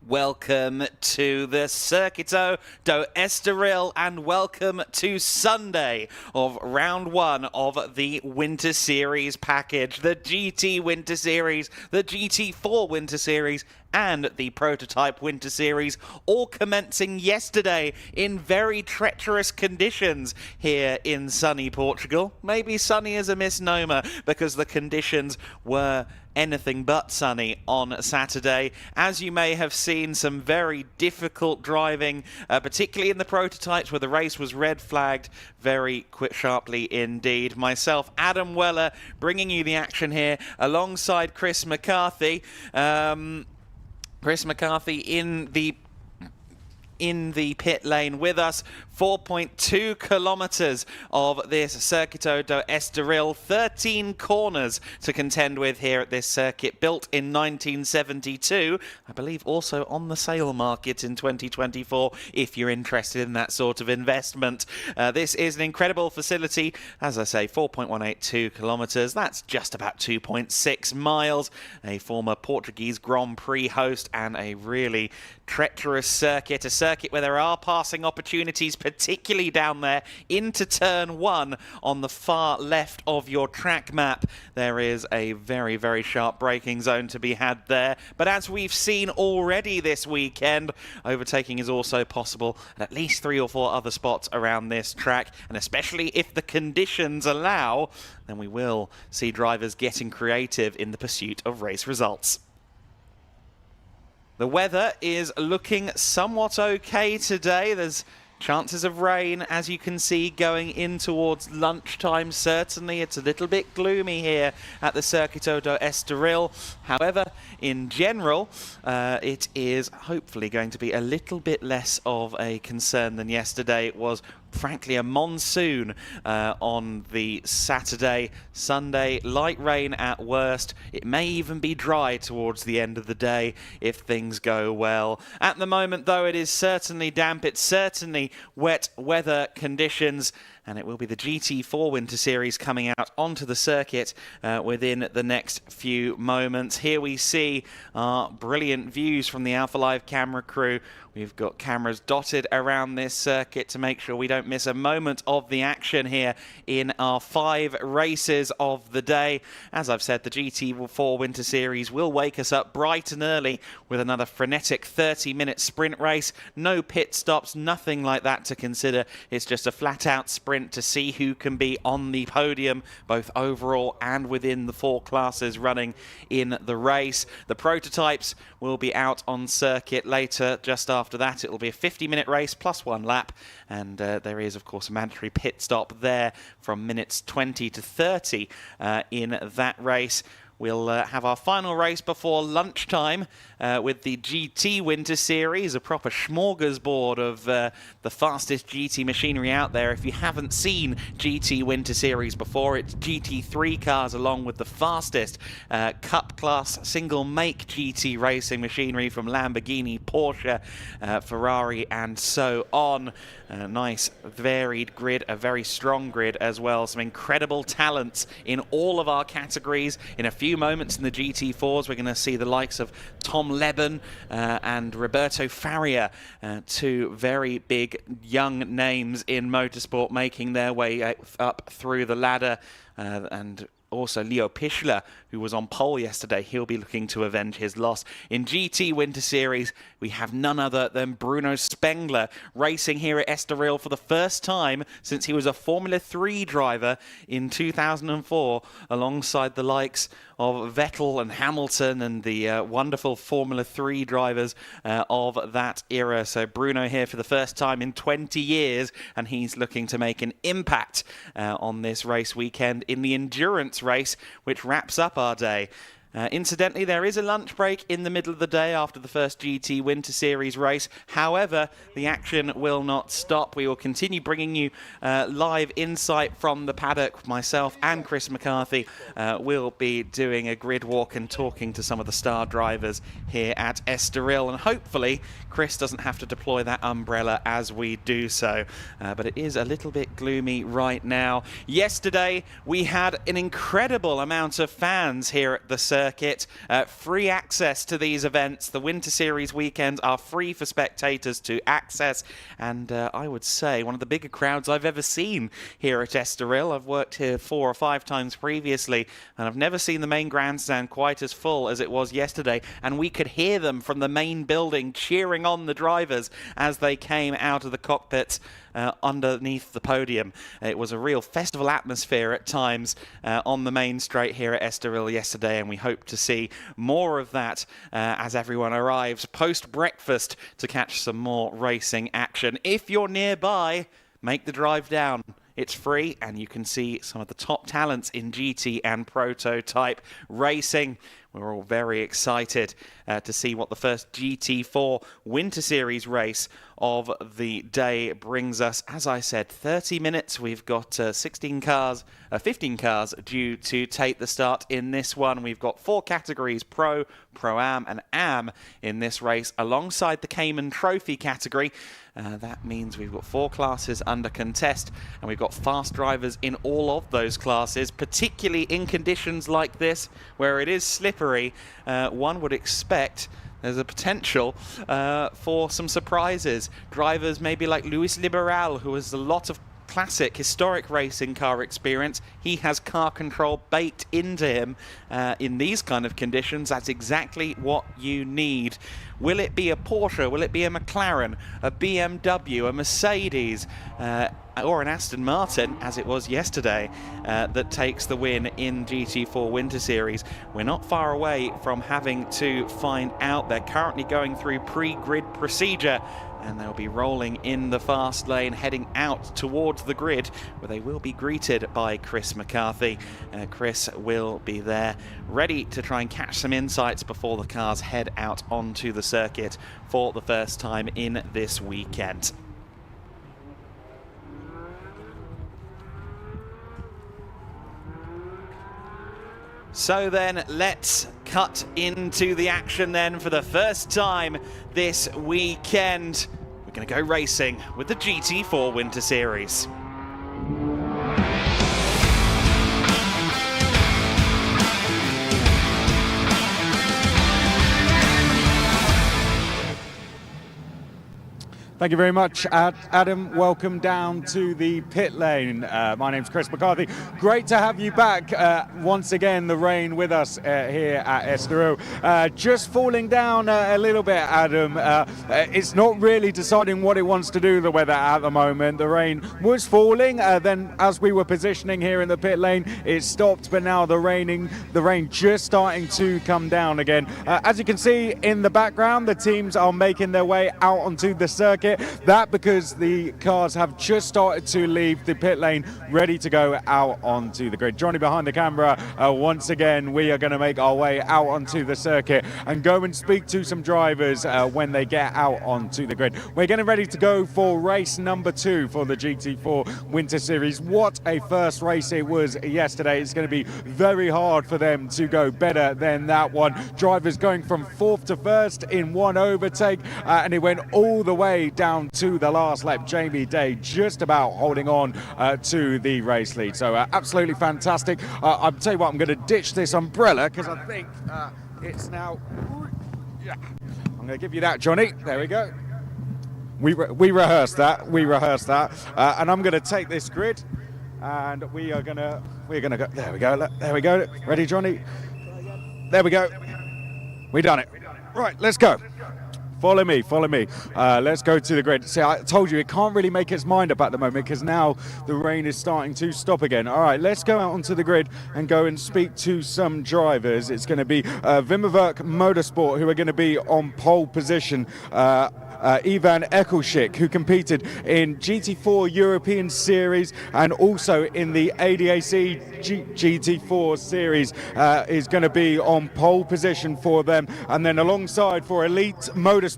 Welcome to the Circuito do Estoril and welcome to Sunday of round one of the Winter Series package. The GT Winter Series, the GT4 Winter Series and the Prototype Winter Series all commencing yesterday in very treacherous conditions here in sunny Portugal. Maybe sunny is a misnomer because the conditions were anything but sunny on Saturday. As you may have seen, some very difficult driving, particularly in the prototypes where the race was red flagged very sharply indeed. Myself, Adam Weller, bringing you the action here alongside Chris McCarthy. Chris McCarthy in the pit lane with us. 4.2 kilometers of this Circuito do Estoril, 13 corners to contend with here at this circuit, built in 1972, I believe also on the sale market in 2024 if you're interested in that sort of investment. This is an incredible facility, as I say, 4.182 kilometers, that's just about 2.6 miles, a former Portuguese Grand Prix host and a really treacherous circuit, circuit where there are passing opportunities, particularly down there into turn 1 on the far left of your track map. There is a very, very sharp braking zone to be had there. But as we've seen already this weekend, overtaking is also possible at least 3 or 4 other spots around this track. And especially if the conditions allow, then we will see drivers getting creative in the pursuit of race results. The weather is looking somewhat okay today. There's chances of rain, as you can see, going in towards lunchtime. Certainly, it's a little bit gloomy here at the Circuito do Estoril. However, in general, it is hopefully going to be a little bit less of a concern than yesterday. It was frankly a monsoon on the Saturday. Sunday, light rain at worst. It may even be dry towards the end of the day if things go well. At the moment, though, it is certainly damp. It's certainly wet weather conditions, and it will be the GT4 Winter Series coming out onto the circuit within the next few moments. Here we see our brilliant views from the Alpha Live camera crew. We've got cameras dotted around this circuit to make sure we don't miss a moment of the action here in our 5 races of the day. As I've said, the GT4 Winter Series will wake us up bright and early with another frenetic 30-minute sprint race. No pit stops, nothing like that to consider. It's just a flat-out sprint to see who can be on the podium, both overall and within the 4 classes running in the race. The prototypes will be out on circuit later. Just after that, it will be a 50-minute race plus 1 lap, and there is, of course, a mandatory pit stop there from minutes 20 to 30 in that race. We'll have our final race before lunchtime with the GT Winter Series, a proper smorgasbord of the fastest GT machinery out there. If you haven't seen GT Winter Series before, it's GT3 cars along with the fastest Cup class single make GT racing machinery from Lamborghini, Porsche, Ferrari and so on. A nice varied grid, a very strong grid as well. Some incredible talents in all of our categories. In a few moments in the GT4s, we're going to see the likes of Tom Leben and Roberto Faria, 2 very big young names in motorsport making their way up through the ladder, and also Leo Pichler, who was on pole yesterday. He'll be looking to avenge his loss. In GT Winter Series, we have none other than Bruno Spengler racing here at Estoril for the first time since he was a Formula 3 driver in 2004, alongside the likes of Vettel and Hamilton and the wonderful Formula 3 drivers of that era. So Bruno here for the first time in 20 years, and he's looking to make an impact on this race weekend in the endurance race, which wraps up our day. Incidentally, there is a lunch break in the middle of the day after the first GT Winter Series race. However, the action will not stop. We will continue bringing you live insight from the paddock. Myself and Chris McCarthy will be doing a grid walk and talking to some of the star drivers here at Estoril. And hopefully, Chris doesn't have to deploy that umbrella as we do so. But it is a little bit gloomy right now. Yesterday, we had an incredible amount of fans here at the circuit. Free access to these events. The Winter Series weekends are free for spectators to access, and I would say one of the bigger crowds I've ever seen here at Estoril. I've worked here 4 or 5 times previously, and I've never seen the main grandstand quite as full as it was yesterday, and we could hear them from the main building cheering on the drivers as they came out of the cockpits underneath the podium. It was a real festival atmosphere at times on the main straight here at Estoril yesterday, and we hope to see more of that as everyone arrives post-breakfast to catch some more racing action. If you're nearby, make the drive down. It's free, and you can see some of the top talents in GT and prototype racing. We're all very excited to see what the first GT4 Winter Series race of the day brings us. As I said, 30 minutes. We've got 15 cars due to take the start in this one. We've got 4 categories: Pro, Pro-Am and Am in this race alongside the Cayman Trophy category. That means we've got 4 classes under contest, and we've got fast drivers in all of those classes, particularly in conditions like this where it is slippery. One would expect there's a potential for some surprises. Drivers maybe like Luis Liberal, who has a lot of classic historic racing car experience. He has car control baked into him. In these kind of conditions, that's exactly what you need. Will it be a Porsche? Will it be a McLaren, a BMW, a Mercedes, or an Aston Martin, as it was yesterday, that takes the win in GT4 Winter Series? We're not far away from having to find out. They're currently going through pre-grid procedure, and they'll be rolling in the fast lane, heading out towards the grid, where they will be greeted by Chris McCarthy. Chris will be there, ready to try and catch some insights before the cars head out onto the circuit for the first time in this weekend. So then, let's cut into the action then for the first time this weekend. We're going to go racing with the GT4 Winter Series. Thank you very much, Adam. Welcome down to the pit lane. My name's Chris McCarthy. Great to have you back once again, the rain with us here at Estoril. Just falling down a little bit, Adam. It's not really deciding what it wants to do, the weather at the moment. The rain was falling, then as we were positioning here in the pit lane, it stopped, but now the rain just starting to come down again. As you can see in the background, the teams are making their way out onto the circuit. That because the cars have just started to leave the pit lane, ready to go out onto the grid. Johnny behind the camera, once again, we are going to make our way out onto the circuit and go and speak to some drivers when they get out onto the grid. We're getting ready to go for race number 2 for the GT4 Winter Series. What a first race it was yesterday. It's going to be very hard for them to go better than that one. Drivers going from 4th to 1st in one overtake, and it went all the way down to the last lap. Jamie Day just about holding on to the race lead. So absolutely fantastic. I'll tell you what, I'm going to ditch this umbrella because I think it's now... Yeah. I'm going to give you that, Johnny. There we go. We rehearsed that. And I'm going to take this grid, and we're going to go. There we go. There we go. Ready, Johnny? There we go. We done it. Right, let's go. Follow me. Let's go to the grid. See, I told you it can't really make its mind up at the moment because now the rain is starting to stop again. All right, let's go out onto the grid and go and speak to some drivers. It's going to be Vimmerwerk Motorsport, who are going to be on pole position. Ivan Ekelschik, who competed in GT4 European Series and also in the ADAC GT4 Series, is going to be on pole position for them. And then alongside for Elite Motorsport,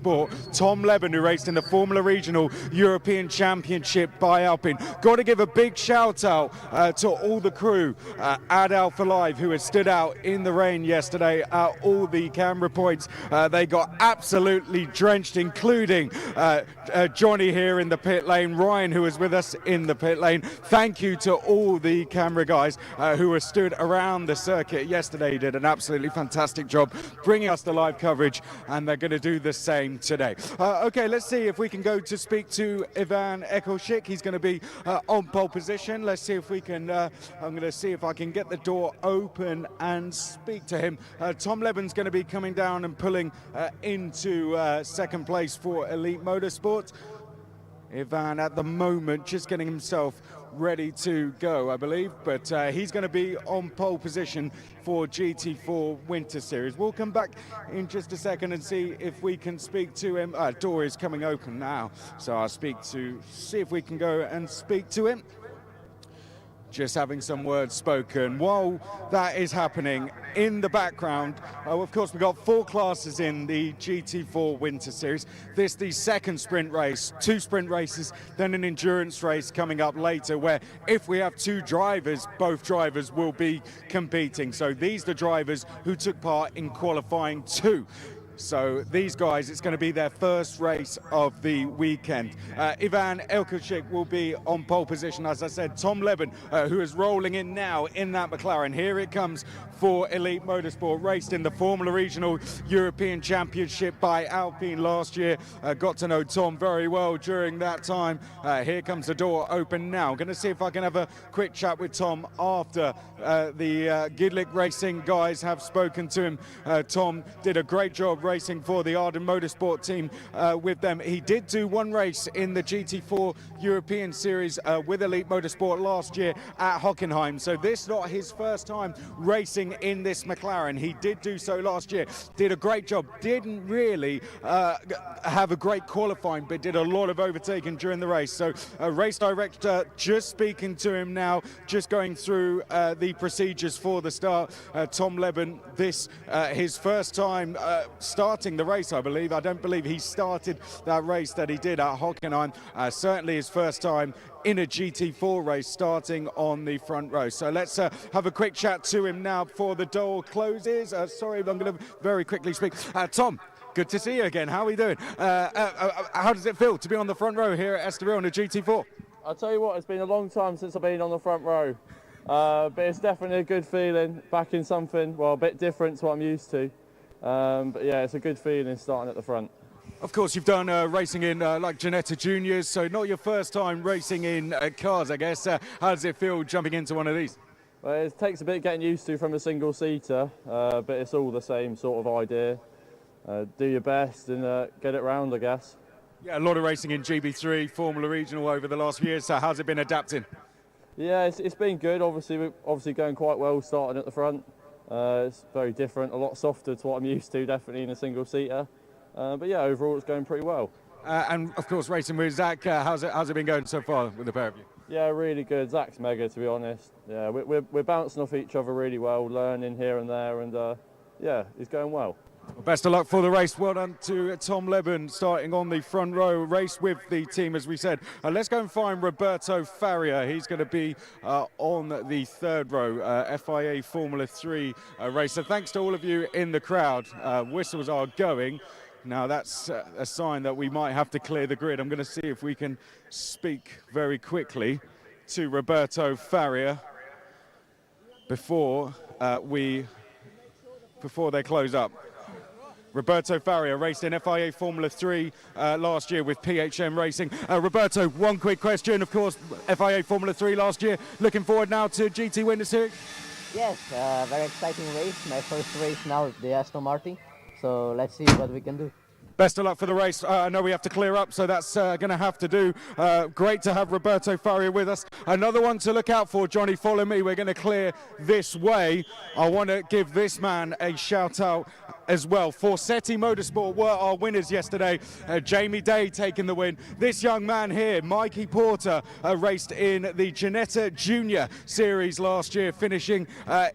Tom Leben, who raced in the Formula Regional European Championship by Alpine. Got to give a big shout out to all the crew at Alpha Live, who has stood out in the rain yesterday at all the camera points. They got absolutely drenched, including Johnny here in the pit lane, Ryan, who was with us in the pit lane. Thank you to all the camera guys who were stood around the circuit yesterday. Did an absolutely fantastic job bringing us the live coverage, and they're going to do the same today. Okay, let's see if we can go to speak to Ivan Ekelschik. He's going to be on pole position. Let's see if we can, I'm going to see if I can get the door open and speak to him. Tom Leben's going to be coming down and pulling into second place for Elite Motorsport. Ivan at the moment just getting himself ready to go, I believe, but he's going to be on pole position for GT4 Winter Series. We'll come back in just a second and see if we can speak to him. Door is coming open now, so I'll see if we can go and speak to him. just having some words spoken. While that is happening, in the background, of course, we've got 4 classes in the GT4 Winter Series. This the second sprint race, 2 sprint races, then an endurance race coming up later, where if we have 2 drivers, both drivers will be competing. So these are the drivers who took part in qualifying 2. So these guys, it's going to be their first race of the weekend. Ivan Elkuchik will be on pole position, as I said. Tom Leben, who is rolling in now in that McLaren. Here it comes for Elite Motorsport, raced in the Formula Regional European Championship by Alpine last year. Got to know Tom very well during that time. Here comes the door open now. Going to see if I can have a quick chat with Tom after the Gedlich Racing guys have spoken to him. Tom did a great job racing for the Arden Motorsport team with them. He did do 1 race in the GT4 European Series with Elite Motorsport last year at Hockenheim. So this not his first time racing in this McLaren. He did do so last year. Did a great job. Didn't really have a great qualifying, but did a lot of overtaking during the race. So race director just speaking to him now, just going through the procedures for the start. Tom Leben, this his first time starting the race, I believe. I don't believe he started that race that he did at Hockenheim. Certainly his first time in a GT4 race starting on the front row. So let's have a quick chat to him now before the door closes. Sorry, I'm going to very quickly speak. Tom, good to see you again. How are we doing? How does it feel to be on the front row here at Estoril on a GT4? I'll tell you what, it's been a long time since I've been on the front row. But it's definitely a good feeling, back in something, well, a bit different to what I'm used to. But yeah, it's a good feeling starting at the front. Of course, you've done racing in like Ginetta Juniors, so not your first time racing in cars, I guess. How does it feel jumping into one of these? Well, it takes a bit getting used to from a single-seater, but it's all the same sort of idea. Do your best and get it round, I guess. Yeah, a lot of racing in GB3, Formula Regional over the last few years, so how's it been adapting? Yeah, it's been good. We're obviously going quite well starting at the front. It's very different, a lot softer to what I'm used to, definitely in a single-seater. But yeah, overall it's going pretty well. And of course, racing with Zach, how's it been going so far with the pair of you? Yeah, really good. Zach's mega, to be honest. Yeah, we're bouncing off each other really well, learning here and there, and yeah, it's going well. Well, best of luck for the race. Well done to Tom Leben starting on the front row. Race with the team, as we said. Let's go and find Roberto Faria. He's going to be on the third row, FIA Formula 3 race. So thanks to all of you in the crowd. Whistles are going. Now that's a sign that we might have to clear the grid. I'm going to see if we can speak very quickly to Roberto Faria before they close up. Roberto Faria raced in FIA Formula 3 last year with PHM Racing. Roberto, one quick question. Of course, FIA Formula 3 last year. Looking forward now to GT Winter Series? Yes, very exciting race. My first race now with the Aston Martin. So let's see what we can do. Best of luck for the race. I know we have to clear up, so that's going to have to do. Great to have Roberto Faria with us. Another one to look out for, Johnny, follow me. We're going to clear this way. I want to give this man a shout out as well. Forsetti Motorsport were our winners yesterday. Jamie Day taking the win. This young man here, Mikey Porter, raced in the Ginetta Junior Series last year, finishing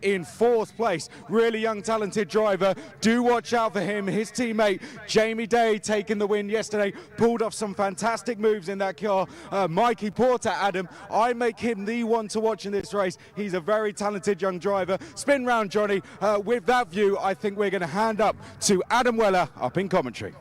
in 4th place. Really young, talented driver. Do watch out for him. His teammate, Jamie Day, taking the win yesterday, pulled off some fantastic moves in that car. Mikey Porter, Adam, I make him the one to watch in this race. He's a very talented young driver. Spin round, Johnny. With that view, I think we're going to hand up to Adam Weller up in commentary.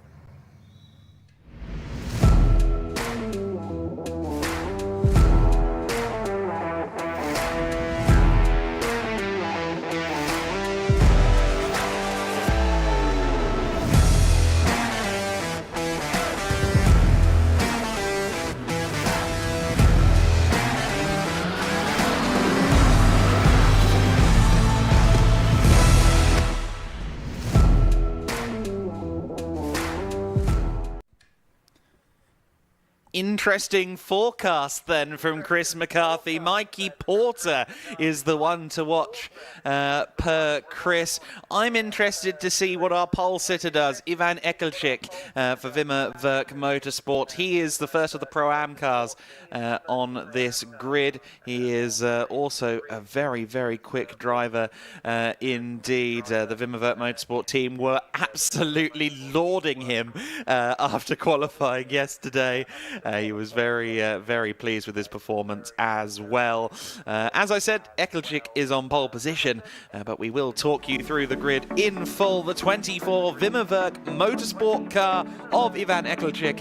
Interesting forecast then from Chris McCarthy. Mikey Porter is the one to watch per Chris. I'm interested to see what our pole sitter does. Ivan Ekelchik for Wimmer Werk Motorsport. He is the first of the Pro-Am cars on this grid. He is also a very, very quick driver indeed. The Wimmer Werk Motorsport team were absolutely lauding him after qualifying yesterday. He was very, very pleased with his performance as well. As I said, Ekelchik is on pole position, but we will talk you through the grid in full. The 24 Wimmer Werk Motorsport car of Ivan Ekelchik,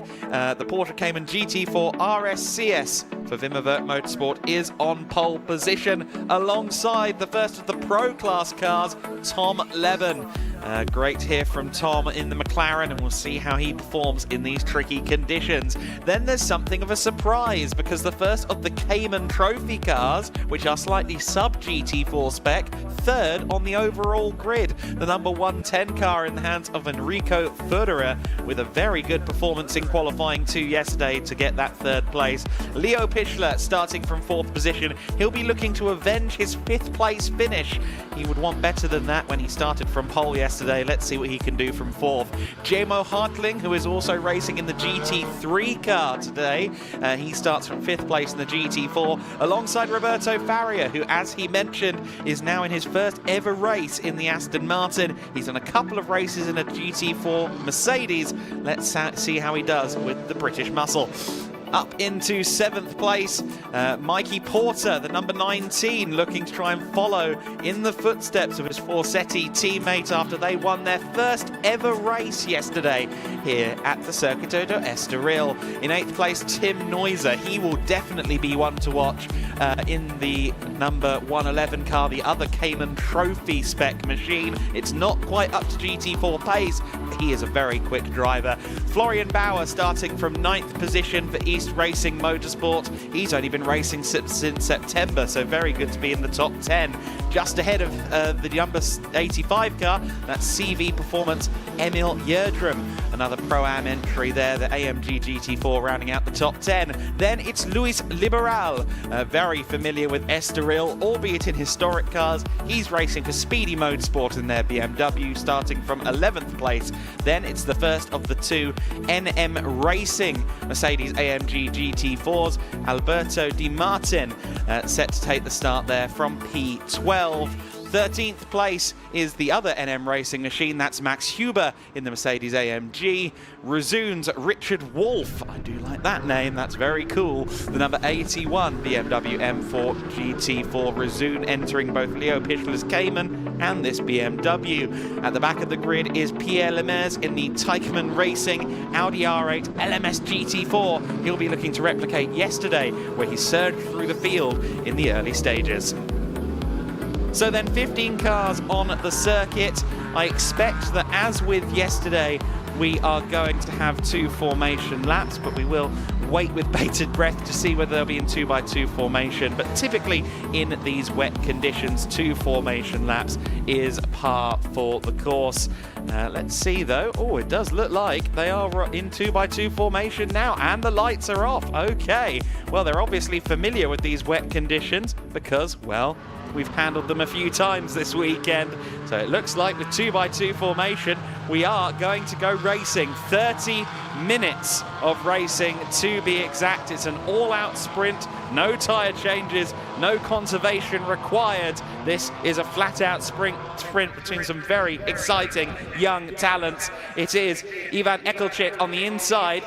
the Porsche Cayman GT4 RSCS for Wimmer Werk Motorsport, is on pole position alongside the first of the Pro Class cars, Tom Leben. Great to hear from Tom in the McLaren, and we'll see how he performs in these tricky conditions. Then there's something of a surprise, because the first of the Cayman Trophy cars, which are slightly sub-GT4 spec, third on the overall grid. The number 110 car in the hands of Enrico Förderer, with a very good performance in qualifying 2 yesterday to get that third place. Leo Pichler starting from 4th position. He'll be looking to avenge his 5th place finish. He would want better than that when he started from pole yesterday. Let's see what he can do from 4th. Jemo Hartling, who is also racing in the GT3 car today. He starts from 5th place in the GT4 alongside Roberto Faria, who, as he mentioned, is now in his first ever race in the Aston Martin. He's done a couple of races in a GT4 Mercedes. Let's see how he does with the British muscle. Up into 7th place, Mikey Porter, the number 19, looking to try and follow in the footsteps of his Forsetti teammate after they won their first ever race yesterday here at the Circuito do Estoril. In 8th place, Tim Neuser. He will definitely be one to watch in the number 111 car, the other Cayman Trophy spec machine. It's not quite up to GT4 pace, but he is a very quick driver. Florian Bauer starting from 9th position for East Racing Motorsport. He's only been racing since September, so very good to be in the top 10. Just ahead of the number 85 car, that's CV Performance, Emil Yerdrum. Another Pro-Am entry there, the AMG GT4 rounding out the top 10. Then it's Luis Liberal, very familiar with Estoril, albeit in historic cars. He's racing for Speedy Motorsport in their BMW, starting from 11th place. Then it's the first of the 2 NM Racing Mercedes AMG GT4s, Alberto Di Martin, set to take the start there from P12. 13th place is the other NM Racing machine. That's Max Huber in the Mercedes AMG. Resune's Richard Wolff. I do like that name. That's very cool. The number 81 BMW M4 GT4. Resune entering both Leo Pichler's Cayman and this BMW. At the back of the grid is Pierre Lemers in the Teichmann Racing Audi R8 LMS GT4. He'll be looking to replicate yesterday, where he surged through the field in the early stages. So then 15 cars on the circuit. I expect that, as with yesterday, we are going to have 2 formation laps, but we will wait with bated breath to see whether they'll be in 2x2 formation. But typically in these wet conditions, 2 formation laps is par for the course. Let's see though. Oh, it does look like they are in 2x2 formation now, and the lights are off. Okay, well, they're obviously familiar with these wet conditions because, well, we've handled them a few times this weekend. So it looks like with 2x2 formation, we are going to go racing. 30 minutes of racing to be exact. It's an all-out sprint, no tyre changes, no conservation required. This is a flat-out sprint between some very exciting young talents. It is Ivan Ekelchik on the inside.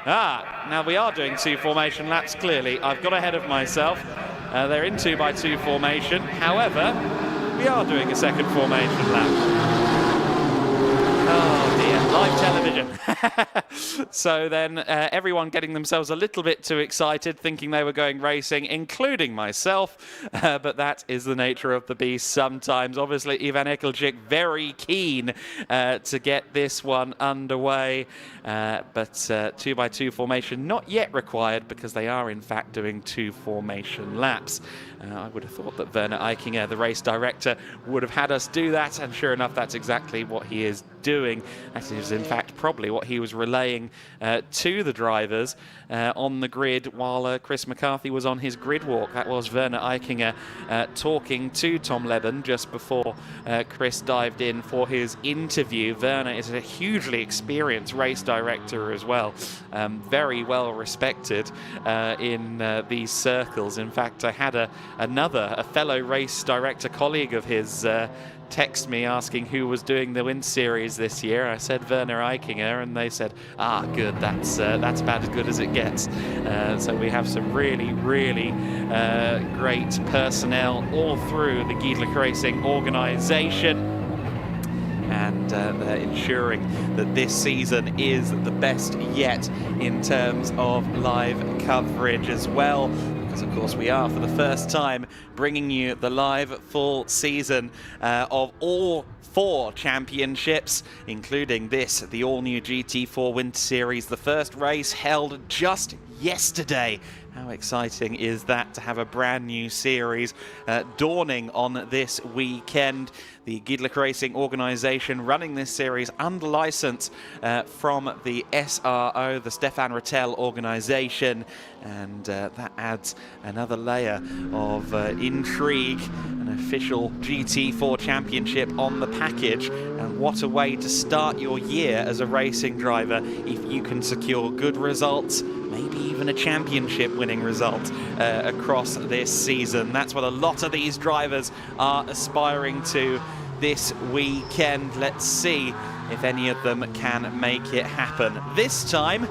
Now we are doing 2 formation laps, clearly. I've got ahead of myself. They're in 2x2 formation. However, we are doing a second formation lap. Oh dear, live television. So then everyone getting themselves a little bit too excited, thinking they were going racing, including myself. But that is the nature of the beast sometimes. Obviously, Ivan Ekelchik very keen to get this one underway. But 2x2 formation not yet required, because they are in fact doing 2 formation laps. I would have thought that Werner Eichinger, the race director, would have had us do that, and sure enough, that's exactly what he is doing. That is, in fact, probably what he was relaying to the drivers on the grid while Chris McCarthy was on his grid walk. That was Werner Eichinger talking to Tom Leben just before Chris dived in for his interview. Werner is a hugely experienced race director as well, very well respected in these circles. In fact, I had a fellow race director colleague of his text me asking who was doing the Wind Series this year. I said Werner Eichinger, and they said, good, that's about as good as it gets. So we have some really great personnel all through the Gedlich Racing organisation, and they're ensuring that this season is the best yet in terms of live coverage as well. Because, of course, we are, for the first time, bringing you the live full season of all 4 championships, including this, the all-new GT4 Winter Series. The first race held just yesterday. How exciting is that to have a brand new series dawning on this weekend? The Gedlich Racing organisation running this series under licence from the SRO, the Stefan Rattel organisation, and that adds another layer of intrigue. An official GT4 championship on the package, and what a way to start your year as a racing driver if you can secure good results, maybe even a championship winning result across this season. That's what a lot of these drivers are aspiring to this weekend. Let's see if any of them can make it happen. This time,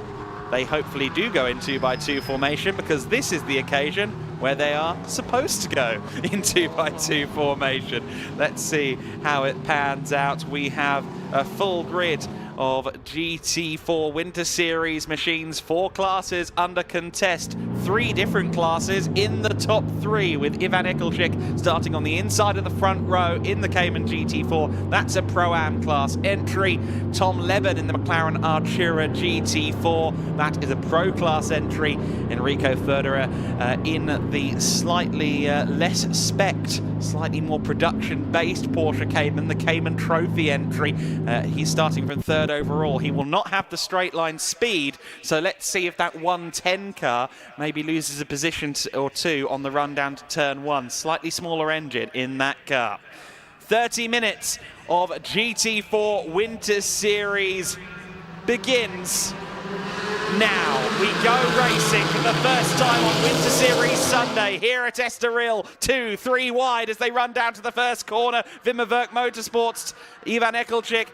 they hopefully do go in 2x2 formation, because this is the occasion where they are supposed to go in 2x2 formation. Let's see how it pans out. We have a full grid of GT4 Winter Series machines, 4 classes under contest, 3 different classes in the top 3, with Ivan Ekelchik starting on the inside of the front row in the Cayman GT4. That's a Pro-Am class entry. Tom Leben in the McLaren Artura GT4. That is a Pro class entry. Enrico Förderer in the slightly less spec'd, slightly more production-based Porsche Cayman, the Cayman Trophy entry. He's starting from 3rd overall. He will not have the straight line speed, so let's see if that 110 car maybe loses a position or 2 on the run down to turn 1. Slightly smaller engine in that car. 30 minutes of GT4 Winter Series begins now. We go racing for the first time on Winter Series Sunday here at Estoril. 2-3 wide as they run down to the first corner. Wimmerwerk Motorsports, Ivan Ekelchik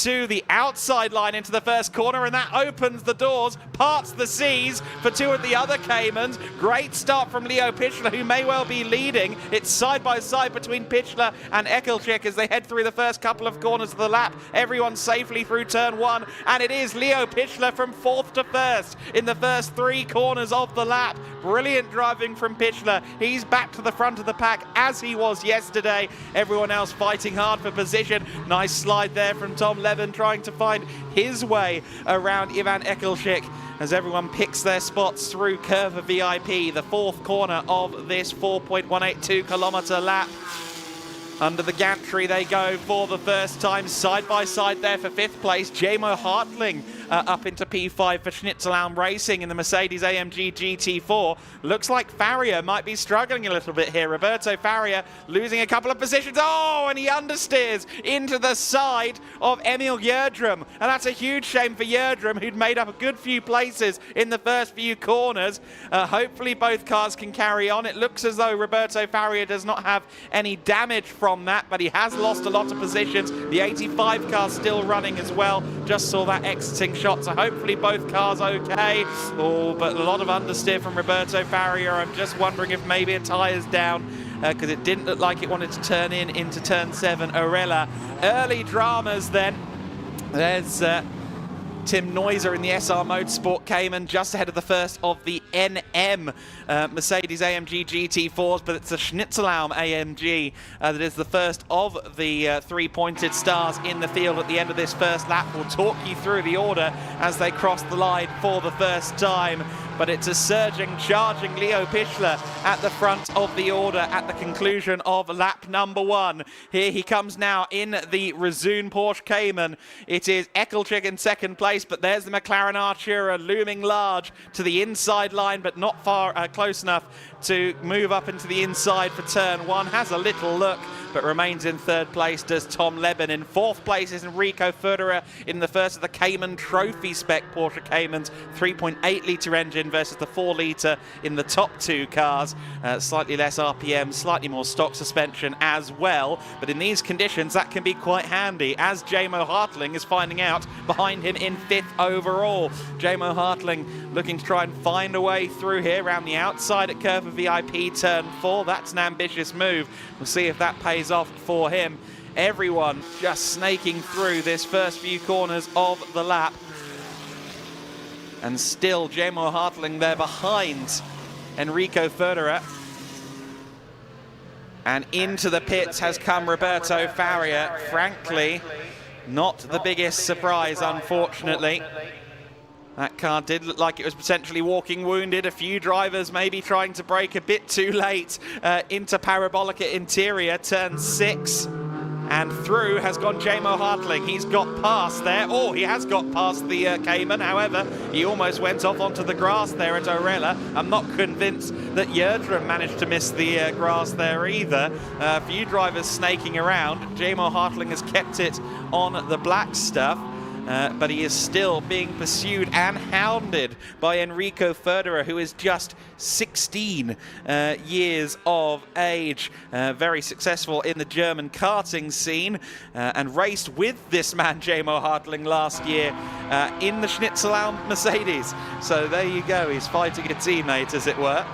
to the outside line into the first corner, and that opens the doors, parts the seas for 2 of the other Caymans. Great start from Leo Pichler, who may well be leading. It's side by side between Pichler and Ekelchik as they head through the first couple of corners of the lap. Everyone safely through turn 1, and it is Leo Pichler from 4th to 1st in the first 3 corners of the lap. Brilliant driving from Pichler. He's back to the front of the pack as he was yesterday. Everyone else fighting hard for position. Nice slide there from Tom Leben, trying to find his way around Ivan Ekelchik as everyone picks their spots through Curva VIP, the 4th corner of this 4.182 kilometre lap. Under the gantry they go for the first time, side by side there for 5th place. Jamo Hartling up into P5 for Schnitzelhelm Racing in the Mercedes AMG GT4. Looks like Faria might be struggling a little bit here. Roberto Faria losing a couple of positions. Oh, and he understeers into the side of Emil Gjerdrum. And that's a huge shame for Gjerdrum, who'd made up a good few places in the first few corners. Hopefully both cars can carry on. It looks as though Roberto Faria does not have any damage from that, but he has lost a lot of positions. The 85 car still running as well. Just saw that exiting shot, so hopefully both cars okay. Oh, but a lot of understeer from Roberto Faria. I'm just wondering if maybe a tyre's down, because it didn't look like it wanted to turn into turn 7. Orella. Early dramas then. There's Tim Neuser in the SR Motorsport Cayman, just ahead of the first of the NM Mercedes AMG GT4s, but it's a Schnitzelhelm AMG that is the first of the 3 pointed stars in the field at the end of this first lap. We'll talk you through the order as they cross the line for the first time. but it's a surging, charging Leo Pichler at the front of the order at the conclusion of lap number 1. Here he comes now in the Rezoon Porsche Cayman. It is Gedlich in second place, but there's the McLaren Artura looming large to the inside line, but not far close enough to move up into the inside for turn 1. Has a little look, but remains in third place does Tom Leben. In fourth place is Enrico Federer in the first of the Cayman Trophy spec Porsche Caymans, 3.8 litre engine versus the 4 litre in the top 2 cars. Slightly less RPM, slightly more stock suspension as well, but in these conditions that can be quite handy, as Jamo Hartling is finding out behind him in 5th overall. Jamo Hartling looking to try and find a way through here around the outside at Curve of VIP turn 4. That's an ambitious move. We'll see if that pays off for him. Everyone just snaking through this first few corners of the lap. And still Jamo Hartling there behind Enrico Federer. And into the pits has come Roberto Faria. Frankly, not the biggest surprise, unfortunately. That car did look like it was potentially walking wounded. A few drivers maybe trying to brake a bit too late into Parabolica Interior, turn 6. And through has gone Jamo Hartling. He's got past there. Oh, he has got past the Cayman. However, he almost went off onto the grass there at Orella. I'm not convinced that Yerdrum managed to miss the grass there either. A few drivers snaking around. Jamo Hartling has kept it on the black stuff. But he is still being pursued and hounded by Enrico Federer, who is just 16 years of age. Very successful in the German karting scene and raced with this man, Jamo Hartling, last year in the Schnitzelau Mercedes. So there you go, he's fighting a teammate, as it were.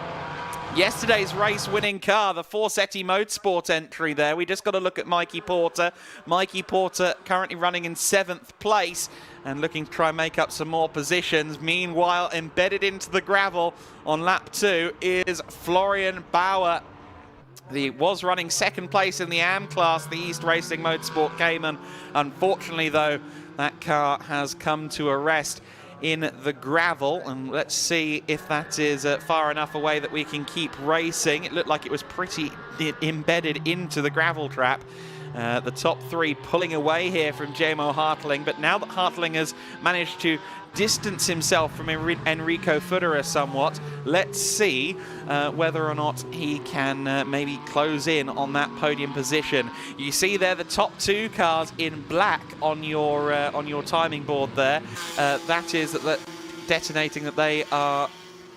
Yesterday's race-winning car, the Forsetti Motorsport entry there. We just got to look at Mikey Porter. Mikey Porter currently running in 7th place and looking to try and make up some more positions. Meanwhile, embedded into the gravel on lap 2 is Florian Bauer. He was running 2nd place in the AM class, the East Racing Motorsport Cayman. Unfortunately, though, that car has come to a rest in the gravel, and let's see if that is far enough away that we can keep racing. It looked like it was pretty embedded into the gravel trap. The top 3 pulling away here from Jamo Hartling, but now that Hartling has managed to distance himself from Enrico Federer somewhat, let's see whether or not he can maybe close in on that podium position. You see there the top 2 cars in black on your timing board there. That is detonating that they are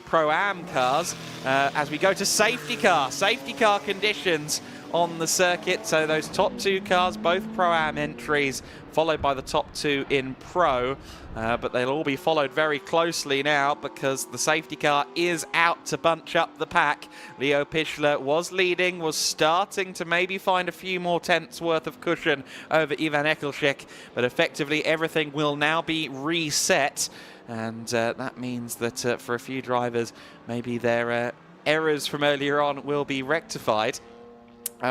Pro-Am cars. As we go to safety car conditions on the circuit. So those top 2 cars, both Pro-Am entries, followed by the top 2 in Pro. But they'll all be followed very closely now because the safety car is out to bunch up the pack. Leo Pichler was leading, was starting to maybe find a few more tenths worth of cushion over Ivan Gedlich, but effectively everything will now be reset. And that means that for a few drivers, maybe their errors from earlier on will be rectified.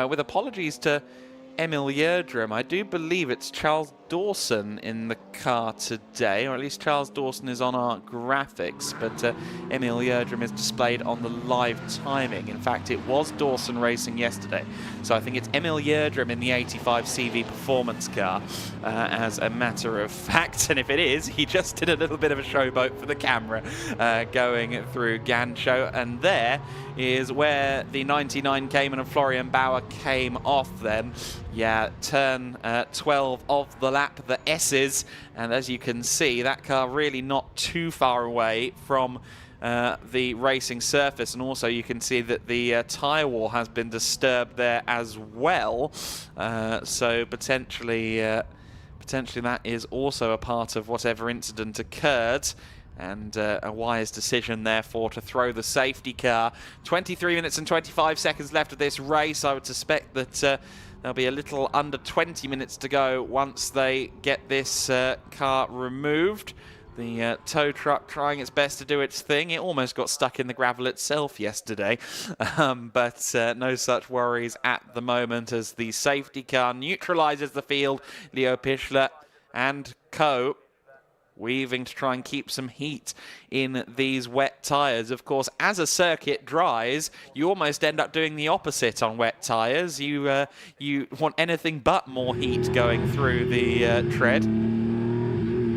With apologies to Emil Yerdrum, I do believe it's Charles Dawson in the car today, or at least Charles Dawson is on our graphics, but Emil Yerdrum is displayed on the live timing. In fact, it was Dawson racing yesterday, so I think it's Emil Yerdrum in the 85 CV performance car, as a matter of fact. And if it is, he just did a little bit of a showboat for the camera going through Gancho, and there is where the 99 Cayman of Florian Bauer came off then. Yeah, turn 12 of the lap, the S's, and as you can see, that car really not too far away from the racing surface, and also you can see that the tyre wall has been disturbed there as well, so potentially that is also a part of whatever incident occurred. And a wise decision, therefore, to throw the safety car. 23 minutes and 25 seconds left of this race. I would suspect that there'll be a little under 20 minutes to go once they get this car removed. The tow truck trying its best to do its thing. It almost got stuck in the gravel itself yesterday. But no such worries at the moment as the safety car neutralizes the field. Leo Pichler and co. weaving to try and keep some heat in these wet tyres. Of course, as a circuit dries, you almost end up doing the opposite on wet tyres. You want anything but more heat going through the tread.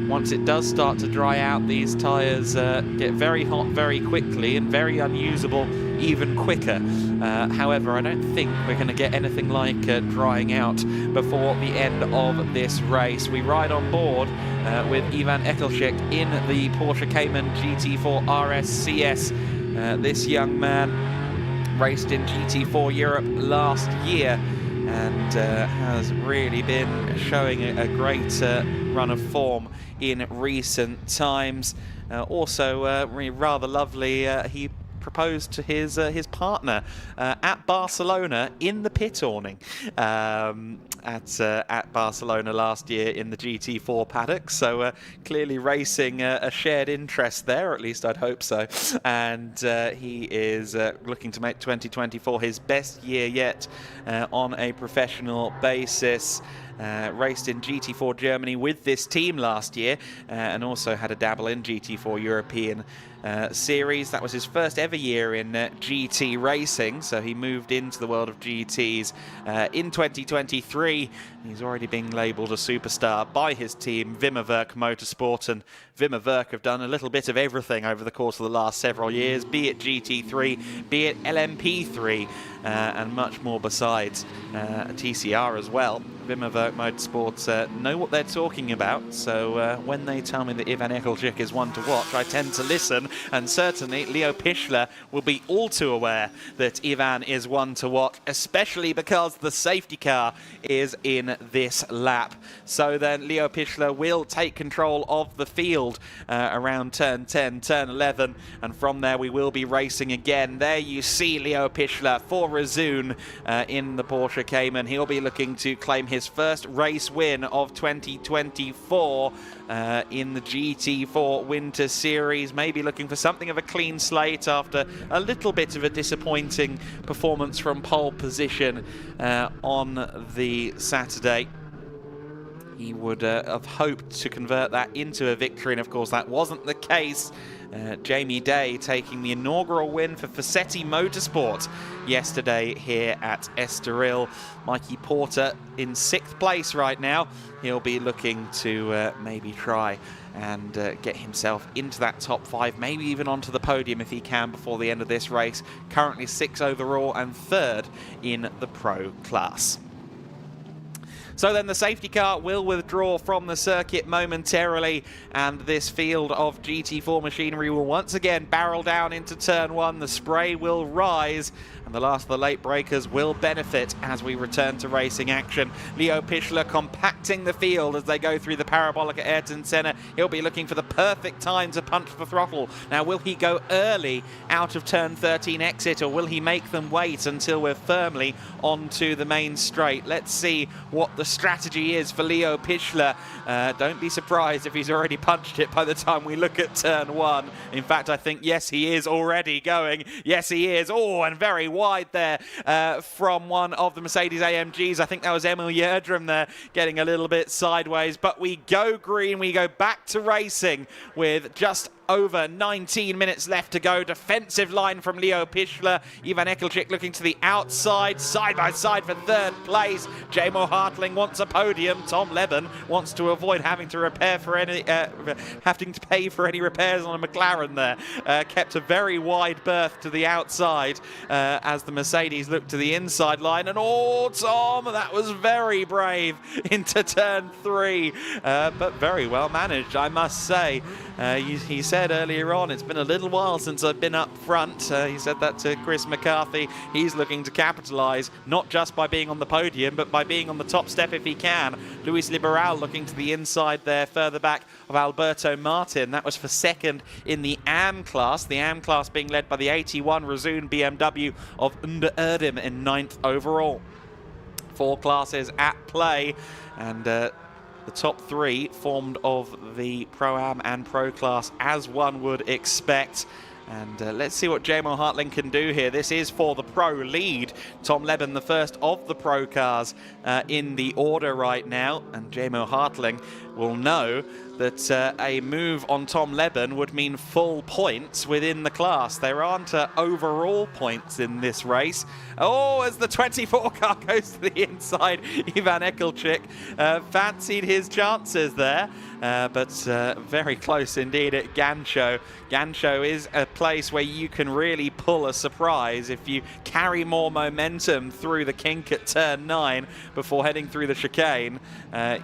Once it does start to dry out, these tyres get very hot very quickly and very unusable even quicker. However, I don't think we're going to get anything like drying out before the end of this race. We ride on board with Ivan Ekelchik in the Porsche Cayman GT4 RSCS. This young man raced in GT4 Europe last year and has really been showing a great run of form in recent times. Also rather lovely, he proposed to his partner at Barcelona in the pit awning at Barcelona last year in the GT4 paddock. So clearly racing a shared interest there, at least I'd hope so. And he is looking to make 2024 his best year yet on a professional basis. Raced in GT4 Germany with this team last year and also had a dabble in GT4 European Series. That was his first ever year in GT racing, so he moved into the world of GTs in 2023. He's already being labelled a superstar by his team, Wimmerwerk Motorsport, and Wimmerwerk have done a little bit of everything over the course of the last several years, be it GT3, be it LMP3, and much more besides. TCR as well. Wimmerwerk Motorsports know what they're talking about, so when they tell me that Ivan Ekelchik is one to watch, I tend to listen, and certainly Leo Pichler will be all too aware that Ivan is one to watch, especially because the safety car is in this lap. So then Leo Pichler will take control of the field around turn 10, turn 11, and from there we will be racing again. There you see Leo Pichler for Rezoon in the Porsche Cayman. He'll be looking to claim his first race win of 2024 in the GT4 Winter Series. Maybe looking for something of a clean slate after a little bit of a disappointing performance from pole position on the Saturday. He would have hoped to convert that into a victory, and of course that wasn't the case. Jamie Day taking the inaugural win for Fassetti Motorsport yesterday here at Estoril. Mikey Porter in 6th place right now. He'll be looking to maybe try and get himself into that top 5, maybe even onto the podium if he can before the end of this race. Currently 6th overall and 3rd in the pro class. So then the safety car will withdraw from the circuit momentarily, and this field of GT4 machinery will once again barrel down into turn 1. The spray will rise, and the last of the late breakers will benefit as we return to racing action. Leo Pichler compacting the field as they go through the parabolic at Ayrton Senna. He'll be looking for the perfect time to punch the throttle. Now, will he go early out of turn 13 exit, or will he make them wait until we're firmly onto the main straight? Let's see what the strategy is for Leo Pichler. Don't be surprised if he's already punched it by the time we look at turn 1. In fact, I think, yes, he is already going. Yes, he is. Oh, and very wide there from one of the Mercedes AMGs. I think that was Emil Yerdrum there getting a little bit sideways. But we go green. We go back to racing with just over 19 minutes left to go. Defensive line from Leo Pichler. Ivan Ekelchik looking to the outside, side by side for 3rd place. Jamo Hartling wants a podium. Tom Leben wants to avoid having to repair for any, having to pay for any repairs on a McLaren there. Kept a very wide berth to the outside as the Mercedes looked to the inside line. And oh, Tom, that was very brave into turn 3, but very well managed, I must say. He said earlier on, it's been a little while since I've been up front. He said that to Chris McCarthy. He's looking to capitalise, not just by being on the podium, but by being on the top step if he can. Luis Liberal looking to the inside there, further back of Alberto Martin. That was for 2nd in the AM class. The AM class being led by the 81 Rezoon BMW of Under Erdem in 9th overall. 4 classes at play, and the top 3 formed of the Pro-Am and Pro Class, as one would expect. And let's see what Jamo Hartling can do here. This is for the Pro lead. Tom Leben, the first of the Pro cars in the order right now. And Jamo Hartling will know that a move on Tom Leben would mean full points within the class. There aren't overall points in this race. Oh, as the 24 car goes to the inside, Ivan Ekelchik fancied his chances there, but very close indeed at Gancho. Gancho is a place where you can really pull a surprise if you carry more momentum through the kink at turn 9 before heading through the chicane.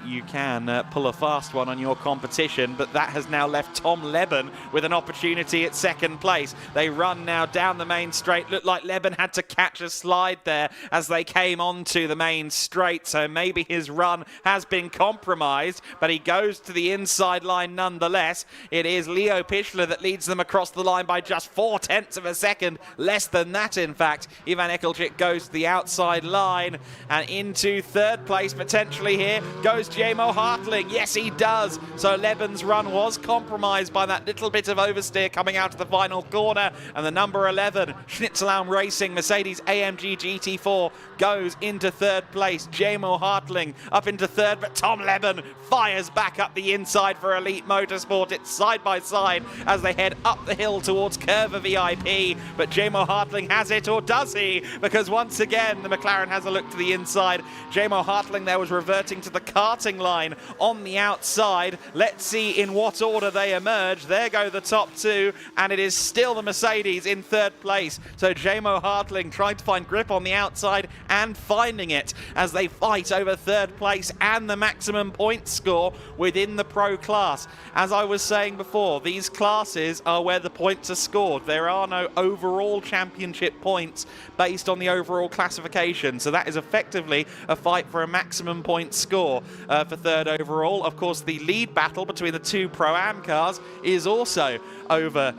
You can pull a fast one on your competition, but that has now left Tom Leben with an opportunity at second place. They run now down the main straight. Looked like Leben had to catch a slide there as they came onto the main straight, so maybe his run has been compromised, but he goes to the inside line nonetheless. It is Leo Pichler that leads them across the line by just 0.4 of a second, less than that in fact. Ivan Ekelchik goes to the outside line and into third place potentially here goes Jamo Hartling. Yes, he does. So Leben's run was compromised by that little bit of oversteer coming out of the final corner, and the number 11 Schnitzelbaum Racing Mercedes AMG GT4 goes into third place. Jamo Hartling up into third, but Tom Leben fires back up the inside for Elite Motorsport. It's side by side as they head up the hill towards Curva VIP, but Jamo Hartling has it, or does he? Because once again the McLaren has a look to the inside. Jamo Hartling there was reverting to the karting line on the outside. Let's see in what order they emerge. There go the top two, and it is still the Mercedes in third place. So Jamo Hartling trying to find grip on the outside and finding it as they fight over third place and the maximum point score within the pro class. As I was saying before, these classes are where the points are scored. There are no overall championship points based on the overall classification, so that is effectively a fight for a maximum point score for third overall. Of course, the lead battle between the two Pro-Am cars is also over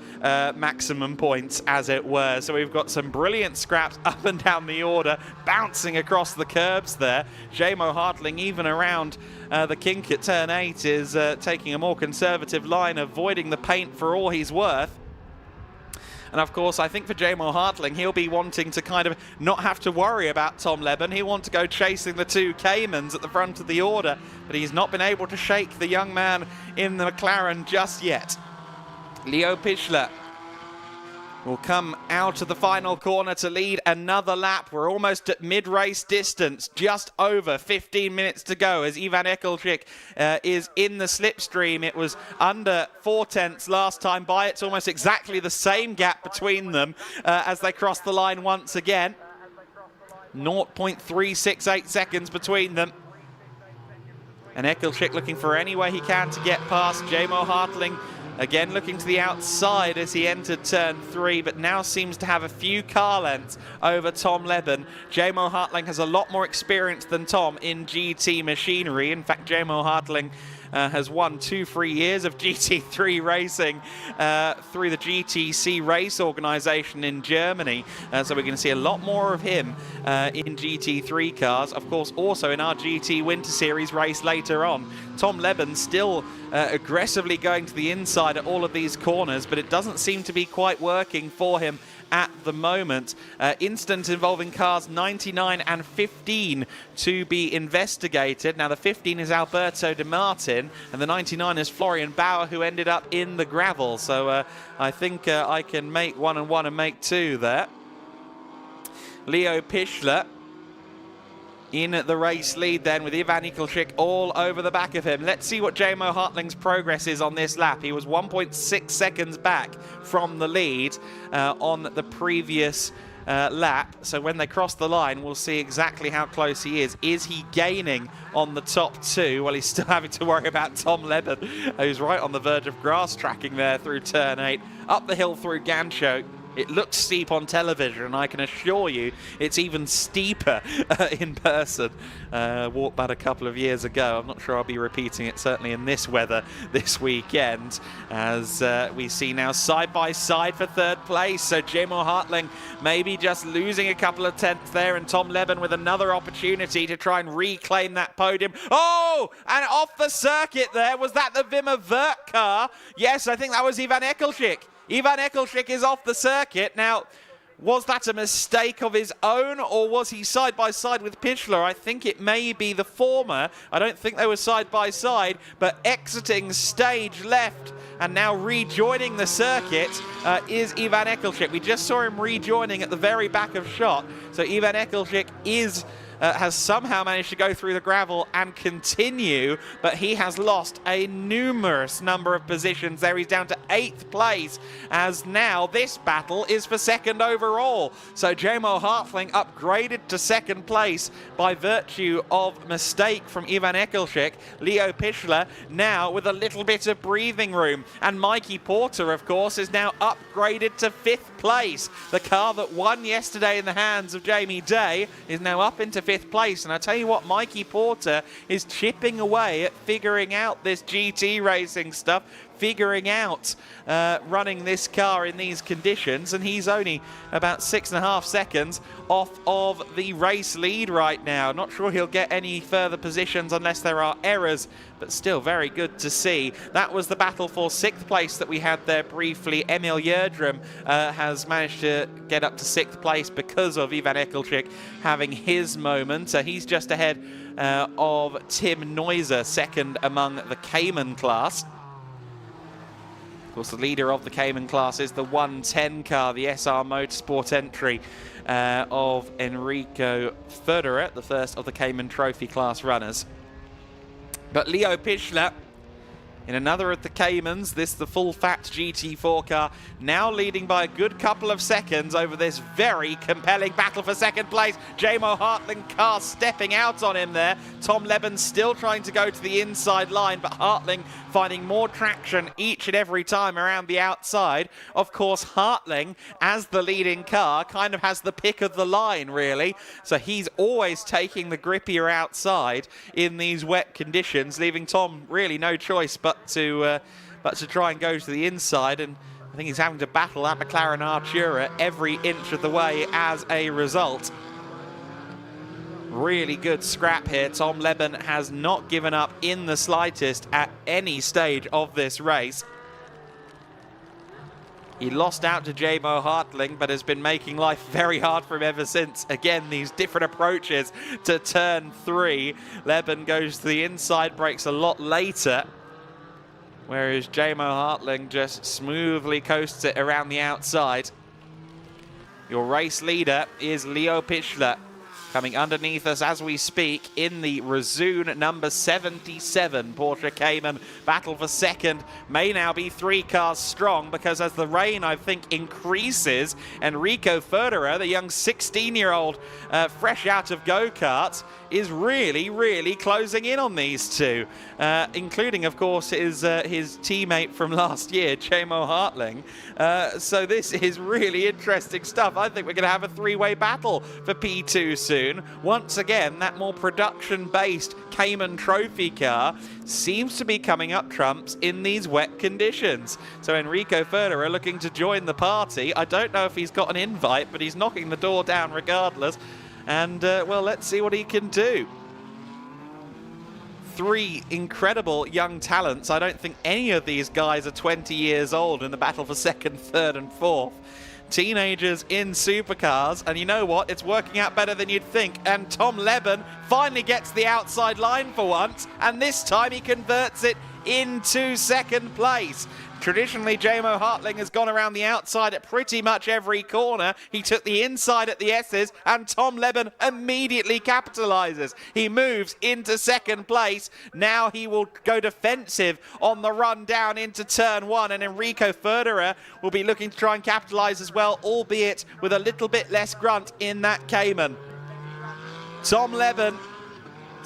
maximum points, as it were. So we've got some brilliant scraps up and down the order, bouncing across the curbs there. Jamo Hartling, even around the kink at turn 8, is taking a more conservative line, avoiding the paint for all he's worth. And of course, I think for Jamo Hartling, he'll be wanting to kind of not have to worry about Tom Leben. He'll want to go chasing the two Caymans at the front of the order, but he's not been able to shake the young man in the McLaren just yet. Leo Pichler will come out of the final corner to lead another lap. We're almost at mid-race distance, just over 15 minutes to go as Ivan Ekelchik is in the slipstream. It was under 0.4 last time by. It's almost exactly the same gap between them as they cross the line once again. 0.368 seconds between them. And Ekelchik looking for any way he can to get past Jamo Hartling. Again, looking to the outside as he entered turn 3, but now seems to have a few car lengths over Tom Leben. Jamo Hartling has a lot more experience than Tom in GT machinery. In fact, Jamo Hartling has won 2-3 years of GT3 racing through the GTC race organization in Germany. So we're going to see a lot more of him in GT3 cars. Of course, also in our GT Winter Series race later on. Tom Leben still aggressively going to the inside at all of these corners, but it doesn't seem to be quite working for him at the moment. Incident involving cars 99 and 15 to be investigated. Now the 15 is Alberto De Martin and the 99 is Florian Bauer, who ended up in the gravel. So I think I can make 1 and 1 and make 2 there. Leo Pichler in the race lead then, with Ivan Ekelchik all over the back of him. Let's see what Jamo Hartling's progress is on this lap. He was 1.6 seconds back from the lead on the previous lap. So when they cross the line, we'll see exactly how close he is. Is he gaining on the top two? Well, he's still having to worry about Tom Leben, who's right on the verge of grass tracking there through turn 8. Up the hill through Gancho. It looks steep on television, and I can assure you it's even steeper in person. Walked that a couple of years ago. I'm not sure I'll be repeating it, certainly in this weather this weekend, as we see now side by side for third place. So Jamo Hartling maybe just losing a couple of tenths there, and Tom Leben with another opportunity to try and reclaim that podium. Oh, and off the circuit there. Was that the Wimmer Wirth car? Yes, I think that was Ivan Ekelchik. Ivan Ekelchik is off the circuit. Now, Was that a mistake of his own, or was he side by side with Pichler? I think it may be the former. I don't think they were side by side, but exiting stage left and now rejoining the circuit is Ivan Ekelchik. We just saw him rejoining at the very back of shot. So Ivan Ekelchik has somehow managed to go through the gravel and continue, but he has lost a numerous number of positions there. He's down to 8th place, as now this battle is for 2nd overall. So Jamo Hartling upgraded to 2nd place by virtue of mistake from Ivan Ekelchik. Leo Pichler now with a little bit of breathing room, and Mikey Porter, of course, is now upgraded to 5th place. The car that won yesterday in the hands of Jamie Day is now up into 5th place, and I tell you what, Mikey Porter is chipping away at figuring out this GT racing stuff, figuring out running this car in these conditions, and he's only about 6.5 seconds off of the race lead right now. Not sure he'll get any further positions unless there are errors, but still very good to see. That was the battle for 6th place that we had there briefly. Emil Yerdrum has managed to get up to 6th place because of Ivan Ekelchik having his moment. He's just ahead of Tim Neuser, 2nd among the Cayman class. Of course, the leader of the Cayman class is the 110 car, the SR Motorsport entry of Enrico Federer, the first of the Cayman Trophy class runners. But Leo Pichler, in another of the Caymans, this the full-fat GT4 car, now leading by a good couple of seconds over this very compelling battle for 2nd place. Jamo Hartling car stepping out on him there. Tom Leben still trying to go to the inside line, but Hartling finding more traction each and every time around the outside. Of course, Hartling, as the leading car, kind of has the pick of the line, really. So he's always taking the grippier outside in these wet conditions, leaving Tom really no choice but to try and go to the inside, and I think he's having to battle that McLaren Artura every inch of the way as a result. Really good scrap here. Tom Leben has not given up in the slightest at any stage of this race. He lost out to Jamo Hartling, but has been making life very hard for him ever since. Again, these different approaches to turn 3. Leben goes to the inside, brakes a lot later, whereas Jamo Hartling just smoothly coasts it around the outside. Your race leader is Leo Pichler, coming underneath us as we speak in the Razoon number 77 Porsche Cayman. Battle for 2nd may now be 3 cars strong, because as the rain, I think, increases, Enrico Federer, the young 16-year-old fresh out of go-karts, is really closing in on these two, including, of course, his teammate from last year, Jamo Hartling. So this is really interesting stuff. I think we're going to have a 3-way battle for P2 soon. Once again, that more production-based Cayman Trophy car seems to be coming up trumps in these wet conditions. So Enrico Federer looking to join the party. I don't know if he's got an invite, but he's knocking the door down regardless. And, well, let's see what he can do. 3 incredible young talents. I don't think any of these guys are 20 years old in the battle for 2nd, 3rd and 4th. Teenagers in supercars, and you know what? It's working out better than you'd think. And Tom Leben finally gets the outside line for once, and this time he converts it into 2nd place. Traditionally, Jamo Hartling has gone around the outside at pretty much every corner. He took the inside at the S's, and Tom Leben immediately capitalizes. He moves into 2nd place. Now he will go defensive on the run down into turn 1, and Enrico Federer will be looking to try and capitalize as well, albeit with a little bit less grunt in that Cayman. Tom Leben,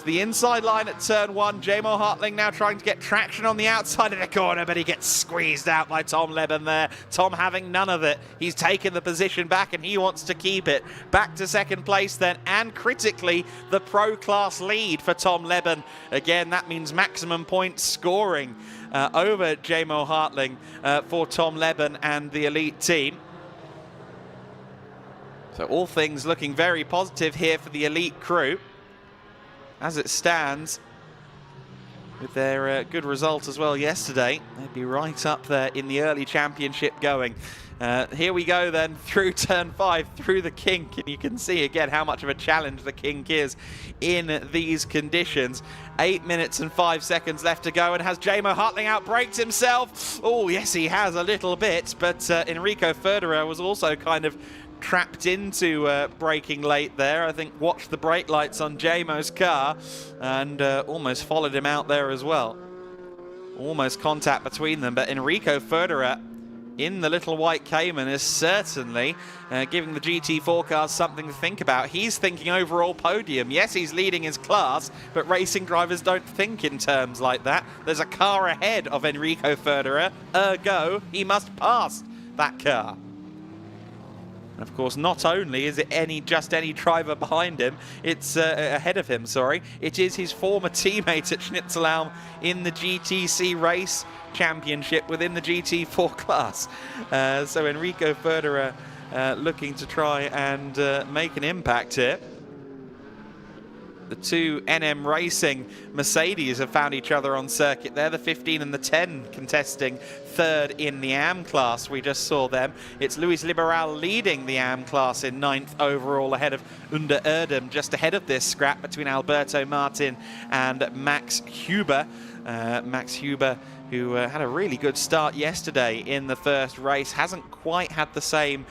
the inside line at turn 1. Jamo Hartling now trying to get traction on the outside of the corner, but he gets squeezed out by Tom Leben there. Tom having none of it. He's taken the position back and he wants to keep it. Back to 2nd place then, and critically, the pro class lead for Tom Leben. Again, that means maximum point scoring over Jamo Hartling for Tom Leben and the elite team. So all things looking very positive here for the elite crew. As it stands, with their good result as well yesterday. They'd be right up there in the early championship going. Here we go then through turn 5, through the kink, and you can see again how much of a challenge the kink is in these conditions. 8 minutes and 5 seconds left to go, and has Jamo Hartling outbraked himself? Oh yes, he has a little bit, but Enrico Federer was also kind of trapped into braking late there. I think watched the brake lights on Jamo's car and almost followed him out there as well. Almost contact between them, but Enrico Federer in the little white Cayman is certainly giving the GT4 cars something to think about. He's thinking overall podium. Yes, he's leading his class, but racing drivers don't think in terms like that. There's a car ahead of Enrico Federer, ergo, he must pass that car. And of course, not only is it just any driver behind him, it's ahead of him, sorry. It is his former teammate at Schnitzelhelm in the GTC race championship within the GT4 class. So Enrico Federer looking to try and make an impact here. The two NM Racing Mercedes have found each other on circuit there. The 15 and the 10 contesting third in the AM class. We just saw them. It's Luis Liberal leading the AM class in 9th overall ahead of Under Erdem, just ahead of this scrap between Alberto Martin and Max Huber. Max Huber, who had a really good start yesterday in the first race, hasn't quite had the same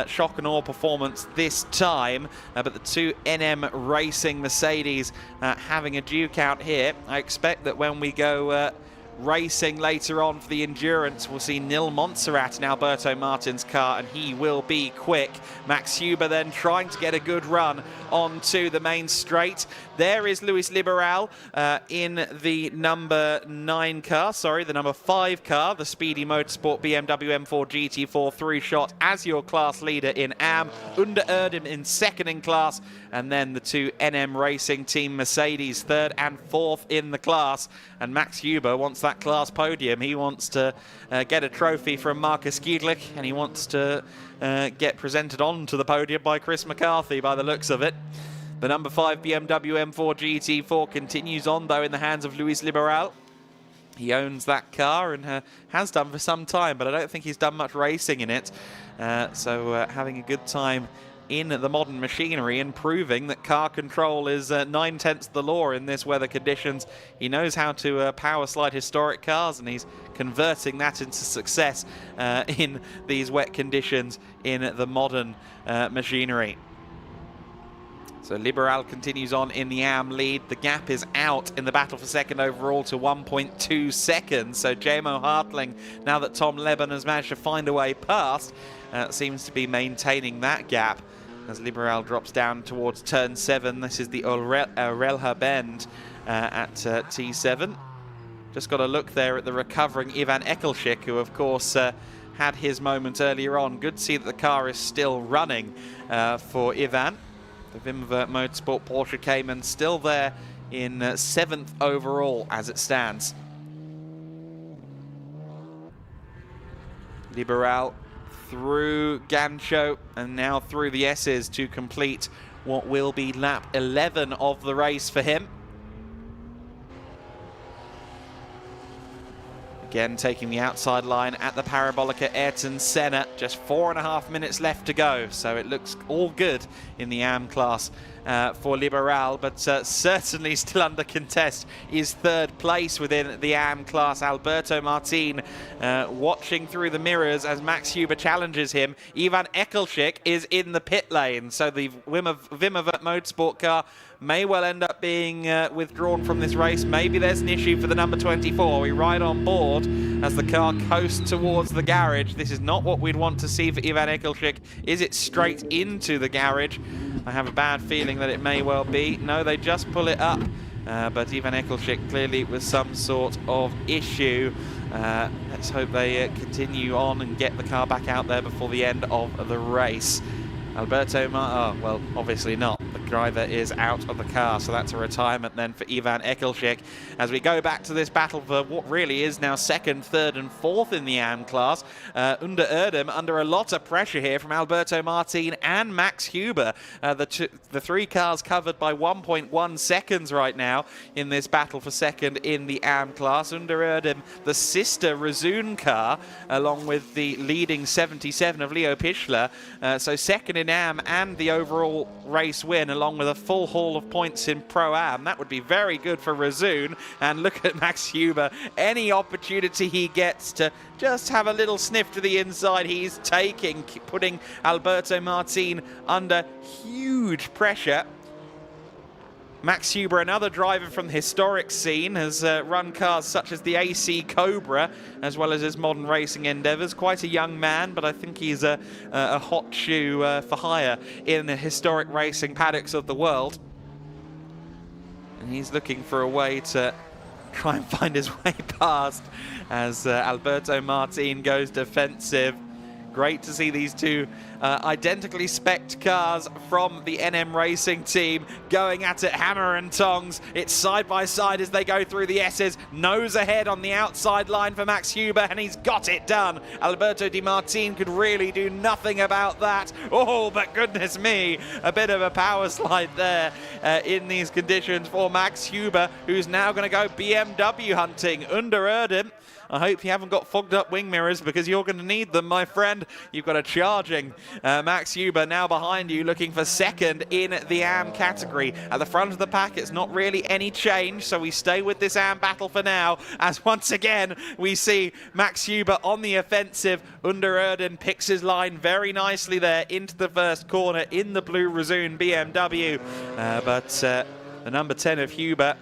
shock and awe performance this time, but the two NM Racing Mercedes having a duke out here. I expect that when we go racing later on for the endurance, we'll see Nil Montserrat in Alberto Martin's car, and he will be quick. Max Huber then trying to get a good run onto the main straight. There is Luis Liberal in the number 9 car, sorry, the number 5 car, the Speedy Motorsport BMW M4 GT4 3-shot as your class leader in AM. Under Erdem in second in class, and then the two NM Racing Team Mercedes third and fourth in the class. And Max Huber wants that class podium. He wants to get a trophy from Marcus Gedlich, and he wants to get presented onto the podium by Chris McCarthy by the looks of it. The number 5 BMW M4 GT4 continues on though in the hands of Luis Liberal. He owns that car and has done for some time, but I don't think he's done much racing in it. So having a good time in the modern machinery and proving that car control is 9/10 the law in this weather conditions. He knows how to power slide historic cars, and he's converting that into success in these wet conditions in the modern machinery. So Liberal continues on in the AM lead. The gap is out in the battle for second overall to 1.2 seconds. So Jamo Hartling, now that Tom Leben has managed to find a way past, seems to be maintaining that gap as Liberal drops down towards turn 7. This is the Orelha bend at T7. Just got a look there at the recovering Ivan Ekelschik, who of course had his moment earlier on. Good to see that the car is still running for Ivan. The Vimver Motorsport Porsche Cayman still there in 7th overall as it stands. Liberal through Gancho and now through the S's to complete what will be lap 11 of the race for him. Again, taking the outside line at the Parabolica Ayrton Senna. Just 4.5 minutes left to go, so it looks all good in the AM class for Liberal, but certainly still under contest is third place within the AM class. Alberto Martin watching through the mirrors as Max Huber challenges him. Ivan Ekelschik is in the pit lane, so the Vimmervert Motorsport car may well end up being withdrawn from this race. Maybe there's an issue for the number 24. We ride on board as the car coasts towards the garage. This is not what we'd want to see for Ivan Ekelschik. Is it straight into the garage? I have a bad feeling that it may well be. No, they just pull it up. But Ivan Ekelschik clearly with some sort of issue. Let's hope they continue on and get the car back out there before the end of the race. Alberto well, obviously not. The driver is out of the car, so that's a retirement then for Ivan Ekelschik. As we go back to this battle for what really is now second, third and fourth in the AM class, Under Erdem under a lot of pressure here from Alberto Martin and Max Huber. The three cars covered by 1.1 seconds right now in this battle for second in the AM class. Under Erdem, the sister Rezoon car, along with the leading 77 of Leo Pichler. So second in AM and the overall race win, along with a full haul of points in Pro-Am. That would be very good for Rezoon. And look at Max Huber. Any opportunity he gets to just have a little sniff to the inside, he's taking, putting Alberto Martin under huge pressure. Max Huber, another driver from the historic scene, has run cars such as the AC Cobra, as well as his modern racing endeavours. Quite a young man, but I think he's a hot shoe for hire in the historic racing paddocks of the world. And he's looking for a way to try and find his way past as Alberto Martin goes defensive. Great to see these two identically spec'd cars from the NM Racing team going at it hammer and tongs. It's side by side as they go through the S's. Nose ahead on the outside line for Max Huber, and he's got it done. Alberto Di Martin could really do nothing about that. Oh, but goodness me, a bit of a power slide there in these conditions for Max Huber, who's now going to go BMW hunting. Under Erdem, I hope you haven't got fogged up wing mirrors, because you're going to need them, my friend. You've got a charging Max Huber now behind you, looking for second in the AM category. At the front of the pack, it's not really any change, so we stay with this AM battle for now, as once again we see Max Huber on the offensive. Under Erdem picks his line very nicely there into the first corner in the blue Rezoon BMW. But the number 10 of Huber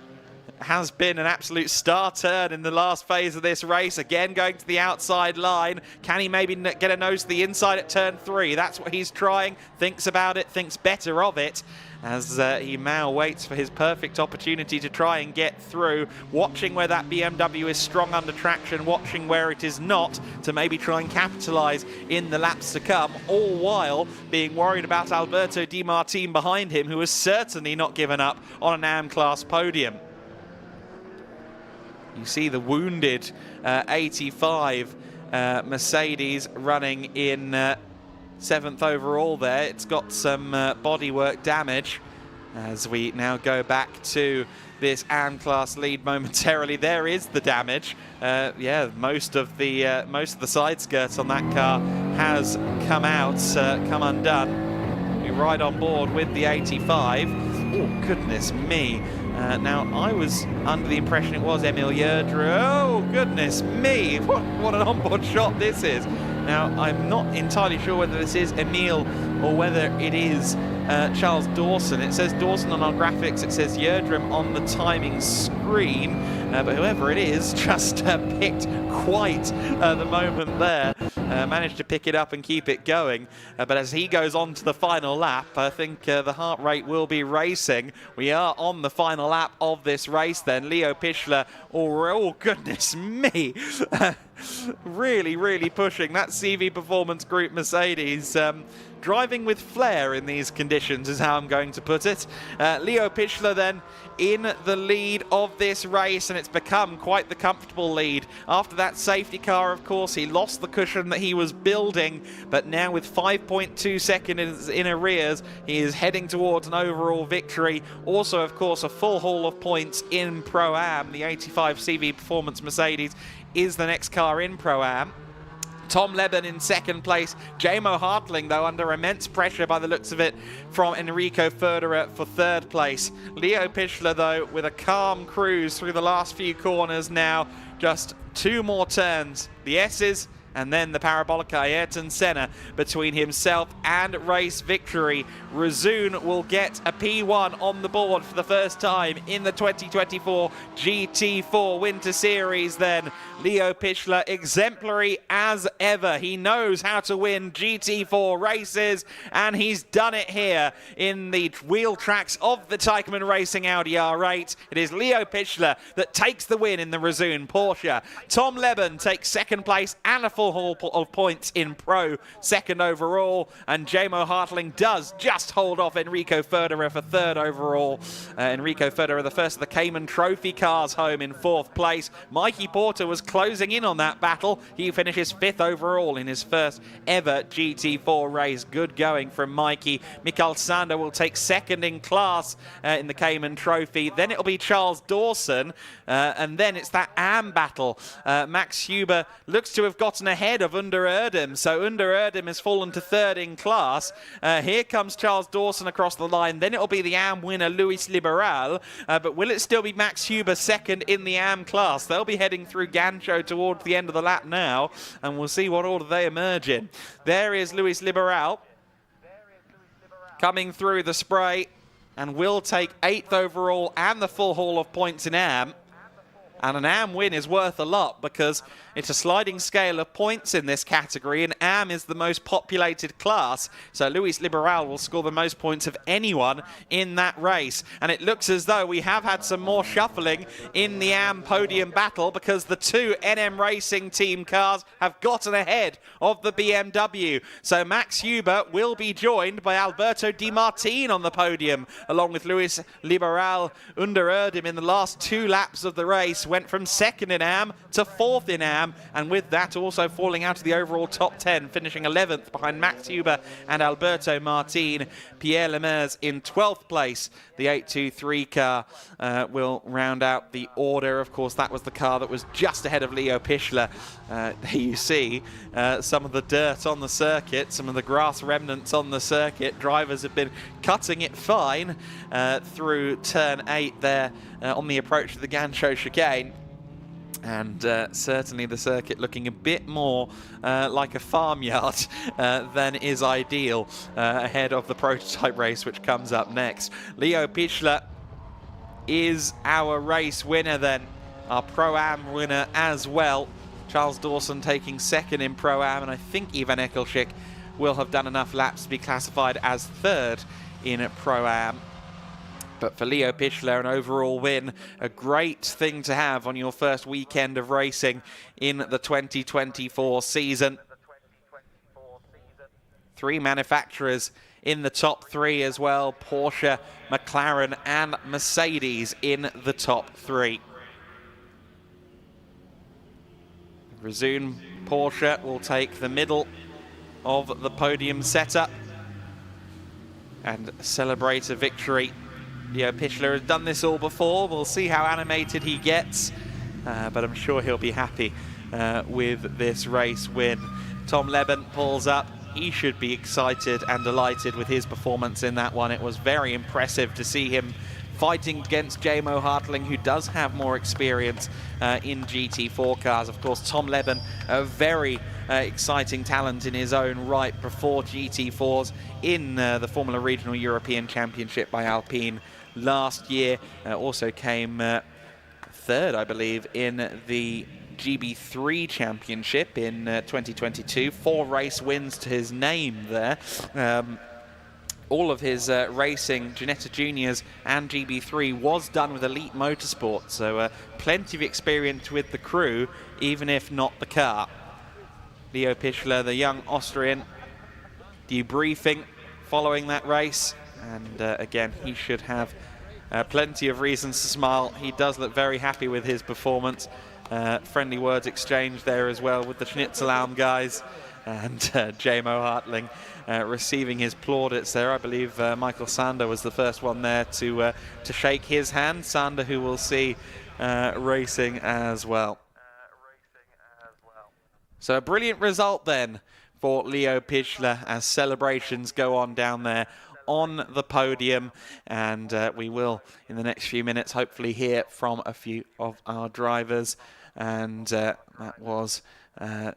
has been an absolute star turn in the last phase of this race. Again, going to the outside line. Can he maybe get a nose to the inside at turn 3? That's what he's trying. Thinks about it, thinks better of it, as he now waits for his perfect opportunity to try and get through, watching where that BMW is strong under traction, watching where it is not, to maybe try and capitalise in the laps to come, all while being worried about Alberto Di Martin behind him, who has certainly not given up on an AM class podium. You see the wounded 85 Mercedes running in 7th overall there. It's got some bodywork damage. As we now go back to this AM class lead momentarily, there is the damage. Yeah, most of the side skirts on that car has come out, come undone. We ride on board with the 85. Oh, goodness me. Now, I was under the impression it was Emil Yerdru. Oh, goodness me. What an onboard shot this is. Now, I'm not entirely sure whether this is Emil or whether it is Charles Dawson. It says Dawson on our graphics. It says Yerdrum on the timing screen. But whoever it is just picked quite the moment there. Managed to pick it up and keep it going. But as he goes on to the final lap, I think the heart rate will be racing. We are on the final lap of this race then. Leo Pichler, oh goodness me. Really, really pushing that CV Performance Group Mercedes. Driving with flair in these conditions is how I'm going to put it. Leo Pichler then in the lead of this race, and it's become quite the comfortable lead. After that safety car, of course, he lost the cushion that he was building, but now with 5.2 seconds in arrears, he is heading towards an overall victory. Also, of course, a full haul of points in Pro-Am. The 85 CV Performance Mercedes is the next car in Pro-Am. Tom Leben in second place. Jamo Hartling, though, under immense pressure by the looks of it from Enrico Förderer for third place. Leo Pichler, though, with a calm cruise through the last few corners now. Just 2 more turns. The S's and then the Parabolica Ayrton Senna between himself and race victory. Rezoon will get a P1 on the board for the first time in the 2024 GT4 Winter Series then. Leo Pichler, exemplary as ever. He knows how to win GT4 races, and he's done it here in the wheel tracks of the Teichmann Racing Audi R8. It is Leo Pichler that takes the win in the Rezoon Porsche. Tom Leben takes second place and a full full haul of points in Pro, second overall, and Jamo Hartling does just hold off Enrico Federer for third overall. Enrico Federer, the first of the Cayman Trophy cars, home in fourth place. Mikey Porter was closing in on that battle. He finishes fifth overall in his first ever GT4 race. Good going from Mikey. Mikael Sander will take second in class in the Cayman Trophy. Then it'll be Charles Dawson, and then it's that AM battle. Max Huber looks to have gotten ahead of Under Erdem, so Under Erdem has fallen to third in class. Here comes Charles Dawson across the line. Then it'll be the AM winner, Luis Liberal, but will it still be Max Huber second in the AM class? They'll be heading through Gancho towards the end of the lap now, and we'll see what order they emerge in. There is Luis Liberal coming through the spray, and will take 8th overall and the full haul of points in AM. And an AM win is worth a lot because it's a sliding scale of points in this category, and AM is the most populated class. So Luis Liberal will score the most points of anyone in that race. And it looks as though we have had some more shuffling in the AM podium battle because the two NM Racing team cars have gotten ahead of the BMW. So Max Huber will be joined by Alberto Di Martin on the podium, along with Luis Liberal. Under Erdem in the last 2 laps of the race went from second in AM to fourth in AM, and with that also falling out of the overall top 10, finishing 11th behind Max Huber and Alberto Martin. Pierre Lemers in 12th place. The 823 car will round out the order. Of course, that was the car that was just ahead of Leo Pichler. There you see some of the dirt on the circuit, some of the grass remnants on the circuit. Drivers have been cutting it fine through turn 8 there on the approach to the Gancho chicane. And certainly the circuit looking a bit more like a farmyard than is ideal ahead of the prototype race, which comes up next. Leo Pichler is our race winner then, our Pro-Am winner as well. Charles Dawson taking second in Pro-Am, and I think Ivan Ekelchik will have done enough laps to be classified as third in Pro-Am. But for Leo Pichler, an overall win, a great thing to have on your first weekend of racing in the 2024 season. 3 manufacturers in the top 3 as well: Porsche, McLaren and Mercedes in the top 3. Resume Porsche will take the middle of the podium setup and celebrate a victory. Leo Pichler has done this all before. We'll see how animated he gets, but I'm sure he'll be happy with this race win. Tom Leben pulls up. He should be excited and delighted with his performance in that one. It was very impressive to see him fighting against Jamo Hartling, who does have more experience in GT4 cars. Of course, Tom Leben, a very exciting talent in his own right before GT4s in the Formula Regional European Championship by Alpine last year. Also came third, I believe, in the GB3 Championship in 2022. 4 race wins to his name there. All of his racing, Ginetta Juniors and GB3, was done with Elite Motorsport, so plenty of experience with the crew, even if not the car. Leo Pichler, the young Austrian, debriefing following that race, and again, he should have plenty of reasons to smile. He does look very happy with his performance. Friendly words exchanged there as well with the Schnitzelalm guys, and Jamo Hartling receiving his plaudits there. I believe Michael Sander was the first one there to shake his hand. Sander, who will see racing as well. So a brilliant result then for Leo Pichler as celebrations go on down there on the podium, and we will in the next few minutes hopefully hear from a few of our drivers, and that was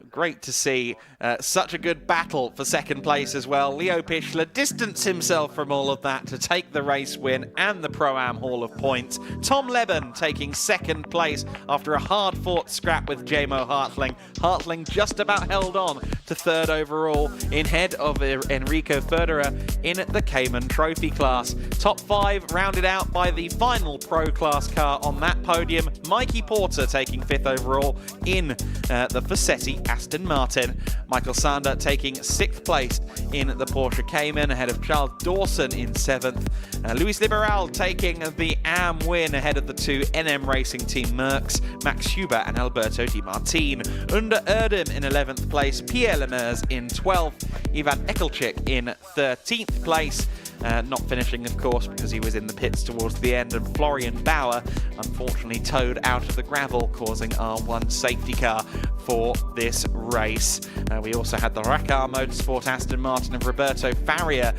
great to see such a good battle for second place as well. Leo Pichler distanced himself from all of that to take the race win and the Pro-Am Hall of Points. Tom Leben taking second place after a hard-fought scrap with Jamo Hartling. Hartling just about held on to third overall in head of Enrico Federer in the Cayman Trophy class. Top 5 rounded out by the final Pro class car on that podium. Mikey Porter taking 5th overall in the Facet Sessi Aston Martin. Michael Sander taking 6th place in the Porsche Cayman ahead of Charles Dawson in 7th. Luis Liberal taking the AM win ahead of the 2 NM Racing Team Mercs, Max Huber and Alberto Di Martin. Under Erdem in 11th place, Pierre Lemers in 12th, Ivan Ekelchik in 13th place. Not finishing, of course, because he was in the pits towards the end, and Florian Bauer unfortunately towed out of the gravel, causing our one safety car for this race. We also had the Racar Motorsport Aston Martin of Roberto Faria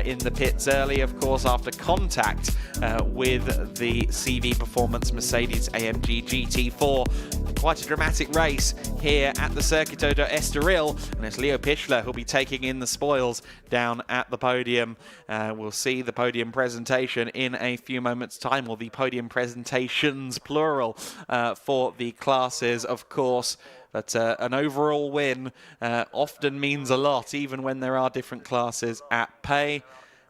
in the pits early, of course, after contact with the CV Performance Mercedes AMG GT4. Quite a dramatic race here at the Circuito do Estoril, and it's Leo Pichler who'll be taking in the spoils down at the podium. We'll see the podium presentation in a few moments' time, or the podium presentations, plural, for the classes, of course. But an overall win often means a lot, even when there are different classes at play.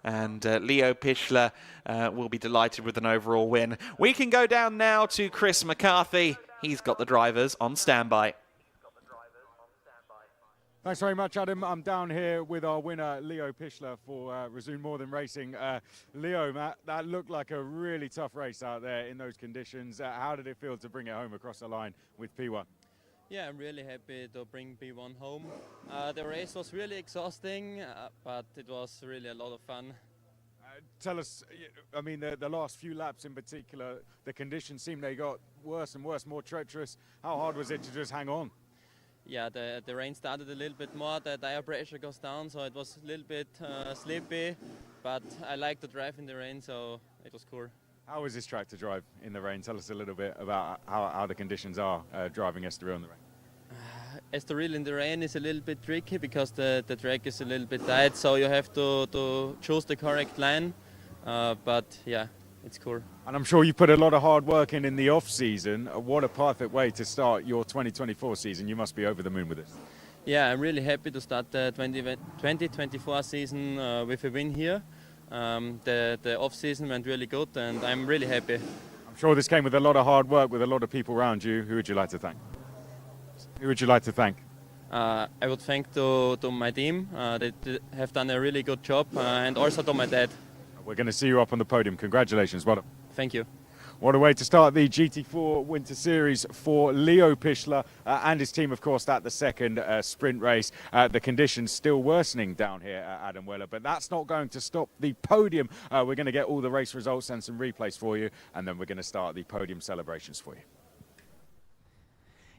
And Leo Pichler will be delighted with an overall win. We can go down now to Chris McCarthy. He's got the drivers on standby. Thanks very much, Adam. I'm down here with our winner, Leo Pichler, for Resume More Than Racing. Leo, that looked like a really tough race out there in those conditions. How did it feel to bring it home across the line with P1? Yeah, I'm really happy to bring P1 home. The race was really exhausting, but it was really a lot of fun. Tell us, I mean, the last few laps in particular, the conditions seemed they got worse and worse, more treacherous. How hard was it to just hang on? Yeah, the rain started a little bit more, the tire pressure goes down, so it was a little bit sleepy, but I like to drive in the rain, so it was cool. How is this track to drive in the rain? Tell us a little bit about how the conditions are driving Estoril in the rain. Estoril in the rain is a little bit tricky because the track is a little bit tight, so you have to choose the correct line, but yeah, it's cool. And I'm sure you put a lot of hard work in the off-season. What a perfect way to start your 2024 season. You must be over the moon with this. Yeah, I'm really happy to start the 2024 season with a win here. The off-season went really good and I'm really happy. I'm sure this came with a lot of hard work, with a lot of people around you. Who would you like to thank? Who would you like to thank? I would thank to my team. They have done a really good job, and also to my dad. We're going to see you up on the podium. Congratulations. Well done. Thank you. What a way to start the GT4 Winter Series for Leo Pichler and his team, of course, at the second sprint race. The conditions still worsening down here at Adam Weller, but that's not going to stop the podium. We're going to get all the race results and some replays for you, and then we're going to start the podium celebrations for you.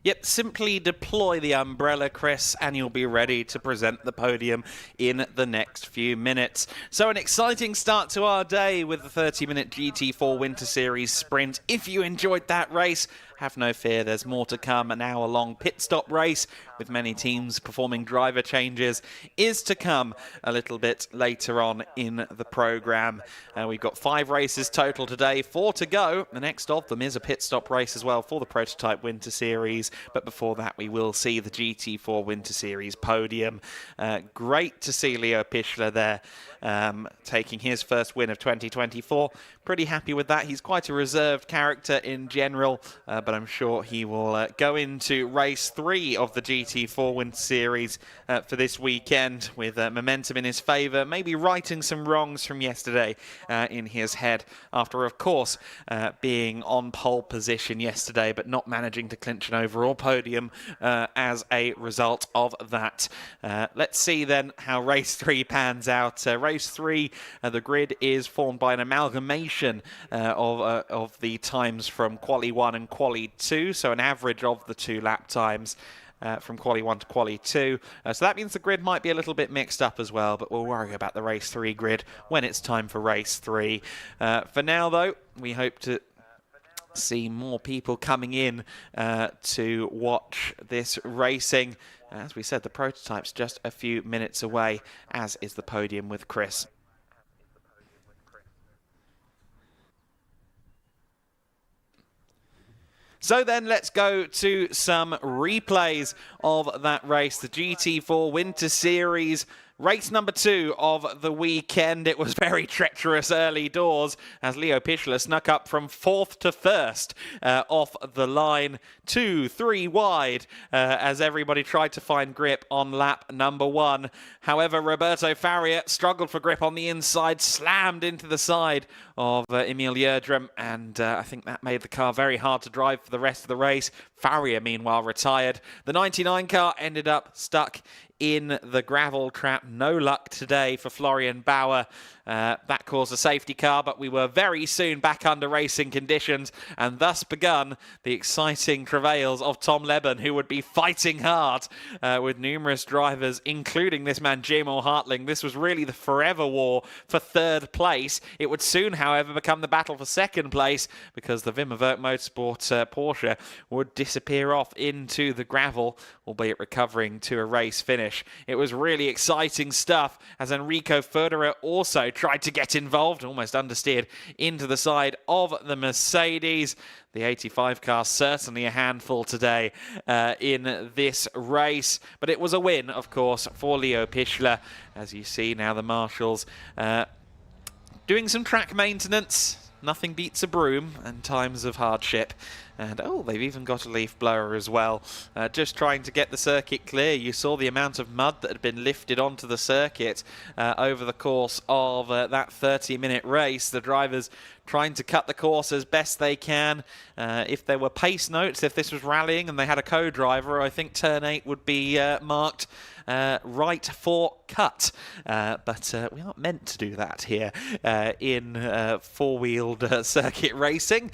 Yep, simply deploy the umbrella, Chris, and you'll be ready to present the podium in the next few minutes. So an exciting start to our day with the 30-minute GT4 Winter Series sprint. If you enjoyed that race, have no fear, there's more to come. An hour-long pit stop race with many teams performing driver changes is to come a little bit later on in the programme. We've got 5 races total today, 4 to go. The next of them is a pit stop race as well for the Prototype Winter Series. But before that, we will see the GT4 Winter Series podium. Great to see Leo Pichler there, taking his first win of 2024. Pretty happy with that. He's quite a reserved character in general, but I'm sure he will go into race 3 of the GT4 Winter Series for this weekend with momentum in his favour, maybe righting some wrongs from yesterday in his head after, of course, being on pole position yesterday, but not managing to clinch an overall podium as a result of that. Let's see then how race 3 pans out. Race 3, the grid is formed by an amalgamation of the times from Quali 1 and Quali 2, so an average of the 2 lap times from Quali 1 to Quali 2. So that means the grid might be a little bit mixed up as well, but we'll worry about the race 3 grid when it's time for race 3. For now, though, we hope to see more people coming in to watch this racing. As we said, the prototype's just a few minutes away, as is the podium with Chris. So then let's go to some replays of that race, the GT4 Winter Series Race number 2 of the weekend. It was very treacherous early doors as Leo Pichler snuck up from 4th to 1st off the line, 2, 3 wide as everybody tried to find grip on lap number 1. However, Roberto Faria struggled for grip on the inside, slammed into the side of Emil Jerdrum, and I think that made the car very hard to drive for the rest of the race. Faria, meanwhile, retired. The 99 car ended up stuck in the gravel trap. No luck today for Florian Bauer. That caused a safety car, but we were very soon back under racing conditions, and thus begun the exciting travails of Tom Leben, who would be fighting hard with numerous drivers, including this man, Jimo Hartling. This was really the forever war for 3rd place. It would soon, however, become the battle for 2nd place because the Wimmer Werk Motorsport Porsche would disappear off into the gravel, albeit recovering to a race finish. It was really exciting stuff as Enrico Förderer also tried to get involved, almost understeered into the side of the Mercedes. The 85 car certainly a handful today in this race, but it was a win, of course, for Leo Pichler. As you see now, the marshals doing some track maintenance. Nothing beats a broom in times of hardship. And, oh, they've even got a leaf blower as well. Just trying to get the circuit clear. You saw the amount of mud that had been lifted onto the circuit over the course of that 30-minute race. The drivers trying to cut the course as best they can. If there were pace notes, if this was rallying and they had a co-driver, I think turn 8 would be marked right for cut. But we aren't meant to do that here in four-wheeled circuit racing.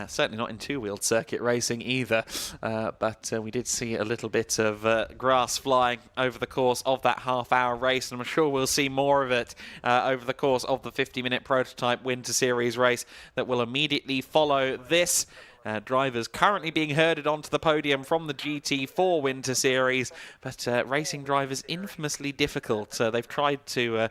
Certainly not in two-wheeled circuit racing either. But we did see a little bit of grass flying over the course of that half-hour race, and I'm sure we'll see more of it over the course of the 50-minute prototype Winter Series race that will immediately follow this. Drivers currently being herded onto the podium from the GT4 Winter Series, but racing drivers infamously difficult. They've tried to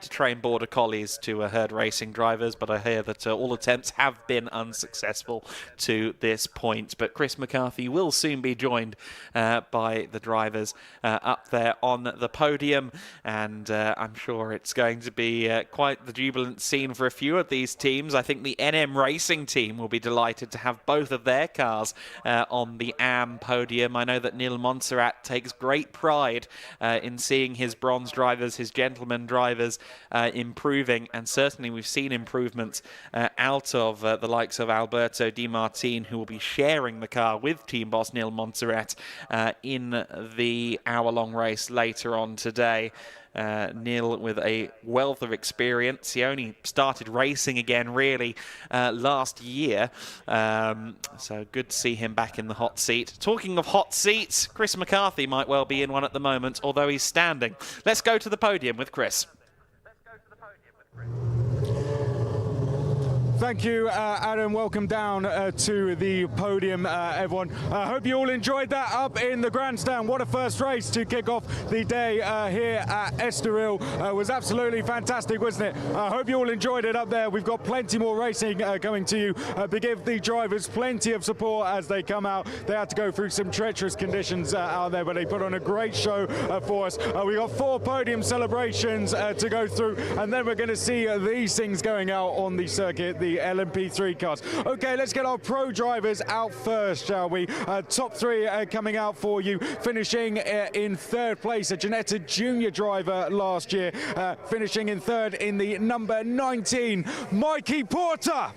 train border collies to herd racing drivers, but I hear that all attempts have been unsuccessful to this point. But Chris McCarthy will soon be joined by the drivers up there on the podium, and I'm sure it's going to be quite the jubilant scene for a few of these teams. I think the NM Racing team will be delighted to have both of their cars on the AM podium. I know that Neil Montserrat takes great pride in seeing his bronze drivers, his gentleman drivers improving, and certainly we've seen improvements out of the likes of Alberto Di Martin, who will be sharing the car with team boss Neil Montserrat in the hour-long race later on today. Neil with a wealth of experience. He only started racing again really last year, so good to see him back in the hot seat. Talking of hot seats, Chris McCarthy might well be in one at the moment, although he's standing. Let's go to the podium with Chris. Thank you, Adam. Welcome down to the podium, everyone. I hope you all enjoyed that up in the grandstand. What a first race to kick off the day here at Estoril. Was absolutely fantastic, wasn't it? I hope you all enjoyed it up there. We've got plenty more racing coming to you to give the drivers plenty of support as they come out. They had to go through some treacherous conditions out there, but they put on a great show for us. We got 4 podium celebrations to go through, and then we're going to see these things going out on the circuit, the LMP3 cars. Okay, let's get our pro drivers out first, shall we? Top 3 coming out for you. Finishing in 3rd place, a Ginetta Junior driver last year. Finishing in 3rd in the number 19, Mikey Porter.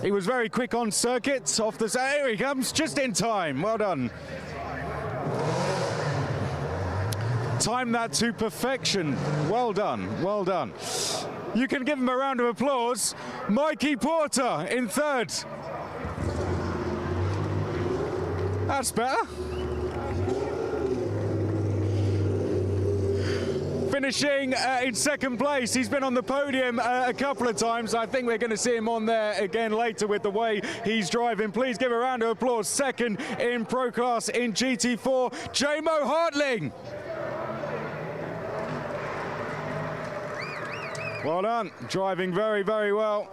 He was very quick on circuit. Off the... Here he comes, just in time. Well done. Timed that to perfection. Well done, well done. You can give him a round of applause. Mikey Porter in 3rd. That's better. Finishing in 2nd place. He's been on the podium a couple of times. I think we're going to see him on there again later with the way he's driving. Please give a round of applause. 2nd in Pro Class in GT4, Jimo Hartling. Well done, driving very, very well.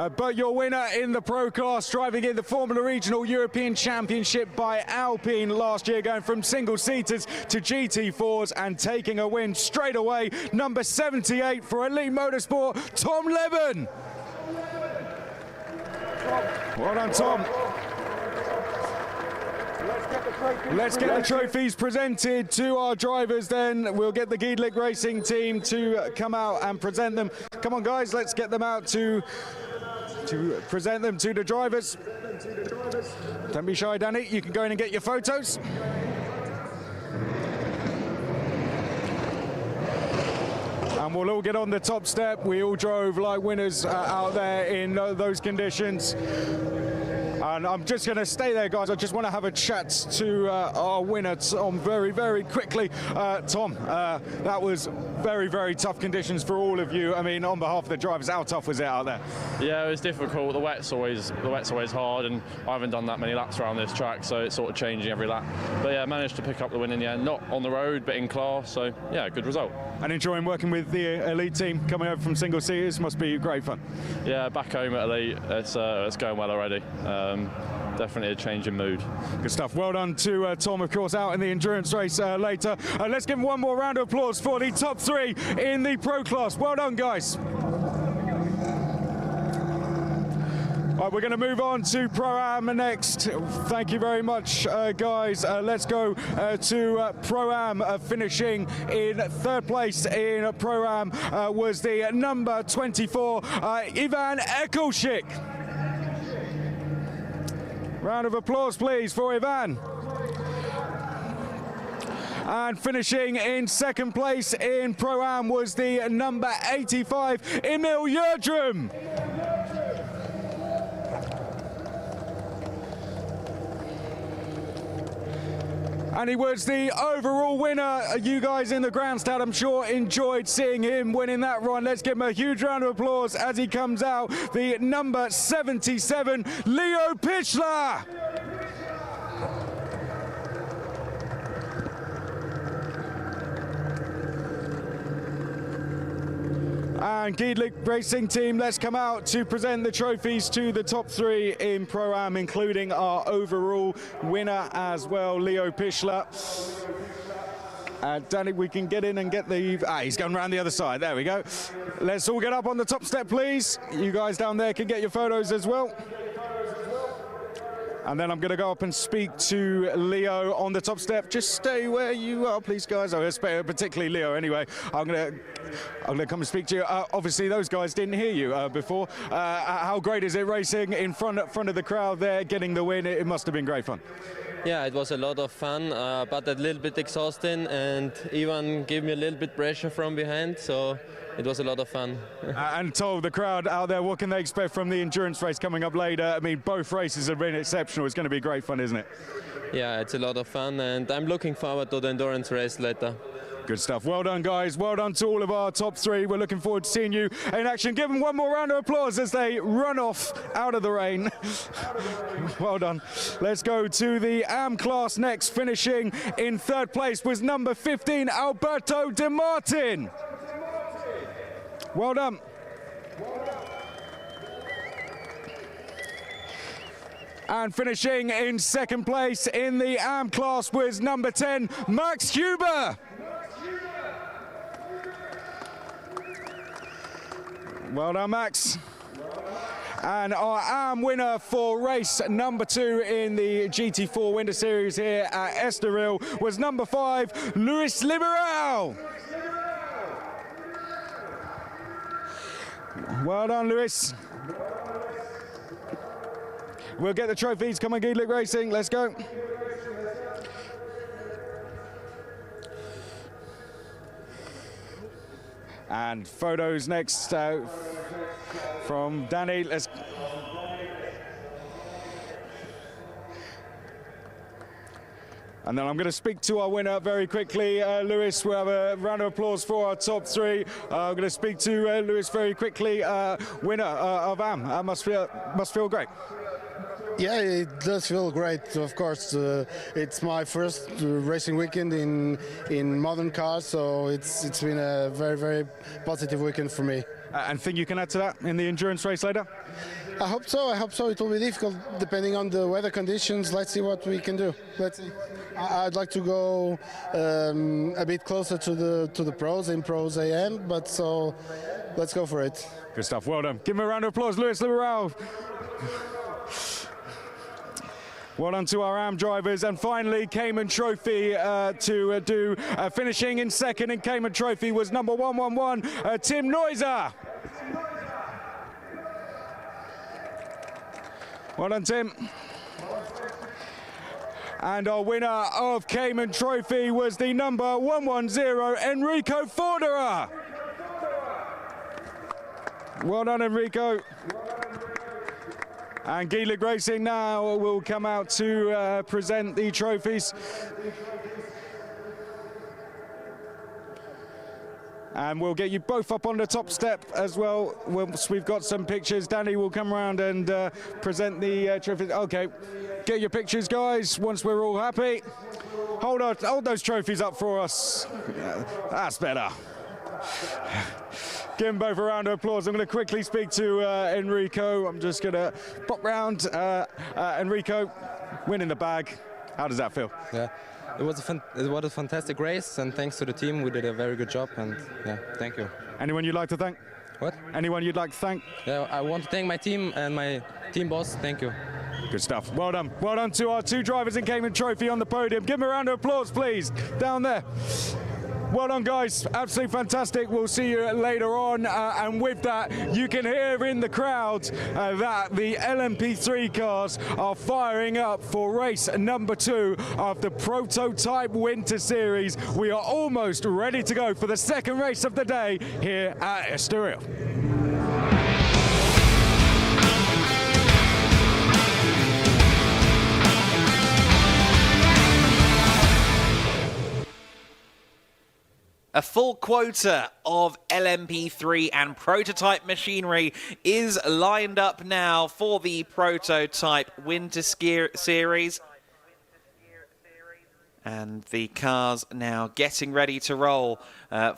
But your winner in the Pro class, driving in the Formula Regional European Championship by Alpine last year, going from single-seaters to GT4s and taking a win straight away. Number 78 for Elite Motorsport, Tom Leben. Well done, Tom. Let's get the trophies presented to our drivers then. We'll get the Gedlich racing team to come out and present them. Come on, guys, let's get them out to present them to the drivers. Don't be shy, Danny. You can go in and get your photos. And we'll all get on the top step. We all drove like winners out there in those conditions. And I'm just going to stay there, guys. I just want to have a chat to our winner, Tom, very, very quickly. Tom, that was very, very tough conditions for all of you. I mean, on behalf of the drivers, how tough was it out there? Yeah, it was difficult. The wet's always hard, and I haven't done that many laps around this track, so it's sort of changing every lap. But yeah, I managed to pick up the win in the end, not on the road, but in class. So yeah, good result. And enjoying working with the elite team coming over from single seaters must be great fun. Yeah, back home at elite, it's going well already. Definitely a change in mood. Good stuff. Well done to Tom, of course, out in the endurance race later. Let's give him one more round of applause for the top three in the Pro class. Well done, guys. All right, we're going to move on to Pro-Am next. Thank you very much, guys. Let's go to Pro-Am. Finishing in third place in Pro-Am was the number 24, Ivan Ekelschik. Round of applause, please, for Ivan. And finishing in second place in Pro-Am was the number 85, Emil Yerdrum. And he was the overall winner. You guys in the grandstand, I'm sure, enjoyed seeing him winning that run. Let's give him a huge round of applause as he comes out. The number 77, Leo Pichler. And Gedlich Racing Team, let's come out to present the trophies to the top three in Pro-Am, including our overall winner as well, Leo Pichler. Danny, we can get in and get the... he's going around the other side. There we go. Let's all get up on the top step, please. You guys down there can get your photos as well. And then I'm going to go up and speak to Leo on the top step. Just stay where you are, please, guys. Particularly Leo, anyway. I'm going to come and speak to you. Obviously, those guys didn't hear you before. How great is it racing in front of the crowd there, getting the win? It must have been great fun. Yeah, it was a lot of fun, but a little bit exhausting, and Ivan gave me a little bit pressure from behind, so it was a lot of fun. And told the crowd out there, what can they expect from the endurance race coming up later? I mean, both races have been exceptional. It's going to be great fun, isn't it? Yeah, it's a lot of fun, and I'm looking forward to the endurance race later. Good stuff. Well done, guys. Well done to all of our top three. We're looking forward to seeing you in action. Give them one more round of applause as they run off out of the rain. Well done. Let's go to the AM class next. Finishing in third place was number 15, Alberto De Martin. Well done. And finishing in second place in the AM class was number 10, Max Huber. Well done, Max. And our AM winner for race number 2 in the GT4 Winter Series here at Estoril was number 5, Luis Liberal. Well done, Luis. We'll get the trophies. Come on, Gedlich Racing. Let's go. And photos next from Danny. And then I'm going to speak to our winner very quickly, Lewis. We'll have a round of applause for our top three. I'm going to speak to Lewis very quickly, winner of AM. Must feel great. Yeah, it does feel great. Of course, it's my first racing weekend in modern cars, so it's been a very, very positive weekend for me. And think you can add to that in the endurance race later? I hope so. I hope so. It will be difficult depending on the weather conditions. Let's see what we can do. Let's see. I'd like to go a bit closer to the pros in pros AM, but so let's go for it. Good stuff. Well done. Give him a round of applause, Luis Liberal. Well done to our AM drivers. And finally, Cayman Trophy to do finishing in second in Cayman Trophy was number 111, Tim Neuser. Well done, Tim. And our winner of Cayman Trophy was the number 110, Enrico Forderer. Well done, Enrico. And Gedlich Racing now will come out to present the trophies. And we'll get you both up on the top step as well. Once we've got some pictures, Danny will come around and present the trophies. Okay, get your pictures, guys, once we're all happy. Hold those trophies up for us. Yeah, that's better. Give them both a round of applause. I'm going to quickly speak to Enrico. I'm just going to pop round. Enrico, winning the bag. How does that feel? Yeah, it was a fantastic race, and thanks to the team, we did a very good job. And yeah, thank you. Anyone you'd like to thank? What? Anyone you'd like to thank? Yeah, I want to thank my team and my team boss. Thank you. Good stuff. Well done. Well done to our two drivers in Cayman Trophy on the podium. Give them a round of applause, please. Down there. Well done, guys. Absolutely fantastic. We'll see you later on. And with that, you can hear in the crowd that the LMP3 cars are firing up for race number 2 of the Prototype Winter Series. We are almost ready to go for the second race of the day here at Estoril. A full quota of LMP3 and prototype machinery is lined up now for the Prototype Winter Series. And the cars now getting ready to roll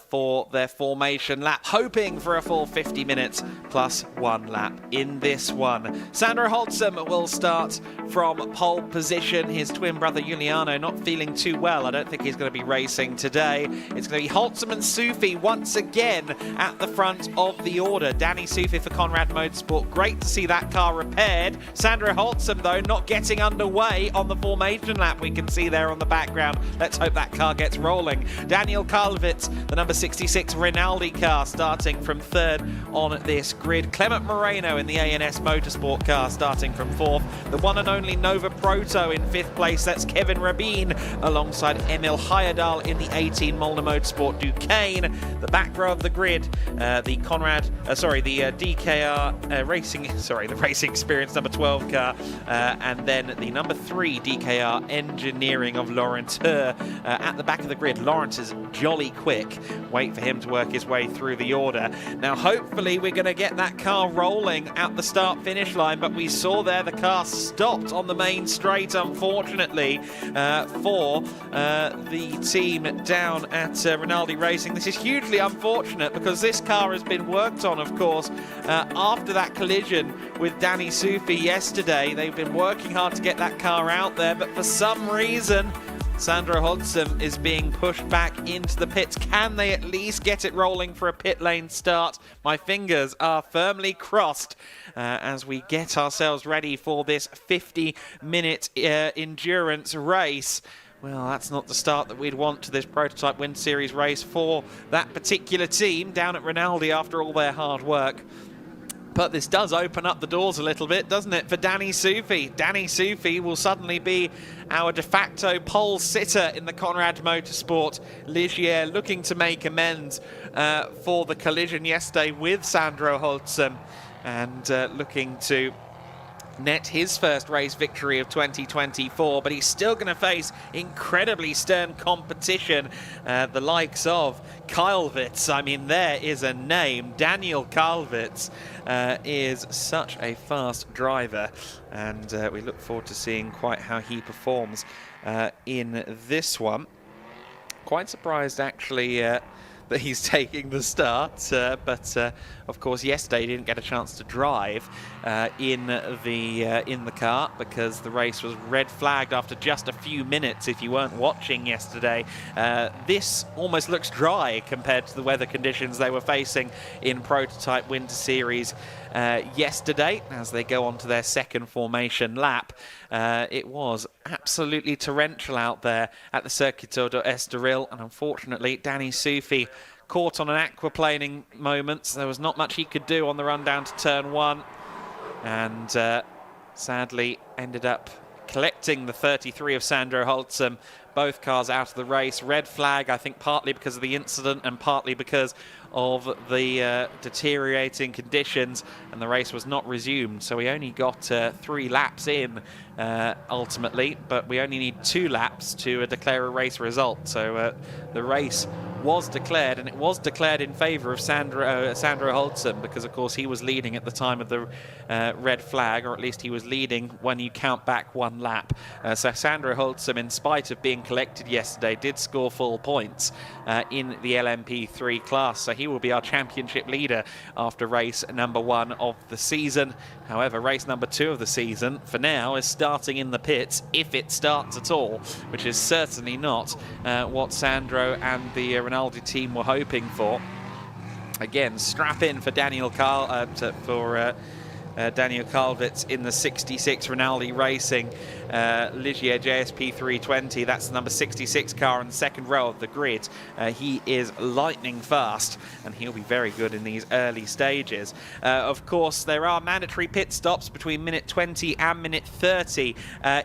for their formation lap, hoping for a full 50 minutes plus 1 lap in this one. Sandro Holtzum will start from pole position. His twin brother Giuliano not feeling too well. I don't think he's going to be racing today. It's going to be Holtzum and Sufi once again at the front of the order. Danny Sufi for Conrad Motorsport. Great to see that car repaired. Sandro Holtzum, though, not getting underway on the formation lap. We can see there on the background. Let's hope that car gets rolling. Daniel Calvitz, the number 66 Rinaldi car, starting from 3rd on this grid. Clement Moreno in the ANS Motorsport car, starting from 4th. The one and only Nova Proto in 5th place. That's Kevin Rabin alongside Emil Heyerdahl in the 18 Molnar Motorsport Duquesne. The back row of the grid, the DKR the Racing Experience number 12 car, and then the number 3 DKR Engineering of Laurent at the back of the grid. Lawrence is jolly quick. Wait for him to work his way through the order. Now hopefully we're going to get that car rolling at the start finish line, but we saw there the car stopped on the main straight, unfortunately, for the team down at Rinaldi Racing. This is hugely unfortunate because this car has been worked on, of course, after that collision with Danny Sufi yesterday. They've been working hard to get that car out there, but for some reason Sandro Holtzum is being pushed back into the pits. Can they at least get it rolling for a pit lane start? My fingers are firmly crossed as we get ourselves ready for this 50-minute endurance race. Well, that's not the start that we'd want to this Prototype Winter Series race for that particular team down at Rinaldi after all their hard work. But this does open up the doors a little bit, doesn't it, for Danny Sufi. Danny Sufi will suddenly be our de facto pole sitter in the Conrad Motorsport Ligier, looking to make amends for the collision yesterday with Sandro Holtzum and looking to net his first race victory of 2024, but he's still going to face incredibly stern competition, the likes of Calvitz. I mean, there is a name. Daniel Calvitz is such a fast driver, and we look forward to seeing quite how he performs in this one. Quite surprised, actually, that he's taking the start. But of course, yesterday he didn't get a chance to drive in the car because the race was red flagged after just a few minutes. If you weren't watching yesterday, this almost looks dry compared to the weather conditions they were facing in Prototype Winter Series yesterday as they go on to their second formation lap. It was absolutely torrential out there at the Circuito do Estoril, and unfortunately Danny Soufi caught on an aquaplaning moment. There was not much he could do on the run down to turn 1, and sadly ended up collecting the 33 of Sandro Holzem. Both cars out of the race. Red flag, I think partly because of the incident and partly because of the deteriorating conditions, and the race was not resumed. So we only got 3 laps in ultimately, but we only need 2 laps to declare a race result. So the race was declared, and it was declared in favour of Sandro Holzem because, of course, he was leading at the time of the red flag, or at least he was leading when you count back 1 lap. So Sandro Holzem, in spite of being collected yesterday, did score full points in the LMP3 class. So he will be our championship leader after race number 1 of the season. However, race number 2 of the season, for now, is starting in the pits, if it starts at all, which is certainly not what Sandro and the Rinaldi team were hoping for. Again, strap in for Daniel Calvitz in the 66 Rinaldi Racing Ligier JSP 320. That's the number 66 car in the second row of the grid. He is lightning fast, and he'll be very good in these early stages. Of course, there are mandatory pit stops between minute 20 and minute 30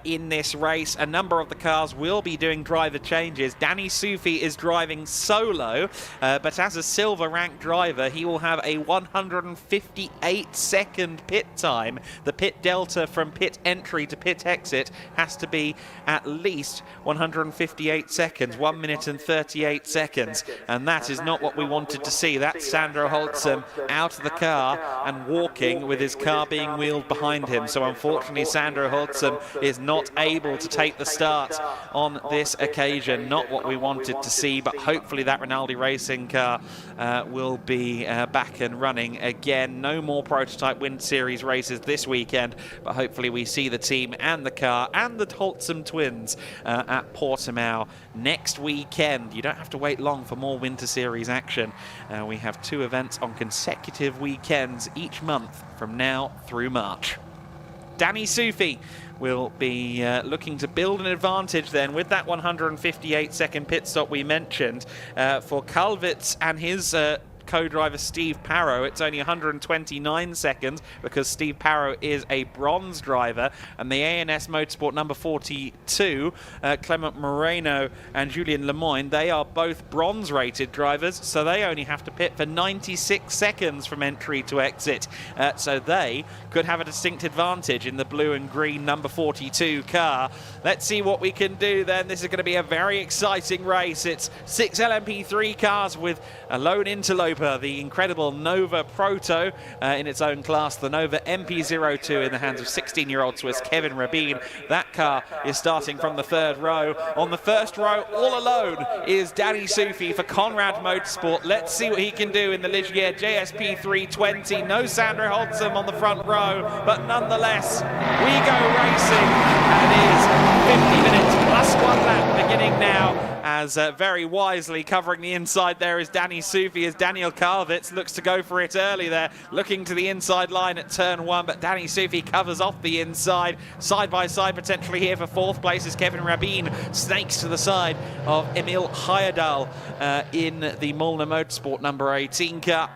in this race. A number of the cars will be doing driver changes. Danny Soufi is driving solo, but as a silver ranked driver, he will have a 158-second pit time. The pit delta from pit entry to pit exit has to be at least 158 seconds, 1 minute and 38 seconds, and that is not what we wanted to see. That's Sandro Holzem out of the car and walking with his car being wheeled behind him. So unfortunately Sandro Holzem is not able to take the start on this occasion. Not what we wanted to see, but hopefully that Rinaldi Racing car will be back and running again. No more Prototype Winter Series races this weekend, but hopefully we see the team and the car and the Holzem twins at Portimao next weekend. You don't have to wait long for more Winter Series action. We have 2 events on consecutive weekends each month from now through March. Danny Soufi will be looking to build an advantage then with that 158-second pit stop we mentioned. For Calvitz and his co-driver Steve Parrow, it's only 129 seconds because Steve Parrow is a bronze driver, and the ANS Motorsport number 42, Clement Moreno and Julien Lemoyne, they are both bronze rated drivers, so they only have to pit for 96 seconds from entry to exit. So they could have a distinct advantage in the blue and green number 42 car. Let's see what we can do then. This is going to be a very exciting race. It's 6 LMP3 cars with a lone interloper, the incredible Nova Proto in its own class, the Nova MP02 in the hands of 16-year-old Swiss Kevin Rabin. That car is starting from the 3rd row. On the 1st row, all alone, is Danny Soufi for Conrad Motorsport. Let's see what he can do in the Ligier JSP 320. No Sandro Holzem on the front row, but nonetheless, we go racing, and it is 50 minutes plus 1 lap beginning now, as very wisely covering the inside there is Danny Soufi, as Daniel Calvitz looks to go for it early there, looking to the inside line at turn 1, but Danny Soufi covers off the inside. Side by side potentially here for 4th place as Kevin Rabin snakes to the side of Emil Heyerdahl in the Molnar Motorsport number 18 car.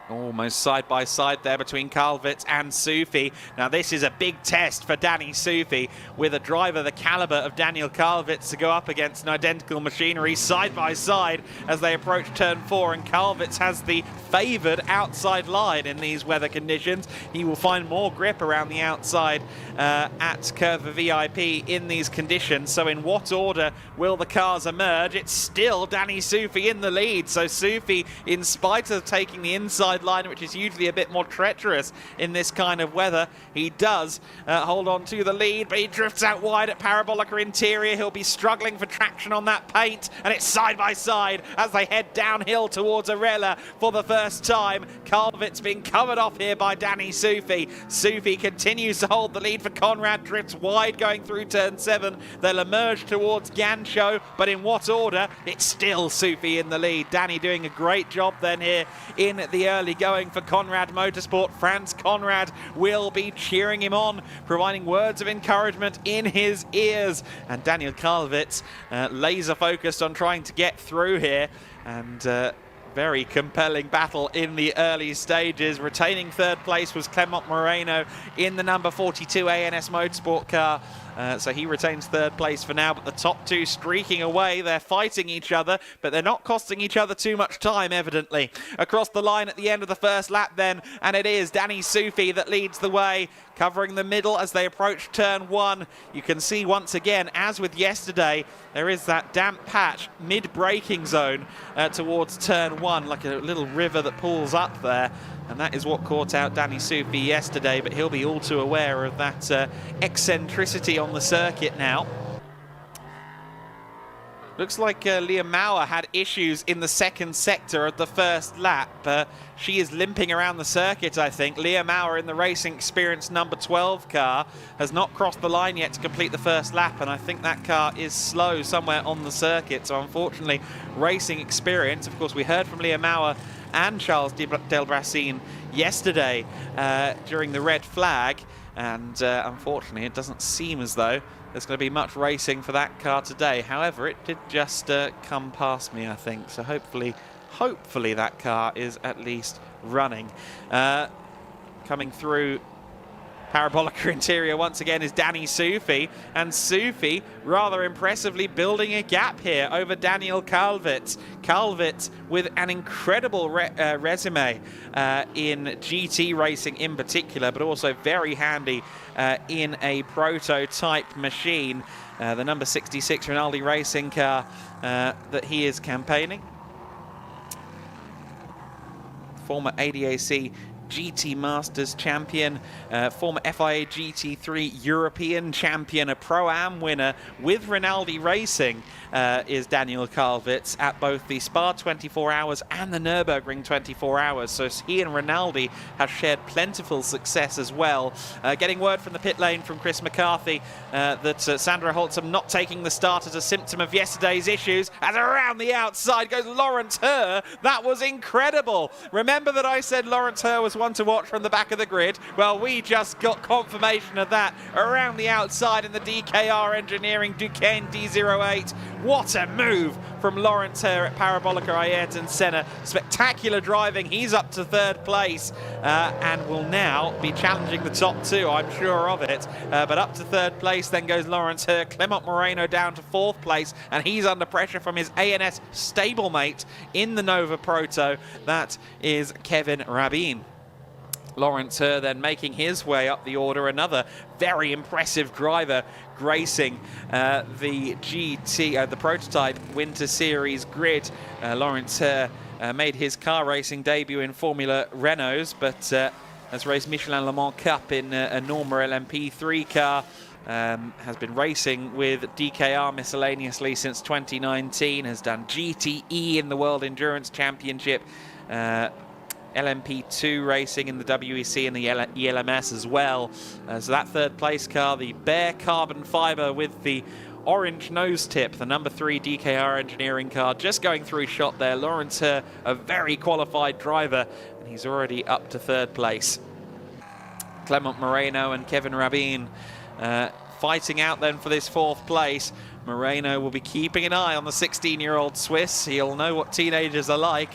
Almost side by side there between Calvitz and Soufi. Now this is a big test for Danny Soufi, with a driver the caliber of Daniel Calvitz to go up against an identical machinery side by side as they approach turn 4, and Calvitz has the favoured outside line in these weather conditions. He will find more grip around the outside at Curve VIP in these conditions. So in what order will the cars emerge? It's still Danny Soufi in the lead. So Soufi, in spite of taking the inside inside line, which is usually a bit more treacherous in this kind of weather. He does hold on to the lead, but he drifts out wide at Parabolica Interior. He'll be struggling for traction on that paint, and it's side by side as they head downhill towards Arella for the first time. Calvert's being covered off here by Danny Sufi. Sufi continues to hold the lead for Conrad, drifts wide going through turn 7. They'll emerge towards Gancho, but in what order? It's still Sufi in the lead. Danny doing a great job then here in the early going for Conrad Motorsport. Franz Conrad will be cheering him on, providing words of encouragement in his ears. And Daniel Calvert's laser focused on trying to get through here, and very compelling battle in the early stages. Retaining third place was Clement Moreno in the number 42 ANS Motorsport car. So he retains third place for now, but the top two streaking away. They're fighting each other, but they're not costing each other too much time, evidently. Across the line at the end of the first lap then, and it is Danny Sufi that leads the way, covering the middle as they approach turn 1. You can see once again, as with yesterday, there is that damp patch mid-braking zone towards turn 1, like a little river that pulls up there. And that is what caught out Danny Sufi yesterday, but he'll be all too aware of that eccentricity on the circuit now. Looks like Liam Mauer had issues in the second sector of the first lap. She is limping around the circuit, I think. Liam Mauer in the Racing Experience number 12 car has not crossed the line yet to complete the first lap, and I think that car is slow somewhere on the circuit. So unfortunately, Racing Experience, of course, we heard from Liam Mauer and Charles Delbrassin yesterday during the red flag, and unfortunately it doesn't seem as though there's going to be much racing for that car today. However, it did just come past me, I think, so hopefully that car is at least running. Coming through Parabolica Interior once again is Danny Sufi, and Sufi rather impressively building a gap here over Daniel Calvert. Calvert with an incredible resume in GT racing in particular, but also very handy in a prototype machine. The number 66 Rinaldi racing car that he is campaigning. Former ADAC GT Masters champion, former FIA GT3 European champion, a Pro-Am winner with Rinaldi Racing is Daniel Calvert's at both the Spa 24 Hours and the Nürburgring 24 Hours. So he and Rinaldi have shared plentiful success as well. Getting word from the pit lane from Chris McCarthy that Sandra Holtzum not taking the start as a symptom of yesterday's issues, as around the outside goes Lawrence Herr. That was incredible. Remember that I said Lawrence Herr was one to watch from the back of the grid? Well, we just got confirmation of that around the outside in the DKR Engineering Duquesne D08. What a move from Lawrence Herr at Parabolica Ayrton Senna. Spectacular driving. He's up to third place and will now be challenging the top two, I'm sure of it. But up to third place then goes Lawrence Herr. Clement Moreno down to fourth place, and he's under pressure from his ANS stablemate in the Nova Proto. That is Kevin Rabin. Lawrence Herr then making his way up the order, another very impressive driver gracing the GT, the prototype Winter Series grid. Lawrence Herr made his car racing debut in Formula Renaults, but has raced Michelin Le Mans Cup in a Norma LMP3 car. Has been racing with DKR miscellaneously since 2019, has done GTE in the World Endurance Championship, LMP2 racing in the WEC and the ELMS as well. So that third place car, the bare carbon fiber with the orange nose tip, the number 3 DKR Engineering car, just going through shot there. Lawrence Herr, a very qualified driver, and he's already up to third place. Clement Moreno and Kevin Rabin fighting out then for this fourth place. Moreno will be keeping an eye on the 16-year-old Swiss. He'll know what teenagers are like.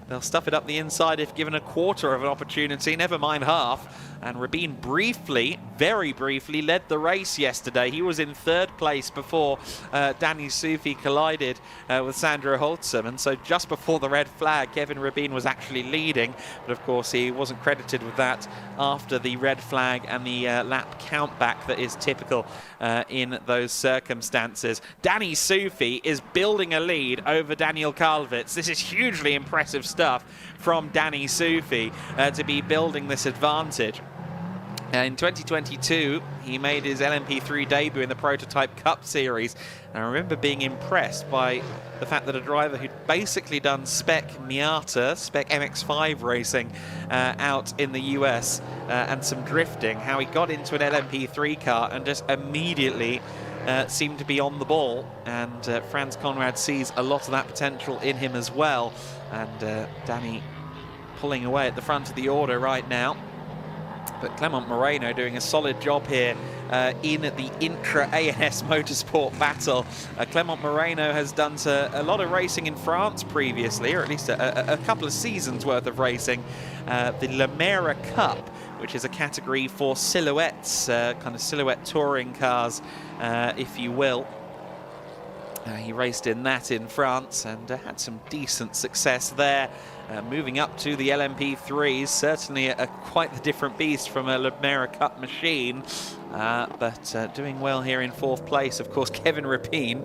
They'll stuff it up the inside if given a quarter of an opportunity, never mind half. And Rabin briefly, very briefly, led the race yesterday. He was in 3rd place before Danny Soufi collided with Sandro Holzem. And so just before the red flag, Kevin Rabin was actually leading. But of course, he wasn't credited with that after the red flag and the lap countback that is typical in those circumstances. Danny Soufi is building a lead over Daniel Kalvitz. This is hugely impressive stuff from Danny Soufi to be building this advantage. In 2022, he made his LMP3 debut in the Prototype Cup Series. And I remember being impressed by the fact that a driver who'd basically done Spec Miata, Spec MX-5 racing out in the US and some drifting, how he got into an LMP3 car and just immediately seemed to be on the ball. And Franz Conrad sees a lot of that potential in him as well. And Danny pulling away at the front of the order right now. But Clement Moreno doing a solid job here in the intra-ANS Motorsport battle. Clement Moreno has done a lot of racing in France previously, or at least a couple of seasons worth of racing. The Le Mera Cup, which is a category for silhouettes, kind of silhouette touring cars, if you will. He raced in that in France and had some decent success there. Moving up to the LMP3s, certainly quite the different beast from a Le Mera Cup machine, but doing well here in 4th place. Of course, Kevin Rapine,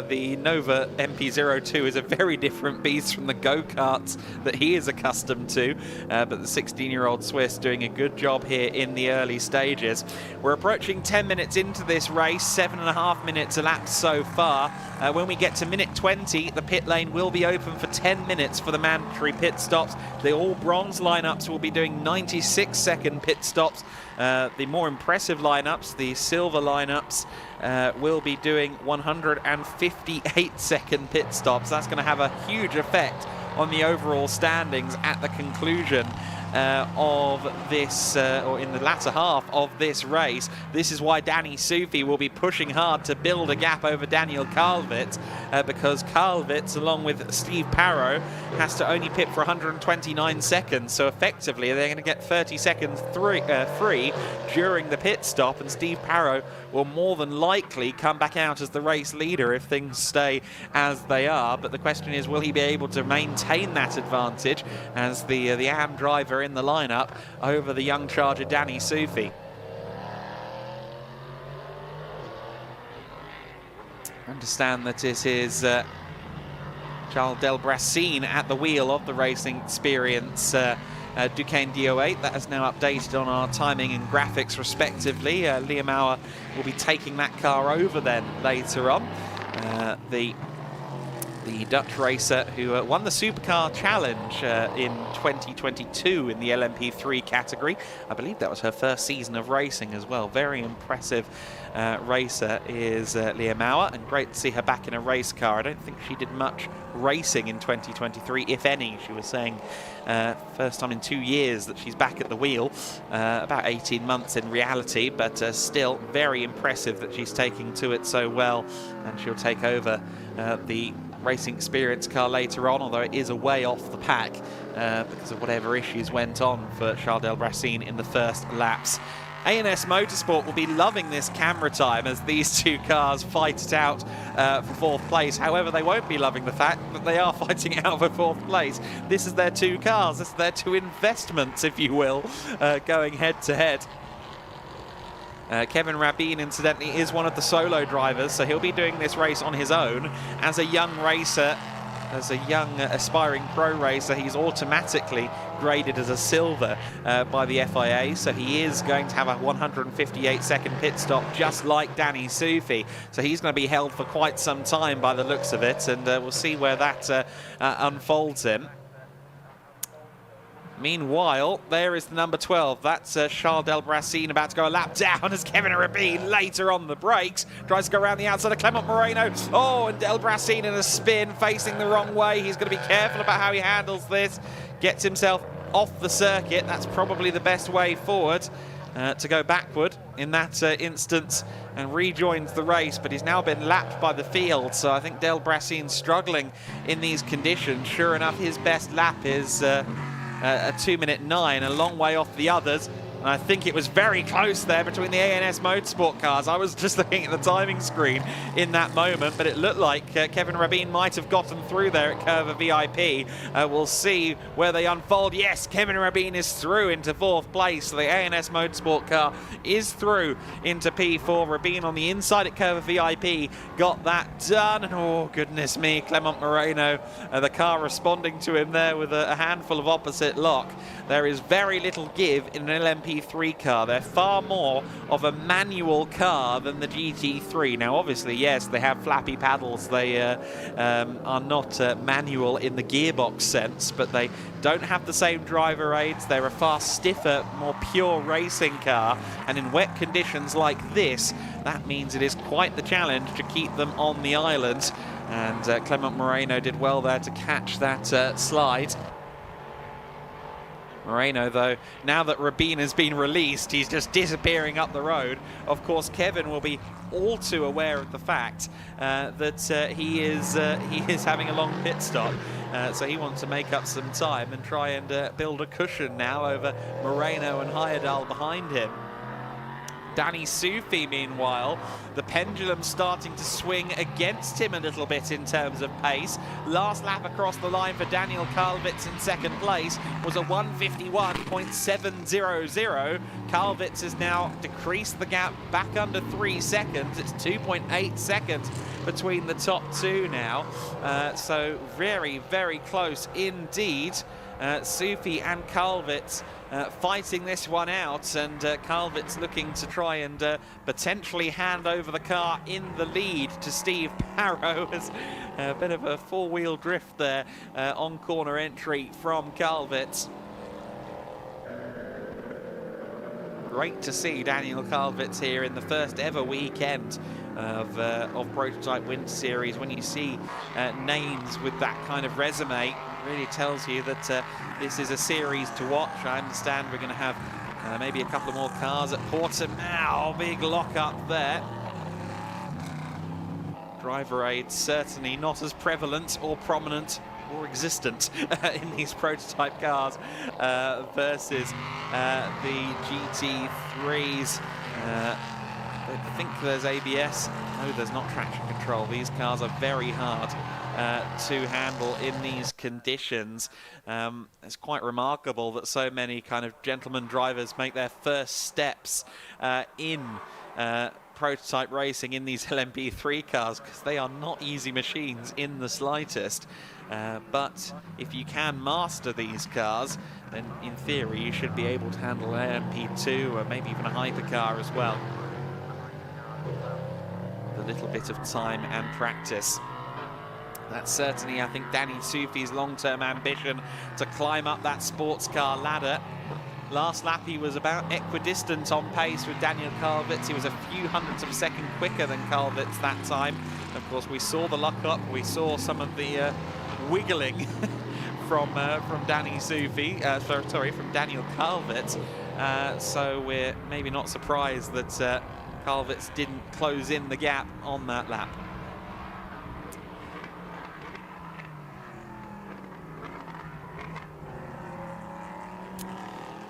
the Nova MP02 is a very different beast from the go-karts that he is accustomed to, but the 16-year-old Swiss doing a good job here in the early stages. We're approaching 10 minutes into this race, 7.5 minutes elapsed so far. When we get to minute 20, the pit lane will be open for 10 minutes for the mandatory pit stops. The all bronze lineups will be doing 96-second pit stops. The more impressive lineups, the silver lineups, will be doing 158-second pit stops. That's going to have a huge effect on the overall standings at the conclusion of this, or in the latter half of this race. This is why Danny Soufi will be pushing hard to build a gap over Daniel Kalvitz, because Kalvitz, along with Steve Parrow, has to only pit for 129 seconds. So effectively, they're going to get 30 seconds free during the pit stop, and Steve Parrow will more than likely come back out as the race leader if things stay as they are. But the question is, will he be able to maintain that advantage as the AM driver in the lineup over the young charger Danny Soufi? Understand that it is Charles Delbrassin at the wheel of the Racing Experience Duqueine D08. That is now updated on our timing and graphics respectively. Liam Auer will be taking that car over then later on. The Dutch racer who won the Supercar Challenge in 2022 in the LMP3 category. I believe that was her first season of racing as well. Very impressive racer is Liam Auer, and great to see her back in a race car. I don't think she did much racing in 2023, if any. She was saying first time in 2 years that she's back at the wheel, about 18 months in reality, but still very impressive that she's taking to it so well, and she'll take over the Racing Experience car later on, although it is a way off the pack because of whatever issues went on for Charles Delbrassin in the first laps. ANS Motorsport will be loving this camera time as these two cars fight it out for 4th place. However, they won't be loving the fact that they are fighting it out for 4th place. This is their two cars, this is their two investments, if you will, going head to head. Kevin Rabin, incidentally, is one of the solo drivers, so he'll be doing this race on his own. As a young racer, as a young aspiring pro racer, he's automatically graded as a silver by the FIA, so he is going to have a 158-second pit stop, just like Danny Soufi. So he's going to be held for quite some time by the looks of it, and we'll see where that unfolds him. Meanwhile, there is the number 12. That's Charles Delbrassin about to go a lap down as Kevin Rabin later on the brakes tries to go around the outside of Clement Moreno. Oh, and Delbrassin in a spin, facing the wrong way. He's going to be careful about how he handles this. Gets himself off the circuit. That's probably the best way forward, to go backward in that instance, and rejoins the race, but he's now been lapped by the field. So I think Delbrassin's struggling in these conditions. Sure enough, his best lap is a 2:09, a long way off the others. And I think it was very close there between the ANS Motorsport cars. I was just looking at the timing screen in that moment, but it looked like Kevin Rabin might have gotten through there at Curva VIP. We'll see where they unfold. Yes, Kevin Rabin is through into 4th place. So the ANS Motorsport car is through into P4. Rabin on the inside at Curva VIP got that done. And oh, goodness me, Clement Moreno, the car responding to him there with a handful of opposite lock. There is very little give in an LMP3 car. They're far more of a manual car than the GT3. Now, obviously, yes, they have flappy paddles. They are not manual in the gearbox sense, but they don't have the same driver aids. They're a far stiffer, more pure racing car. And in wet conditions like this, that means it is quite the challenge to keep them on the island. And Clement Moreno did well there to catch that slide. Moreno, though, now that Rabin has been released, he's just disappearing up the road. Of course, Kevin will be all too aware of the fact that he is having a long pit stop. So he wants to make up some time and try and build a cushion now over Moreno and Heyerdahl behind him. Danny Sufi, meanwhile, the pendulum starting to swing against him a little bit in terms of pace. Last lap across the line for Daniel Kalvitz in 2nd place was a 1:51.700. Kalvitz has now decreased the gap back under 3 seconds. It's 2.8 seconds between the top two now. So very, very close indeed. Sufi and Kalvitz fighting this one out, and Kalvitz looking to try and potentially hand over the car in the lead to Steve Parrow. As a bit of a 4-wheel drift there on corner entry from Kalvitz. Great to see Daniel Kalvitz here in the first ever weekend of Prototype Winter Series. When you see names with that kind of resume, it really tells you that this is a series to watch. I understand we're going to have maybe a couple more cars at Portimao. Big lock up there. Driver aids certainly not as prevalent or prominent or existent in these prototype cars versus the GT3s. I think there's ABS. No, there's not traction control. These cars are very hard to handle in these conditions. It's quite remarkable that so many kind of gentleman drivers make their first steps in prototype racing in these LMP3 cars, because they are not easy machines in the slightest. But if you can master these cars, then in theory you should be able to handle an LMP2 or maybe even a hypercar as well. With a little bit of time and practice. That's certainly, I think, Danny Sufi's long-term ambition, to climb up that sports car ladder. Last lap he was about equidistant on pace with Daniel Kalvitz. He was a few hundredths of a second quicker than Kalvitz that time. Of course, we saw the luck up, we saw some of the wiggling from Danny Sufi, from Daniel Kalvitz. So we're maybe not surprised that Kalvitz didn't close in the gap on that lap.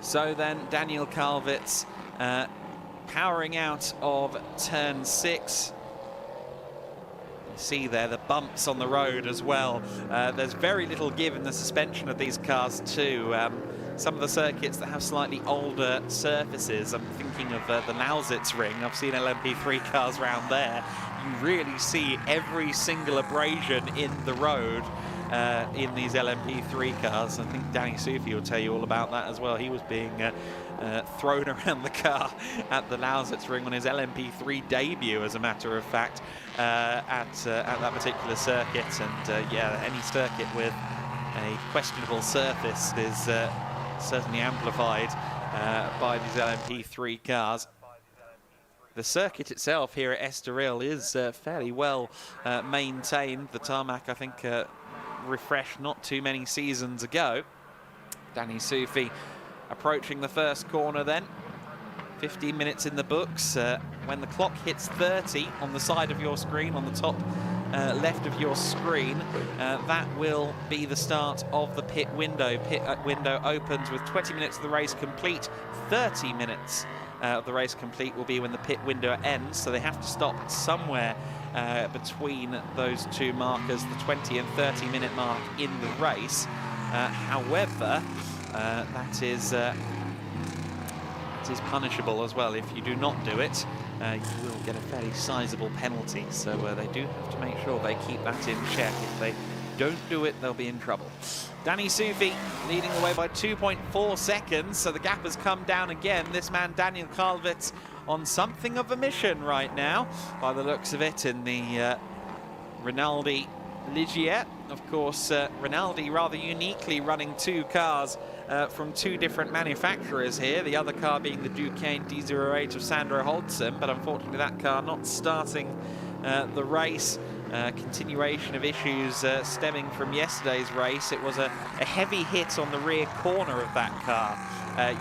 So then Daniel Kalvitz powering out of turn 6. You see there the bumps on the road as well. There's very little give in the suspension of these cars too. Some of the circuits that have slightly older surfaces, I'm thinking of the Lausitz ring. I've seen LMP3 cars around there. You really see every single abrasion in the road in these LMP3 cars. I think Danny Sufi will tell you all about that as well. He was being thrown around the car at the Lausitz ring on his LMP3 debut, as a matter of fact, at that particular circuit. And yeah, any circuit with a questionable surface is certainly amplified by these LMP3 cars. The circuit itself here at Estoril is fairly well maintained. The tarmac, I think, refreshed not too many seasons ago. Danny Sufi approaching the first corner then. 15 minutes in the books. When the clock hits 30 on the side of your screen, on the top left of your screen, that will be the start of the pit window. Pit window opens with 20 minutes of the race complete. 30 minutes of the race complete will be when the pit window ends, so they have to stop somewhere between those two markers, the 20 and 30 minute mark in the race. However, that is punishable as well. If you do not do it, you will get a fairly sizable penalty, so they do have to make sure they keep that in check. If they don't do it, they'll be in trouble. Danny Sufi leading the way by 2.4 seconds, so the gap has come down again. This man, Daniel Calvet, on something of a mission right now, by the looks of it, in the Rinaldi Ligier. Of course, Rinaldi rather uniquely running two cars from two different manufacturers here, the other car being the Duqueine D08 of Sandro Holtzen, but unfortunately that car not starting the race. Continuation of issues stemming from yesterday's race. It was a heavy hit on the rear corner of that car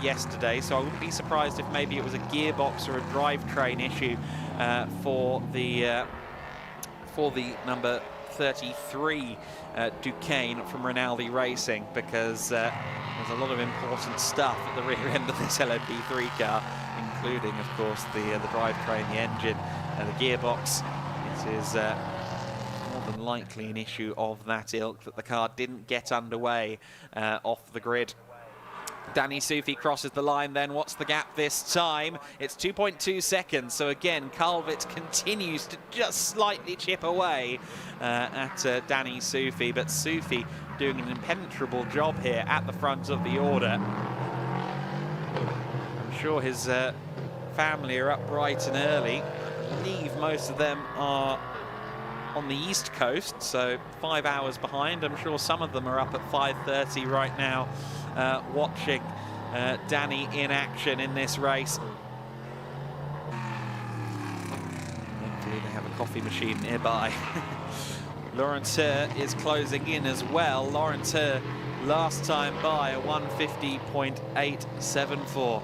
yesterday, so I wouldn't be surprised if maybe it was a gearbox or a drivetrain issue for the number 33 Duqueine from Rinaldi Racing, because there's a lot of important stuff at the rear end of this LMP3 car, including, of course, the drivetrain, the engine, and the gearbox. It is more than likely an issue of that ilk that the car didn't get underway off the grid. Danny Sufi crosses the line then. What's the gap this time? It's 2.2 seconds. So again, Calvet continues to just slightly chip away at Danny Sufi, but Sufi doing an impenetrable job here at the front of the order. I'm sure his family are up bright and early. I believe most of them are on the East Coast, so 5 hours behind. I'm sure some of them are up at 5:30 right now, watching Danny in action in this race. Hopefully they have a coffee machine nearby. Laurenteur is closing in as well. Laurenteur last time by a 150.874.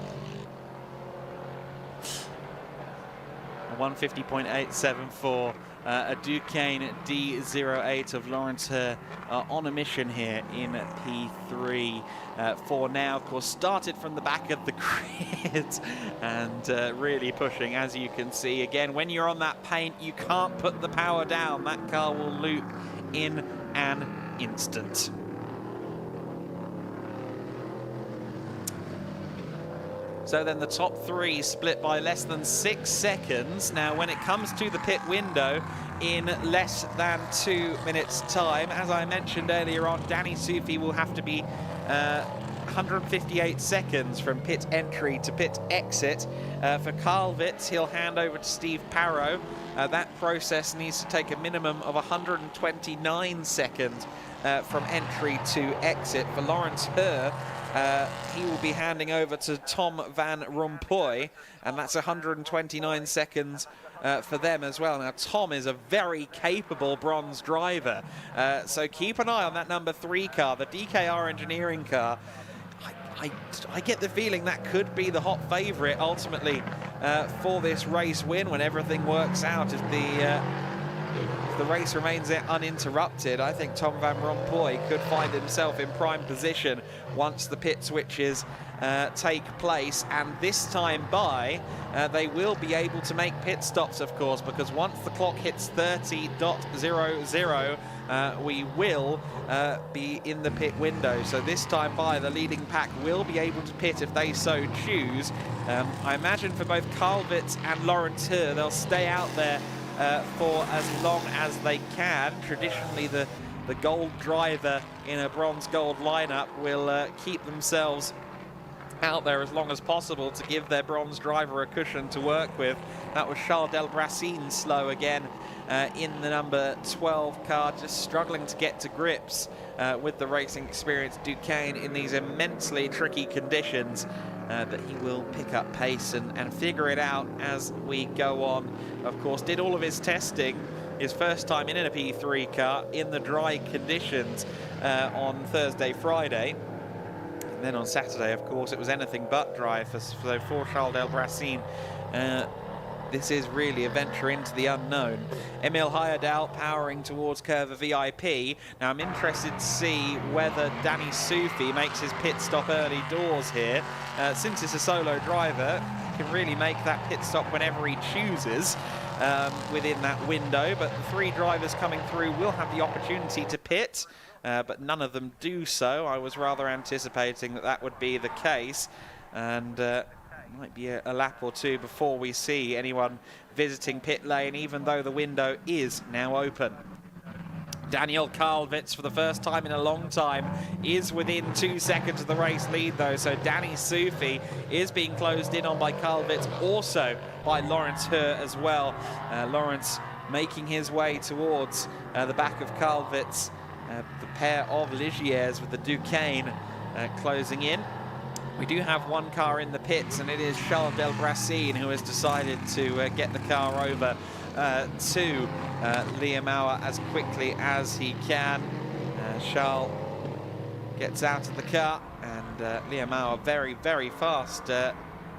150.874. A Duqueine D08 of Laurenteur on a mission here in P3 for now. Of course, started from the back of the grid and really pushing, as you can see. Again, when you're on that paint, you can't put the power down. That car will loop in an instant. So then the top three split by less than 6 seconds. Now, when it comes to the pit window in less than 2 minutes' time, as I mentioned earlier on, Danny Sufi will have to be 158 seconds from pit entry to pit exit. For Calvet, he'll hand over to Steve Parrow. That process needs to take a minimum of 129 seconds from entry to exit. For Laurenteur, he will be handing over to Tom Van Rompuy, and that's 129 seconds for them as well. Now, Tom is a very capable bronze driver, so keep an eye on that number 3 car, the DKR engineering car. I get the feeling that could be the hot favourite ultimately for this race win when everything works out. If the race remains uninterrupted, I think Tom Van Rompuy could find himself in prime position once the pit switches take place. And this time by, they will be able to make pit stops, of course, because once the clock hits 30.00, we will be in the pit window. So this time by, the leading pack will be able to pit if they so choose. I imagine for both Calvet and Laurenteur, they'll stay out there for as long as they can. Traditionally, the gold driver in a bronze-gold lineup will keep themselves out there as long as possible to give their bronze driver a cushion to work with. That was Charles Delbracin slow again in the number 12 car, just struggling to get to grips with the racing experience Duqueine in these immensely tricky conditions. But he will pick up pace and figure it out as we go on. Of course, did all of his testing, his first time in a P3 car, in the dry conditions on Thursday, Friday. And then on Saturday, of course, it was anything but dry for Charles Delbracin. this is really a venture into the unknown. Emil Heyerdahl powering towards Curva VIP. Now I'm interested to see whether Danny Soufi makes his pit stop early doors here. Since it's a solo driver, he can really make that pit stop whenever he chooses within that window. But the 3 drivers coming through will have the opportunity to pit, but none of them do so. I was rather anticipating that that would be the case, and might be a lap or two before we see anyone visiting pit lane, even though the window is now open. Daniel Karlvitz, for the first time in a long time, is within 2 seconds of the race lead, though. So Danny Soufi is being closed in on by Karlvitz, also by Lawrence Hur as well. Lawrence making his way towards the back of Karlvitz. The pair of Ligiers with the Duquesne closing in. We do have one car in the pits, and it is Charles Delbracine who has decided to get the car over to Liam Auer as quickly as he can. Charles gets out of the car, and Liam Auer, very, very fast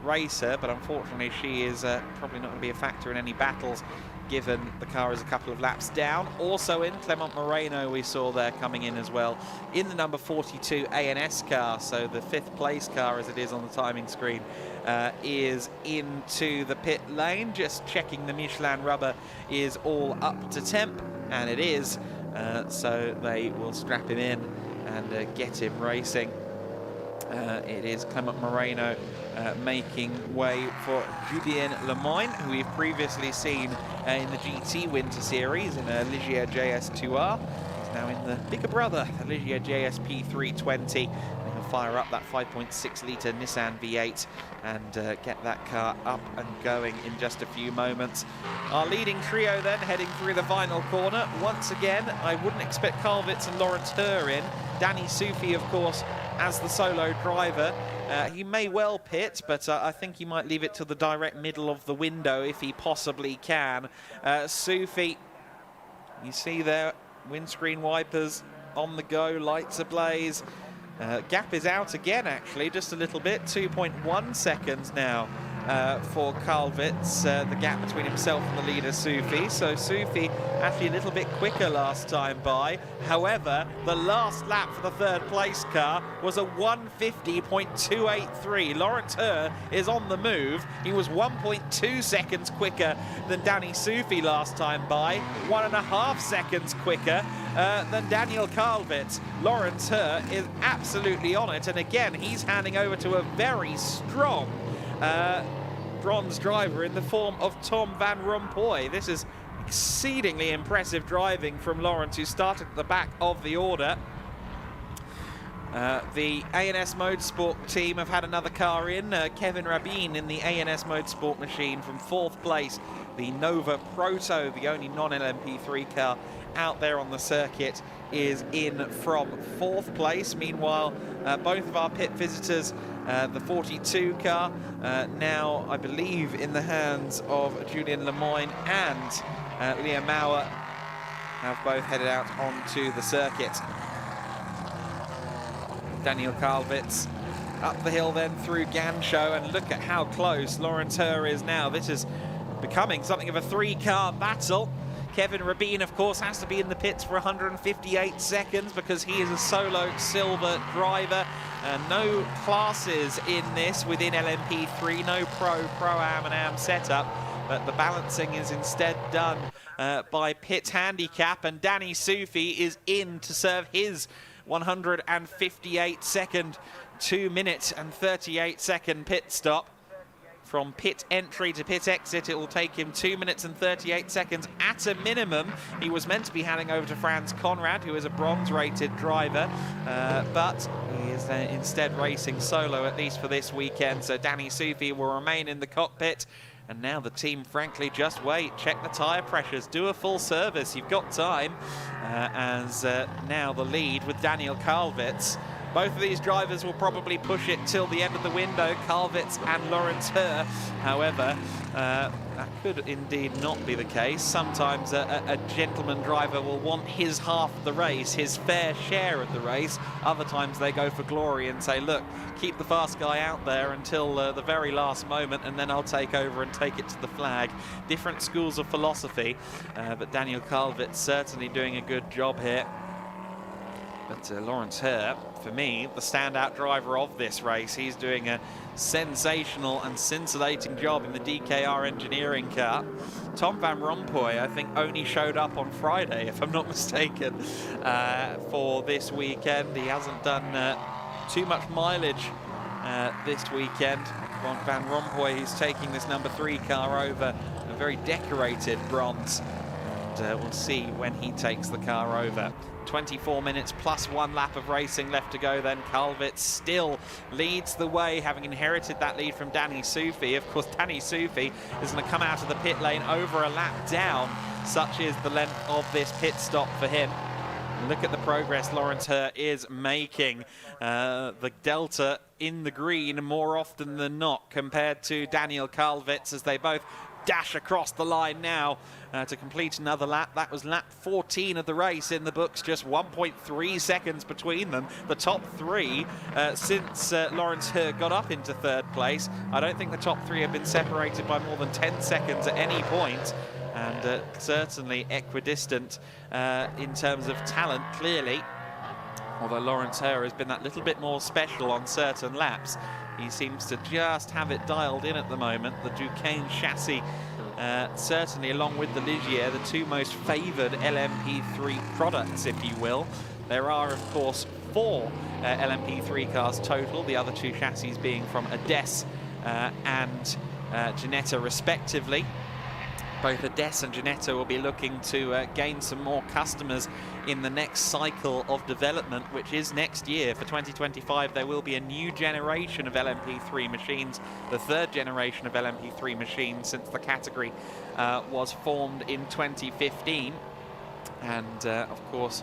racer, but unfortunately she is probably not going to be a factor in any battles, given the car is a couple of laps down. Also in, Clement Moreno we saw there coming in as well, in the number 42 ANS car, so the 5th place car as it is on the timing screen, is into the pit lane. Just checking the Michelin rubber is all up to temp, and it is, so they will strap him in and get him racing. It is Clement Moreno making way for Julien Lemoyne, who we've previously seen in the GT Winter Series in a Ligier JS2R. He's now in the bigger brother, the Ligier JSP 320. And he'll fire up that 5.6 litre Nissan V8 and get that car up and going in just a few moments. Our leading trio then heading through the final corner. Once again, I wouldn't expect Karlvitz and Lawrence Hur in. Danny Soufi, of course, as the solo driver. He may well pit, but I think he might leave it to the direct middle of the window if he possibly can. Soufi, you see there, windscreen wipers on the go, lights ablaze. Gap is out again, actually, just a little bit, 2.1 seconds now for Karlvitz, the gap between himself and the leader Soufi. So Soufi actually a little bit quicker last time by. However, the last lap for the 3rd place car was a 150.283. Lawrence Hur is on the move. He was 1.2 seconds quicker than Danny Soufi last time by, 1.5 seconds quicker than Daniel Karlvitz. Lawrence Hur is absolutely on it, and again he's handing over to a very strong bronze driver in the form of Tom Van Rompuy. This is exceedingly impressive driving from Lawrence, who started at the back of the order. The ANS Motorsport team have had another car in, Kevin Rabin in the ANS Motorsport machine from 4th place. The Nova Proto, the only non-LMP3 car out there on the circuit, is in from 4th place. Meanwhile, both of our pit visitors, the 42 car, now I believe in the hands of Julien Lemoyne and Liam Auer, have both headed out onto the circuit. Daniel Karlvitz up the hill then through Ganshow, and look at how close Lawrence Hur is now. This is becoming something of a 3-car battle. Kevin Rabin, of course, has to be in the pits for 158 seconds because he is a solo silver driver. No classes in this within LMP3, no Pro-Am and Am setup, but the balancing is instead done by pit handicap, and Danny Soufi is in to serve his 158-second, 2-minute and 38-second pit stop. From pit entry to pit exit, it will take him 2 minutes and 38 seconds at a minimum. He was meant to be handing over to Franz Conrad, who is a bronze-rated driver, but he is instead racing solo, at least for this weekend. So Danny Soufi will remain in the cockpit. And now the team, frankly, just wait, check the tyre pressures, do a full service. You've got time, as now the lead with Daniel Karlvitz. Both of these drivers will probably push it till the end of the window, Karlvitz and Lawrence Hur. However, that could indeed not be the case. Sometimes a gentleman driver will want his half of the race, his fair share of the race. Other times they go for glory and say, look, keep the fast guy out there until the very last moment, and then I'll take over and take it to the flag. Different schools of philosophy, but Daniel Calvit's certainly doing a good job here. But Lawrence Herr, for me, the standout driver of this race. He's doing a sensational and scintillating job in the DKR engineering car. Tom Van Rompuy, I think, only showed up on Friday, if I'm not mistaken, for this weekend. He hasn't done too much mileage this weekend. Van Rompuy, who's taking this number 3 car over a very decorated bronze. And we'll see when he takes the car over. 24 minutes plus 1 lap of racing left to go then. Calvit still leads the way, having inherited that lead from Danny Soufi. Of course, Danny Soufi is going to come out of the pit lane over a lap down. Such is the length of this pit stop for him. Look at the progress Lawrence Herr is making. The delta in the green more often than not compared to Daniel Calvit's, as they both dash across the line now to complete another lap. That was lap 14 of the race in the books, just 1.3 seconds between them. The top 3 since Lawrence Herr got up into 3rd place. I don't think the top 3 have been separated by more than 10 seconds at any point, and certainly equidistant in terms of talent, clearly. Although Lawrence Herr has been that little bit more special on certain laps. He seems to just have it dialed in at the moment. The Duquesne chassis, certainly along with the Ligier, the 2 most favoured LMP3 products, if you will. There are, of course, 4 LMP3 cars total, the other 2 chassis being from Ades and Ginetta, respectively. Both Ades and Ginetta will be looking to gain some more customers in the next cycle of development, which is next year. For 2025, there will be a new generation of LMP3 machines, the 3rd generation of LMP3 machines since the category was formed in 2015. And of course,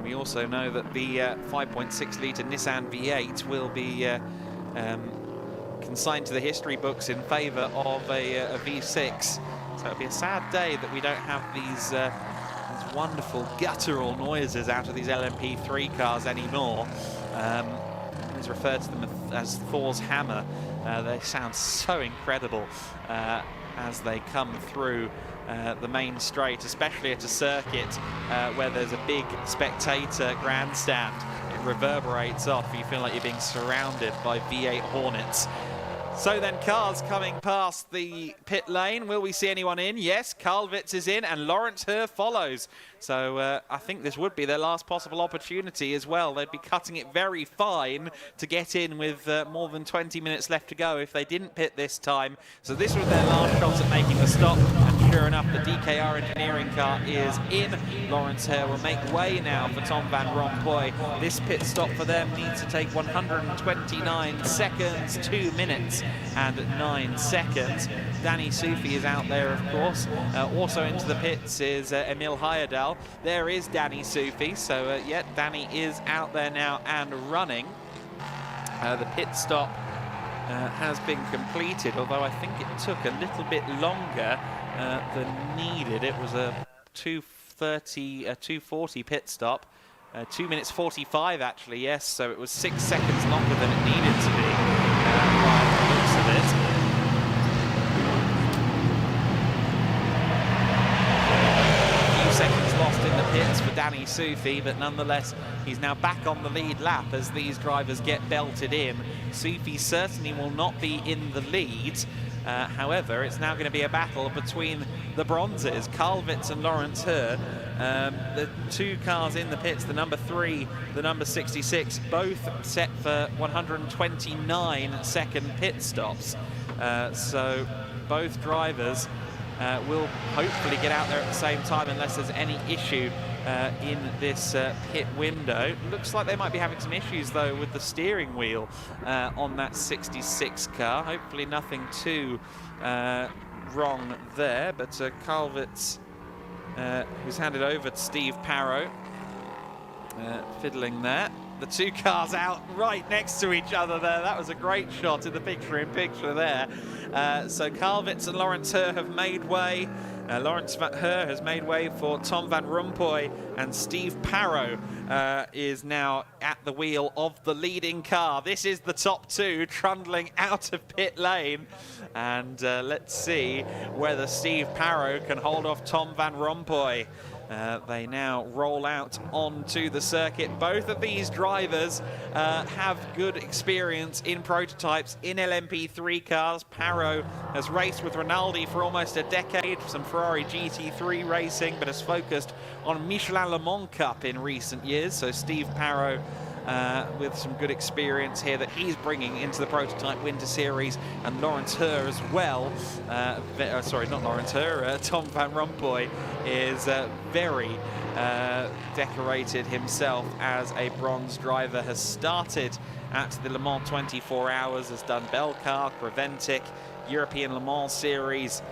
we also know that the 5.6-litre Nissan V8 will be consigned to the history books in favour of a V6. So it'll be a sad day that we don't have these wonderful guttural noises out of these LMP3 cars anymore. It's referred to them as Thor's hammer. They sound so incredible as they come through the main straight, especially at a circuit where there's a big spectator grandstand. It reverberates off. You feel like you're being surrounded by V8 Hornets. So then, cars coming past the pit lane. Will we see anyone in? Yes, Calvit's is in and Lawrence Herr follows. So I think this would be their last possible opportunity as well. They'd be cutting it very fine to get in with more than 20 minutes left to go if they didn't pit this time. So this was their last shot at making the stop. And sure enough, the DKR engineering car is in. Lawrence Herr will make way now for Tom Van Rompuy. This pit stop for them needs to take 129 seconds, 2 minutes and 9 seconds. Danny Soufi is out there, of course. Also into the pits is Emil Heyerdahl. There is Danny Soufi. So, yeah, Danny is out there now and running. The pit stop has been completed, although I think it took a little bit longer than needed. It was a 2:40 pit stop. 2 minutes 45, actually, yes. So it was 6 seconds longer than it needed to be by the looks of it. Seconds lost in the pits for Danny Soufi, but nonetheless he's now back on the lead lap as these drivers get belted in. Soufi certainly will not be in the lead. However, it's now going to be a battle between the bronzes, Calvit's and Lawrence Herr. The 2 cars in the pits, the number 3, the number 66, both set for 129-second pit stops. So both drivers will hopefully get out there at the same time unless there's any issue in this pit window. Looks like they might be having some issues though with the steering wheel on that 66 car. Hopefully nothing too wrong there, but Calvit's who's handed over to Steve Parrow fiddling there. the two cars out right next to each other there. That was a great shot in the picture-in-picture there. So Karlvits and Lawrence Herr have made way. Lawrence Herr has made way for Tom van Rompuy, and Steve Parrow is now at the wheel of the leading car. This is the top two trundling out of pit lane, and let's see whether Steve Parrow can hold off Tom van Rompuy. They now roll out onto the circuit. Both of these drivers have good experience in prototypes in LMP3 cars. Parrow has raced with Rinaldi for almost a decade, some Ferrari GT3 racing, but has focused on Michelin Le Mans Cup in recent years. So Steve Parrow with some good experience here that he's bringing into the prototype Winter Series, and Lawrence Herr as well. Sorry, not Lawrence Herr. Tom van Rompuy is very decorated himself as a bronze driver. Has started at the Le Mans 24 Hours, has done Belcar, Creventic, European Le Mans Series,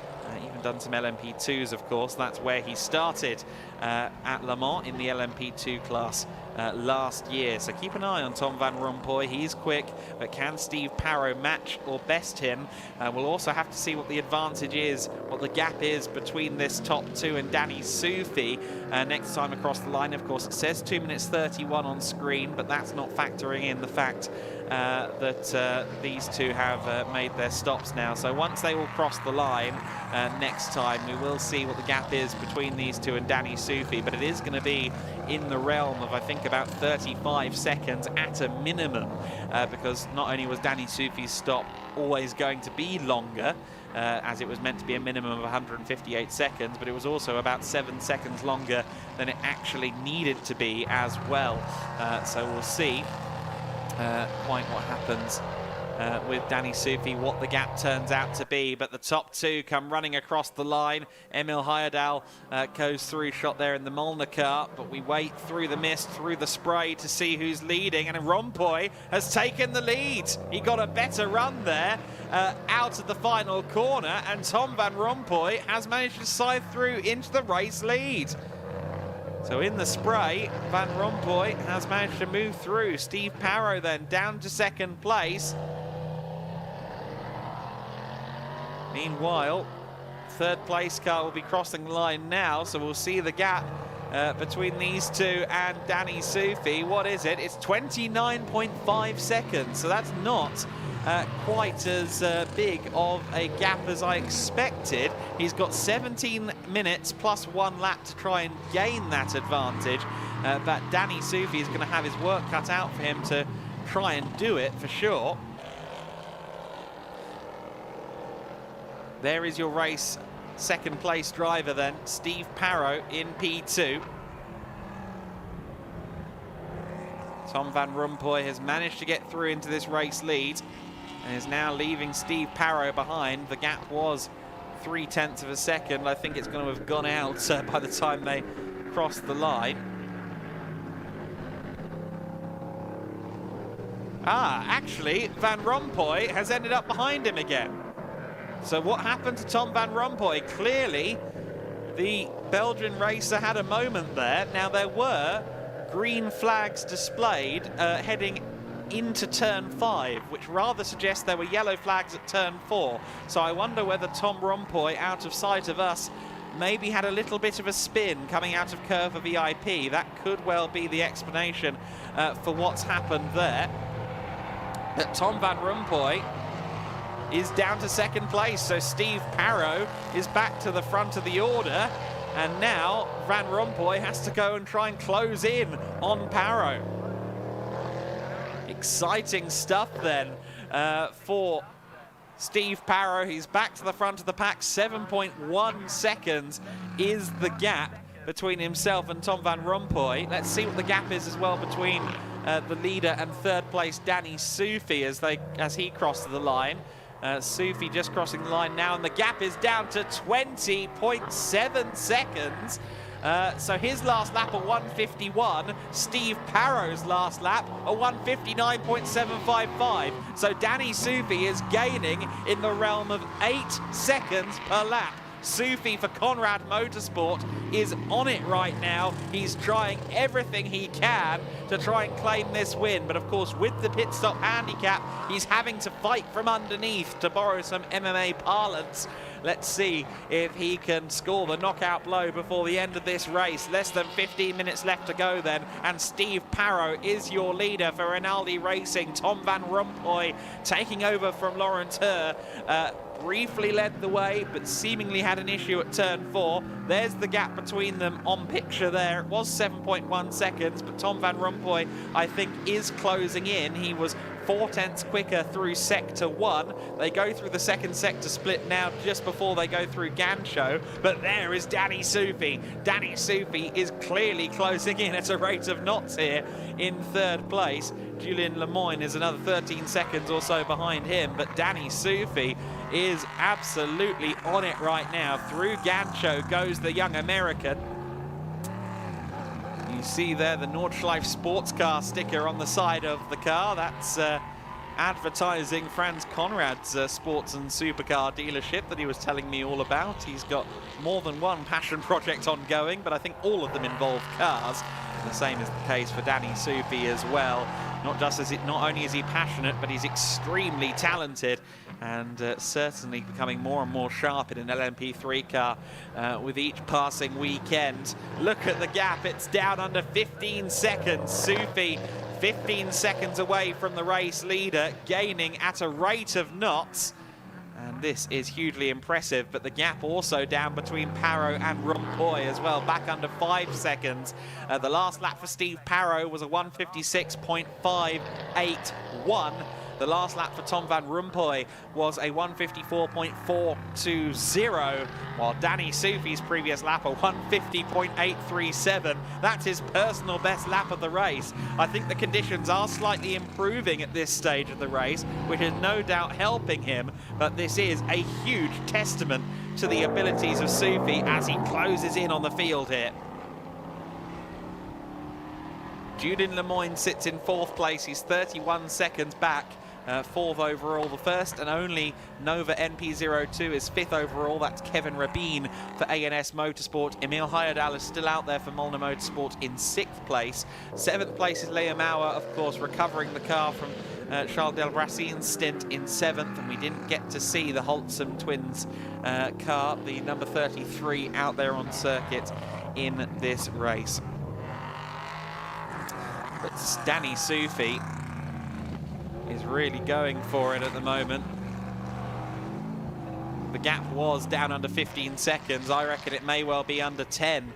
even done some LMP2s, of course. That's where he started at Le Mans in the LMP2 class last year. So keep an eye on Tom van Rompuy. He's quick, but can Steve Parrow match or best him? We'll also have to see what the advantage is, what the gap is between this top two and Danny Soufi next time across the line. Of course, it says 2 minutes 31 on screen, but that's not factoring in the fact that these two have made their stops now. So once they all cross the line next time, we will see what the gap is between these two and Danny Soufi, but it is going to be in the realm of, I think, about 35 seconds at a minimum, because not only was Danny Soufi's stop always going to be longer, as it was meant to be a minimum of 158 seconds, but it was also about 7 seconds longer than it actually needed to be as well. So we'll see quite what happens with Danny Soufi, what the gap turns out to be. But the top two come running across the line. Emil Heyerdahl goes through, shot there in the Molnar car, but we wait through the mist, through the spray to see who's leading, and Rompuy has taken the lead. He got a better run there out of the final corner, and Tom van Rompuy has managed to scythe through into the race lead. So in the spray, Van Rompuy has managed to move through. Steve Parrow then down to second place. Meanwhile, third place car will be crossing the line now, so we'll see the gap between these two and Danny Soufi. What is it? It's 29.5 seconds, so that's not quite as big of a gap as I expected. He's got 17 minutes plus 1 lap to try and gain that advantage, but Danny Soufi is going to have his work cut out for him to try and do it for sure. There is your race second place driver then, Steve Parrow in P2. Tom van Rompuy has managed to get through into this race lead and is now leaving Steve Parrow behind. The gap was 0.3 of a second. I think it's going to have gone out by the time they cross the line. Actually, Van Rompuy has ended up behind him again. So what happened to Tom van Rompuy? Clearly, the Belgian racer had a moment there. Now, there were green flags displayed heading into turn 5, which rather suggests there were yellow flags at turn 4. So I wonder whether Tom Rompuy, out of sight of us, maybe had a little bit of a spin coming out of Curva VIP. That could well be the explanation for what's happened there. But Tom van Rompuy is down to second place, so Steve Parrow is back to the front of the order, and now Van Rompuy has to go and try and close in on Parrow. Exciting stuff then for Steve Parrow. He's back to the front of the pack. 7.1 seconds is the gap between himself and Tom van Rompuy. Let's see what the gap is as well between the leader and third place Danny Soufi as he crosses the line. Soufi just crossing the line now, and the gap is down to 20.7 seconds. So his last lap, a 1:51. Steve Parrow's last lap, a 1:59.755. So Danny Soufi is gaining in the realm of 8 seconds per lap Sufi for Conrad Motorsport is on it right now. He's trying everything he can to try and claim this win. But of course, with the pit stop handicap, he's having to fight from underneath, to borrow some MMA parlance. Let's see if he can score the knockout blow before the end of this race. Less than 15 minutes left to go then, and Steve Parrow is your leader for Rinaldi Racing. Tom Van Rompuy taking over from Laurent Her. Briefly led the way, but seemingly had an issue at turn 4. There's the gap between them on picture there. It was 7.1 seconds, but Tom Van Rompuy, I think, is closing in. He was 4/10 quicker through sector 1. They go through the second sector split now just before they go through Gancho, but there is Danny Sufi. Danny Sufi is clearly closing in at a rate of knots here in 3rd place. Julian Lemoyne is another 13 seconds or so behind him, but Danny Sufi is absolutely on it right now. Through Gancho goes the young American. You see there the Nordschleife sports car sticker on the side of the car. That's advertising Franz Conrad's sports and supercar dealership that he was telling me all about. He's got more than one passion project ongoing, but I think all of them involve cars. And the same is the case for Danny Sufi as well. Not only is he passionate, but he's extremely talented, and certainly becoming more and more sharp in an LMP3 car with each passing weekend. Look at the gap, it's down under 15 seconds. Sufi 15 seconds away from the race leader, gaining at a rate of knots. And this is hugely impressive, but the gap also down between Parrow and Rompuy as well, back under 5 seconds. The last lap for Steve Parrow was a 1:56.581. The last lap for Tom Van Rompuy was a 1:54.420, while Danny Sufi's previous lap, a 1:50.837. That's his personal best lap of the race. I think the conditions are slightly improving at this stage of the race, which is no doubt helping him, but this is a huge testament to the abilities of Sufi as he closes in on the field here. Julian Lemoyne sits in 4th place. He's 31 seconds back. 4th overall. The first and only Nova NP02 is 5th overall. That's Kevin Rabin for ANS Motorsport. Emil Heyerdahl is still out there for Molnar Motorsport in 6th place. 7th place is Lea Mauer, of course, recovering the car from Charles Delbracin's stint in 7th, and we didn't get to see the Holtzum twins car, the number 33, out there on circuit in this race. But Danny Sufi is really going for it at the moment. The gap was down under 15 seconds. I reckon it may well be under 10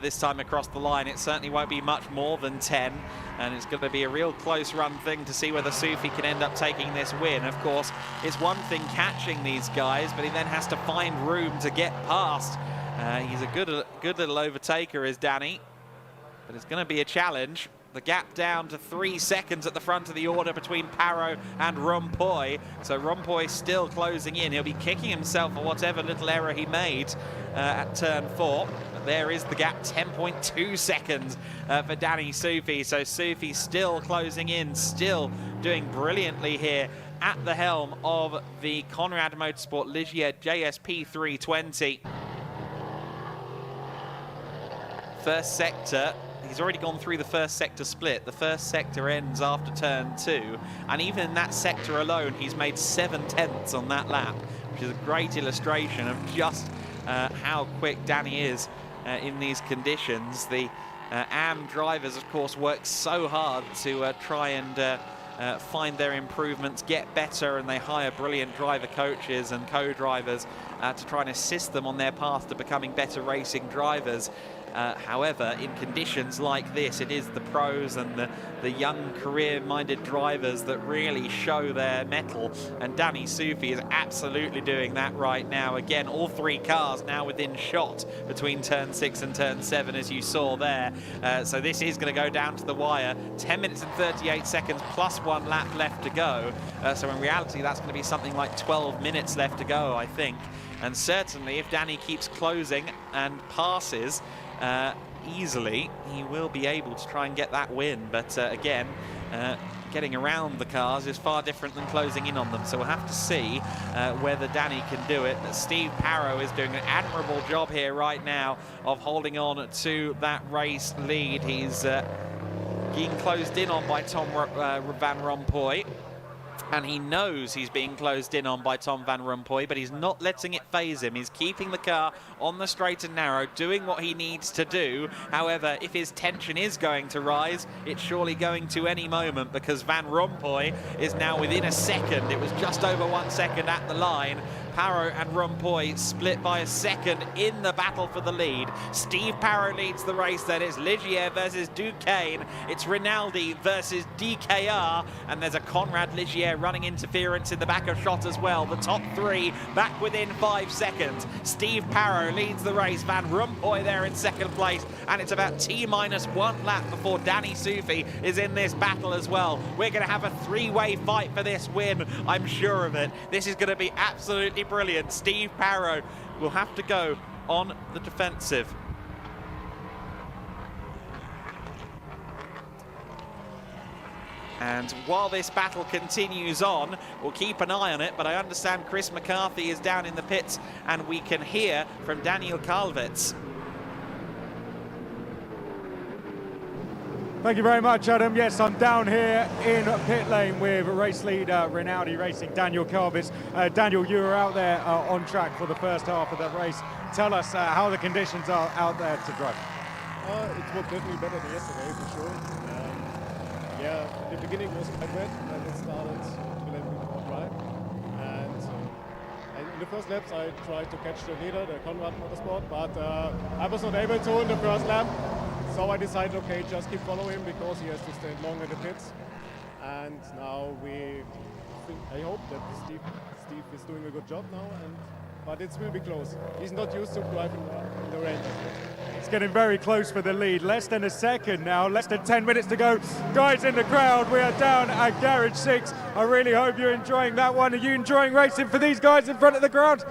this time across the line. It certainly won't be much more than 10, and it's going to be a real close run thing to see whether Sufi can end up taking this win. Of course, it's one thing catching these guys, but he then has to find room to get past. He's a good little overtaker, is Danny, but it's going to be a challenge. The gap down to 3 seconds at the front of the order between Parrow and Rompuy. So Rompuy still closing in. He'll be kicking himself for whatever little error he made at turn 4. But there is the gap, 10.2 seconds for Danny Sufi. So Sufi still closing in, still doing brilliantly here at the helm of the Conrad Motorsport Ligier JSP 320. First sector. He's already gone through the first sector split. The first sector ends after turn 2, and even in that sector alone, he's made 7/10 on that lap, which is a great illustration of just how quick Danny is in these conditions. The AM drivers, of course, work so hard to try and find their improvements, get better, and they hire brilliant driver coaches and co-drivers to try and assist them on their path to becoming better racing drivers. However, in conditions like this, it is the pros and the young career-minded drivers that really show their mettle, and Danny Sufi is absolutely doing that right now. Again, all 3 cars now within shot between turn 6 and turn 7, as you saw there. So this is going to go down to the wire. 10 minutes and 38 seconds plus 1 lap left to go. So in reality, that's going to be something like 12 minutes left to go, I think. And certainly, if Danny keeps closing and passes easily, he will be able to try and get that win. But again, getting around the cars is far different than closing in on them. So we'll have to see whether Danny can do it. But Steve Parrow is doing an admirable job here right now of holding on to that race lead. He's being closed in on by Tom Van Rompuy. And he knows he's being closed in on by Tom Van Rompuy, but he's not letting it phase him. He's keeping the car on the straight and narrow, doing what he needs to do. However, if his tension is going to rise, it's surely going to any moment, because Van Rompuy is now within a second. It was just over 1 second at the line. Parrow and Rompuy split by a second in the battle for the lead. Steve Parrow leads the race. Then it's Ligier versus Duquesne. It's Rinaldi versus DKR, and there's a Conrad Ligier running interference in the back of shot as well. The top three back within 5 seconds. Steve Parrow leads the race. Van Rompuy there in second place, and it's about T-1 lap before Danny Soufi is in this battle as well. We're going to have a three-way fight for this win, I'm sure of it. This is going to be absolutely brilliant. Steve Parrow will have to go on the defensive. And while this battle continues on, we'll keep an eye on it, but I understand Chris McCarthy is down in the pits and we can hear from Daniel Kalvitz. Thank you very much, Adam. Yes, I'm down here in pit lane with race leader Rinaldi Racing, Daniel Kalvitz. Daniel, you were out there on track for the first half of that race. Tell us how the conditions are out there to drive. It was definitely better than yesterday, for sure. Yeah, the beginning was quite wet, and it started to be a little bit more dry. And in the first laps, I tried to catch the leader, the Conrad Motorsport, but I was not able to in the first lap. So I decided, okay, just keep following because he has to stay long in the pits. And now I hope that Steve is doing a good job now, but it will be close. He's not used to driving in the rain. It's getting very close for the lead. Less than a second now, less than 10 minutes to go. Guys in the crowd, we are down at Garage 6. I really hope you're enjoying that one. Are you enjoying racing for these guys in front of the crowd?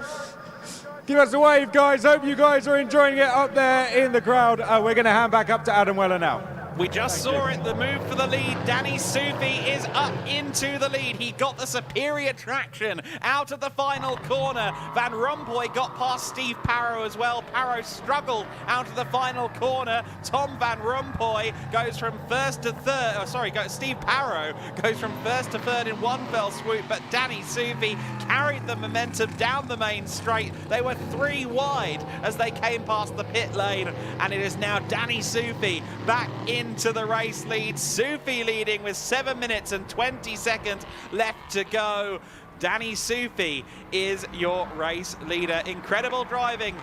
Give us a wave, guys. Hope you guys are enjoying it up there in the crowd. We're going to hand back up to Adam Weller now. We just saw it, the move for the lead. Danny Soufi is up into the lead. He got the superior traction out of the final corner. Van Rompuy got past Steve Parrow as well. Parrow struggled out of the final corner. Tom Van Rompuy goes from first to third. Steve Parrow goes from first to third in one fell swoop, but Danny Soufi carried the momentum down the main straight. They were 3 wide as they came past the pit lane, and it is now Danny Soufi back into the race lead. Soufi leading with 7 minutes and 20 seconds left to go. Danny Soufi is your race leader. Incredible driving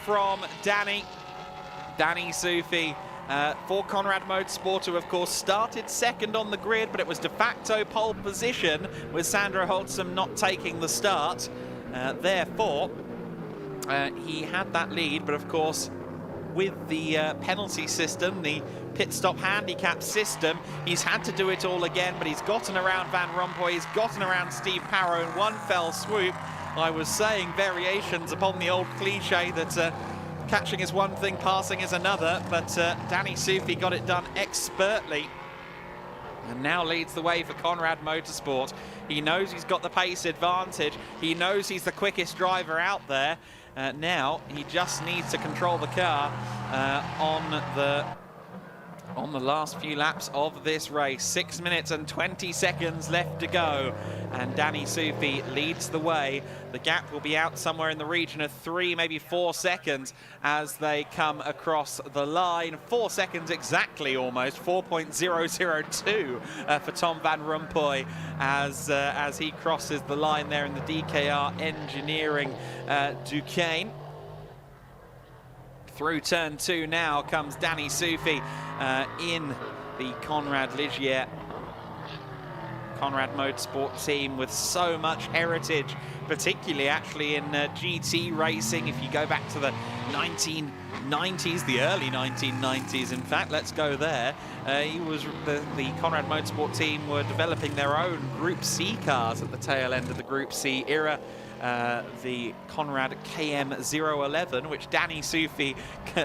from Danny Soufi. For Conrad Motorsport, who of course started second on the grid, but it was de facto pole position with Sandro Holtzum not taking the start. Therefore, he had that lead, but of course, with the penalty system, the pit stop handicap system, he's had to do it all again, but he's gotten around Van Rompuy, he's gotten around Steve Parrow in one fell swoop. I was saying variations upon the old cliche that catching is one thing, passing is another, but Danny Soufi got it done expertly and now leads the way for Conrad Motorsport. He knows he's got the pace advantage. He knows he's the quickest driver out there. Now he just needs to control the car on the last few laps of this race. 6 minutes and 20 seconds left to go, and Danny Soufi leads the way. The gap will be out somewhere in the region of 3, maybe 4 seconds as they come across the line. 4 seconds exactly, almost 4.002 for Tom Van Rompuy as he crosses the line there in the DKR Engineering Duquesne. Through turn 2 now comes Danny Soufi in the Conrad Ligier Conrad Motorsport team with so much heritage, particularly actually in GT racing. If you go back to the 1990s, the early 1990s, in fact, let's go there. He was the Conrad Motorsport team were developing their own Group C cars at the tail end of the Group C era. the Conrad KM011, which Danny Sufi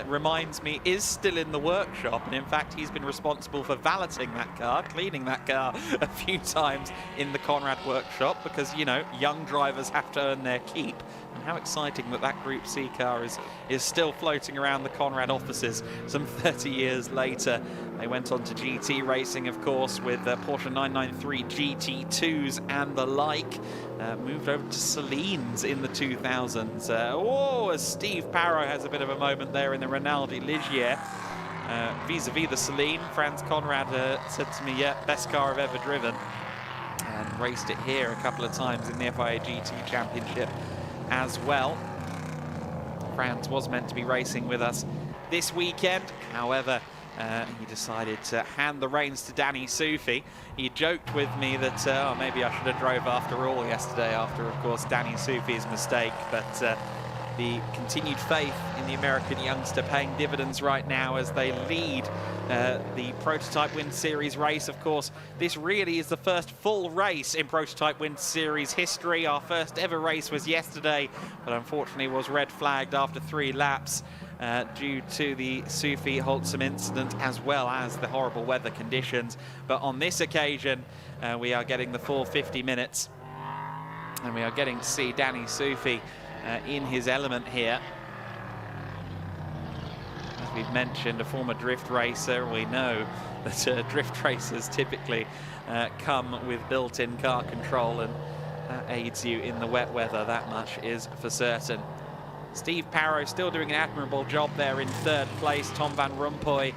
reminds me is still in the workshop, and in fact he's been responsible for valeting that car, cleaning that car a few times in the Conrad workshop, because, you know, young drivers have to earn their keep. And how exciting that that Group C car is still floating around the Conrad offices some 30 years later. They went on to GT racing, of course, with Porsche 993 GT2s and the like. Moved over to Celine's in the 2000s. As Steve Parrow has a bit of a moment there in the Rinaldi Ligier. Vis-a-vis the Celine, Franz Conrad said to me, yeah, best car I've ever driven. And raced it here a couple of times in the FIA GT Championship as well. Franz was meant to be racing with us this weekend. However, he decided to hand the reins to Danny Sufi. He joked with me that maybe I should have drove after all yesterday, after, of course, Danny Sufi's mistake. But the continued faith in the American youngster paying dividends right now as they lead the Prototype Wind Series race. Of course, this really is the first full race in Prototype Wind Series history. Our first ever race was yesterday, but unfortunately was red flagged after 3 laps. Due to the Sufi Holzim incident, as well as the horrible weather conditions. But on this occasion, we are getting the full 50 minutes, and we are getting to see Danny Sufi in his element here. As we've mentioned, a former drift racer, we know that drift racers typically come with built-in car control, and that aids you in the wet weather, that much is for certain. Steve Parrow still doing an admirable job there in 3rd place. Tom Van Rompuy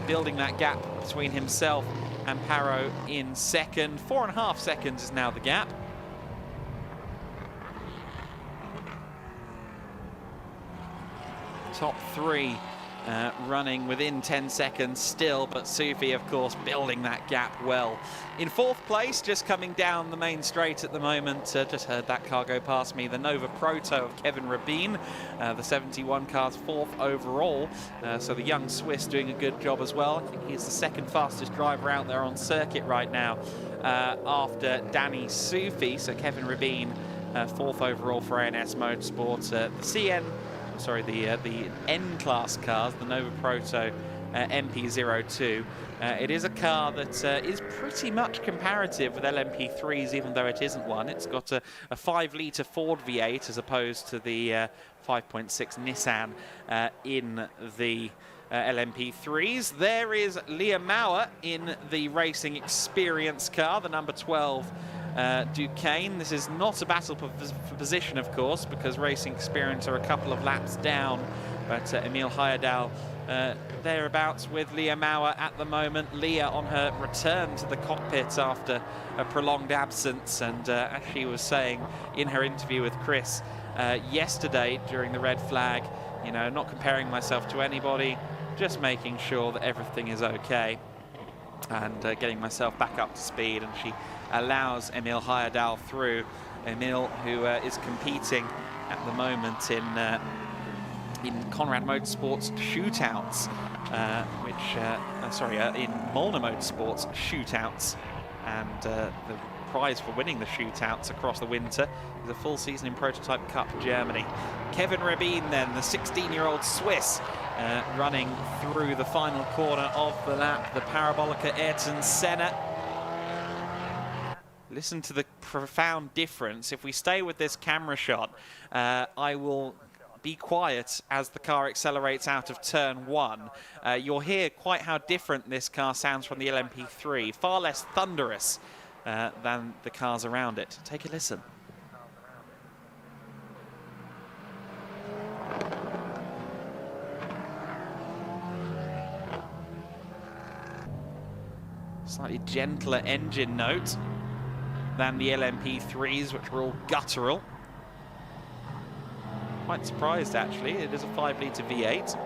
building that gap between himself and Parrow in 2nd. 4.5 seconds is now the gap. Top 3 running within 10 seconds still, but Sufi, of course, building that gap well. In 4th place, just coming down the main straight at the moment, just heard that car go past me, the Nova Proto of Kevin Rabin, the 71 car's 4th overall, so the young Swiss doing a good job as well. I think he's the 2nd fastest driver out there on circuit right now, after Danny Sufi. So Kevin Rabin, 4th overall for ANS Motorsport. The N-Class cars, the Nova Proto MP02. It is a car that is pretty much comparative with LMP3s, even though it isn't one. It's got a 5-litre Ford V8 as opposed to the 5.6 Nissan in the LMP3s. There is Liam Mauer in the Racing Experience car, the number 12 Duquesne. This is not a battle for position, of course, because Racing Experience are a couple of laps down, but Emil Heyerdahl thereabouts with Leah Mauer at the moment. Leah on her return to the cockpit after a prolonged absence, and as she was saying in her interview with Chris yesterday during the red flag, you know, not comparing myself to anybody, just making sure that everything is okay, and getting myself back up to speed. And she allows Emil Heyerdahl through. Emil, who is competing at the moment in Conrad Motorsports shootouts, in Molnar Motorsports shootouts, and the prize for winning the shootouts across the winter is a full season in Prototype Cup Germany. Kevin Rabin then, the 16-year-old Swiss, running through the final corner of the lap, the Parabolica Ayrton Senna. Listen to the profound difference. If we stay with this camera shot, I will be quiet as the car accelerates out of turn 1. You'll hear quite how different this car sounds from the LMP3, far less thunderous than the cars around it. Take a listen. Slightly gentler engine note than the LMP3s, which were all guttural. Quite surprised, actually. It is a 5-litre V8.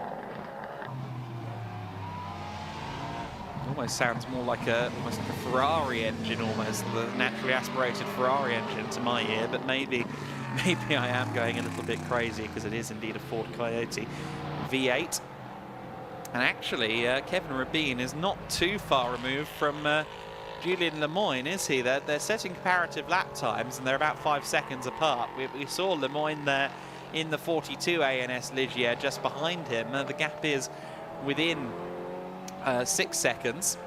Almost sounds more like almost like a Ferrari engine, almost the naturally aspirated Ferrari engine to my ear. But maybe I am going a little bit crazy, because it is indeed a Ford Coyote V8. And actually, Kevin Rabin is not too far removed from Julian Lemoyne, is he? They're setting comparative lap times, and they're about 5 seconds apart. We saw Lemoyne there in the 42 ANS Ligier just behind him. The gap is within 6 seconds.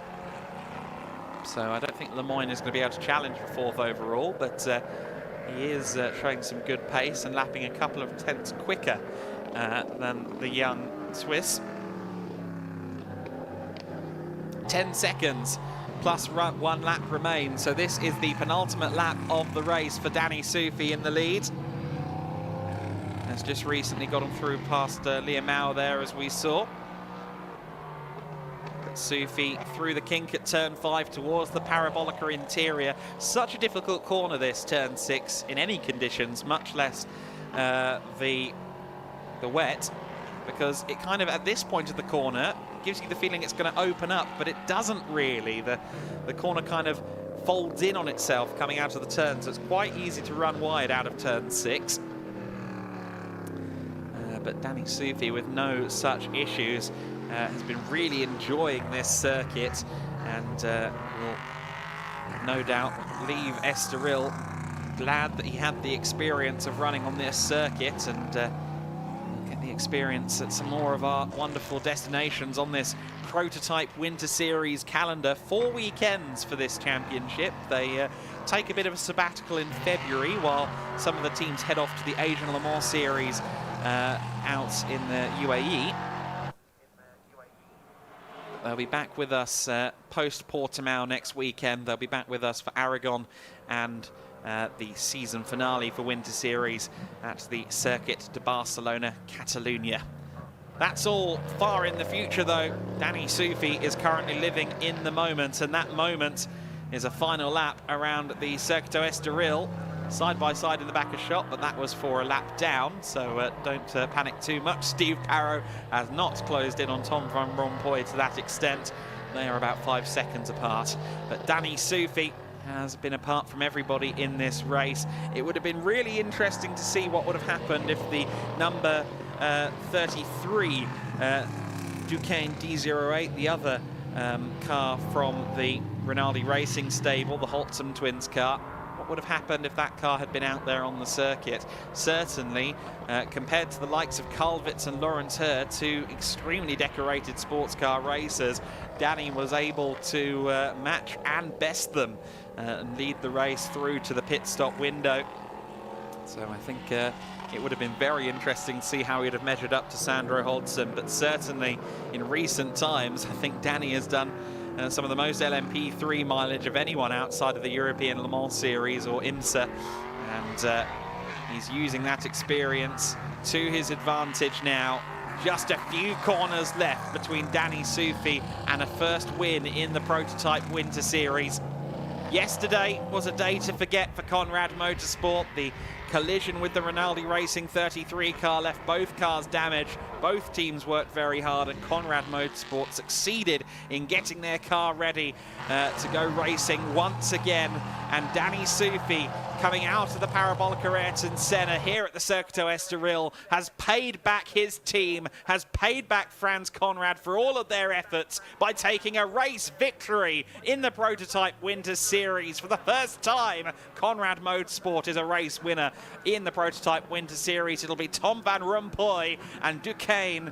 So I don't think Lemoyne is going to be able to challenge for 4th overall, but he is showing some good pace and lapping a couple of tenths quicker than the young Swiss. 10 seconds plus 1 lap remains. So this is the penultimate lap of the race for Danny Soufi in the lead. Has just recently gotten through past Liam Mao there, as we saw. But Soufi through the kink at turn 5 towards the Parabolica interior. Such a difficult corner, this turn 6, in any conditions, much less the wet, because it kind of, at this point of the corner, gives you the feeling it's going to open up, but it doesn't really. The corner kind of folds in on itself coming out of the turn, so it's quite easy to run wide out of turn 6. But Danny Soufi, with no such issues, has been really enjoying this circuit, and will no doubt leave Estoril glad that he had the experience of running on this circuit, and get the experience at some more of our wonderful destinations on this prototype Winter Series calendar. 4 weekends for this championship. They take a bit of a sabbatical in February while some of the teams head off to the Asian Le Mans Series out in the UAE. They'll be back with us post-Portimao next weekend. They'll be back with us for Aragon and the season finale for Winter Series at the Circuit de Barcelona, Catalunya. That's all far in the future, though. Danny Soufi is currently living in the moment, and that moment is a final lap around the Circuito Estoril, side by side in the back of shot, but that was for a lap down, so don't panic too much. Steve Parrow has not closed in on Tom Van Rompuy to that extent. They are about 5 seconds apart, but Danny Soufi has been apart from everybody in this race. It would have been really interesting to see what would have happened if the number 33 Duquesne D08, the other car from the Rinaldi Racing stable, the Holtzum twins car, what would have happened if that car had been out there on the circuit? Certainly, compared to the likes of Kalvitz and Lawrence Hurd, two extremely decorated sports car racers, Danny was able to match and best them and lead the race through to the pit stop window. So I think it would have been very interesting to see how he would have measured up to Sandro Holtzum, but certainly in recent times, I think Danny has done some of the most LMP3 mileage of anyone outside of the European Le Mans Series or IMSA, and he's using that experience to his advantage now. Just a few corners left between Danny Soufi and a first win in the Prototype Winter Series. Yesterday was a day to forget for Conrad Motorsport. The collision with the Rinaldi Racing 33 car left both cars damaged. Both teams worked very hard, and Conrad Motorsport succeeded in getting their car ready to go racing once again. And Danny Soufi, coming out of the Parabolica Ayrton Senna here at the Circuito Estoril, has paid back his team, has paid back Franz Conrad for all of their efforts by taking a race victory in the Prototype Winter Series. For the first time, Conrad Motorsport is a race winner in the Prototype Winter Series. It'll be Tom Van Rompuy and Duquesne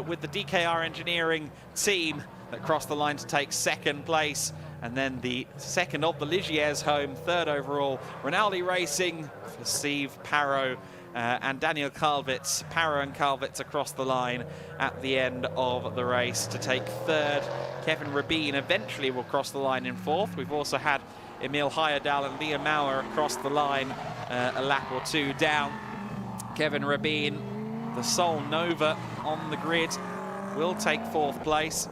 with the DKR Engineering team that crossed the line to take second place. And then the second of the Ligiers home, third overall, Rinaldi Racing for Steve Parrow and Daniel Kalvitz. Parrow and Kalvitz across the line at the end of the race to take third. Kevin Rabin eventually will cross the line in fourth. We've also had Emil Heyerdahl and Liam Mauer across the line a lap or two down. Kevin Rabin, the sole Nova on the grid, will take fourth place.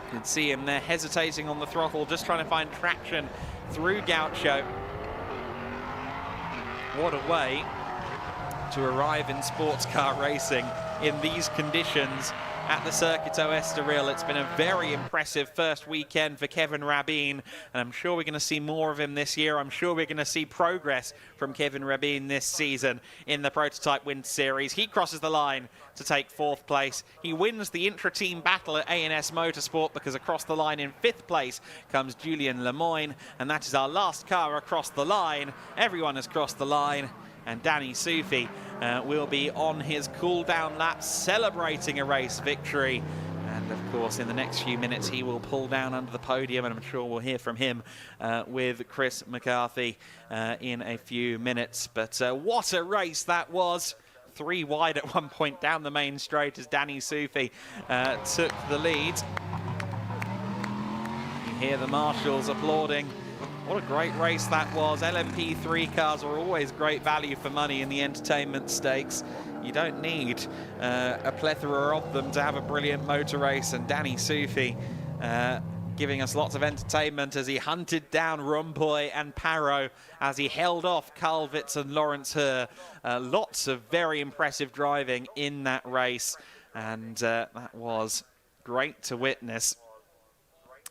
You can see him there hesitating on the throttle, just trying to find traction through Gaucho. What a way to arrive in sports car racing in these conditions. at the Circuito Estoril. It's been a very impressive first weekend for Kevin Rabin, and I'm sure we're going to see more of him this year. I'm sure we're going to see progress from Kevin Rabin this season in the Prototype Winter Series. He crosses the line to take 4th place. He wins the intra-team battle at A&S Motorsport, because across the line in 5th place comes Julien Lemoyne, and that is our last car across the line. Everyone has crossed the line, and Danny Soufi will be on his cool-down lap celebrating a race victory. And of course, in the next few minutes, he will pull down under the podium, and I'm sure we'll hear from him with Chris McCarthy in a few minutes. But what a race that was. 3 wide at one point down the main straight as Danny Soufi took the lead. You hear the marshals applauding. What a great race that was. LMP3 cars are always great value for money in the entertainment stakes. You don't need a plethora of them to have a brilliant motor race, and Danny Soufi giving us lots of entertainment as he hunted down Rumpoy and Parot, as he held off Carl Witz and Lawrence Herr. Lots of very impressive driving in that race, and that was great to witness.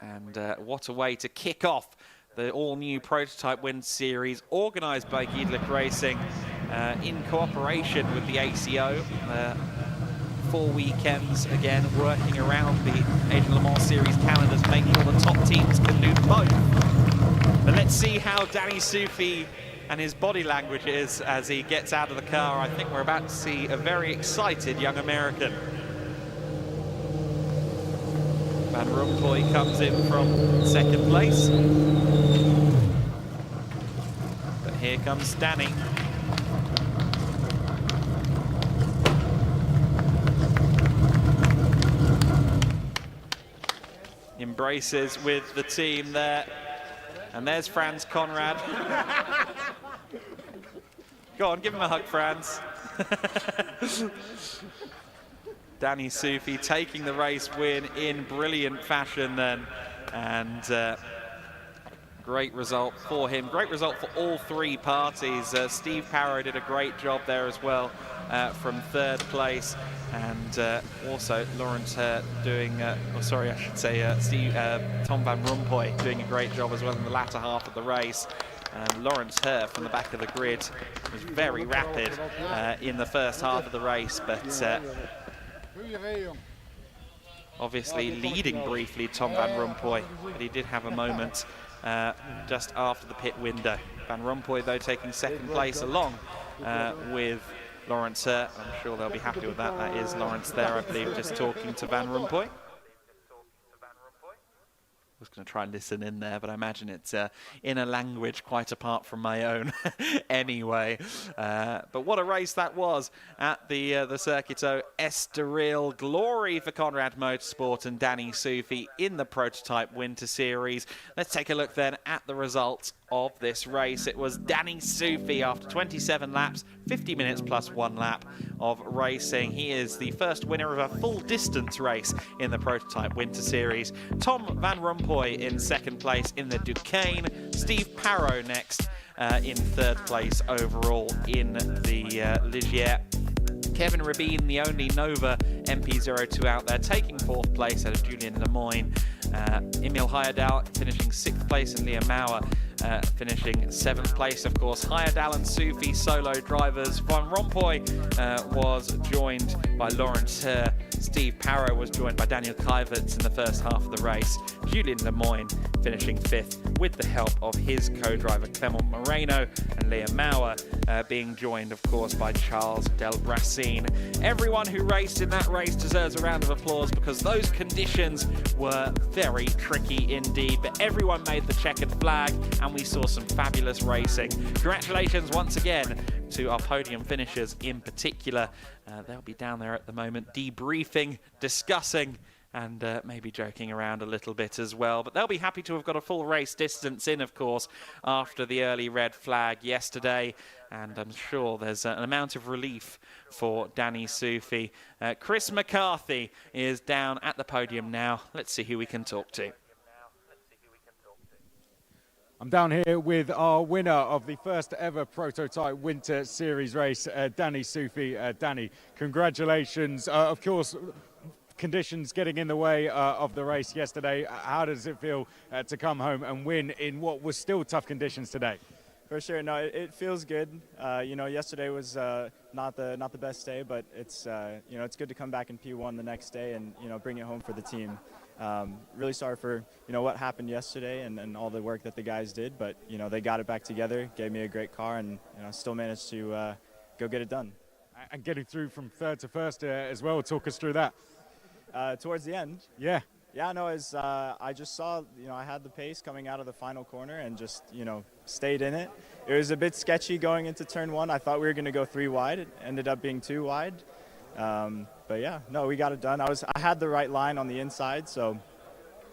And what a way to kick off the all-new Prototype Winter Series, organised by Gedlich Racing in cooperation with the ACO. 4 weekends, again, working around the Asian Le Mans Series calendars, making sure the top teams can do both. But let's see how Danny Soufi and his body language is as he gets out of the car. I think we're about to see a very excited young American. Van Rompuy comes in from 2nd place. But here comes Danny. Embraces with the team there. And there's Franz Conrad. Go on, give him a hug, Franz. Danny Soufi taking the race win in brilliant fashion then, and great result for him. Great result for all 3 parties. Steve Parot did a great job there as well from 3rd place, and also Lawrence Herr doing, Tom Van Rompuy doing a great job as well in the latter half of the race. Lawrence Herr from the back of the grid was very rapid in the first half of the race, but obviously leading briefly Tom Van Rompuy, but he did have a moment just after the pit window. Van Rompuy, though, taking 2nd place along with Lawrence Herr. I'm sure they'll be happy with that. That is Lawrence there, I believe, just talking to Van Rompuy. I was going to try and listen in there, but I imagine it's in a language quite apart from my own anyway. But what a race that was at the Circuito Estoril. Glory for Conrad Motorsport and Danny Soufi in the Prototype Winter Series. Let's take a look then at the results of this race. It was Danny Soufi after 27 laps, 50 minutes plus 1 lap of racing. He is the first winner of a full distance race in the Prototype Winter Series. Tom Van Rompuy in 2nd place in the Duquesne. Steve Parot next in 3rd place overall in the Ligier. Kevin Rabin, the only Nova MP02 out there, taking 4th place out of Julien Lemoyne. Emil Heyerdahl finishing 6th place, and Liam Maurer finishing 7th place. Of course, Heyerdahl and Soufi solo drivers. Van Rompuy was joined by Lawrence Herr. Steve Parot was joined by Daniel Kuyvets in the first half of the race. Julien Lemoyne finishing 5th with the help of his co-driver Clement Moreno, and Liam Maurer being joined, of course, by Charles Del Racine. Everyone who raced in that race deserves a round of applause, because those conditions were very tricky indeed, but everyone made the checkered flag, and we saw some fabulous racing. Congratulations once again to our podium finishers in particular. They'll be down there at the moment debriefing, discussing, and maybe joking around a little bit as well. But they'll be happy to have got a full race distance in, of course, after the early red flag yesterday. And I'm sure there's an amount of relief for Danny Soufi. Chris McCarthy is down at the podium now. Let's see who we can talk to. I'm down here with our winner of the first ever Prototype Winter Series race, Danny Soufi. Danny, congratulations. Of course, conditions getting in the way of the race yesterday. How does it feel to come home and win in what was still tough conditions today? For sure, no, it feels good. You know, yesterday was not the best day, but it's you know, it's good to come back in P1 the next day and, you know, bring it home for the team. Really sorry for, you know, what happened yesterday and all the work that the guys did, but, you know, they got it back together, gave me a great car, and, you know, still managed to go get it done. And getting through from third to first as well, talk us through that. Towards the end. Yeah. Yeah, no, I just saw, you know, I had the pace coming out of the final corner and just, you know, stayed in it. It was a bit sketchy going into turn 1. I thought we were going to go 3 wide. It ended up being 2 wide. But yeah, no, we got it done. I had the right line on the inside, so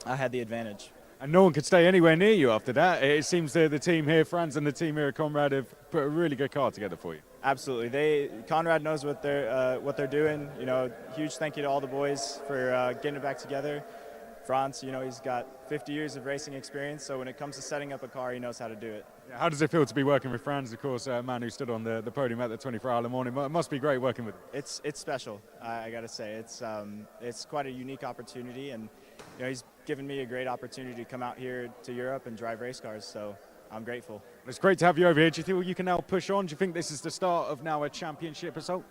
I had the advantage. And no one could stay anywhere near you after that. It seems the team here, Franz and the team here at Conrad, have put a really good car together for you. Absolutely. Conrad knows what they're doing. You know, huge thank you to all the boys for getting it back together. Franz, you know, he's got 50 years of racing experience, so when it comes to setting up a car, he knows how to do it. How does it feel to be working with Franz, of course, a man who stood on the podium at the 24-hour Le Mans? It must be great working with him. It's special, I got to say. It's quite a unique opportunity, and you know, he's given me a great opportunity to come out here to Europe and drive race cars, so I'm grateful. It's great to have you over here. Do you think you can now push on? Do you think this is the start of now a championship assault?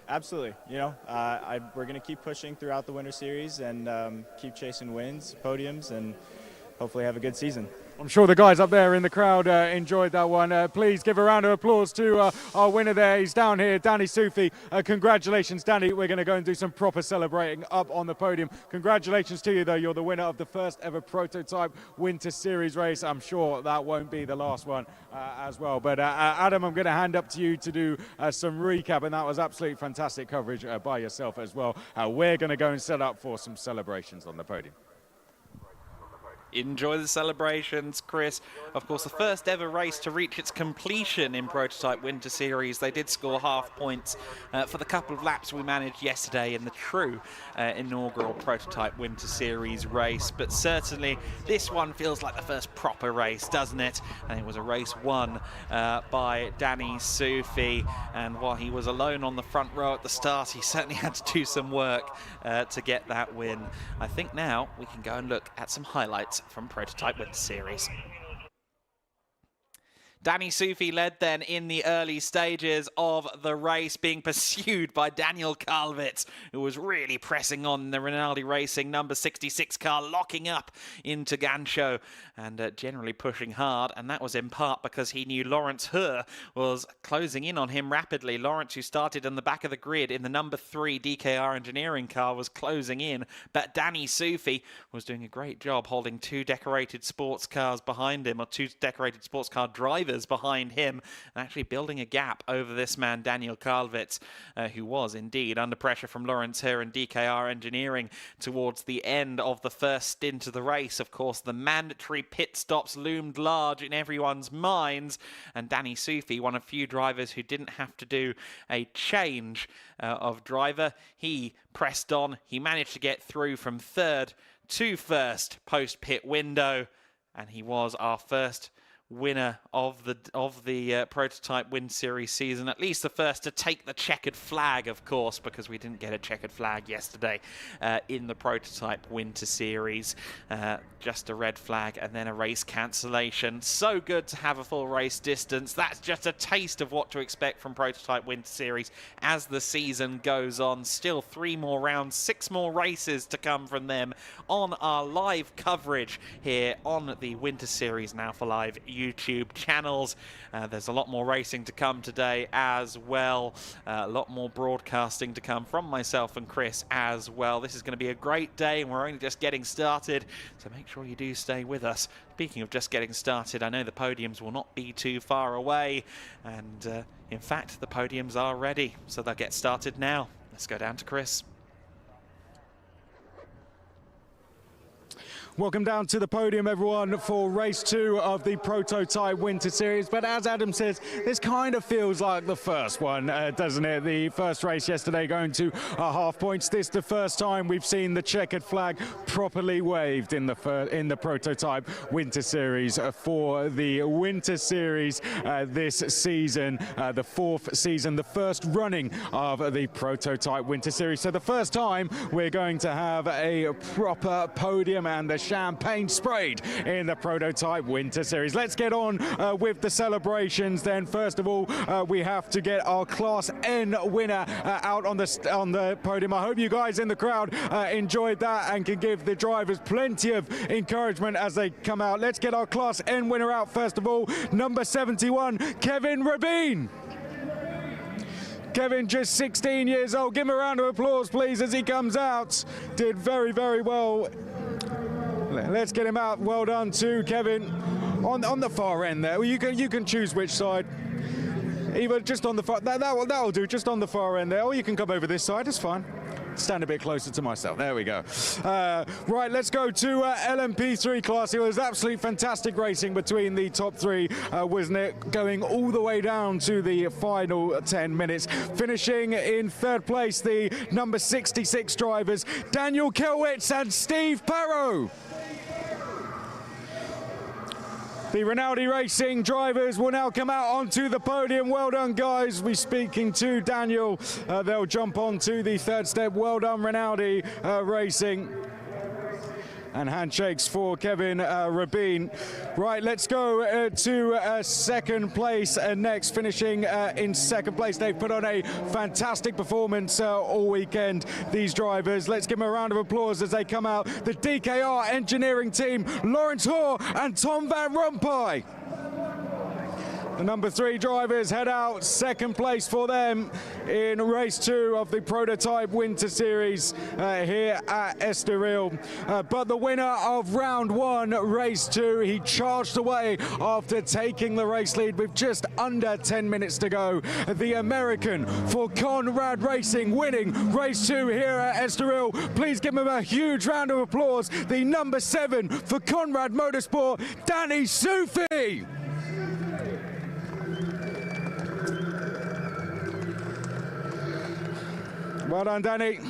Absolutely. You know, we're going to keep pushing throughout the Winter Series and keep chasing wins, podiums, and hopefully have a good season. I'm sure the guys up there in the crowd enjoyed that one. Please give a round of applause to our winner there. He's down here, Danny Soufi. Congratulations, Danny. We're going to go and do some proper celebrating up on the podium. Congratulations to you, though. You're the winner of the first ever prototype Winter Series race. I'm sure that won't be the last one as well. But Adam, I'm going to hand up to you to do some recap, and that was absolutely fantastic coverage by yourself as well. We're going to go and set up for some celebrations on the podium. Enjoy the celebrations, Chris. Of course, the first ever race to reach its completion in Prototype Winter Series. They did score half points for the couple of laps we managed yesterday in the true inaugural Prototype Winter Series race. But certainly, this one feels like the first proper race, doesn't it? And it was a race won by Danny Soufi. And while he was alone on the front row at the start, he certainly had to do some work to get that win. I think now we can go and look at some highlights from Prototype Winter Series. Danny Soufi led then in the early stages of the race, being pursued by Daniel Kalvitz, who was really pressing on the Rinaldi Racing number 66 car, locking up into Gancho and generally pushing hard. And that was in part because he knew Lawrence Hur was closing in on him rapidly. Lawrence, who started on the back of the grid in the number 3 DKR engineering car, was closing in. But Danny Soufi was doing a great job holding 2 decorated sports cars behind him, or 2 decorated sports car drivers behind him, and actually building a gap over this man, Daniel Kalvitz, who was indeed under pressure from Lawrence Hur and DKR Engineering towards the end of the first stint of the race. Of course, the mandatory pit stops loomed large in everyone's minds, and Danny Soufi, one of few drivers who didn't have to do a change of driver. He pressed on. He managed to get through from third to first post-pit window, and he was our first winner of the Prototype Win Series season, at least the first to take the checkered flag, of course, because we didn't get a checkered flag yesterday in the Prototype Winter Series. Just a red flag and then a race cancellation. So good to have a full race distance. That's just a taste of what to expect from Prototype Winter Series as the season goes on. Still 3 more rounds, 6 more races to come from them on our live coverage here on the Winter Series Now for Live YouTube channels. There's a lot more racing to come today as well. A lot more broadcasting to come from myself and Chris as well. This is going to be a great day, and we're only just getting started, so make sure you do stay with us. Speaking of just getting started, I know the podiums will not be too far away, and in fact the podiums are ready, so they'll get started now. Let's go down to Chris. Welcome down to the podium, everyone, for race 2 of the Prototype Winter Series. But as Adam says, this kind of feels like the first one, doesn't it? The first race yesterday going to half points. This the first time we've seen the checkered flag properly waved in the Prototype Winter Series for the Winter Series this season, the 4th season, the first running of the Prototype Winter Series. So the first time we're going to have a proper podium and the champagne sprayed in the Prototype Winter Series. Let's get on with the celebrations then. First of all, we have to get our Class N winner out on the podium. I hope you guys in the crowd enjoyed that and can give the drivers plenty of encouragement as they come out. Let's get our Class N winner out first of all. Number 71, Kevin Rabin. Kevin, just 16 years old. Give him a round of applause, please, as he comes out. Did very, very well. Let's get him out. Well done to Kevin. On the far end there. Well, you can choose which side. Either just on the far. That'll do. Just on the far end there. Or you can come over this side. It's fine. Stand a bit closer to myself. There we go. Right, let's go to LMP3 class. It was absolutely fantastic racing between the top 3, wasn't it? Going all the way down to the final 10 minutes. Finishing in 3rd place, the number 66 drivers, Daniel Kelwitz and Steve Parrow. The Rinaldi Racing drivers will now come out onto the podium. Well done, guys. We're speaking to Daniel. They'll jump onto the 3rd step. Well done, Rinaldi Racing. And handshakes for Kevin Rabin. Right, let's go to 2nd place next. Finishing in 2nd place. They've put on a fantastic performance all weekend, these drivers. Let's give them a round of applause as they come out. The DKR engineering team, Lawrence Hoare and Tom Van Rompuy. The number 3 drivers head out. 2nd place for them in race 2 of the Prototype Winter Series here at Estoril. But the winner of round 1, race 2, he charged away after taking the race lead with just under 10 minutes to go. The American for Conrad Racing winning race 2 here at Estoril. Please give him a huge round of applause. The number 7 for Conrad Motorsport, Danny Sufi. Well done, Danny.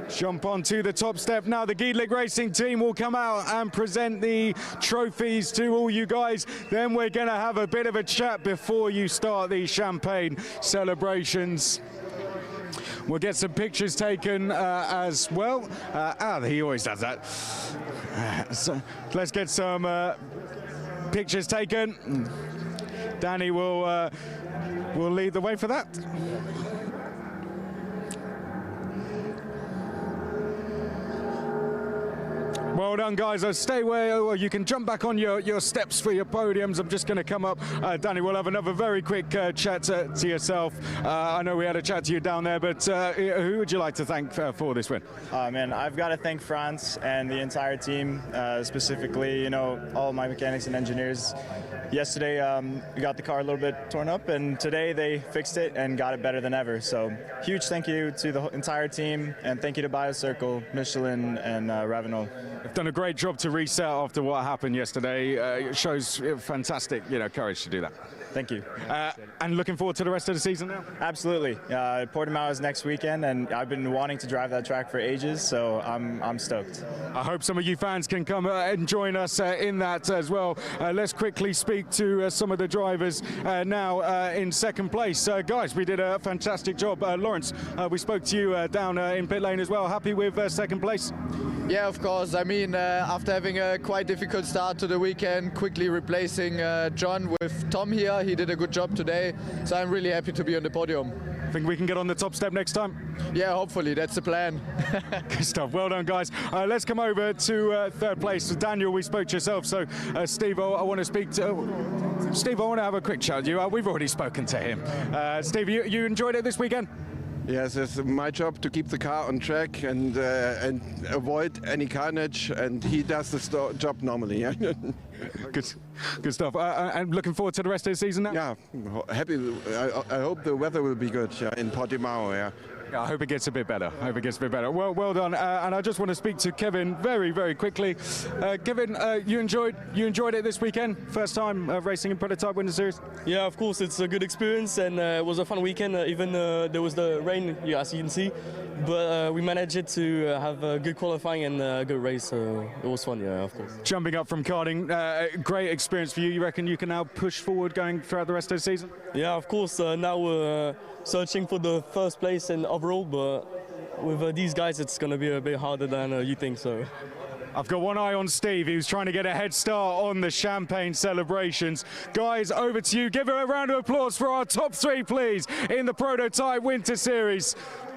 Jump onto the top step now. The Gedlich Racing team will come out and present the trophies to all you guys. Then we're going to have a bit of a chat before you start the champagne celebrations. We'll get some pictures taken as well. He always does that. So let's get some pictures taken. Danny will lead the way for that. Well done, guys. Stay where you can jump back on your steps for your podiums. I'm just going to come up. Danny, we'll have another very quick chat to yourself. I know we had a chat to you down there, but who would you like to thank for this win? Man, I've got to thank France and the entire team, specifically, all my mechanics and engineers. Yesterday, we got the car a little bit torn up, and today they fixed it and got it better than ever. So huge thank you to the entire team, and thank you to BioCircle, Michelin, and Ravenol. You've done a great job to reset after what happened yesterday. It shows fantastic, courage to do that. Thank you. And looking forward to the rest of the season now? Absolutely. Portimao is next weekend, and I've been wanting to drive that track for ages, so I'm stoked. I hope some of you fans can come and join us in that as well. Let's quickly speak to some of the drivers now in 2nd place. Guys, we did a fantastic job. Lawrence, we spoke to you down in pit lane as well. Happy with 2nd place? Yeah, of course. I mean, after having a quite difficult start to the weekend, quickly replacing John with Tom here, he did a good job today. So I'm really happy to be on the podium. Think we can get on the top step next time? Yeah, hopefully. That's the plan. Good stuff. Well done, guys. Let's come over to 3rd place. Daniel, we spoke to yourself. So, Steve, I want to speak to... Steve, I want to have a quick chat with you. We've already spoken to him. Steve, you enjoyed it this weekend? Yes, it's my job to keep the car on track and avoid any carnage, and he does the job normally. Yeah? Good stuff. And looking forward to the rest of the season now? Yeah, happy. I hope the weather will be good in Portimao. Yeah. Yeah, I hope it gets a bit better. I hope it gets a bit better. Well done. And I just want to speak to Kevin very, very quickly. Kevin, you enjoyed it this weekend? First time racing in Prototype Winter Series? Yeah, of course. It's a good experience, and it was a fun weekend. Even there was the rain, yeah, as you can see, but we managed it to have a good qualifying and a good race. So it was fun, yeah, of course. Jumping up from karting, great experience for you. You reckon you can now push forward going throughout the rest of the season? Yeah, of course. Now we're searching for the first place and overall, but with these guys, it's going to be a bit harder than you think. So. I've got one eye on Steve. He was trying to get a head start on the champagne celebrations. Guys, over to you. Give a round of applause for our top three, please, in the Prototype Winter Series.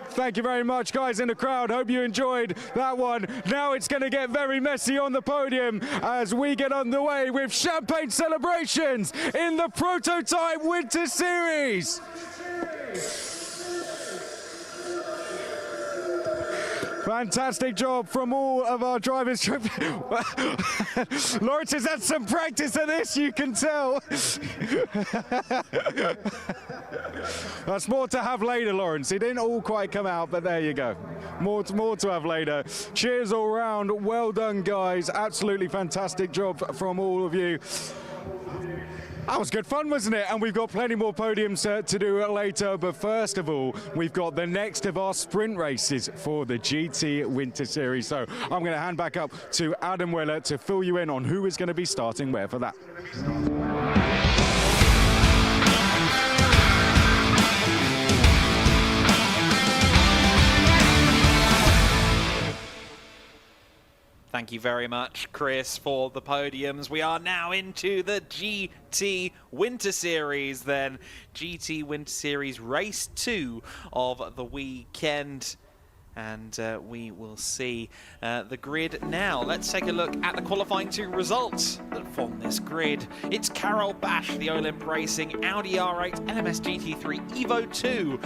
Thank you very much, guys in the crowd. Hope you enjoyed that one. Now it's going to get very messy on the podium as we get underway with champagne celebrations in the Prototype Winter Series. Fantastic job from all of our drivers. Lawrence has had some practice at this, you can tell. That's more to have later, Lawrence. It didn't all quite come out, but there you go. More to have later. Cheers all round. Well done, guys. Absolutely fantastic job from all of you. That was good fun, wasn't it? And we've got plenty more podiums to do later. But first of all, we've got the next of our sprint races for the GT Winter Series. So I'm going to hand back up to Adam Weller to fill you in on who is going to be starting where for that. Thank you very much, Chris, for the podiums. We are now into the GT Winter Series then. GT Winter Series Race 2 of the weekend. And we will see the grid now. Let's take a look at the qualifying 2 results that form this grid. It's Carol Bash, the Olymp Racing Audi R8 LMS GT3 Evo 2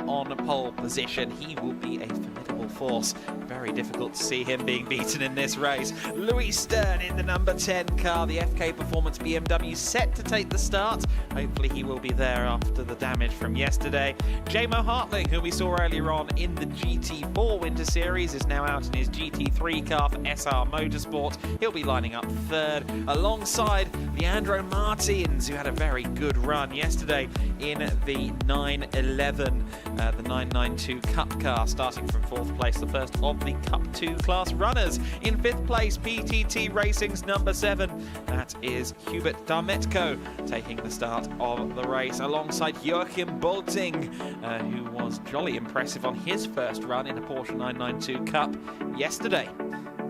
on pole position. He will be a formidable force. Very difficult to see him being beaten in this race. Louis Stern in the number 10 car, the FK Performance BMW, set to take the start. Hopefully he will be there after the damage from yesterday. Jamo Hartling, who we saw earlier on in the GT4 Winter Series, is now out in his GT3 car for SR Motorsport. He'll be lining up third alongside Leandro Martins, who had a very good run yesterday in the 911, the 992 Cup car, starting from 4th place, the first of the Cup 2 class runners. In 5th place, PTT Racing's number 7, that is Hubert Darmetko, taking the start of the race alongside Joachim Bolting, who was jolly impressive on his first run in a Porsche 992 Cup yesterday.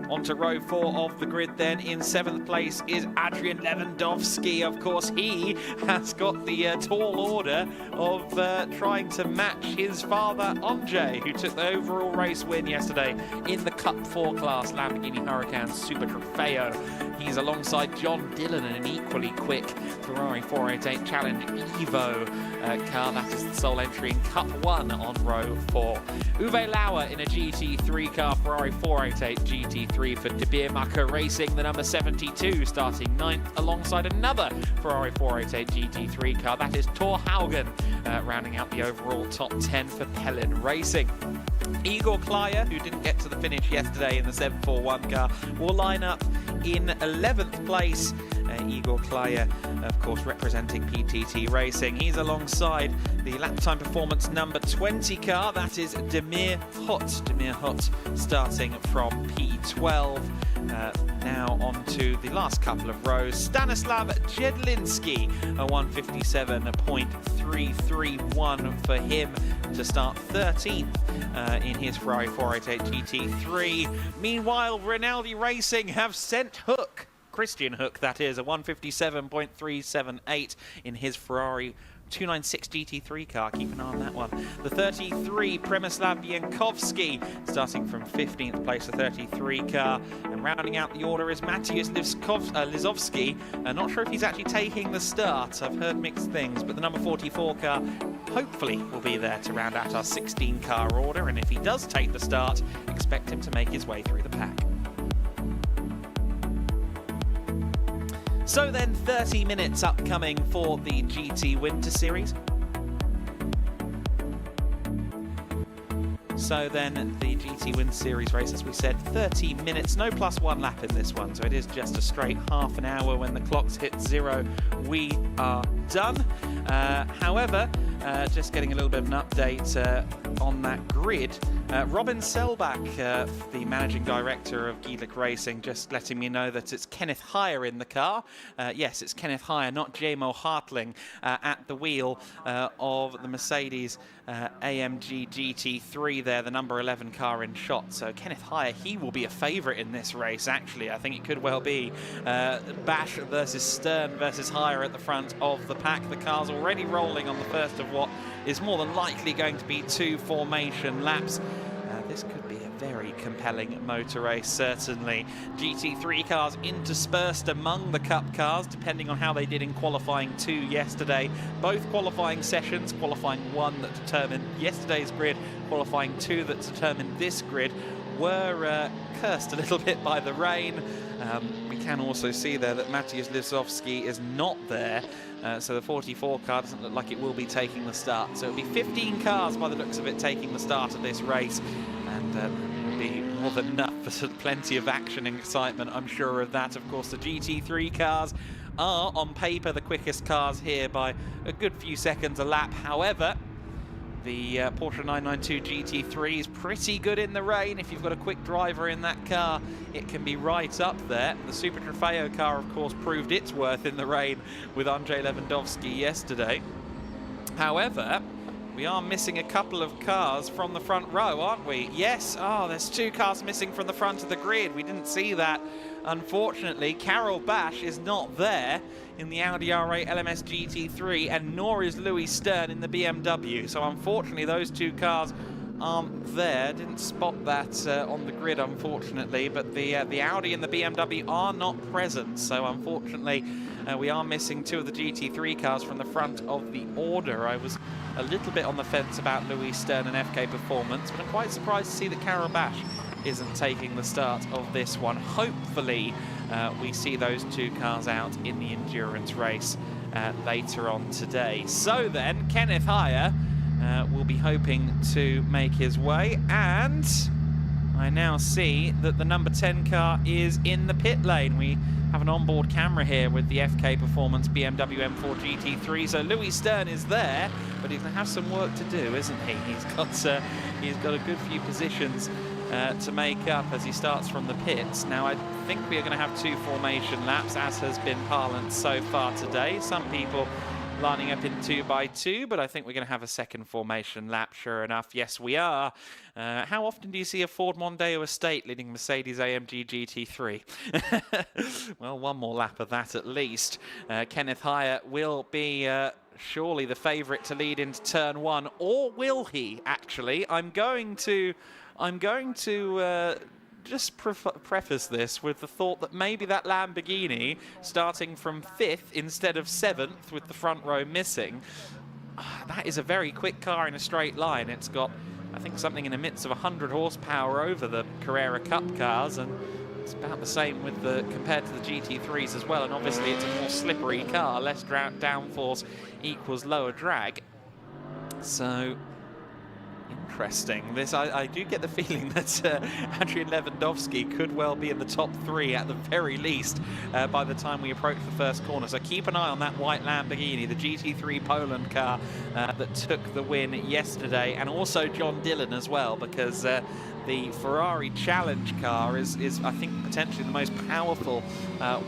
On to row 4 of the grid then. In 7th place is Adrian Lewandowski. Of course, he has got the tall order of trying to match his father, Andrzej, who took the overall race win yesterday in the Cup 4 class Lamborghini Huracan Super Trofeo. He's alongside John Dillon in an equally quick Ferrari 488 Challenge Evo car. That is the sole entry in Cup 1 on row 4. Uwe Lauer in a GT3 car, Ferrari 488 GT3 for De Beermacher Racing, the number 72, starting 9th alongside another Ferrari 488 GT3 car. That is Thor Haugen, rounding out the overall top 10 for Pellin Racing. Igor Klyer, who didn't get to the finish yesterday in the 741 car, will line up in 11th place. Igor Klyer, of course, representing PTT Racing. He's alongside the lap time performance number 20 car. That is Demir Hut. Demir Hut starting from P12. Now on to the last couple of rows. Stanislav Jedlinski, a 157.331 for him to start 13th in his Ferrari 488 GT3. Meanwhile, Rinaldi Racing have sent Hook, Christian Hook that is, a 157.378 in his Ferrari 296 GT3 car. Keep an eye on that one. The 33, Przemysław Biankowski, starting from 15th place, the 33 car. And rounding out the order is Maciej Lizowski. Not sure if he's actually taking the start. I've heard mixed things, but the number 44 car hopefully will be there to round out our 16-car order. And if he does take the start, expect him to make his way through the pack. So then, 30 minutes upcoming for the GT Winter Series. So then the GT Win Series race, as we said, 30 minutes, no +1 lap in this one, so it is just a straight half an hour. When the clocks hit 0, we are done. However, just getting a little bit of an update on that grid. Robin Selbach, the managing director of Gedlich Racing, just letting me know that it's Kenneth Heyer in the car. Yes, it's Kenneth Heyer, not JMO Hartling, at the wheel of the Mercedes AMG GT3 there, the number 11 car in shot. So Kenneth Heyer, he will be a favourite in this race, actually. I think it could well be Bash versus Stern versus Heyer at the front of the pack. The car's already rolling on the first of what is more than likely going to be 2 formation laps. This could be a very compelling motor race, certainly. GT3 cars interspersed among the Cup cars, depending on how they did in qualifying 2 yesterday. Both qualifying sessions, qualifying 1 that determined yesterday's grid, qualifying 2 that determined this grid, were cursed a little bit by the rain. We can also see there that Mateusz Lisowski is not there, so the 44 car doesn't look like it will be taking the start. So it'll be 15 cars by the looks of it taking the start of this race, and will be more than enough for plenty of action and excitement, I'm sure of that. Of course, the GT3 cars are on paper the quickest cars here by a good few seconds a lap. However, the Porsche 992 GT3 is pretty good in the rain. If you've got a quick driver in that car, it can be right up there. The Super Trofeo car, of course, proved its worth in the rain with Andrzej Lewandowski yesterday. However, we are missing a couple of cars from the front row, aren't we? Yes, there's 2 cars missing from the front of the grid. We didn't see that, unfortunately. Carol Bash is not there in the Audi R8 LMS GT3, and nor is Louis Stern in the BMW. So unfortunately, those 2 cars aren't there. Didn't spot that on the grid, unfortunately, but the Audi and the BMW are not present. So unfortunately, we are missing 2 of the GT3 cars from the front of the order. I was a little bit on the fence about Louis Stern and FK Performance, but I'm quite surprised to see that Carol Bash isn't taking the start of this one. Hopefully, we see those 2 cars out in the endurance race later on today. So then, Kenneth Heyer will be hoping to make his way, and I now see that the number 10 car is in the pit lane. We have an onboard camera here with the FK Performance BMW M4 GT3. So Louis Stern is there, but he's going to have some work to do, isn't he? He's got a good few positions to make up as he starts from the pits. Now, I think we are going to have 2 formation laps, as has been parlance so far today. Some people lining up in 2x2, but I think we're going to have a second formation lap, sure enough. Yes, we are. How often do you see a Ford Mondeo Estate leading Mercedes AMG GT3? Well, 1 more lap of that at least. Kenneth Heyer will be surely the favourite to lead into turn 1, or will he, actually? I'm going to just preface this with the thought that maybe that Lamborghini, starting from 5th instead of 7th with the front row missing, that is a very quick car in a straight line. It's got, I think, something in the midst of 100 horsepower over the Carrera Cup cars, and it's about the same with compared to the GT3s as well. And obviously it's a more slippery car, less downforce equals lower drag. So interesting. I do get the feeling that Adrian Lewandowski could well be in the top 3 at the very least by the time we approach the first corner. So keep an eye on that white Lamborghini, the GT3 Poland car that took the win yesterday, and also John Dillon as well, because the Ferrari Challenge car is I think potentially the most powerful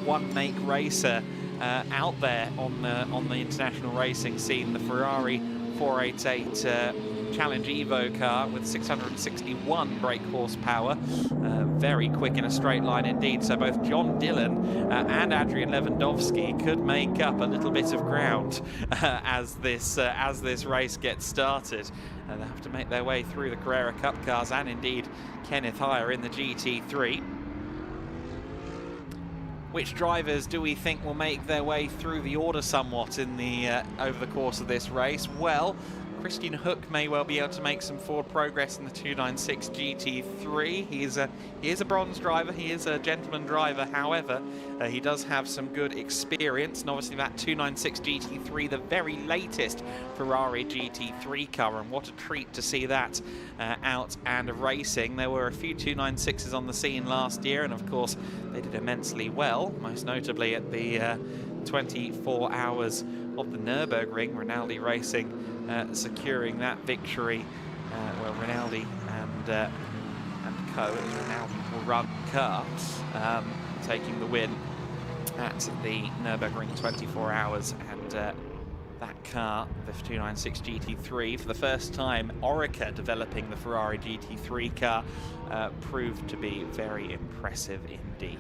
one-make racer out there on the international racing scene. The Ferrari 488 Challenge Evo car with 661 brake horsepower, very quick in a straight line indeed. So both John Dillon and Adrian Lewandowski could make up a little bit of ground as this race gets started. They'll have to make their way through the Carrera Cup cars, and indeed Kenneth Heyer in the GT3. Which drivers do we think will make their way through the order somewhat in the over the course of this race? Well, Christian Hook may well be able to make some forward progress in the 296 GT3. He is a bronze driver, he is a gentleman driver, however, he does have some good experience, and obviously that 296 GT3, the very latest Ferrari GT3 car, and what a treat to see that out and racing. There were a few 296s on the scene last year, and of course they did immensely well, most notably at the 24 hours of the Nürburgring, Rinaldi Racing securing that victory. Well, Rinaldi and co, it was Rinaldi will run car, taking the win at the Nürburgring 24 hours, and that car, the 296 GT3, for the first time, Orica developing the Ferrari GT3 car, proved to be very impressive indeed.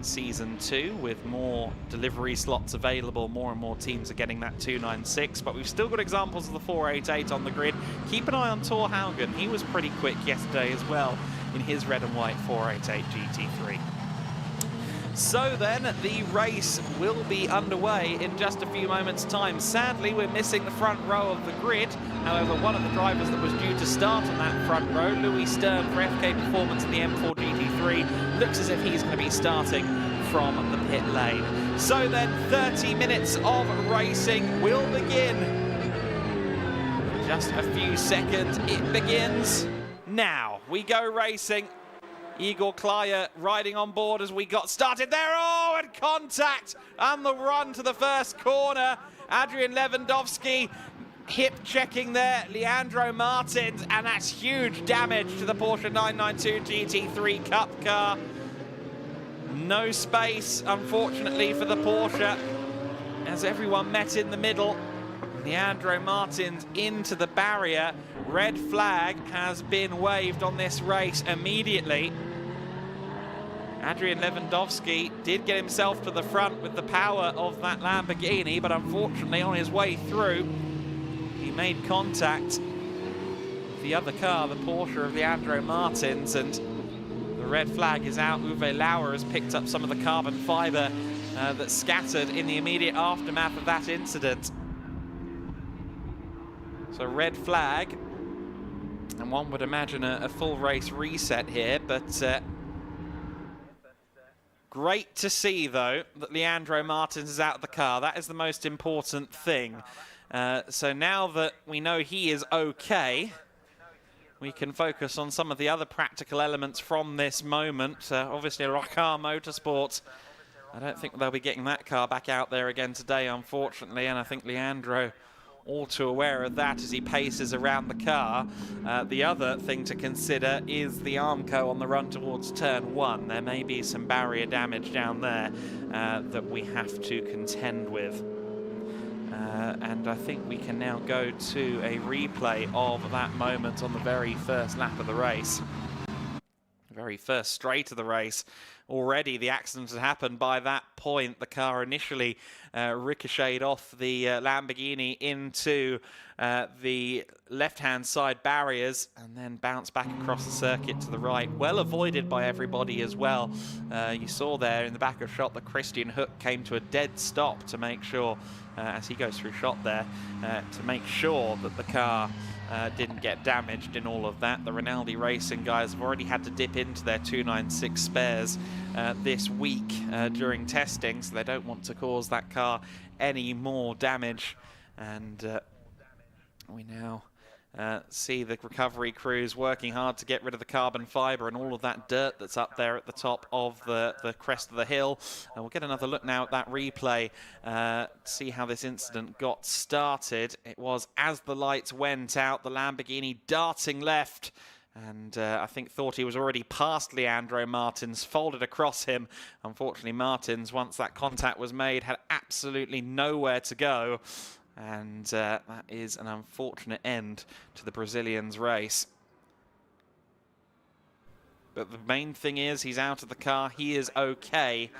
Season 2, with more delivery slots available, more and more teams are getting that 296, but we've still got examples of the 488 on the grid. Keep an eye on Thor Haugen, he was pretty quick yesterday as well in his red and white 488 GT3. So then, the race will be underway in just a few moments' time. Sadly, we're missing the front row of the grid. However, one of the drivers that was due to start on that front row, Louis Stern for FK Performance in the M4 GT3, looks as if he's going to be starting from the pit lane. So then, 30 minutes of racing will begin. In just a few seconds, it begins now. We go racing. Igor Klaya riding on board as we got started there. Oh, and contact on the run to the first corner. Adrian Lewandowski hip checking there. Leandro Martins, and that's huge damage to the Porsche 992 GT3 Cup car. No space, unfortunately, for the Porsche, as everyone met in the middle. Leandro Martins into the barrier. Red flag has been waved on this race immediately. Adrian Lewandowski did get himself to the front with the power of that Lamborghini, but unfortunately on his way through, he made contact with the other car, the Porsche of Leandro Martins, and the red flag is out. Uwe Lauer has picked up some of the carbon fibre that scattered in the immediate aftermath of that incident. So red flag, and one would imagine a full race reset here, but great to see, though, that Leandro Martins is out of the car. That is the most important thing. So now that we know he is okay, we can focus on some of the other practical elements from this moment. Obviously, Rocar Motorsports, I don't think they'll be getting that car back out there again today, unfortunately, and I think Leandro all too aware of that as he paces around the car. The other thing to consider is the Armco on the run towards turn 1. There may be some barrier damage down there that we have to contend with. And I think we can now go to a replay of that moment on the very first lap of the race. Very first straight of the race. Already the accident had happened by that point. The car initially ricocheted off the Lamborghini into the left-hand side barriers and then bounced back across the circuit to the right. Well avoided by everybody as well. You saw there in the back of shot that Christian Hook came to a dead stop to make sure, as he goes through shot there, to make sure that the car didn't get damaged in all of that. The Rinaldi Racing guys have already had to dip into their 296 spares this week during testing, so they don't want to cause that car any more damage. And we now see the recovery crews working hard to get rid of the carbon fibre and all of that dirt that's up there at the top of the crest of the hill. And we'll get another look now at that replay, see how this incident got started. It was as the lights went out, the Lamborghini darting left, and I think thought he was already past Leandro Martins, folded across him. Unfortunately, Martins, once that contact was made, had absolutely nowhere to go. And that is an unfortunate end to the Brazilian's race. But the main thing is he's out of the car, he is okay,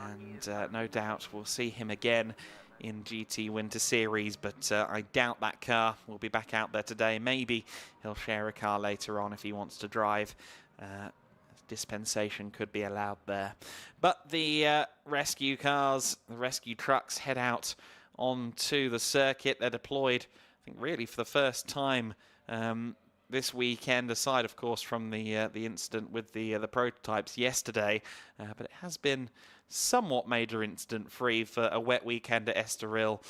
and no doubt we'll see him again in GT Winter Series, but I doubt that car will be back out there today. Maybe he'll share a car later on if he wants to drive. Dispensation could be allowed there. But the rescue cars, the rescue trucks head out onto the circuit. They're deployed, I think, really for the first time this weekend, aside, of course, from the incident with the prototypes yesterday. But it has been somewhat major incident-free for a wet weekend at Estoril.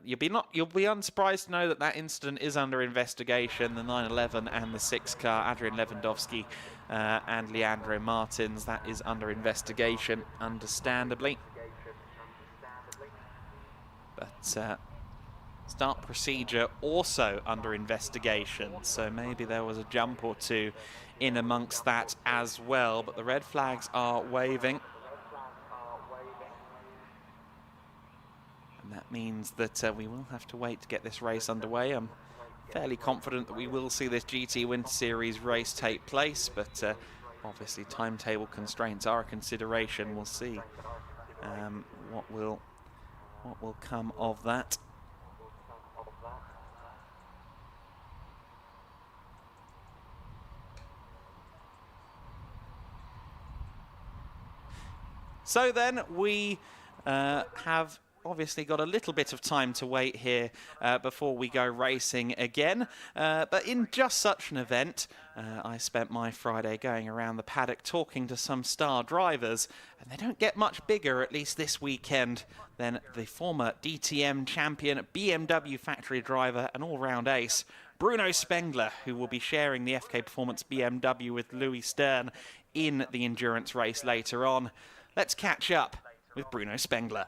You'll be unsurprised to know that incident is under investigation. The 911 and the 6 car, Adrian Lewandowski and Leandro Martins, that is under investigation, understandably. But start procedure also under investigation, so maybe there was a jump or two in amongst that as well, but the red flags are waving. And that means that we will have to wait to get this race underway. I'm fairly confident that we will see this GT Winter Series race take place, but obviously timetable constraints are a consideration. We'll see what will come of that. So then we have obviously got a little bit of time to wait here before we go racing again. But in just such an event, I spent my Friday going around the paddock talking to some star drivers, and they don't get much bigger, at least this weekend, than the former DTM champion, BMW factory driver and all-round ace, Bruno Spengler, who will be sharing the FK Performance BMW with Louis Stern in the endurance race later on. Let's catch up with Bruno Spengler.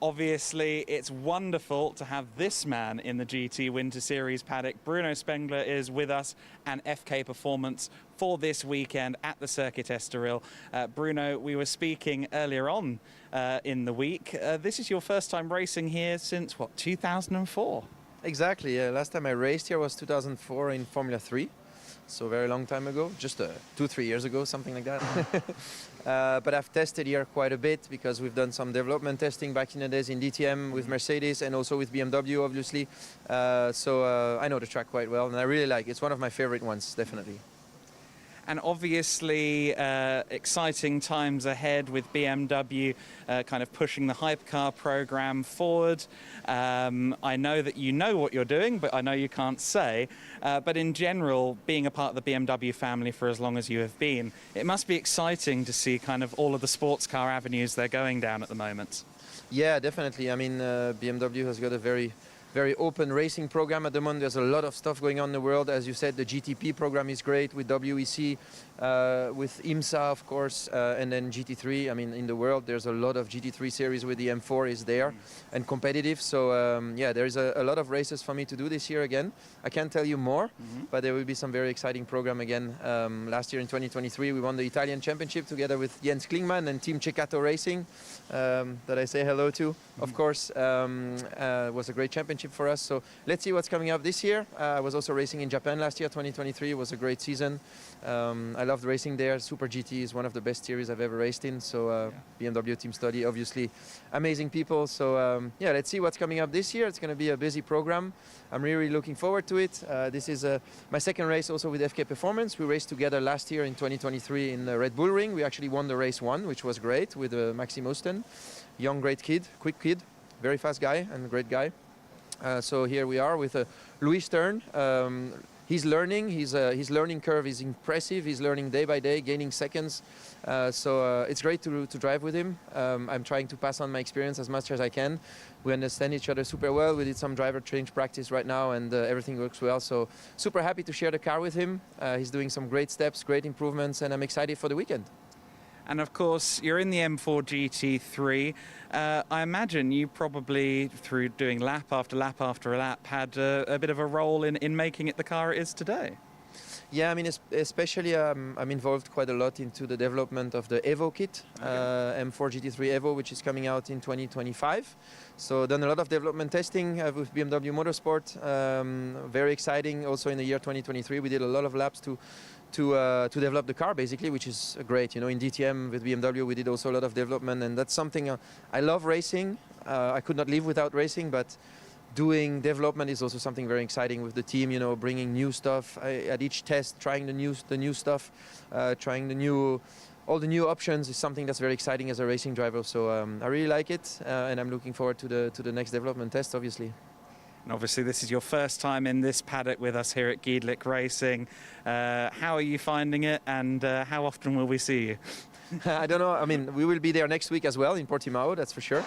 Obviously, it's wonderful to have this man in the GT Winter Series paddock. Bruno Spengler is with us and FK Performance for this weekend at the Circuit Estoril. Bruno, we were speaking earlier on in the week. This is your first time racing here since, what, 2004? Exactly, yeah. Last time I raced here was 2004 in Formula 3. So a very long time ago, just 2-3 years ago, something like that. But I've tested here quite a bit because we've done some development testing back in the days in DTM with Mercedes and also with BMW, obviously. So I know the track quite well, and I really like it. It's one of my favorite ones, definitely. And obviously, exciting times ahead with BMW kind of pushing the hypercar program forward. I know that you know what you're doing, but I know you can't say. But in general, being a part of the BMW family for as long as you have been, it must be exciting to see kind of all of the sports car avenues they're going down at the moment. Yeah, definitely. I mean, BMW has got a very open racing program at the moment. There's a lot of stuff going on in the world. As you said, the GTP program is great with WEC, with IMSA, of course, and then GT3. I mean, in the world, there's a lot of GT3 series with the M4 is there and competitive. So, yeah, there is a lot of races for me to do this year again. I can't tell you more, but there will be some very exciting program again. Last year in 2023, we won the Italian Championship together with Jens Klingmann and Team Ceccato Racing, that I say hello to, of course. Was a great championship for us, so let's see what's coming up this year. I was also racing in Japan last year. 2023 was a great season. I loved racing there. Super GT is one of the best series I've ever raced in, so BMW Team Study, obviously amazing people. So yeah, let's see what's coming up this year. It's going to be a busy program. I'm really looking forward to it. This is my second race also with FK Performance. We raced together last year in 2023 in the Red Bull Ring. We actually won the race 1, which was great, with Maxime Osten. Young, great kid, quick kid, very fast guy and a great guy. So here we are with Louis Stern. He's learning. His learning curve is impressive. He's learning day by day, gaining seconds. So it's great to drive with him. I'm trying to pass on my experience as much as I can. We understand each other super well. We did some driver change practice right now, and everything works well. So super happy to share the car with him. He's doing some great steps, great improvements, and I'm excited for the weekend. And of course, you're in the M4 GT3. I imagine you probably, through doing lap after lap after lap, had a bit of a role in making it the car it is today. Yeah, I mean, especially I'm involved quite a lot into the development of the Evo kit, M4 GT3 Evo, which is coming out in 2025. So done a lot of development testing with BMW Motorsport. Very exciting. Also in the year 2023, we did a lot of laps to develop the car, basically, which is great. You know, in DTM with BMW, we did also a lot of development, and that's something I love racing. I could not live without racing, but doing development is also something very exciting with the team. You know, bringing new stuff at each test, trying the new stuff, trying the new all the new options is something that's very exciting as a racing driver. So I really like it, and I'm looking forward to the next development test, obviously. And obviously, this is your first time in this paddock with us here at Gedlich Racing. How are you finding it, and how often will we see you? I don't know. I mean, we will be there next week as well in Portimao, that's for sure.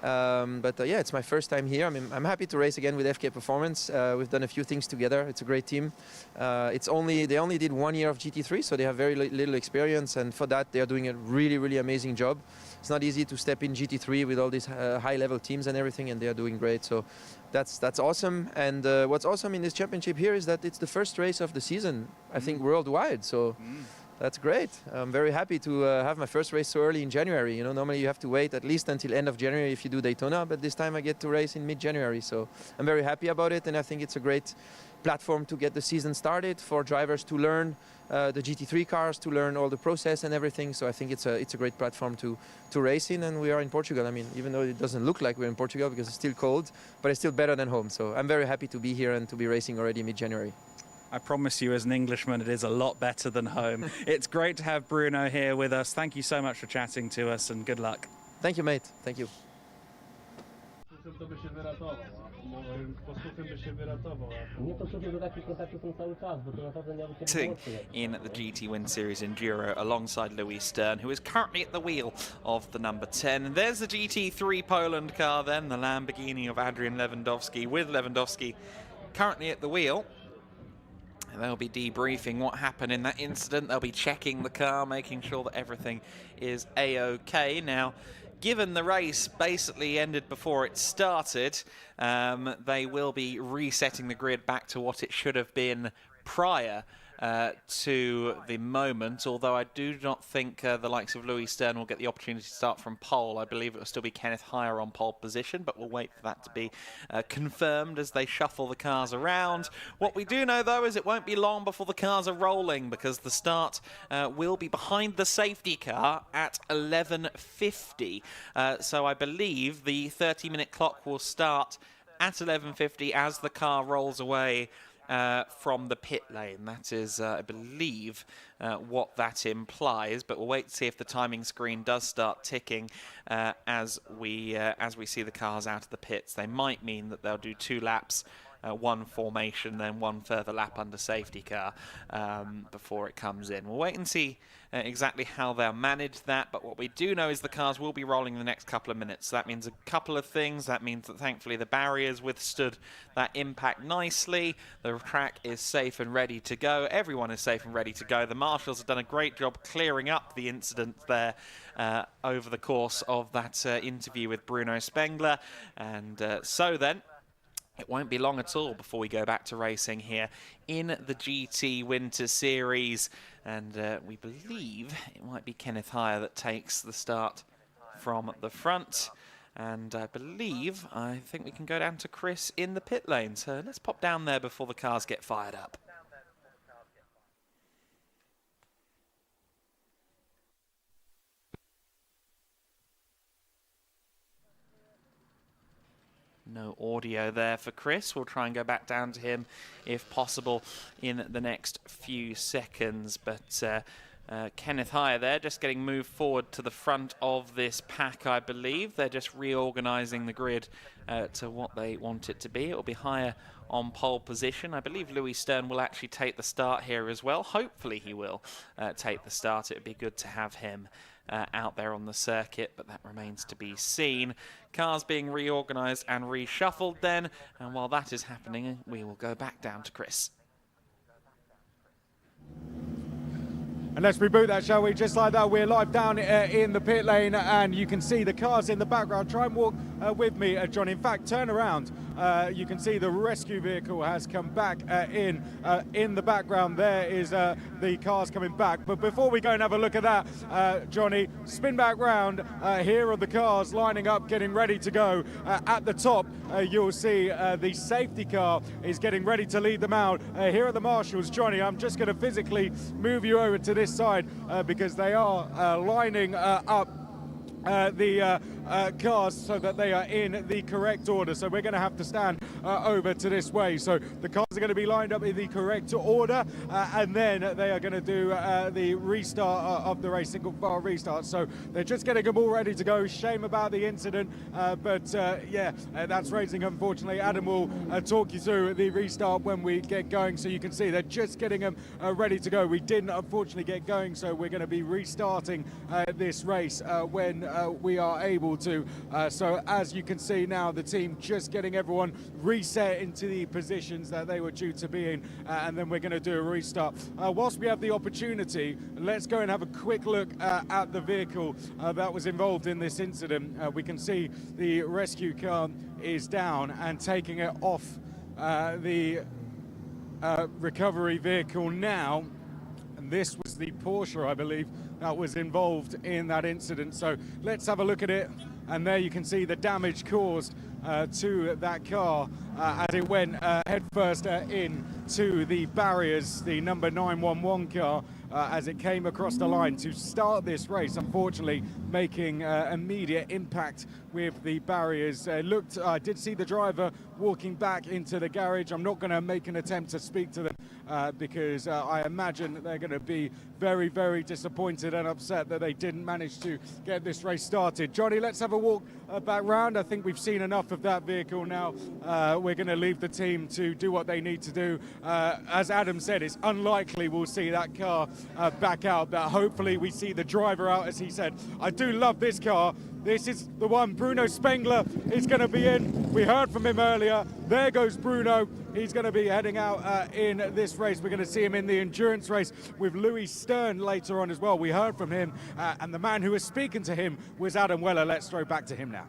But yeah, it's my first time here. I mean, I'm happy to race again with FK Performance. We've done a few things together. It's a great team. They only did 1 year of GT3, so they have very little experience, and for that, they are doing a really, really amazing job. It's not easy to step in GT3 with all these high-level teams and everything, and they are doing great. So that's awesome. And what's awesome in this championship here is that it's the first race of the season, I think, worldwide. So. That's great. I'm very happy to have my first race so early in January. You know, normally you have to wait at least until end of January if you do Daytona, but this time I get to race in mid-January. So I'm very happy about it, and I think it's a great platform to get the season started for drivers to learn the GT3 cars, to learn all the process and everything. So I think it's a great platform to race in, and we are in Portugal. I mean, even though it doesn't look like we're in Portugal because it's still cold, but it's still better than home. So I'm very happy to be here and to be racing already mid-January. I promise you, as an Englishman, it is a lot better than home. It's great to have Bruno here with us. Thank you so much for chatting to us, and good luck. Thank you, mate. Thank you. In the GT Win Series Enduro alongside Louis Stern, who is currently at the wheel of the number 10. There's the GT3 Poland car then, the Lamborghini of Adrian Lewandowski, with Lewandowski currently at the wheel. They'll be debriefing what happened in that incident. They'll be checking the car, making sure that everything is A-OK. Now, given the race basically ended before it started, they will be resetting the grid back to what it should have been prior to the moment, although I do not think the likes of Louis Stern will get the opportunity to start from pole. I believe it will still be Kenneth Heyer on pole position, but we'll wait for that to be confirmed as they shuffle the cars around. What we do know, though, is it won't be long before the cars are rolling, because the start will be behind the safety car at 11:50. So I believe the 30-minute clock will start at 11:50 as the car rolls away from the pit lane. That is, I believe, what that implies, but we'll wait to see if the timing screen does start ticking as we see the cars out of the pits. They might mean that they'll do 2 laps, one formation, then 1 further lap under safety car before it comes in. We'll wait and see exactly how they'll manage that, but what we do know is the cars will be rolling in the next couple of minutes. So that means a couple of things. That means that thankfully the barriers withstood that impact nicely. The track is safe and ready to go. Everyone is safe and ready to go. The marshals have done a great job clearing up the incident there over the course of that interview with Bruno Spengler. And so then, it won't be long at all before we go back to racing here in the GT Winter Series. And we believe it might be Kenneth Heyer that takes the start from the front. And I think we can go down to Chris in the pit lane. So let's pop down there before the cars get fired up. No audio there for Chris. We'll try and go back down to him if possible in the next few seconds. But Kenneth Heyer there just getting moved forward to the front of this pack, I believe. They're just reorganising the grid to what they want it to be. It will be Heyer on pole position. I believe Louis Stern will actually take the start here as well. Hopefully he will take the start. It would be good to have him out there on the circuit, but that remains to be seen. Cars being reorganised and reshuffled then, and while that is happening, we will go back down to Chris. And let's reboot that, shall we? Just like that, we're live down in the pit lane, and you can see the cars in the background. Try and walk with me, John. In fact, turn around. You can see the rescue vehicle has come back in the background. There is the cars coming back. But before we go and have a look at that, Johnny, spin back round. Here are the cars lining up, getting ready to go. At the top, you'll see the safety car is getting ready to lead them out. Here are the marshals. Johnny, I'm just going to physically move you over to this side because they are lining up the cars so that they are in the correct order. So we're going to have to stand over to this way. So the cars are going to be lined up in the correct order, and then they are going to do the restart of the race, single file restart. So they're just getting them all ready to go. Shame about the incident, but yeah, that's racing, unfortunately. Adam will talk you through the restart when we get going, so you can see they're just getting them ready to go. We didn't unfortunately get going, so we're going to be restarting this race when we are able to. So as you can see now, the team just getting everyone reset into the positions that they were due to be in, and then we're going to do a restart. Whilst we have the opportunity, let's go and have a quick look at the vehicle that was involved in this incident. We can see the rescue car is down and taking it off the recovery vehicle now. And this was the Porsche, I believe, that was involved in that incident. So let's have a look at it. And there you can see the damage caused to that car as it went headfirst into the barriers, the number 911 car, as it came across the line to start this race, unfortunately making immediate impact with the barriers. I did see the driver walking back into the garage. I'm not going to make an attempt to speak to them because I imagine they're going to be very, very disappointed and upset that they didn't manage to get this race started. Johnny, let's have a walk back round. I think we've seen enough of that vehicle now. We're going to leave the team to do what they need to do. As Adam said, it's unlikely we'll see that car back out, but hopefully we see the driver out, as he said. I do love this car. This is the one Bruno Spengler is going to be in. We heard from him earlier. There goes Bruno. He's going to be heading out in this race. We're going to see him in the endurance race with Louis Stern later on as well. We heard from him, and the man who was speaking to him was Adam Weller. Let's throw back to him now.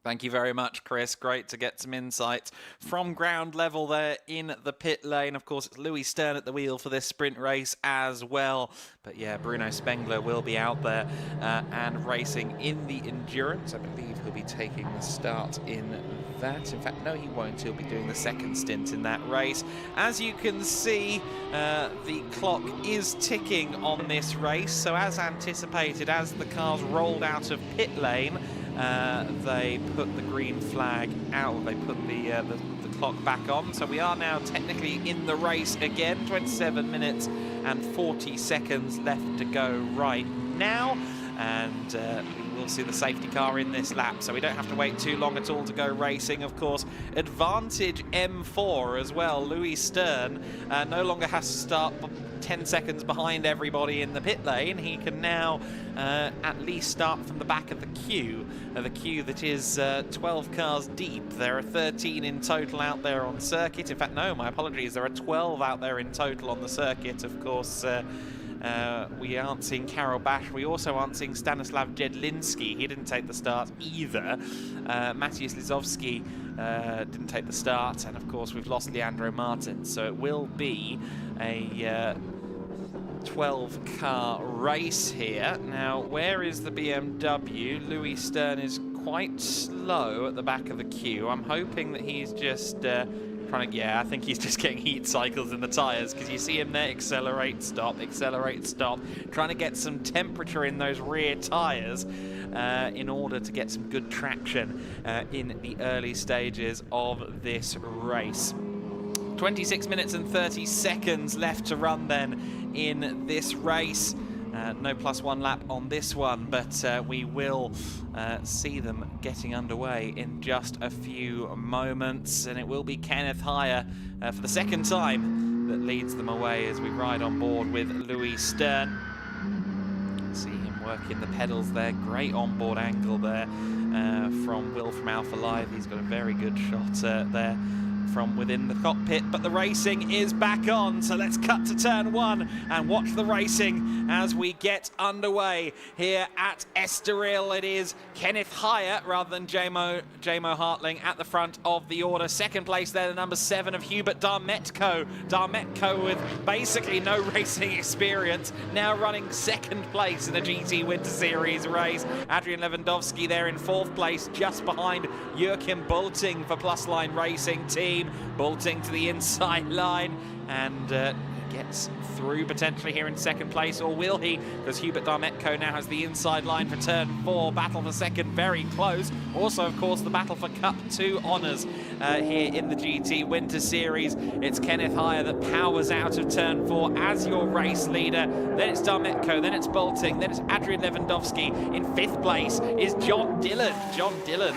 Thank you very much, Chris. Great to get some insights from ground level there in the pit lane. Of course, it's Louis Stern at the wheel for this sprint race as well. But yeah, Bruno Spengler will be out there and racing in the endurance. I believe he'll be taking the start in that. In fact, no, he won't. He'll be doing the second stint in that race. As you can see, the clock is ticking on this race. So as anticipated, as the cars rolled out of pit lane, they put the green flag out. They put the clock back on. So we are now technically in the race again. 27 minutes and 40 seconds left to go right now. And we will see the safety car in this lap, so we don't have to wait too long at all to go racing. Of course, advantage M4 as well. Louis Stern no longer has to start 10 seconds behind everybody in the pit lane. He can now at least start from the back of the queue that is 12 cars deep. There are 13 in total out there on circuit. In fact, no, my apologies, there are 12 out there in total on the circuit. Of course, we aren't seeing Karol Bash. We also aren't seeing Stanislav Jedlinski. He didn't take the start either. Maciej Lizowski didn't take the start. And of course, we've lost Leandro Martin. So it will be a 12-car race here. Now, where is the BMW? Louis Stern is quite slow at the back of the queue. I'm hoping that he's just trying to, yeah, I think he's just getting heat cycles in the tyres, because you see him there accelerate, stop, trying to get some temperature in those rear tyres in order to get some good traction in the early stages of this race. 26 minutes and 30 seconds left to run then in this race. No +1 lap on this one, but we will see them getting underway in just a few moments. And it will be Kenneth Heyer for the second time that leads them away as we ride on board with Louis Stern. See him working the pedals there. Great onboard angle there from Will from Alpha Live. He's got a very good shot there from within the cockpit, but the racing is back on. So let's cut to turn one and watch the racing as we get underway here at Estoril. It is Kenneth Heyer rather than Jamo Hartling at the front of the order. Second place there, the number 7 of Hubert Darmetko. Darmetko with basically no racing experience, now running second place in a GT Winter Series race. Adrian Lewandowski there in 4th place, just behind Joachim Bulting for Plus Line Racing Team. Bulting to the inside line and gets through potentially here in second place, or will he? Because Hubert Darmetko now has the inside line for turn 4. Battle for second very close. Also, of course, the battle for Cup 2 honours here in the GT Winter Series. It's Kenneth Heyer that powers out of turn 4 as your race leader. Then it's Darmetko, then it's Bolting, then it's Adrian Lewandowski. In 5th place is John Dillon. John Dillon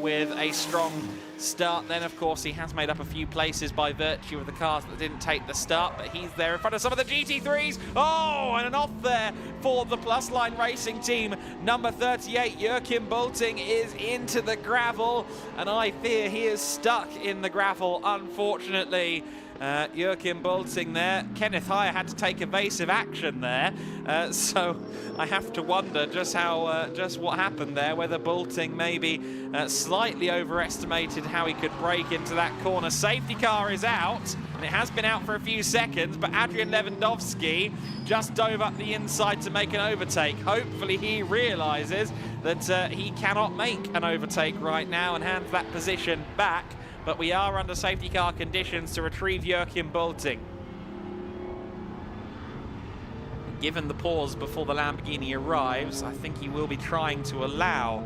with a strong start. Then, of course, he has made up a few places by virtue of the cars that didn't take the start, but he's there in front of some of the GT3s. Oh, and an off there for the Plus Line Racing team. Number 38, Joachim Bolting, is into the gravel, and I fear he is stuck in the gravel, unfortunately. Joachim Bolting there. Kenneth Heyer had to take evasive action there, so I have to wonder just what happened there, whether Bolting maybe slightly overestimated how he could break into that corner. Safety car is out, and it has been out for a few seconds, but Adrian Lewandowski just dove up the inside to make an overtake. Hopefully he realises that he cannot make an overtake right now and hands that position back. But we are under safety car conditions to retrieve Joachim Bolting. Given the pause before the Lamborghini arrives, I think he will be trying to allow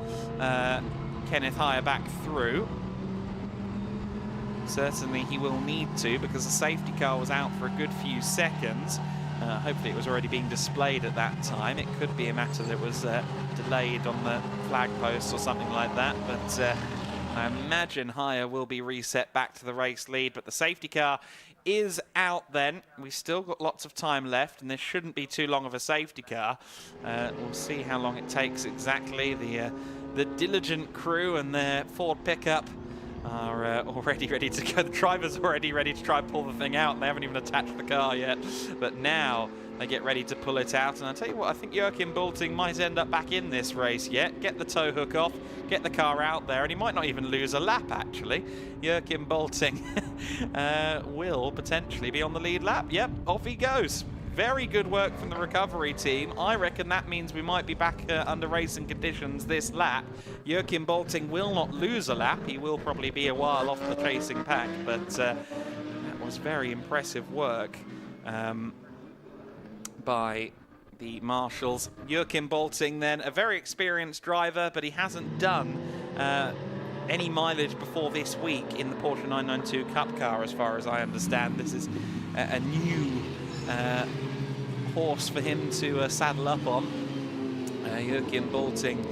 Kenneth Heyer back through. Certainly he will need to, because the safety car was out for a good few seconds. Hopefully it was already being displayed at that time. It could be a matter that it was delayed on the flag post or something like that, but I imagine Heyer will be reset back to the race lead, but the safety car is out then. We've still got lots of time left, and this shouldn't be too long of a safety car. We'll see how long it takes exactly. The diligent crew and their Ford pickup are already ready to go. The driver's already ready to try and pull the thing out, and they haven't even attached the car yet. But now they get ready to pull it out, and I'll tell you what, I think Joachim Bolting might end up back in this race yet. Get the tow hook off, get the car out there, and he might not even lose a lap, actually. Joachim Bolting will potentially be on the lead lap. Yep, off he goes. Very good work from the recovery team. I reckon that means we might be back under racing conditions this lap. Joachim Bolting will not lose a lap. He will probably be a while off the chasing pack, but that was very impressive work by the marshals. Joachim Bolting then, a very experienced driver, but he hasn't done any mileage before this week in the Porsche 992 Cup car, as far as I understand. This is a new horse for him to saddle up on. Joachim Bolting,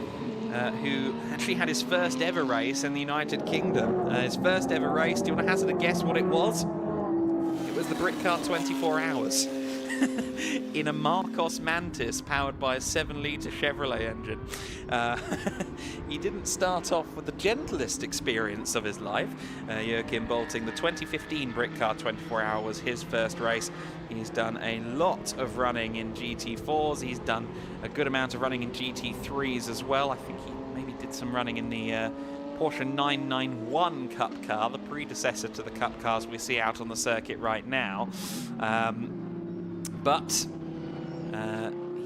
who actually had his first ever race in the United Kingdom. His first ever race, do you want to hazard a guess what it was? It was the Britcar 24 Hours. In a Marcos Mantis powered by a 7-litre Chevrolet engine. He didn't start off with the gentlest experience of his life. Joachim Bolting, the 2015 Britcar 24 Hour was his first race. He's done a lot of running in GT4s. He's done a good amount of running in GT3s as well. I think he maybe did some running in the Porsche 991 Cup car, the predecessor to the Cup cars we see out on the circuit right now. But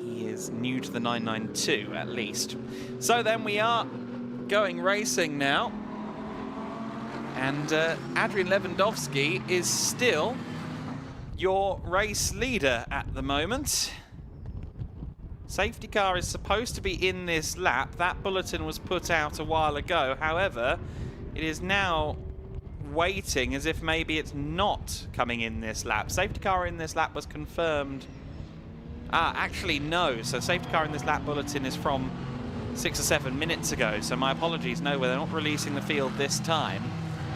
he is new to the 992 at least. So then we are going racing now, and Adrian Lewandowski is still your race leader at the moment. Safety car is supposed to be in this lap. That bulletin was put out a while ago. However, it is now waiting as if maybe it's not coming in this lap. Safety car in this lap was confirmed. Actually no. So safety car in this lap bulletin is from 6 or 7 minutes ago. So my apologies. No, they're not releasing the field this time.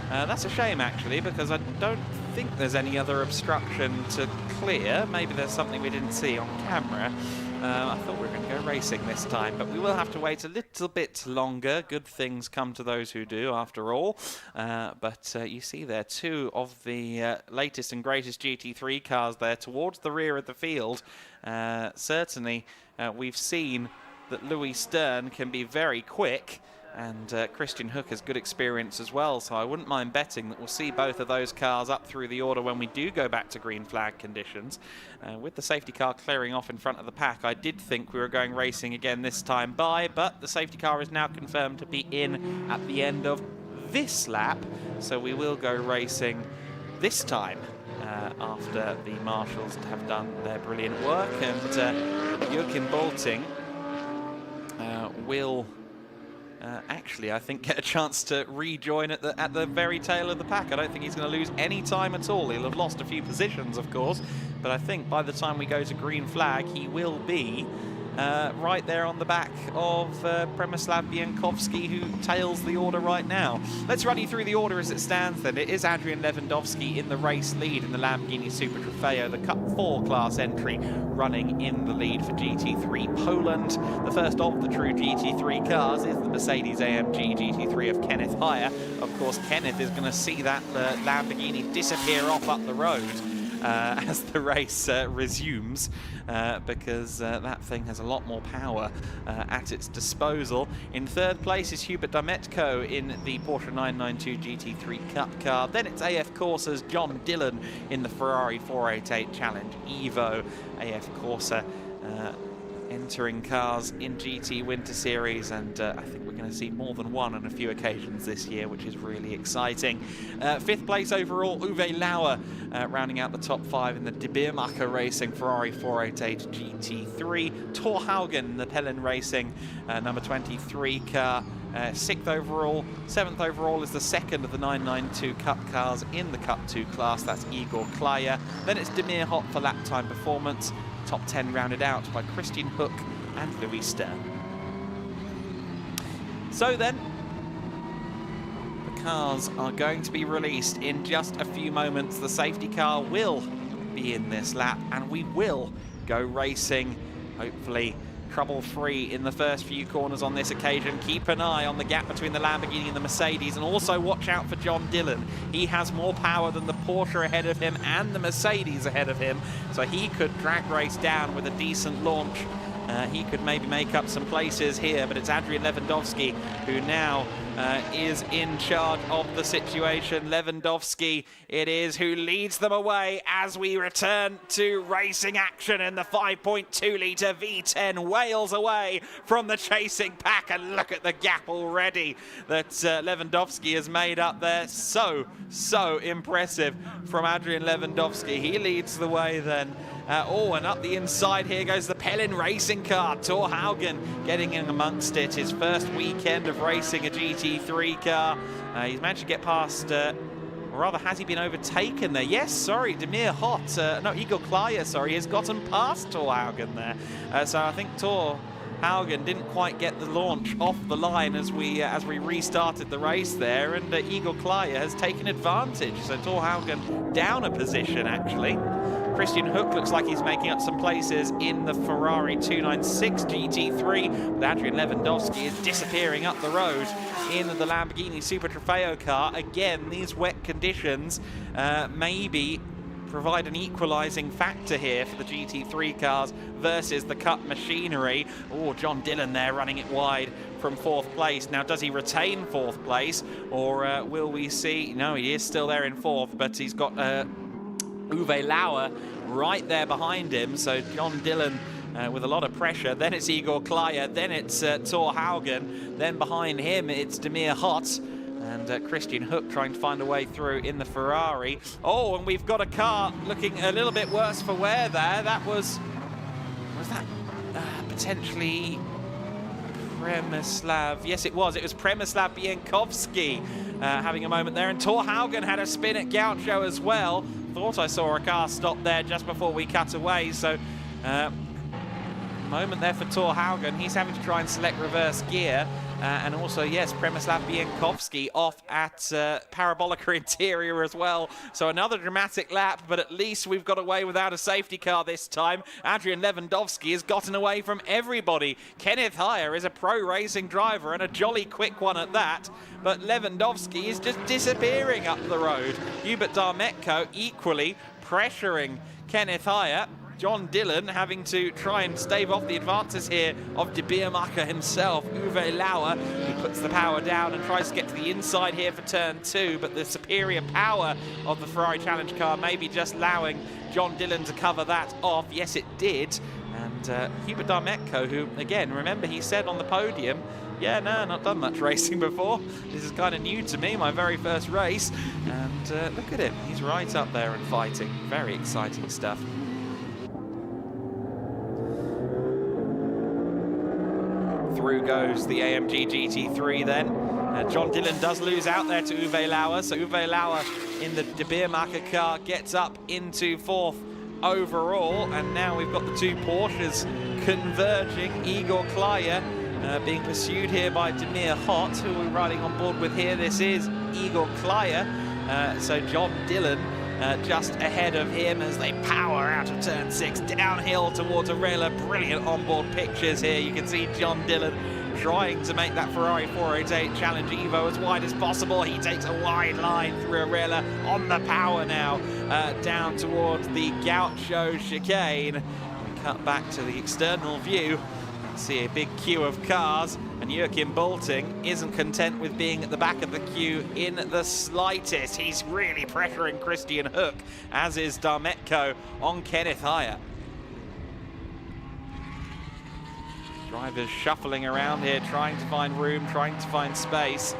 That's a shame actually, because I don't think there's any other obstruction to clear. Maybe there's something we didn't see on camera. I thought we were going to go racing this time, but we will have to wait a little bit longer. Good things come to those who do, after all. But you see there two of the latest and greatest GT3 cars there towards the rear of the field. Certainly, we've seen that Louis Stern can be very quick, and Christian Hook has good experience as well, so I wouldn't mind betting that we'll see both of those cars up through the order when we do go back to green flag conditions. With the safety car clearing off in front of the pack, I did think we were going racing again this time by, but the safety car is now confirmed to be in at the end of this lap, so we will go racing this time after the marshals have done their brilliant work, and Joachim Bolting will actually, I think, get a chance to rejoin at the very tail of the pack. I don't think he's going to lose any time at all. He'll have lost a few positions, of course, but I think by the time we go to green flag, he will be right there on the back of Przemysław Bienkowski, who tails the order right now. Let's run you through the order as it stands then. It is Adrian Lewandowski in the race lead in the Lamborghini Super Trofeo, the Cup 4 class entry, running in the lead for GT3 Poland. The first of the true GT3 cars is the Mercedes-AMG GT3 of Kenneth Heyer. Of course, Kenneth is going to see that Lamborghini disappear off up the road as the race resumes, because that thing has a lot more power at its disposal. In third place is Hubert Dametko in the Porsche 992 GT3 Cup car. Then it's AF Corsa's John Dillon in the Ferrari 488 Challenge Evo. AF Corsa entering cars in GT Winter Series, and I think we're going to see more than one on a few occasions this year, which is really exciting. Fifth place overall, Uwe Lauer, rounding out the top 5 in the De Beermacher Racing Ferrari 488 GT3. Thor Haugen, the Pellin Racing number 23 car, 6th overall. 7th overall is the second of the 992 Cup cars in the Cup 2 class. That's Igor Klaya. Then it's Demir Hott for lap time performance. Top 10 rounded out by Christian Hook and Louis Stern. So then, the cars are going to be released in just a few moments. The safety car will be in this lap, and we will go racing, hopefully trouble-free in the first few corners on this occasion. Keep an eye on the gap between the Lamborghini and the Mercedes, and also watch out for John Dillon. He has more power than the Porsche ahead of him and the Mercedes ahead of him, so he could drag race down with a decent launch. He could maybe make up some places here, but it's Adrian Lewandowski who now is in charge of the situation. Lewandowski it is who leads them away as we return to racing action in the 5.2 litre V10. Wales away from the chasing pack, and look at the gap already that Lewandowski has made up there. So impressive from Adrian Lewandowski. He leads the way then. And up the inside here goes the Pellin Racing car. Thor Haugen getting in amongst it. His first weekend of racing a GT3 car. He's managed to get past, or rather has he been overtaken there? Yes, sorry, Demir Hott, no, Igor Klaya, sorry, has gotten past Thor Haugen there. So I think Thor Haugen didn't quite get the launch off the line as we restarted the race there, and Igor Klaya has taken advantage. So Thor Haugen down a position actually. Christian Hook looks like he's making up some places in the Ferrari 296 GT3, but Adrian Lewandowski is disappearing up the road in the Lamborghini Super Trofeo car. Again, these wet conditions maybe provide an equalising factor here for the GT3 cars versus the Cup machinery. Oh, John Dillon there running it wide from 4th place. Now, does he retain 4th place, or will we see? No, he is still there in 4th, but he's got Uwe Lauer right there behind him, so John Dillon with a lot of pressure. Then it's Igor Klaya, then it's Thor Haugen, then behind him it's Demir Hott, and Christian Hook trying to find a way through in the Ferrari. Oh, and we've got a car looking a little bit worse for wear there. That was that potentially Przemysław? Yes, it was. It was Przemysław Bienkowski having a moment there, and Thor Haugen had a spin at Gaucho as well. Thought I saw a car stop there just before we cut away, so moment there for Thor Haugen. He's having to try and select reverse gear, and also, yes, Przemysław Bienkowski off at Parabolica Interior as well. So another dramatic lap, but at least we've got away without a safety car this time. Adrian Lewandowski has gotten away from everybody. Kenneth Heyer is a pro racing driver, and a jolly quick one at that, but Lewandowski is just disappearing up the road. Hubert Dametko equally pressuring Kenneth Heyer. John Dillon having to try and stave off the advances here of De Beermacher himself. Uwe Lauer, he puts the power down and tries to get to the inside here for turn 2, but the superior power of the Ferrari Challenge car maybe just allowing John Dillon to cover that off. Yes, it did. And Hubert Dametko, who, again, remember he said on the podium Yeah, no, not done much racing before. This is kind of new to me, my very first race. And look at him, he's right up there and fighting. Very exciting stuff. Through goes the AMG GT3 then. John Dillon does lose out there to Uwe Lauer. So Uwe Lauer in the De Beermacher car gets up into 4th overall. And now we've got the two Porsches converging. Igor Klaya being pursued here by Demir Hott, who we're riding on board with here. This is Igor Klaya. So John Dillon just ahead of him as they power out of turn 6 downhill towards Arela. Brilliant onboard pictures here. You can see John Dillon trying to make that Ferrari 488 Challenge Evo as wide as possible. He takes a wide line through Arela on the power now, down towards the Gaucho chicane. We cut back to the external view. See a big queue of cars, and Joachim Bolting isn't content with being at the back of the queue in the slightest. He's really pressuring Christian Hook, as is Darmetko on Kenneth Heyer. Drivers shuffling around here, trying to find room, trying to find space.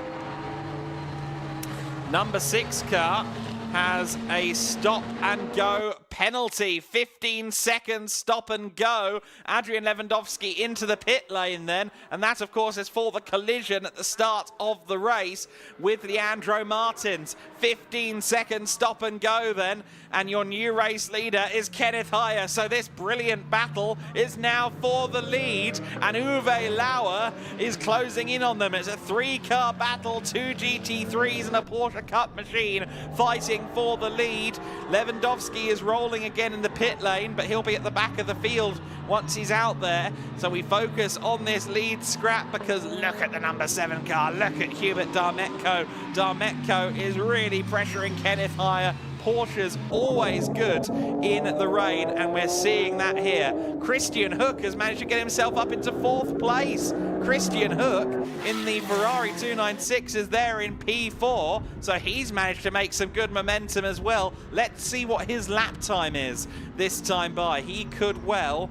Number 6 car has a stop and go penalty. 15 seconds stop and go. Adrian Lewandowski into the pit lane then, and that of course is for the collision at the start of the race with Leandro Martins. 15 seconds stop and go then, and your new race leader is Kenneth Heyer. So this brilliant battle is now for the lead, and Uwe Lauer is closing in on them. It's a 3-car battle, 2 GT3s and a Porsche Cup machine fighting for the lead. Lewandowski is rolling again in the pit lane, but he'll be at the back of the field once he's out there. So we focus on this lead scrap because look at the number 7 car. Look at Hubert Darmetko. Darmetko is really pressuring Kenneth Heyer. Porsche's always good in the rain, and we're seeing that here. Christian Hook has managed to get himself up into 4th place. Christian Hook in the Ferrari 296 is there in P4, so he's managed to make some good momentum as well. Let's see what his lap time is this time by. He could well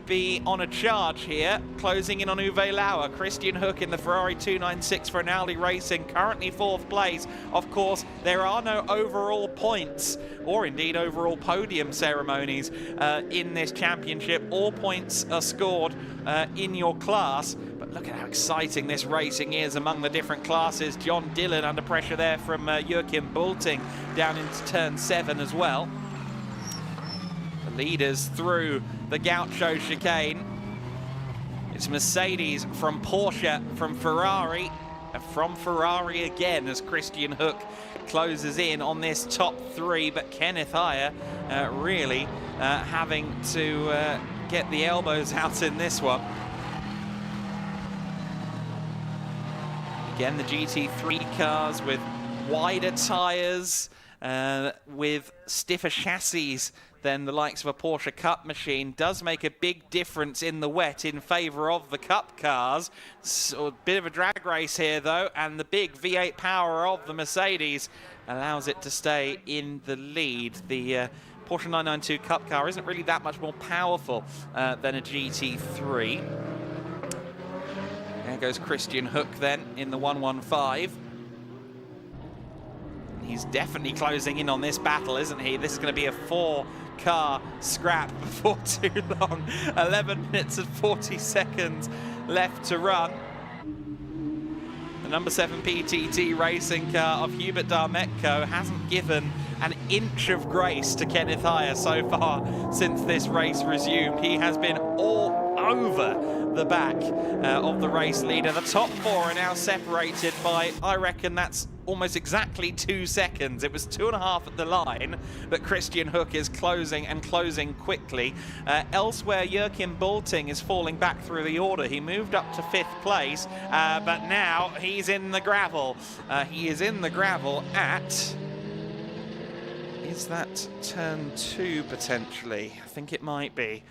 be on a charge here, closing in on Uwe Lauer. Christian Hook in the Ferrari 296 for Rinaldi Racing, currently 4th place. Of course, there are no overall points or indeed overall podium ceremonies in this championship. All points are scored in your class, but look at how exciting this racing is among the different classes. John Dillon under pressure there from Joachim Bolting down into turn 7 as well. The leaders through the Gaucho chicane. It's Mercedes from Porsche, from Ferrari, and from Ferrari again as Christian Hook closes in on this top 3, but Kenneth Heyer really having to get the elbows out in this one. Again, the GT3 cars with wider tyres, with stiffer chassis than the likes of a Porsche Cup machine, does make a big difference in the wet in favour of the Cup cars. So a bit of a drag race here though, and the big V8 power of the Mercedes allows it to stay in the lead. The Porsche 992 Cup car isn't really that much more powerful than a GT3. There goes Christian Hook then in the 115. He's definitely closing in on this battle, isn't he? This is going to be a 4-car scrap before too long. 11 minutes and 40 seconds left to run. The number 7 PTT racing car of Hubert Darmetko hasn't given an inch of grace to Kenneth Heyer so far since this race resumed. He has been all over the back of the race leader. The top 4 are now separated by, I reckon that's almost exactly 2 seconds. It was 2.5 at the line, but Christian Hook is closing and closing quickly. Elsewhere, Joachim Bolting is falling back through the order. He moved up to 5th place, but now he's in the gravel. He is in the gravel at... Is that turn 2 potentially? I think it might be.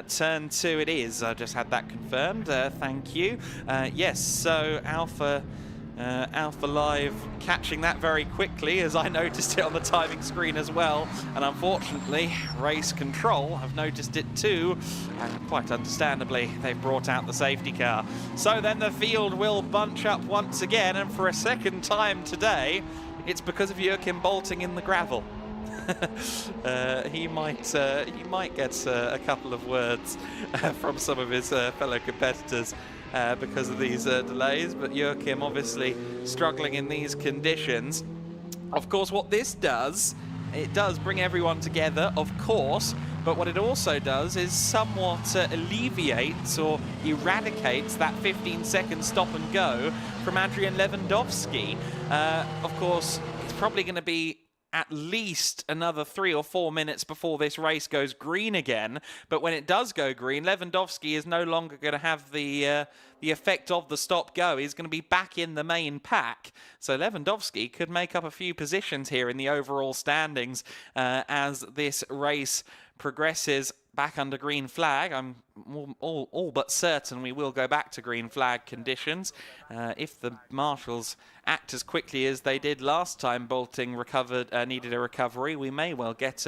Turn 2 it is. I just had that confirmed. Thank you. Yes, so Alpha Alpha Live catching that very quickly, as I noticed it on the timing screen as well, and unfortunately Race Control have noticed it too, and quite understandably they've brought out the safety car. So then the field will bunch up once again, and for a second time today it's because of Joachim bolting in the gravel. He might get a couple of words from some of his fellow competitors because of these delays, but Joachim obviously struggling in these conditions. Of course, what this does, it does bring everyone together, of course, but what it also does is somewhat alleviates or eradicates that 15-second stop and go from Adrian Lewandowski. Of course, it's probably going to be at least another 3 or 4 minutes before this race goes green again. But when it does go green, Lewandowski is no longer going to have the effect of the stop-go. He's going to be back in the main pack. So Lewandowski could make up a few positions here in the overall standings as this race progresses back under green flag. I'm all but certain we will go back to green flag conditions. If the marshals act as quickly as they did last time, bolting needed a recovery, we may well get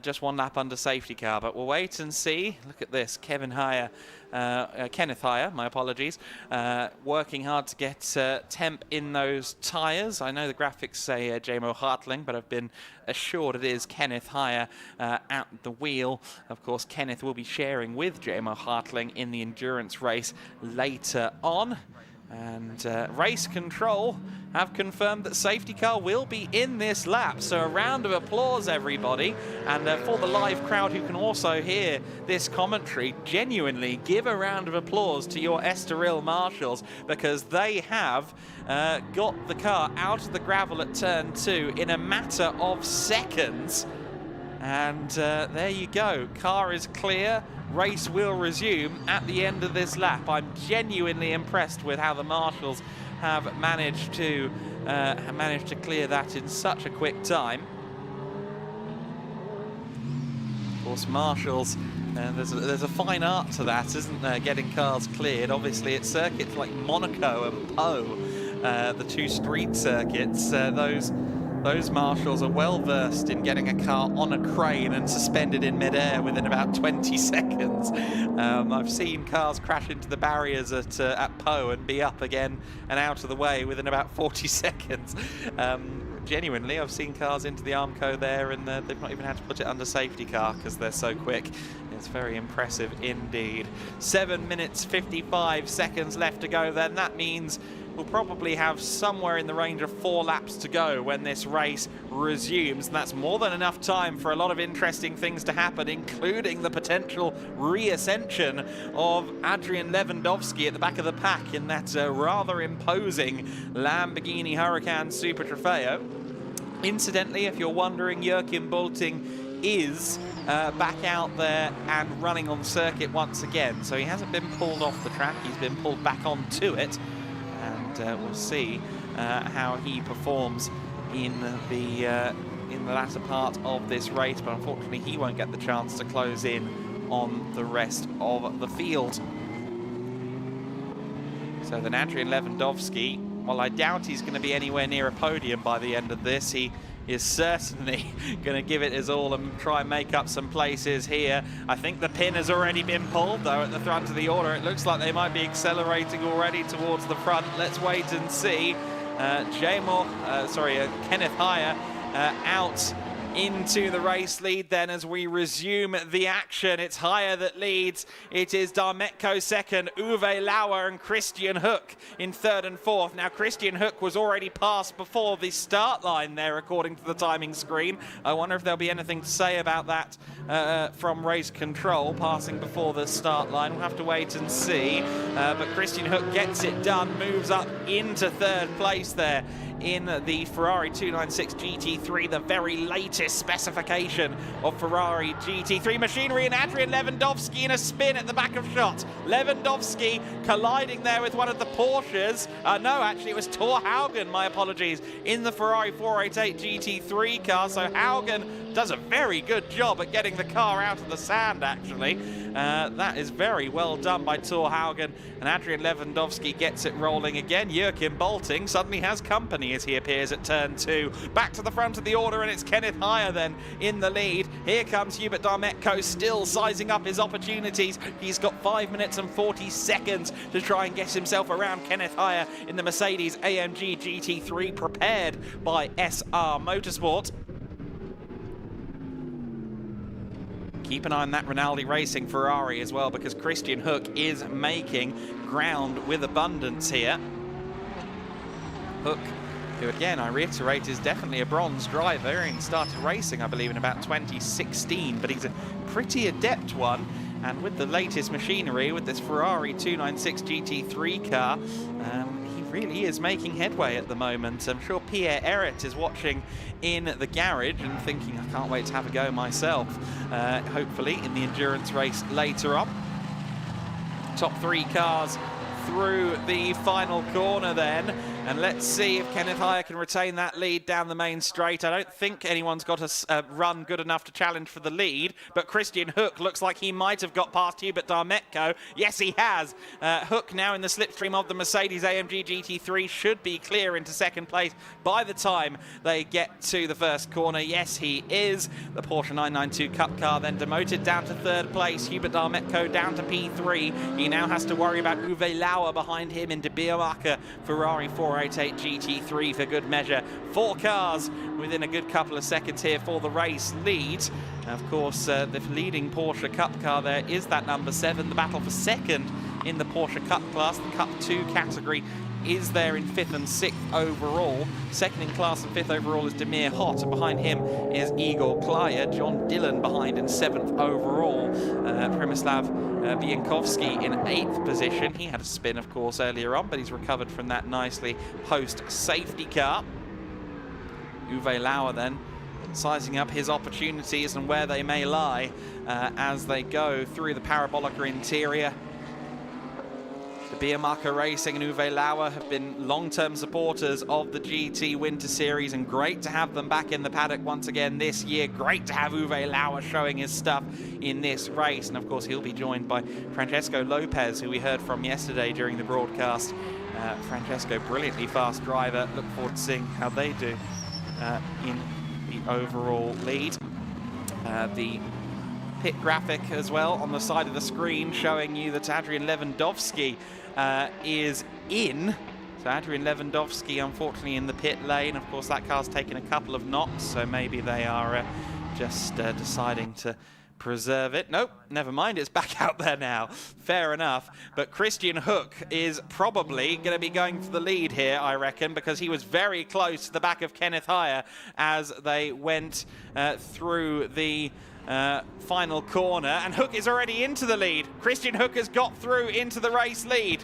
just one lap under safety car, but we'll wait and see. Look at this, Kenneth Hire, my apologies, working hard to get temp in those tyres. I know the graphics say Jamo Hartling, but I've been assured it is Kenneth Hire at the wheel. Of course, Kenneth will be sharing with Jamo Hartling in the endurance race later on. And Race Control have confirmed that safety car will be in this lap. So a round of applause, everybody. And for the live crowd who can also hear this commentary, genuinely give a round of applause to your Estoril marshals, because they have got the car out of the gravel at turn 2 in a matter of seconds. And there you go. Car is clear. Race will resume at the end of this lap. I'm genuinely impressed with how the marshals have managed to clear that in such a quick time. Of course, marshals, there's a fine art to that, isn't there? Getting cars cleared. Obviously, at circuits like Monaco and Po, the two street circuits, those marshals are well versed in getting a car on a crane and suspended in midair within about 20 seconds. I've seen cars crash into the barriers at Po and be up again and out of the way within about 40 seconds. Genuinely, I've seen cars into the Armco there, and they've not even had to put it under safety car because they're so quick. It's very impressive indeed. 7 minutes 55 seconds left to go then. That means we'll probably have somewhere in the range of 4 laps to go when this race resumes, and that's more than enough time for a lot of interesting things to happen, including the potential re-ascension of Adrian Lewandowski at the back of the pack in that rather imposing Lamborghini Huracan Super Trofeo. Incidentally, if you're wondering, Joachim Bolting is back out there and running on circuit once again, so he hasn't been pulled off the track, he's been pulled back onto it. And we'll see how he performs in the latter part of this race, but unfortunately he won't get the chance to close in on the rest of the field. So then Adrian Lewandowski, while I doubt he's going to be anywhere near a podium by the end of this, he is certainly going to give it his all and try and make up some places here. I think the pin has already been pulled, though, at the front of the order. It looks like they might be accelerating already towards the front. Let's wait and see. Kenneth Hire out into the race lead then as we resume the action. It's Hire that leads. It is Darmetko second, Uwe Lauer and Christian Hook in third and fourth. Now, Christian Hook was already passed before the start line there, according to the timing screen. I wonder if there'll be anything to say about that from Race Control, passing before the start line. We'll have to wait and see. But Christian Hook gets it done, moves up into third place there in the Ferrari 296 GT3, the very latest specification of Ferrari GT3 machinery, and Adrian Lewandowski in a spin at the back of shot. Lewandowski colliding there with one of the Porsches. No, actually it was Thor Haugen, my apologies, in the Ferrari 488 GT3 car. So Haugen does a very good job at getting the car out of the sand, actually. That is very well done by Thor Haugen, and Adrian Lewandowski gets it rolling again. Joachim Bolting suddenly has company as he appears at turn 2. Back to the front of the order, and it's Kenneth Heyer then in the lead. Here comes Hubert Darmetko, still sizing up his opportunities. He's got 5 minutes and 40 seconds to try and get himself around Kenneth Heyer in the Mercedes AMG GT3 prepared by SR Motorsport. Keep an eye on that Rinaldi Racing Ferrari as well, because Christian Hook is making ground with abundance here. Hook, who again, I reiterate, is definitely a bronze driver and started racing, I believe, in about 2016, but he's a pretty adept one. And with the latest machinery, with this Ferrari 296 GT3 car, he really is making headway at the moment. I'm sure Pierre Eret is watching in the garage and thinking, I can't wait to have a go myself, hopefully in the endurance race later on. Top 3 cars through the final corner then, and let's see if Kenneth Heyer can retain that lead down the main straight. I don't think anyone's got a run good enough to challenge for the lead, but Christian Hook looks like he might have got past Hubert Darmetko. Yes, he has. Hook now in the slipstream of the Mercedes AMG GT3 should be clear into second place by the time they get to the first corner. Yes, he is. The Porsche 992 Cup car then demoted down to third place. Hubert Darmetko down to P3. He now has to worry about Uwe Lauer behind him in De Beermacher Ferrari 488 GT3 for good measure. 4 cars within a good couple of seconds here for the race lead. Of course, the leading Porsche Cup car there is that number 7. The battle for second in the Porsche Cup class, the Cup 2 category, is there in 5th and 6th overall. Second in class and 5th overall is Demir Hott, and behind him is Igor Klaya. John Dillon behind in 7th overall. Przemysław Biankowski in 8th position. He had a spin, of course, earlier on, but he's recovered from that nicely post-safety car. Uwe Lauer then sizing up his opportunities and where they may lie as they go through the Parabolica interior. The Beermacher Racing and Uwe Lauer have been long-term supporters of the GT Winter Series, and great to have them back in the paddock once again this year. Great to have Uwe Lauer showing his stuff in this race, and of course he'll be joined by Francesco Lopez, who we heard from yesterday during the broadcast. Francesco, brilliantly fast driver. Look forward to seeing how they do in the overall lead. The pit graphic as well on the side of the screen showing you that Adrian Lewandowski is in. So Adrian Lewandowski, unfortunately, in the pit lane. Of course, that car's taken a couple of knocks, so maybe they are just deciding to preserve it. Nope, never mind, it's back out there now. Fair enough. But Christian Hook is probably going to be going for the lead here, I reckon, because he was very close to the back of Kenneth Heyer as they went through the final corner, and Hook is already into the lead. Christian Hook has got through into the race lead.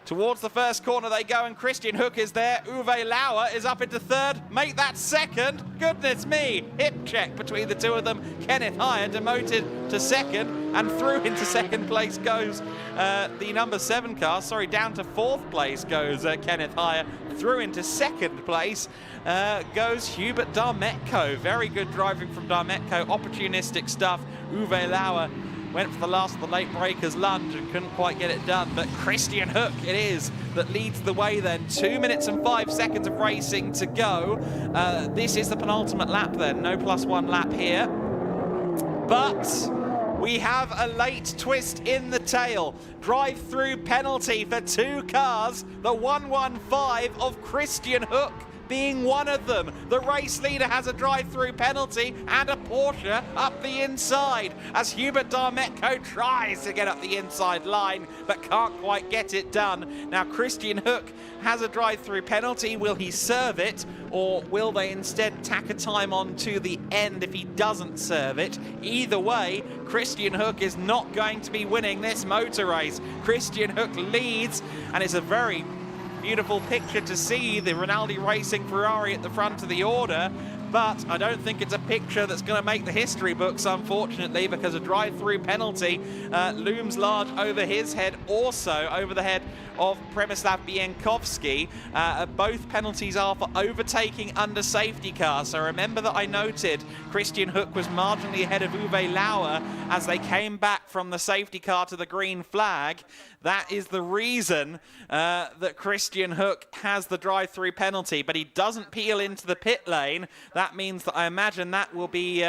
Towards the first corner they go, and Christian Hook is there. Uwe Lauer is up into third. Make that second. Goodness me. Hip check between the two of them. Kenneth Heyer demoted to second, and through into second place goes the number 7 car. Sorry, down to 4th place goes Kenneth Heyer. Through into second place goes Hubert Darmetko. Very good driving from Darmetko. Opportunistic stuff. Uwe Lauer went for the last of the late breakers lunge and couldn't quite get it done, but Christian Hook it is that leads the way then. 2 minutes and 5 seconds of racing to go. This is the penultimate lap then, no +1 lap here. But we have a late twist in the tail. Drive-through penalty for 2 cars, the 115 of Christian Hook being one of them. The race leader has a drive-through penalty and a Porsche up the inside as Hubert Darmetko tries to get up the inside line but can't quite get it done. Now Christian Hook has a drive-through penalty. Will he serve it, or will they instead tack a time on to the end if he doesn't serve it? Either way, Christian Hook is not going to be winning this motor race. Christian Hook leads, and it's a very beautiful picture to see the Rinaldi Racing Ferrari at the front of the order. But I don't think it's a picture that's going to make the history books, unfortunately, because a drive-through penalty looms large over his head, also over the head of Przemysław Bienkowski. Both penalties are for overtaking under safety car. So remember that I noted Christian Hook was marginally ahead of Uwe Lauer as they came back from the safety car to the green flag. That is the reason that Christian Hook has the drive-through penalty, but he doesn't peel into the pit lane. That means that I imagine that will be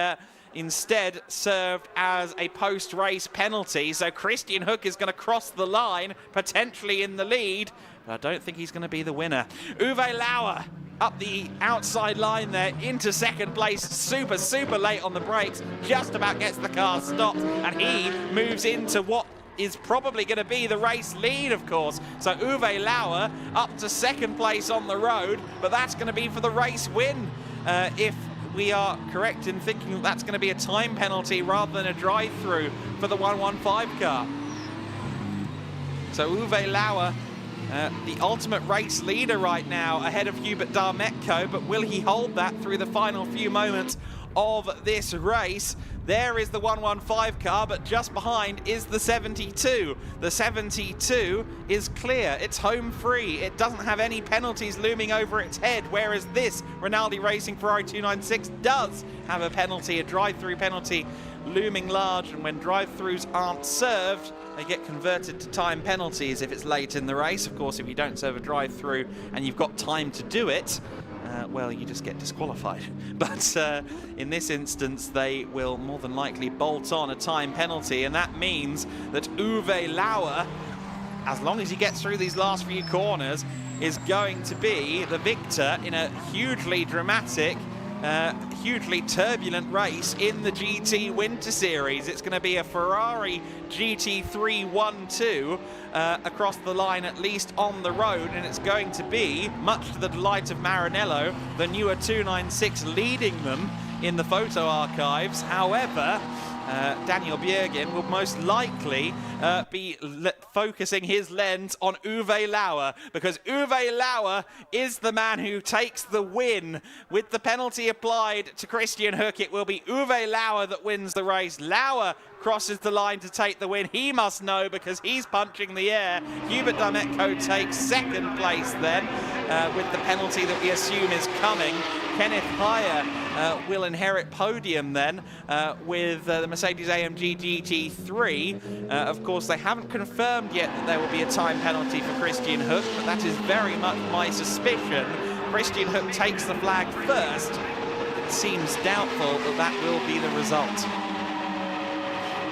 instead served as a post-race penalty. So Christian Hook is going to cross the line, potentially in the lead, but I don't think he's going to be the winner. Uwe Lauer up the outside line there into second place, super late on the brakes, just about gets the car stopped, and he moves into what is probably going to be the race lead, of course. So Uwe Lauer up to second place on the road, but that's going to be for the race win. If we are correct in thinking that that's going to be a time penalty rather than a drive-through for the 115 car. So Uwe Lauer, the ultimate race leader right now, ahead of Hubert Darmetko, but will he hold that through the final few moments of this race? There is the 115 car, but just behind is the 72. The 72 is clear. It's home free. It doesn't have any penalties looming over its head, whereas this Rinaldi Racing Ferrari 296 does have a penalty, a drive-through penalty looming large, and when drive-throughs aren't served, they get converted to time penalties if it's late in the race. Of course, if you don't serve a drive-through and you've got time to do it, well, you just get disqualified. But in this instance, they will more than likely bolt on a time penalty, and that means that Uwe Lauer, as long as he gets through these last few corners, is going to be the victor in a hugely dramatic, hugely turbulent race in the GT Winter Series. It's going to be a Ferrari GT3 1-2 across the line, at least on the road, and it's going to be, much to the delight of Maranello, the newer 296 leading them in the photo archives. However, Daniel Bjergin will most likely be focusing his lens on Uwe Lauer, because Uwe Lauer is the man who takes the win. With the penalty applied to Christian Hook, it will be Uwe Lauer that wins the race. Lauer crosses the line to take the win. He must know, because he's punching the air. Hubert Darmetko takes second place then, with the penalty that we assume is coming. Kenneth Heyer will inherit podium then with the Mercedes-AMG GT3. Of course, they haven't confirmed yet that there will be a time penalty for Christian Hook, but that is very much my suspicion. Christian Hook takes the flag first. It seems doubtful that that will be the result.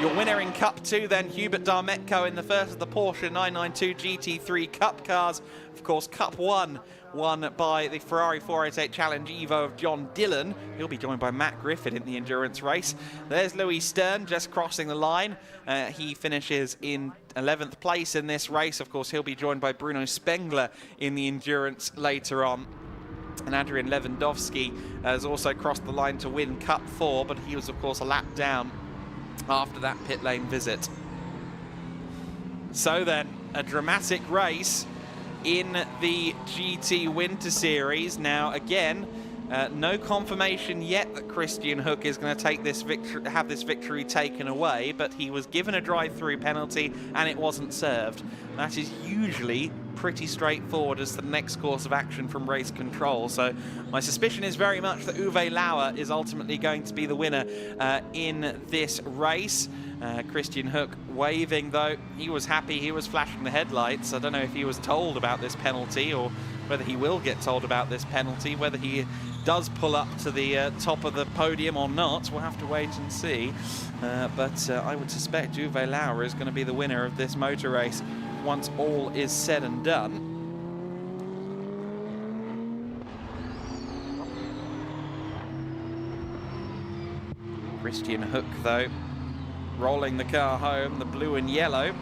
Your winner in Cup 2 then, Hubert Darmetko in the first of the Porsche 992 GT3 Cup cars. Of course, Cup 1 won by the Ferrari 488 Challenge Evo of John Dillon. He'll be joined by Matt Griffin in the endurance race. There's Louis Stern just crossing the line. He finishes in 11th place in this race. Of course, he'll be joined by Bruno Spengler in the endurance later on. And Adrian Lewandowski has also crossed the line to win Cup 4, but he was, of course, a lap down after that pit lane visit. So then, a dramatic race in the GT Winter Series. Now, again, no confirmation yet that Christian Hook is going to take this victory, have this victory taken away, but he was given a drive-through penalty and it wasn't served. That is usually pretty straightforward as the next course of action from race control. So my suspicion is very much that Uwe Lauer is ultimately going to be the winner in this race. Christian Hook waving, though. He was happy. He was flashing the headlights. I don't know if he was told about this penalty or whether he will get told about this penalty, whether he does pull up to the top of the podium or not. We'll have to wait and see. But I would suspect Uwe Lauer is going to be the winner of this motor race once all is said and done. Christian Hook, though, rolling the car home, the blue and yellow.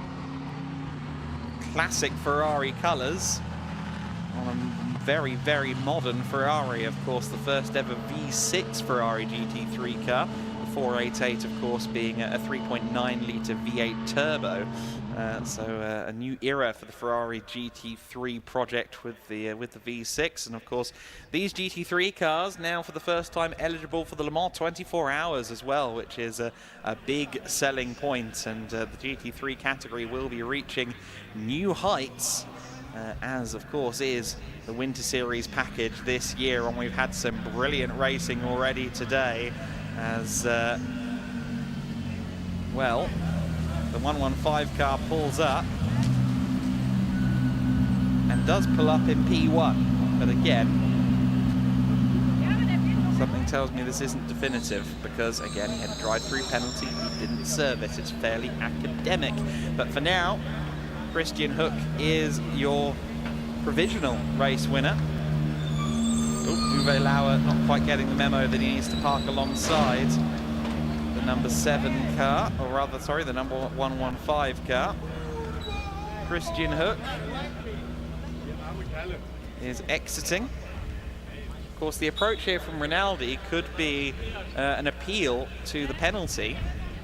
Classic Ferrari colours on a very, very modern Ferrari. Of course, the first ever V6 Ferrari GT3 car. The 488, of course, being a 3.9 litre V8 turbo. So a new era for the Ferrari GT3 project with the V6, and of course these GT3 cars now for the first time eligible for the Le Mans 24 hours as well, which is a big selling point, and the GT3 category will be reaching new heights, as of course is the Winter Series package this year, and we've had some brilliant racing already today as well. The 115 car pulls up and does pull up in P1, but again, something tells me this isn't definitive, because again, he had a drive-through penalty, he didn't serve it. It's fairly academic, but for now, Christian Hook is your provisional race winner. Uwe Lauer not quite getting the memo that he needs to park alongside the number 7 car, or rather, sorry, the number 115 car. Christian Hook is exiting. Of course, the approach here from Rinaldi could be an appeal to the penalty.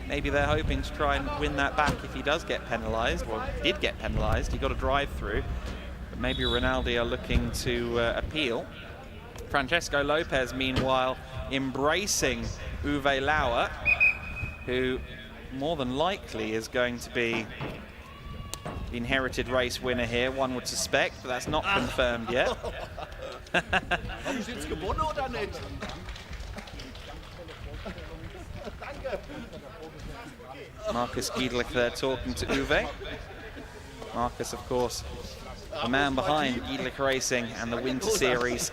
Maybe they're hoping to try and win that back if he does get penalised. Well, he did get penalised, he got a drive-through. But maybe Rinaldi are looking to appeal. Francesco Lopez, meanwhile, embracing Uwe Lauer, who more than likely is going to be the inherited race winner here, one would suspect, but that's not confirmed yet. Marcus Gedlich there talking to Uwe. Marcus, of course, the man behind Gedlich Racing and the Winter Series.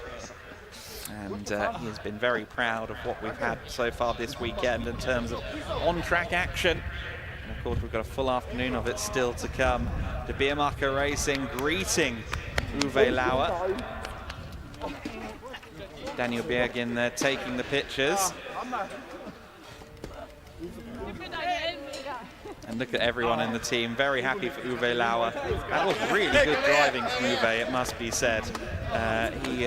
And he has been very proud of what we've had so far this weekend in terms of on-track action. And of course, we've got a full afternoon of it still to come. De Beermacher Racing greeting Uwe Lauer. Daniel Bergin there taking the pictures. And look at everyone in the team, very happy for Uwe Lauer. That was really good driving from Uwe, it must be said. He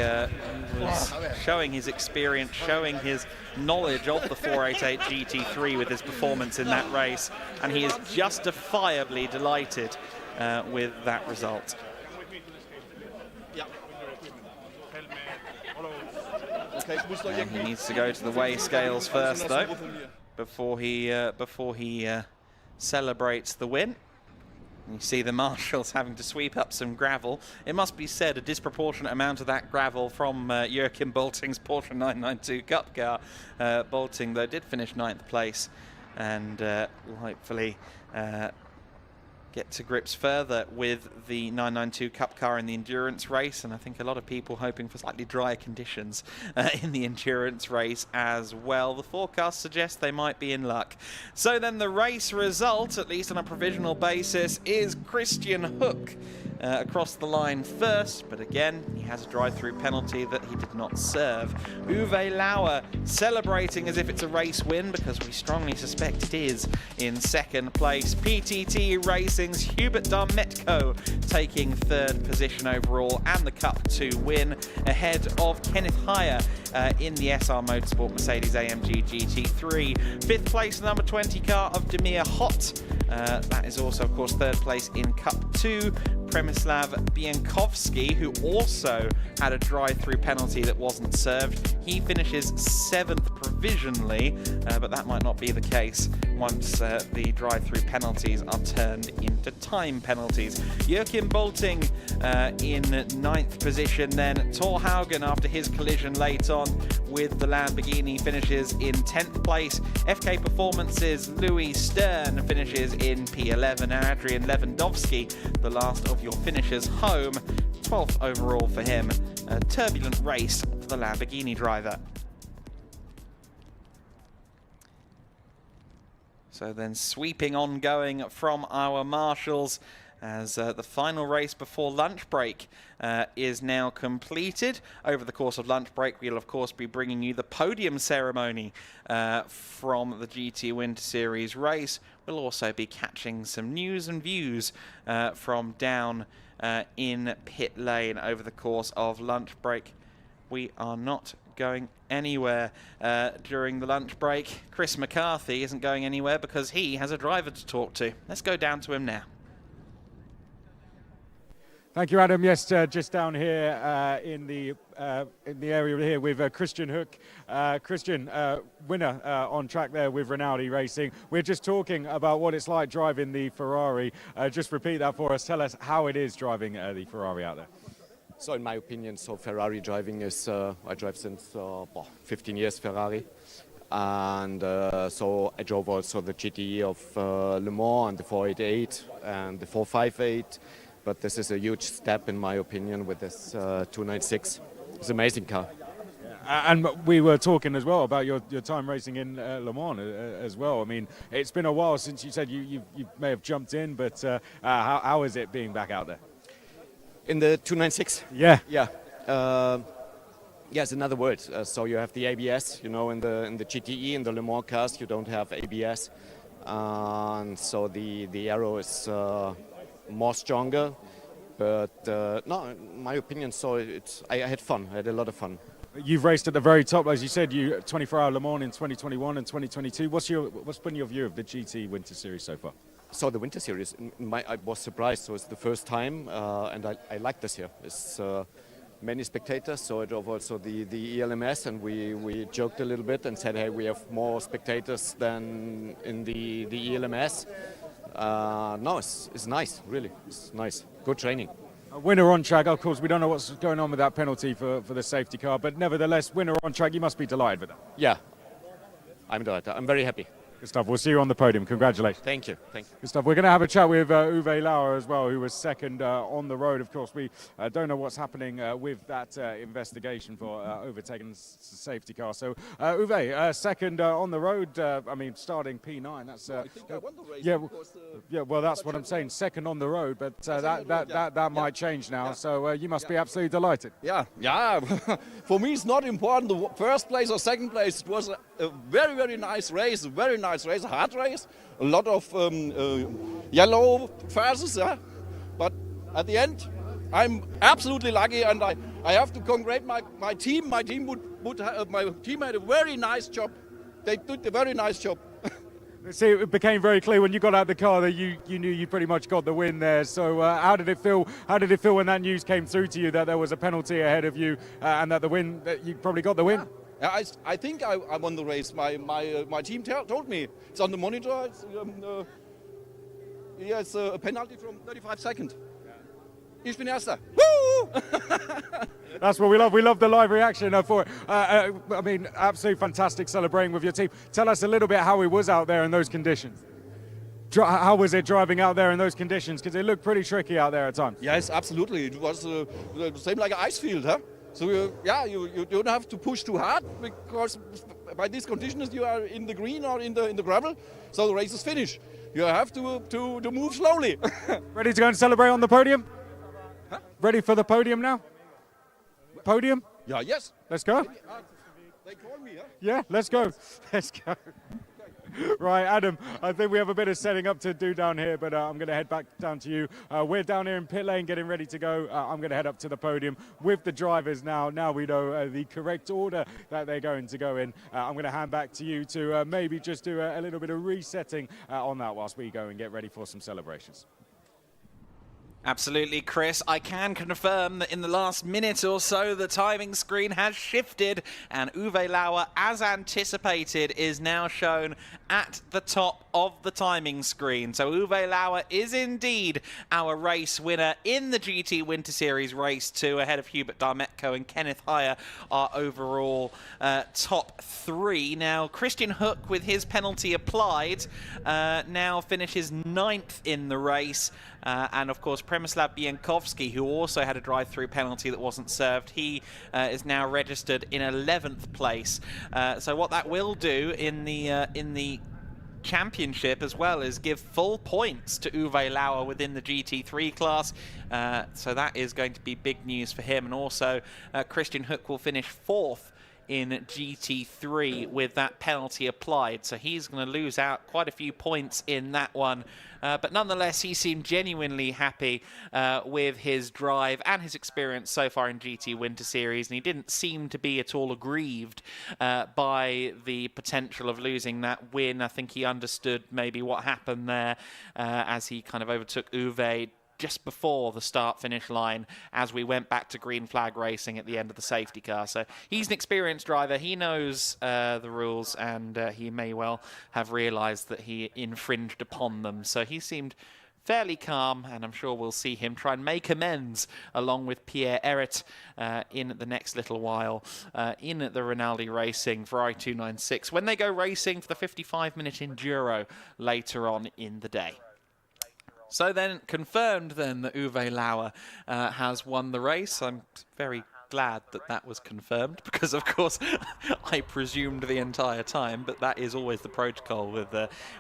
was showing his experience, showing his knowledge of the 488 GT3 with his performance in that race, and he is justifiably delighted with that result. And he needs to go to the weigh scales first, though, before he celebrates the win. You see the marshals having to sweep up some gravel. It must be said, a disproportionate amount of that gravel from Joachim Bolting's Porsche 992 Cup car. Bolting, though, did finish 9th place and will hopefully get to grips further with the 992 Cup car in the endurance race, and I think a lot of people hoping for slightly drier conditions in the endurance race as well. The forecast suggests they might be in luck. So then the race result, at least on a provisional basis, is Christian Hook across the line first, but again, he has a drive-through penalty that he did not serve. Uwe Lauer celebrating as if it's a race win, because we strongly suspect it is, in 2nd place. PTT Racing's Hubert Darmetko taking 3rd position overall and the Cup 2 win, ahead of Kenneth Heyer in the SR Motorsport Mercedes AMG GT3. 5th place, the number 20 car of Demir Hott. That is also, of course, 3rd place in Cup 2. Przemysław Biankowski, who also had a drive-through penalty that wasn't served. He finishes 7th provisionally, but that might not be the case once the drive-through penalties are turned into time penalties. Joachim Bolting in 9th position, then Thor Haugen, after his collision late on with the Lamborghini, finishes in 10th place. FK Performance's Louis Stern finishes in P11, and Adrian Lewandowski, the last of your finishers home, 12th overall for him. A turbulent race for the Lamborghini driver. So then sweeping ongoing from our marshals as the final race before lunch break is now completed. Over the course of lunch break, we'll of course be bringing you the podium ceremony from the GT Winter Series race. We'll also be catching some news and views from down in pit lane over the course of lunch break. We are not going anywhere during the lunch break. Chris McCarthy isn't going anywhere because he has a driver to talk to. Let's go down to him now. Thank you, Adam. Yes, just down here in the area here with Christian Hook. Christian, winner on track there with Rinaldi Racing. We're just talking about what it's like driving the Ferrari. Just repeat that for us. Tell us how it is driving the Ferrari out there. So in my opinion, so Ferrari driving is, I drive since 15 years Ferrari. And so I drove also the GTE of Le Mans and the 488 and the 458. But this is a huge step, in my opinion, with this 296. It's an amazing car. And we were talking as well about your time racing in Le Mans as well. I mean, it's been a while since you said you may have jumped in, but how is it being back out there? In the 296? Yeah. Yeah. Yeah, it's another word. So you have the ABS, you know, in the GTE, in the Le Mans cars, you don't have ABS. And so the aero is more stronger, but no, in my opinion, so I had fun. I had a lot of fun. You've raced at the very top, as you said. You 24-hour Le Mans in 2021 and 2022. What's been your view of the GT Winter Series so far? So the Winter Series, I was surprised. So it's the first time, and I like this here. It's many spectators, so it drove also the ELMS, and we joked a little bit and said, hey, we have more spectators than in the ELMS. No, it's nice, really. It's nice. Good training. A winner on track. Of course, we don't know what's going on with that penalty for the safety car, but nevertheless, winner on track. You must be delighted with that. Yeah, I'm delighted. I'm very happy. Good stuff. We'll see you on the podium. Congratulations. Thank you. Thank you. Good stuff. We're going to have a chat with Uwe Lauer as well, who was second on the road. Of course, we don't know what's happening with that investigation for overtaking the safety car. So, Uwe, second on the road. I mean, starting P9. That's I think I won the race. yeah. Well, that's what I'm saying. Second on the road, but that might change now. So you must be absolutely delighted. Yeah. For me, it's not important the first place or second place. It was a very, very nice race. A hard race, a lot of yellow phases, yeah? But at the end, I'm absolutely lucky, and I have to congratulate my team. My team had a very nice job. They did a very nice job. See, it became very clear when you got out of the car that you knew you pretty much got the win there. So how did it feel? How did it feel when that news came through to you that there was a penalty ahead of you and that you probably got the win? Yeah, I think I won the race. My team told me it's on the monitor. It's a penalty from 35 seconds. Ich bin Erster. Woo! That's what we love. We love the live reaction for it. I mean, absolutely fantastic celebrating with your team. Tell us a little bit how it was out there in those conditions. How was it driving out there in those conditions? Because it looked pretty tricky out there at times. Yes, absolutely. It was the same like an ice field, huh? So you don't have to push too hard, because by these conditions you are in the green or in the gravel. So the race is finished. You have to move slowly. Ready to go and celebrate on the podium? Huh? Ready for the podium now? Podium? Yeah, yes. Let's go. They call me, huh? Yeah, let's go. Let's go. Right, Adam, I think we have a bit of setting up to do down here, but I'm going to head back down to you. We're down here in pit lane getting ready to go. I'm going to head up to the podium with the drivers now. Now we know the correct order that they're going to go in. I'm going to hand back to you to maybe just do a little bit of resetting on that whilst we go and get ready for some celebrations. Absolutely, Chris. I can confirm that in the last minute or so, the timing screen has shifted, and Uwe Lauer, as anticipated, is now shown at the top of the timing screen. So Uwe Lauer is indeed our race winner in the GT Winter Series Race 2, ahead of Hubert Darmetko and Kenneth Heyer, our overall top three. Now, Christian Hook, with his penalty applied, now finishes 9th in the race. And of course, Przemysław Bienkowski, who also had a drive-through penalty that wasn't served, he is now registered in 11th place. So what that will do in the championship as well is give full points to Uwe Lauer within the GT3 class. So that is going to be big news for him. And also, Christian Hook will finish 4th in GT3 with that penalty applied. So he's going to lose out quite a few points in that one. But nonetheless, he seemed genuinely happy with his drive and his experience so far in GT Winter Series, and he didn't seem to be at all aggrieved by the potential of losing that win. I think he understood maybe what happened there as he kind of overtook Uwe, just before the start-finish line as we went back to green flag racing at the end of the safety car. So he's an experienced driver. He knows the rules, and he may well have realised that he infringed upon them. So he seemed fairly calm, and I'm sure we'll see him try and make amends along with Pierre Eret in the next little while in the Rinaldi Racing Ferrari 296 when they go racing for the 55-minute Enduro later on in the day. So then, confirmed then that Uwe Lauer has won the race. I'm very glad that that was confirmed because, of course, I presumed the entire time, but that is always the protocol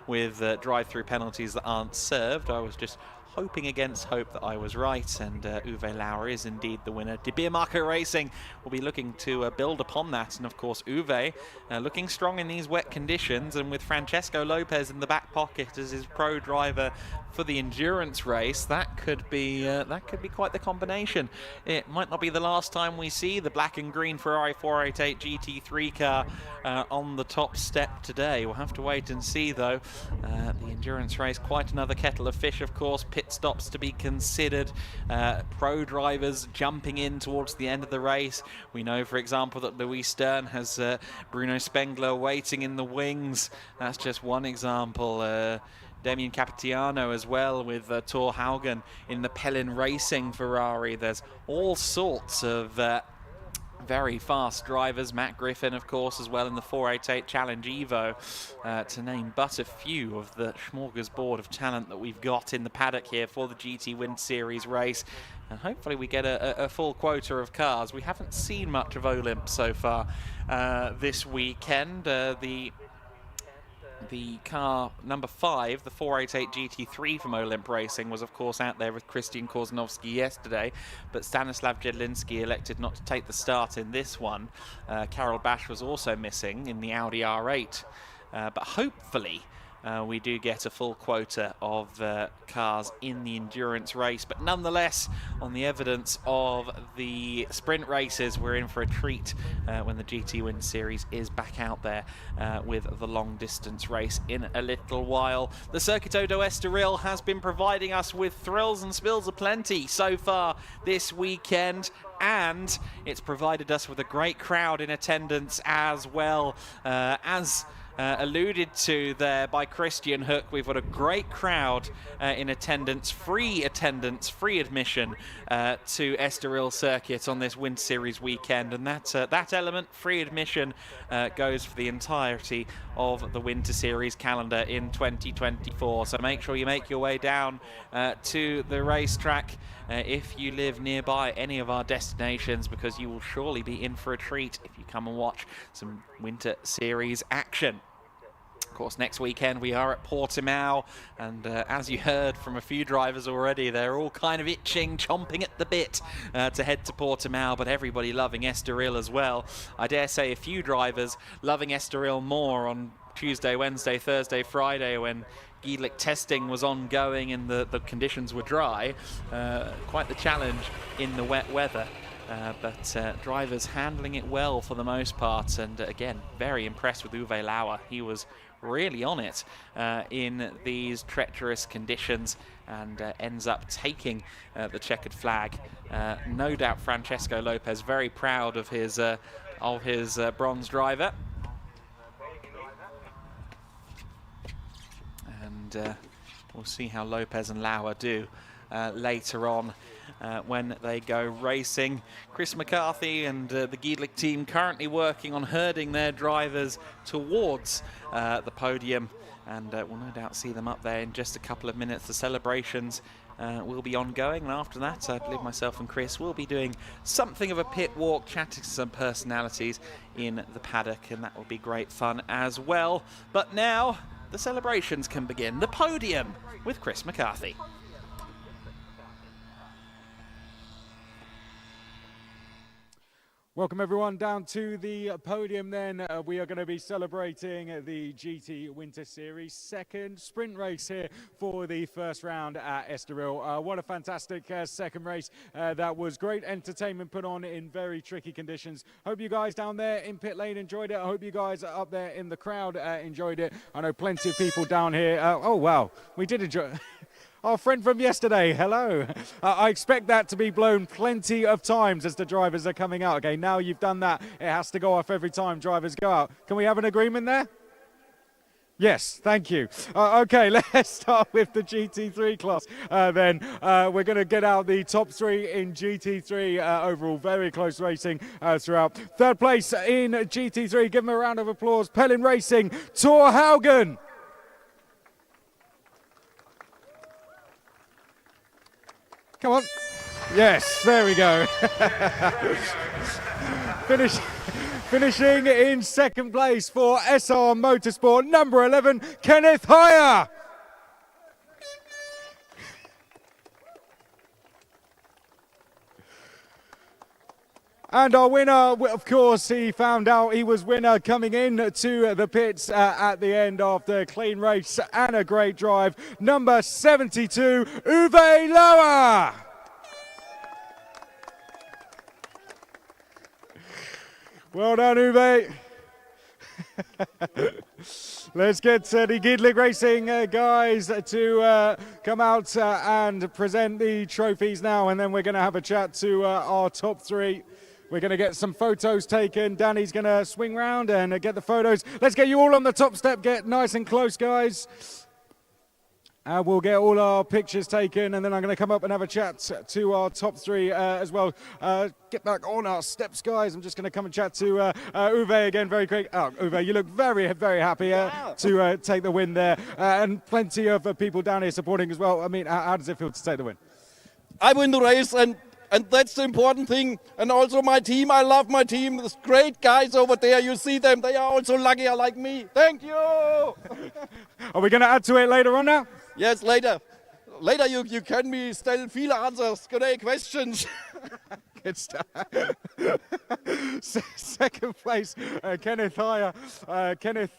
with drive-through penalties that aren't served. I was just hoping against hope that I was right, and Uwe Lauer is indeed the winner. De Beermacher Racing will be looking to build upon that, and of course Uwe looking strong in these wet conditions, and with Francesco Lopez in the back pocket as his pro driver for the endurance race, that could be quite the combination. It might not be the last time we see the black and green Ferrari 488 GT3 car on the top step today. We'll have to wait and see, though. The endurance race, quite another kettle of fish, of course. Pit stops to be considered. Pro drivers jumping in towards the end of the race. We know, for example, that Louis Stern has Bruno Spengler waiting in the wings. That's just one example. Damien Capitiano as well with Thor Haugen in the Pellin Racing Ferrari. There's all sorts of very fast drivers. Matt Griffin, of course, as well in the 488 Challenge Evo, to name but a few of the smorgasbord of talent that we've got in the paddock here for the GT Wind Series race. And hopefully we get a full quota of cars. We haven't seen much of Olymp so far this weekend. The car number 5, the 488 GT3 from Olymp Racing, was of course out there with Christian Korzynowski yesterday, but Stanislav Jedlinski elected not to take the start in this one. Karol Basch was also missing in the Audi R8, but hopefully we do get a full quota of cars in the endurance race. But nonetheless, on the evidence of the sprint races, we're in for a treat when the GT Wind Series is back out there with the long distance race in a little while. The Circuito do Estoril has been providing us with thrills and spills aplenty so far this weekend, and it's provided us with a great crowd in attendance as well. As alluded to there by Christian Hook, we've got a great crowd in attendance, free admission to Estoril Circuit on this Wind Series weekend, and that element, free admission, goes for the entirety of the Winter Series calendar in 2024. So make sure you make your way down to the racetrack if you live nearby any of our destinations, because you will surely be in for a treat if you come and watch some Winter Series action. Of course, next weekend we are at Portimao, and as you heard from a few drivers already, they're all kind of itching, chomping at the bit to head to Portimao, but everybody loving Estoril as well. I dare say a few drivers loving Estoril more on Tuesday, Wednesday, Thursday, Friday, when Gedlich testing was ongoing and the conditions were dry. Quite the challenge in the wet weather. But drivers handling it well for the most part, and again, very impressed with Uwe Lauer. He was really on it in these treacherous conditions, and ends up taking the checkered flag. No doubt Francesco Lopez very proud of his bronze driver. And we'll see how Lopez and Lauer do later on when they go racing. Chris McCarthy and the Gedlich team currently working on herding their drivers towards the podium, and we'll no doubt see them up there in just a couple of minutes. The celebrations will be ongoing, and after that I believe myself and Chris will be doing something of a pit walk, chatting to some personalities in the paddock, and that will be great fun as well. But now the celebrations can begin. The podium with Chris McCarthy. Welcome everyone down to the podium then. We are going to be celebrating the GT Winter Series second sprint race here for the first round at Estoril. What a fantastic second race. That was great entertainment put on in very tricky conditions. Hope you guys down there in pit lane enjoyed it. I hope you guys up there in the crowd enjoyed it. I know plenty of people down here. Oh wow, we did enjoy our friend from yesterday. Hello. I expect that to be blown plenty of times as the drivers are coming out. Okay, now you've done that. It has to go off every time drivers go out. Can we have an agreement there? Yes, thank you. Okay, let's start with the GT3 class. Then we're going to get out the top three in GT3 overall. Very close racing throughout. Third place in GT3. Give him a round of applause. Pelin Racing, Tor Haugen. Come on. Yes, there we go. Finishing in second place for SR Motorsport, number 11, Kenneth Heyer. And our winner, of course, he found out he was winner coming in to the pits at the end of the clean race and a great drive. Number 72, Uwe Lauer. Well done, Uwe. Let's get the Gedlich Racing guys to come out and present the trophies now, and then we're going to have a chat to our top three. We're going to get some photos taken. Danny's going to swing round and get the photos. Let's get you all on the top step. Get nice and close, guys. We'll get all our pictures taken, and then I'm going to come up and have a chat to our top three as well. Get back on our steps, guys. I'm just going to come and chat to Uwe again very quick. Oh, Uwe, you look very, very happy to take the win there. And plenty of people down here supporting as well. I mean, how does it feel to take the win? I win the race, and that's the important thing. And also my team, I love my team. There's great guys over there. You see them. They are also luckier like me. Thank you. Are we going to add to it later on now? Yes, later. Later you can me still viele answers, great questions. Good stuff. Second place, Kenneth Heyer. Kenneth,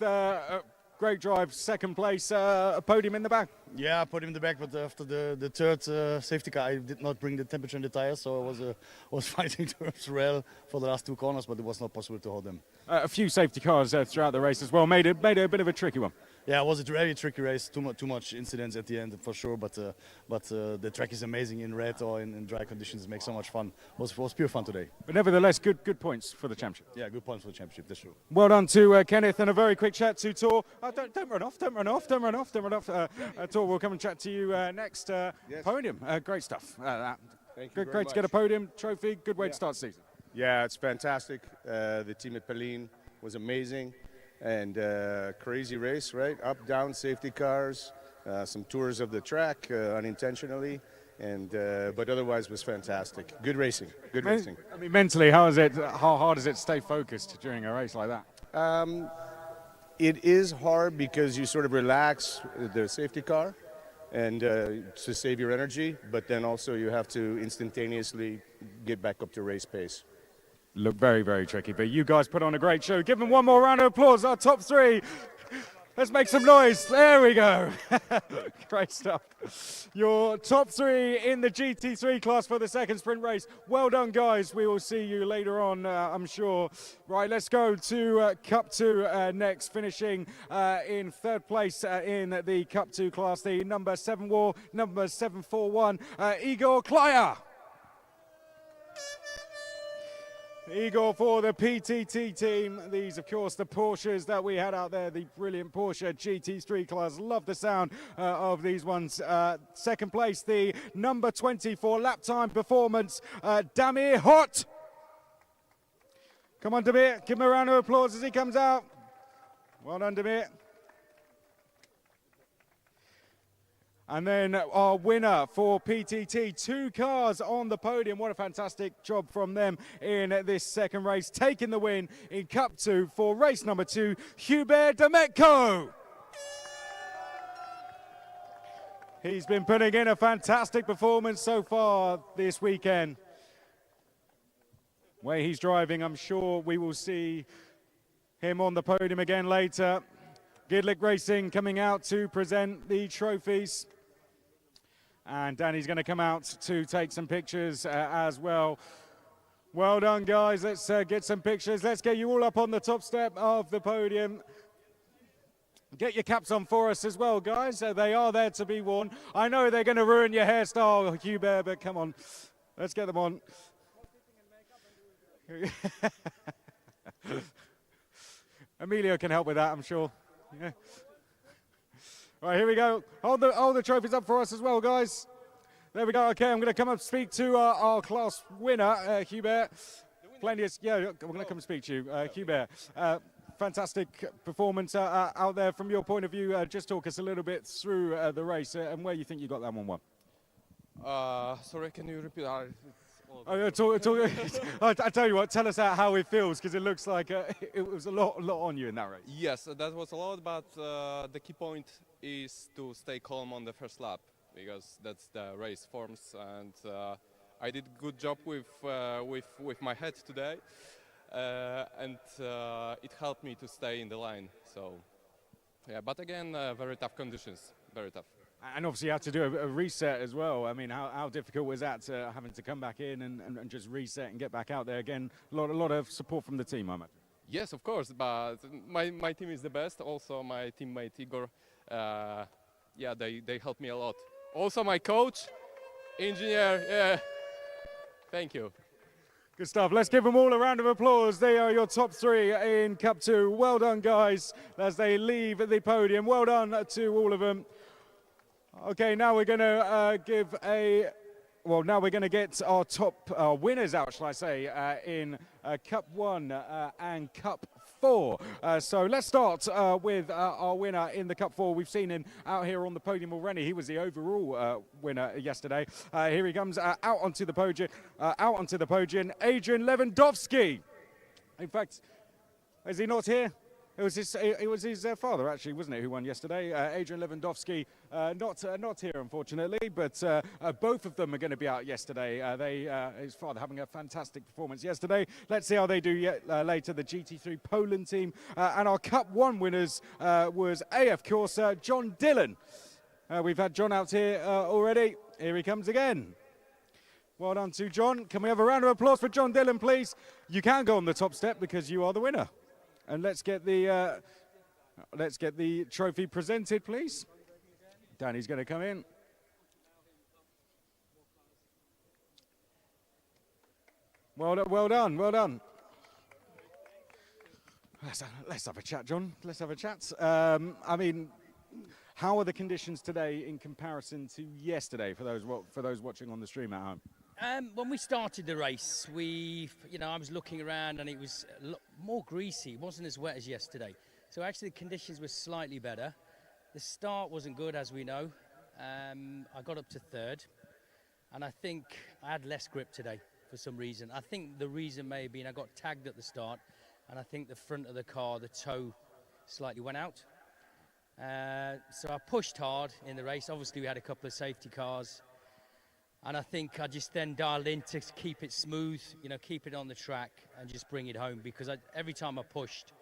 great drive, second place, a podium in the back. Yeah, I put him in the back, but after the third safety car, I did not bring the temperature in the tires, so I was fighting towards rail for the last two corners, but it was not possible to hold them. A few safety cars throughout the race as well, made it a bit of a tricky one. Yeah, it was a very tricky race, too much incidents at the end for sure, but the track is amazing in red or in dry conditions. It makes so much fun. It was pure fun today. But nevertheless, good points for the championship. Yeah, good points for the championship, that's true. Well done to Kenneth, and a very quick chat to Tor. Don't run off. Tor, we'll come and chat to you next. Yes. Podium, great stuff. Thank you great to get a podium trophy. Good way to start the season. Yeah, it's fantastic. The team at Pelin was amazing, and crazy race, right? Up, down, safety cars, some tours of the track unintentionally, and but otherwise was fantastic. Good racing. Good racing. I mean, mentally, how hard is it to stay focused during a race like that? It is hard because you sort of relax the safety car and to save your energy, but then also you have to instantaneously get back up to race pace. Look very, very tricky, but you guys put on a great show. Give them one more round of applause, our top three. Let's make some noise. There we go. Great stuff. Your top three in the GT3 class for the second sprint race. Well done, guys. We will see you later on, I'm sure. Right, let's go to Cup 2 next, finishing in third place in the Cup 2 class, the number 7 war, number 741, Igor Klaya. Igor for the PTT team. These, of course, the Porsches that we had out there, the brilliant Porsche GT3 class. Love the sound of these ones. Second place, the number 20 for lap time performance, Damir Hot. Come on, Damir. Give him a round of applause as he comes out. Well done, Damir. And then our winner for PTT, 2 cars on the podium. What a fantastic job from them in this second race, taking the win in Cup 2 for race number 2, Hubert Demetko. He's been putting in a fantastic performance so far this weekend. Where he's driving, I'm sure we will see him on the podium again later. Gedlich Racing coming out to present the trophies. And Danny's going to come out to take some pictures as well. Well done, guys. Let's get some pictures. Let's get you all up on the top step of the podium. Get your caps on for us as well, guys. They are there to be worn. I know they're going to ruin your hairstyle, Hubert, but come on. Let's get them on. Emilio can help with that, I'm sure. Yeah. All right, here we go. Hold the trophies up for us as well, guys. There we go. Okay, I'm going to come up and speak to our class winner, Hubert. Yeah, we're going to come and speak to you, Hubert. Fantastic performance out there from your point of view. Just talk us a little bit through the race and where you think you got that one won. Sorry, can you repeat? I tell you what, tell us how it feels, because it looks like it was a lot on you in that race. Yes, that was a lot, but the key point is to stay calm on the first lap, because that's the race forms, and I did a good job with my head today, and it helped me to stay in the line. So, yeah, but again, very tough conditions, very tough. And obviously you had to do a reset as well. I mean, how difficult was that, having to come back in and just reset and get back out there again? A lot of support from the team, I imagine. Yes, of course, but my team is the best. Also, my teammate Igor, yeah, they helped me a lot. Also, my coach, engineer, yeah, thank you. Good stuff. Let's give them all a round of applause. They are your top three in Cup 2. Well done, guys, as they leave the podium. Well done to all of them. Okay, now we're going to now we're going to get our top winners out, shall I say, in Cup 1 and Cup 4. So let's start with our winner in the Cup 4. We've seen him out here on the podium already. He was the overall winner yesterday. Here he comes out onto the podium. Adrian Lewandowski. In fact, is he not here? It was his father, actually, wasn't it, who won yesterday? Adrian Lewandowski, not here, unfortunately, but both of them are going to be out yesterday. His father having a fantastic performance yesterday. Let's see how they do later. The GT3 Poland team and our Cup 1 winners was AF Corsa, John Dillon. We've had John out here already. Here he comes again. Well done to John. Can we have a round of applause for John Dillon, please? You can go on the top step because you are the winner. And let's get the trophy presented, please. Danny's going to come in. Well done. Let's have a chat, John. Let's have a chat. I mean, how are the conditions today in comparison to yesterday for those watching on the stream at home? When we started the race, I was looking around and it was a lot more greasy. It wasn't as wet as yesterday. So actually the conditions were slightly better. The start wasn't good, as we know. I got up to third, and I think I had less grip today for some reason. I think the reason may have been I got tagged at the start, and I think the front of the car, the toe, slightly went out. So I pushed hard in the race. Obviously we had a couple of safety cars. And I think I just then dialed in to keep it smooth, keep it on the track and just bring it home, because every time I pushed,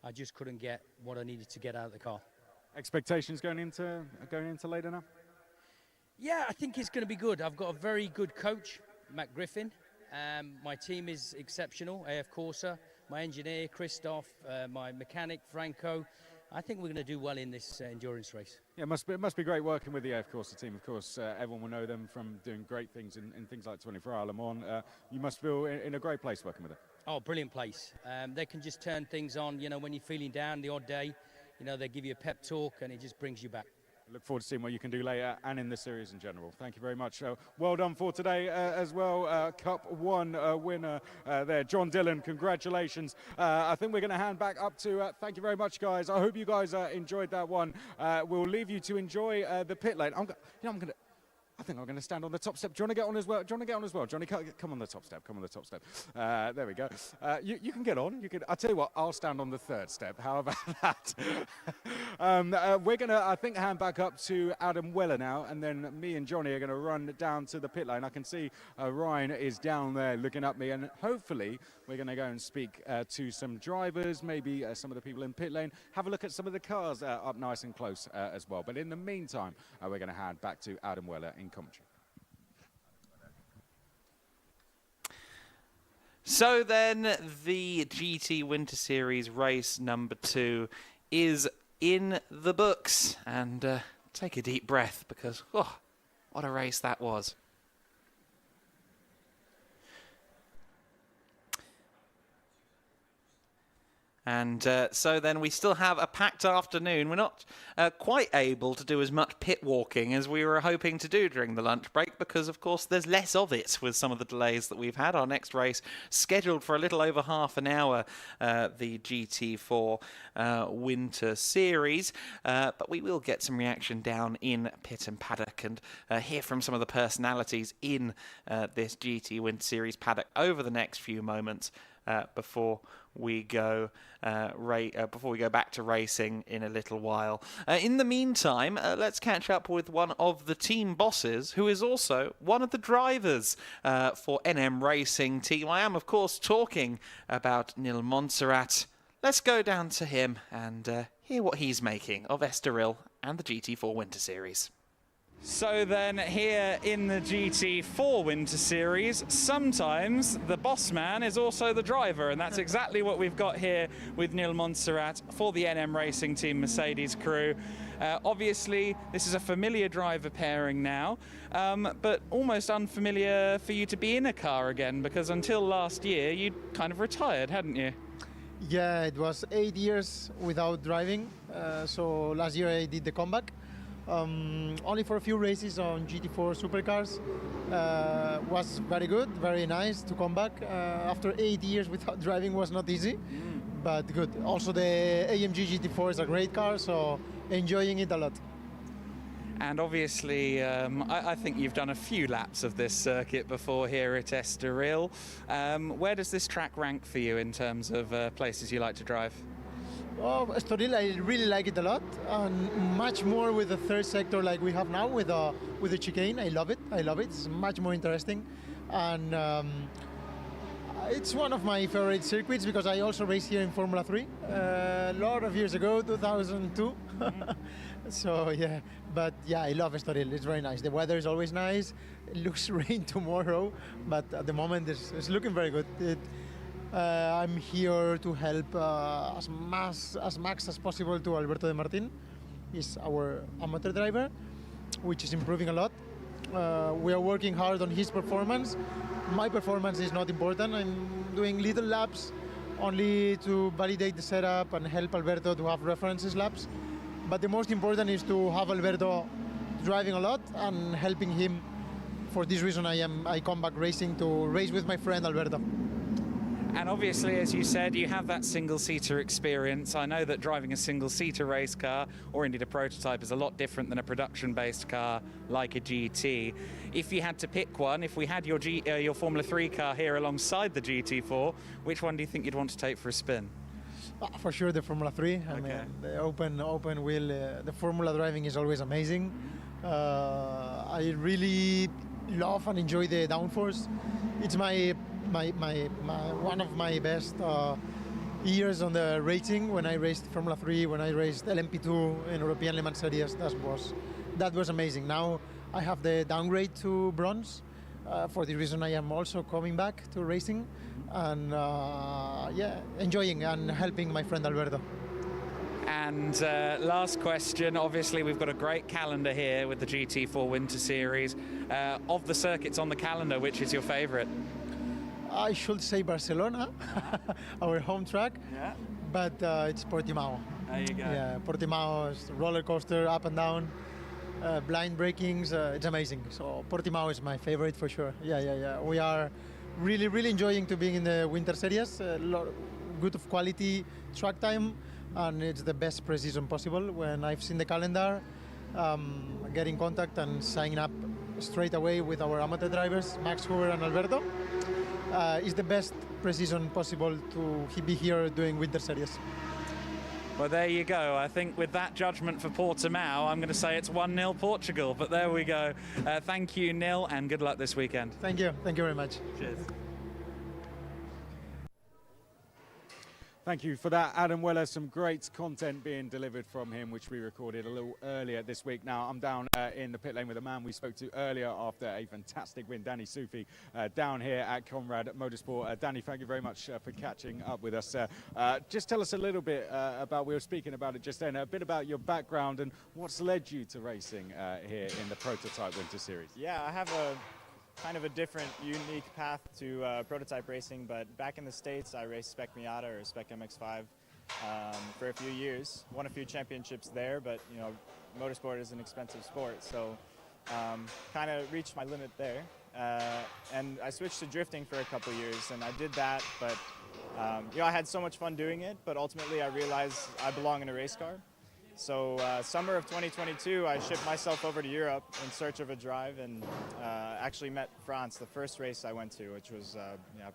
I just couldn't get what I needed to get out of the car. Expectations going into later now? Yeah, I think it's going to be good. I've got a very good coach, Matt Griffin. My team is exceptional, AF Corsa. My engineer, Christoph, my mechanic, Franco. I think we're going to do well in this endurance race. Yeah, it must be great working with the AF Corsa team. Of course, everyone will know them from doing great things in things like 24-hour Le Mans. You must feel in a great place working with them. Oh, brilliant place. They can just turn things on, when you're feeling down the odd day. They give you a pep talk and it just brings you back. Look forward to seeing what you can do later and in the series in general. Thank you very much. Well done for today as well. Cup 1 winner there, John Dillon. Congratulations. I think we're going to hand back up to, thank you very much, guys. I hope you guys enjoyed that one. We'll leave you to enjoy the pit lane. I think I'm going to stand on the top step. Do you want to get on as well? Johnny, come on the top step. There we go. You can get on. I'll tell you what, I'll stand on the third step. How about that? We're going to, I think, hand back up to Adam Weller now, and then me and Johnny are going to run down to the pit lane. I can see Ryan is down there looking at me, and hopefully we're going to go and speak to some drivers, maybe some of the people in pit lane, have a look at some of the cars up nice and close as well. But in the meantime, we're going to hand back to Adam Weller in commentary. So then the GT Winter Series race number 2 is in the books. And take a deep breath, because what a race that was. And so then we still have a packed afternoon. We're not quite able to do as much pit walking as we were hoping to do during the lunch break, because of course there's less of it with some of the delays that we've had. Our next race scheduled for a little over half an hour, the GT4 Winter Series. But we will get some reaction down in pit and paddock and hear from some of the personalities in this GT Winter Series paddock over the next few moments before we go back to racing in a little while. In the meantime, let's catch up with one of the team bosses, who is also one of the drivers for NM Racing Team. I am, of course, talking about Nil Montserrat. Let's go down to him and hear what he's making of Estoril and the GT4 Winter Series. So then, here in the GT4 Winter Series, sometimes the boss man is also the driver, and that's exactly what we've got here with Nil Montserrat for the NM Racing Team Mercedes crew. Obviously, this is a familiar driver pairing now, but almost unfamiliar for you to be in a car again, because until last year, you'd kind of retired, hadn't you? Yeah, it was 8 years without driving, so last year I did the comeback. Only for a few races on GT4 supercars. Was very good, very nice to come back. After 8 years without driving was not easy, but good. Also the AMG GT4 is a great car, so enjoying it a lot. And obviously, I think you've done a few laps of this circuit before here at Estoril. Where does this track rank for you in terms of places you like to drive? Oh, Estoril, I really like it a lot, and much more with the third sector like we have now with the chicane. I love it. It's much more interesting, and it's one of my favorite circuits because I also raced here in Formula 3 a lot of years ago, 2002. So yeah, but yeah, I love Estoril. It's very nice. The weather is always nice. It looks rain tomorrow, but at the moment it's looking very good. I'm here to help as much as possible to Alberto de Martin. He's our amateur driver, which is improving a lot. We are working hard on his performance. My performance is not important. I'm doing little laps only to validate the setup and help Alberto to have references laps. But the most important is to have Alberto driving a lot and helping him. For this reason, I come back racing to race with my friend Alberto. And obviously, as you said, you have that single-seater experience. I know that driving a single-seater race car, or indeed a prototype, is a lot different than a production-based car like a GT. If you had to pick one, if we had your Formula 3 car here alongside the GT4, which one do you think you'd want to take for a spin? For sure, the Formula 3. I mean, the open wheel, the Formula driving is always amazing. I really love and enjoy the downforce. It's one of my best years on the racing, when I raced Formula 3, when I raced LMP2 in European Le Mans Series. That was amazing. Now I have the downgrade to bronze. For the reason I am also coming back to racing and yeah, enjoying and helping my friend Alberto. And last question, obviously we've got a great calendar here with the GT4 Winter Series. Of the circuits on the calendar, which is your favourite? I should say Barcelona, our home track, yeah. But it's Portimao. There you go. Yeah, Portimao is roller coaster, up and down, blind brakings, it's amazing. So Portimao is my favorite for sure. Yeah. We are really enjoying to being in the Winter Series. Good of quality track time, and it's the best pre-season possible. When I've seen the calendar, get in contact and sign up straight away with our amateur drivers, Max Huber and Alberto. Is the best pre-season possible to be here doing Winter Series. Well, there you go. I think with that judgment for Portimao, I'm going to say it's 1-0 Portugal, but there we go. Thank you, Nil, and good luck this weekend. Thank you very much. Cheers. Thank you for that, Adam Weller. Some great content being delivered from him, which we recorded a little earlier this week. Now, I'm down in the pit lane with a man we spoke to earlier after a fantastic win, Danny Sufi, down here at Conrad Motorsport. Danny, thank you very much for catching up with us. Just tell us a little bit about, we were speaking about it just then, a bit about your background and what's led you to racing here in the Prototype Winter Series. Yeah, I have a kind of a different, unique path to prototype racing, but back in the States, I raced Spec Miata or Spec MX-5 for a few years. Won a few championships there, but you know, motorsport is an expensive sport, so kind of reached my limit there. And I switched to drifting for a couple years, and I did that, but you know, I had so much fun doing it, but ultimately I realized I belong in a race car. So summer of 2022, I shipped myself over to Europe in search of a drive, and actually met Franz, the first race I went to, which was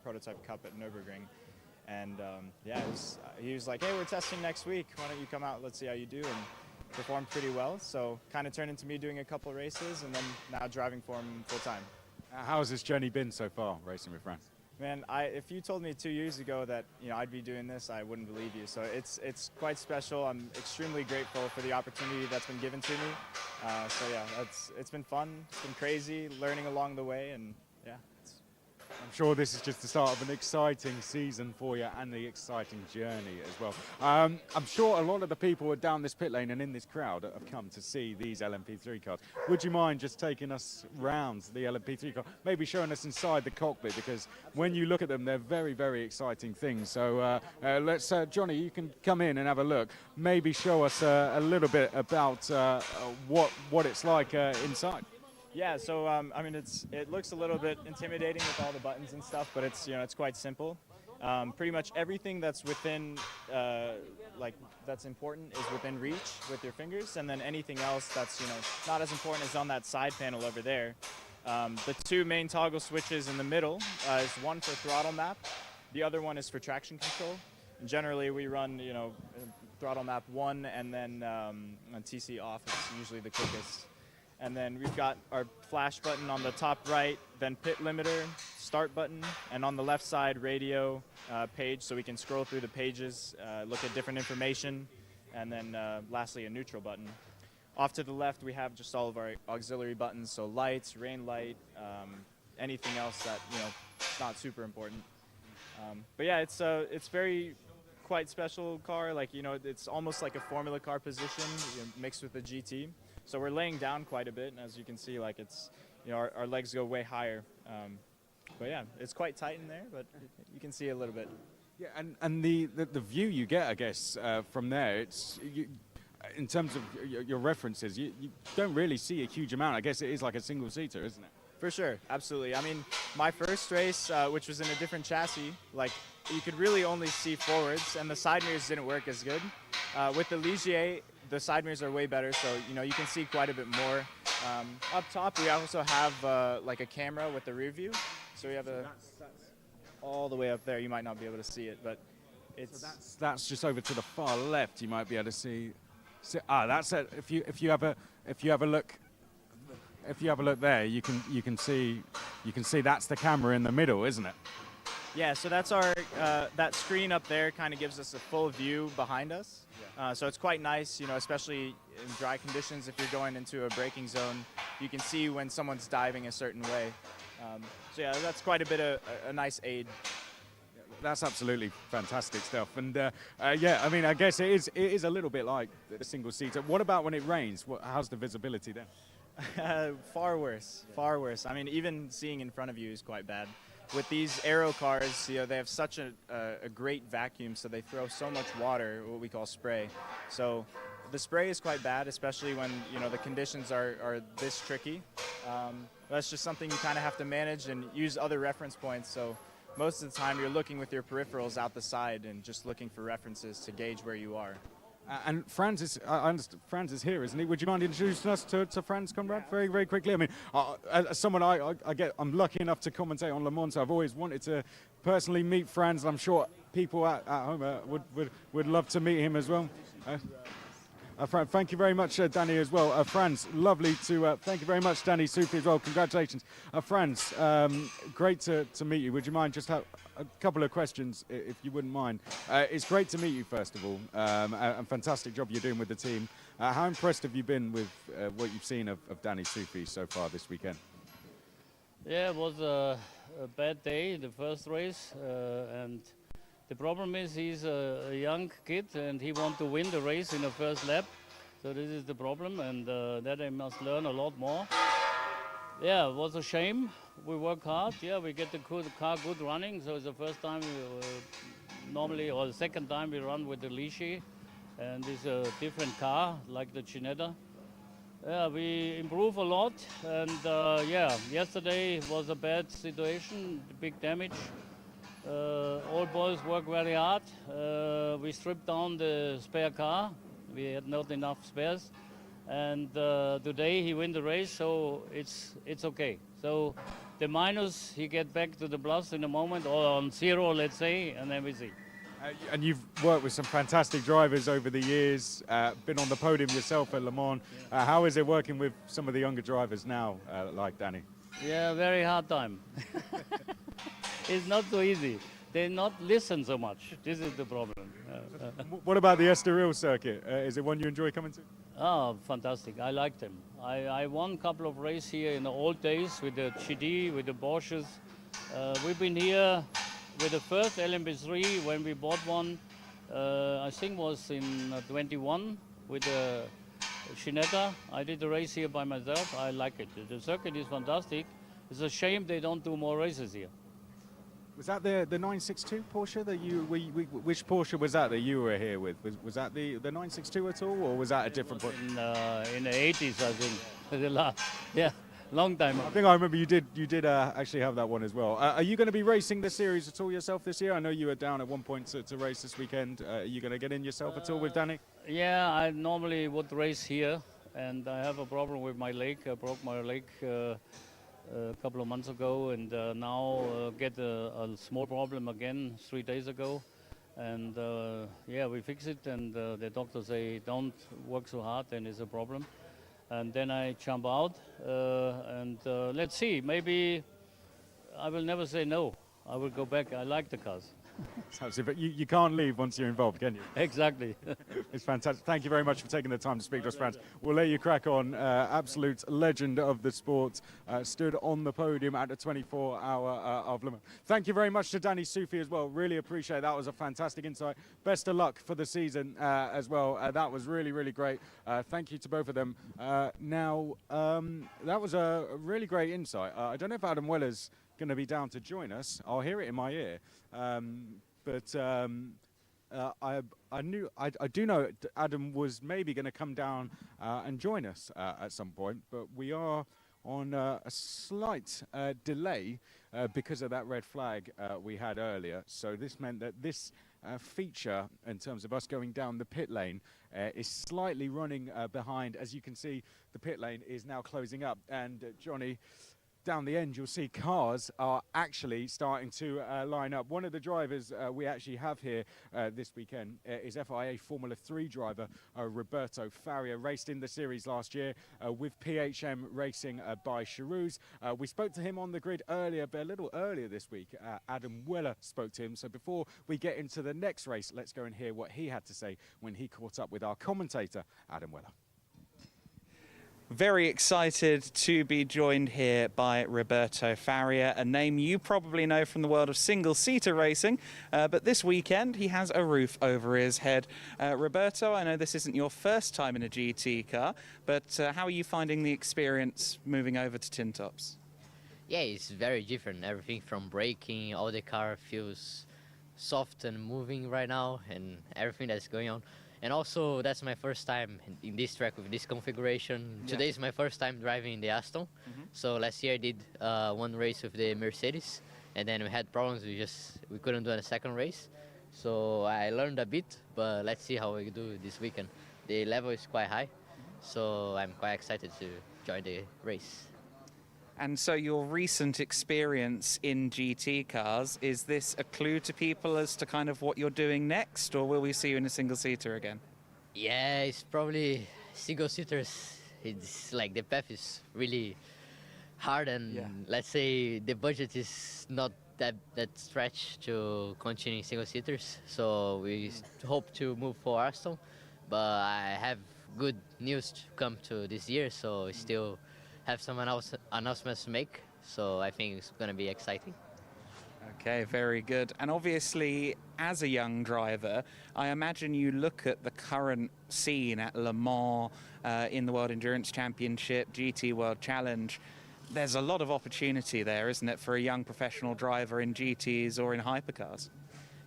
Prototype Cup at Nürburgring. And yeah, he was like, hey, we're testing next week. Why don't you come out? Let's see how you do. And performed pretty well. So kind of turned into me doing a couple races, and then now driving for him full time. How has this journey been so far, racing with Franz? Man, if you told me 2 years ago that I'd be doing this, I wouldn't believe you. So it's quite special. I'm extremely grateful for the opportunity that's been given to me. So yeah, it's been fun. It's been crazy, learning along the way, and yeah. I'm sure this is just the start of an exciting season for you and the exciting journey as well. I'm sure a lot of the people down this pit lane and in this crowd have come to see these LMP3 cars. Would you mind just taking us round the LMP3 car, maybe showing us inside the cockpit, because when you look at them, they're very, very exciting things. So let's, Johnny, you can come in and have a look. Maybe show us a little bit about what it's like inside. Yeah, so I mean, it looks a little bit intimidating with all the buttons and stuff, but it's quite simple. Pretty much everything that's within that's important is within reach with your fingers, and then anything else that's not as important is on that side panel over there. The two main toggle switches in the middle is one for throttle map, the other one is for traction control. And generally, we run throttle map 1, and then on TC off. It's usually the quickest. And then we've got our flash button on the top right, then pit limiter, start button, and on the left side, radio page, so we can scroll through the pages, look at different information, and then lastly, a neutral button. Off to the left, we have just all of our auxiliary buttons, so lights, rain light, anything else that, not super important. But yeah, it's very quite special car. Like, it's almost like a formula car position mixed with a GT. So we're laying down quite a bit, and as you can see, like it's, our legs go way higher. But yeah, it's quite tight in there, but you can see a little bit. Yeah, and the view you get, I guess, from there, in terms of your references, you don't really see a huge amount. I guess it is like a single-seater, isn't it? For sure, absolutely. I mean, my first race, which was in a different chassis, like you could really only see forwards, and the side mirrors didn't work as good. With the Ligier, the side mirrors are way better, so you can see quite a bit more. Up top, we also have like a camera with the rear view, so we have that's all the way up there. You might not be able to see it, but it's that's just over to the far left. You might be able to see. That's it. If you have a look. If you have a look there, you can see that's the camera in the middle, isn't it? Yeah, so that's our that screen up there kind of gives us a full view behind us. So it's quite nice, especially in dry conditions. If you're going into a braking zone, you can see when someone's diving a certain way. So yeah, that's quite a bit of a nice aid. That's absolutely fantastic stuff. And yeah, I mean, I guess it is a little bit like the single seater. What about when it rains? How's the visibility then? Far worse, far worse. I mean, even seeing in front of you is quite bad. With these aero cars, they have such a great vacuum, so they throw so much water, what we call spray. So the spray is quite bad, especially when the conditions are this tricky. That's just something you kind of have to manage and use other reference points. So most of the time, you're looking with your peripherals out the side and just looking for references to gauge where you are. And Franz is, I understand, Franz is here, isn't he? Would you mind introducing us to Franz, Conrad, very, very quickly? I mean, as someone I'm lucky enough to commentate on Le Mans, so I've always wanted to personally meet Franz, and I'm sure people at home would love to meet him as well. Thank you very much, Danny, as well. Franz, lovely to thank you very much, Danny Sufi, as well. Congratulations. Franz, great to meet you. Would you mind just have a couple of questions, if you wouldn't mind? It's great to meet you, first of all, and fantastic job you're doing with the team. How impressed have you been with what you've seen of Danny Sufi so far this weekend? Yeah, it was a bad day, the first race, and the problem is he's a young kid and he wants to win the race in the first lap. So this is the problem, and that I must learn a lot more. Yeah, it was a shame. We work hard. Yeah, we get the car good running. So it's the first time normally, or the second time we run with the Lishi, and it's a different car like the Ginetta. Yeah, we improve a lot, and yeah, yesterday was a bad situation, big damage. All boys work very hard. We stripped down the spare car. We had not enough spares, and today he win the race, so it's okay. So the minus, he get back to the plus in a moment, or on zero, let's say, and then we see. And you've worked with some fantastic drivers over the years, been on the podium yourself at Le Mans. How is it working with some of the younger drivers now, like Danny? Yeah, very hard time. It's not so easy. They not listen so much. This is the problem. What about the Estoril circuit? Is it one you enjoy coming to? Oh, fantastic. I like them. I won a couple of races here in the old days with the GD, with the Porsches. We've been here with the first LMP3 when we bought one, I think was in 21 with the Ginetta. I did the race here by myself. I like it. The circuit is fantastic. It's a shame they don't do more races here. Was that the 962 Porsche that you? Which Porsche was that you were here with? Was that the 962 at all, or was that a different Porsche? In the 80s, I think. Yeah, long time. I think I remember you did actually have that one as well. Are you going to be racing the series at all yourself this year? I know you were down at one point to race this weekend. Are you going to get in yourself at all with Danny? Yeah, I normally would race here, and I have a problem with my leg. I broke my leg a couple of months ago, and now get a small problem again 3 days ago, and yeah, we fix it, and the doctor say don't work so hard, then it's a problem, and then I jump out, and let's see, maybe I will never say no. I will go back. I like the cars. But you can't leave once you're involved, can you? Exactly. It's fantastic. Thank you very much for taking the time to speak to us, Franz. We'll let you crack on. Absolute legend of the sport. Stood on the podium at the 24-hour of Le Mans. Thank you very much to Danny Sufi as well. Really appreciate it. That was a fantastic insight. Best of luck for the season as well. That was really, really great. Thank you to both of them. Now, that was a really great insight. I don't know if Adam Weller's going to be down to join us. I'll hear it in my ear. But I do know Adam was maybe going to come down and join us at some point, but we are on a slight delay because of that red flag we had earlier. So this meant that this feature, in terms of us going down the pit lane, is slightly running behind. As you can see, the pit lane is now closing up, and Johnny, down the end, you'll see cars are actually starting to line up. One of the drivers we actually have here this weekend is FIA Formula 3 driver Roberto Faria. Raced in the series last year with PHM Racing by Charouz. We spoke to him on the grid earlier, but a little earlier this week, Adam Weller spoke to him. So before we get into the next race, let's go and hear what he had to say when he caught up with our commentator, Adam Weller. Very excited to be joined here by Roberto Faria, a name you probably know from the world of single-seater racing, but this weekend he has a roof over his head. Roberto, I know this isn't your first time in a GT car, but how are you finding the experience moving over to tin tops? Yeah, it's very different. Everything from braking, all the car feels soft and moving right now, and everything that's going on. And also, that's my first time in this track with this configuration. Yeah. Today is my first time driving the Aston. So last year I did one race with the Mercedes, and then we had problems. We couldn't do a second race. So I learned a bit, but let's see how we do this weekend. The level is quite high, so I'm quite excited to join the race. And so your recent experience in GT cars, is this a clue to people as to kind of what you're doing next, or will we see you in a single-seater again? Yeah, it's probably single-seaters. It's like the path is really hard, and let's say the budget is not that stretched to continue single-seaters. So we hope to move for Aston, but I have good news to come to this year, so we still have some announcements to make. So I think it's going to be exciting. Okay, very good. And obviously, as a young driver, I imagine you look at the current scene at Le Mans, in the World Endurance Championship, GT World Challenge. There's a lot of opportunity there, isn't it, for a young professional driver in GTs or in hypercars?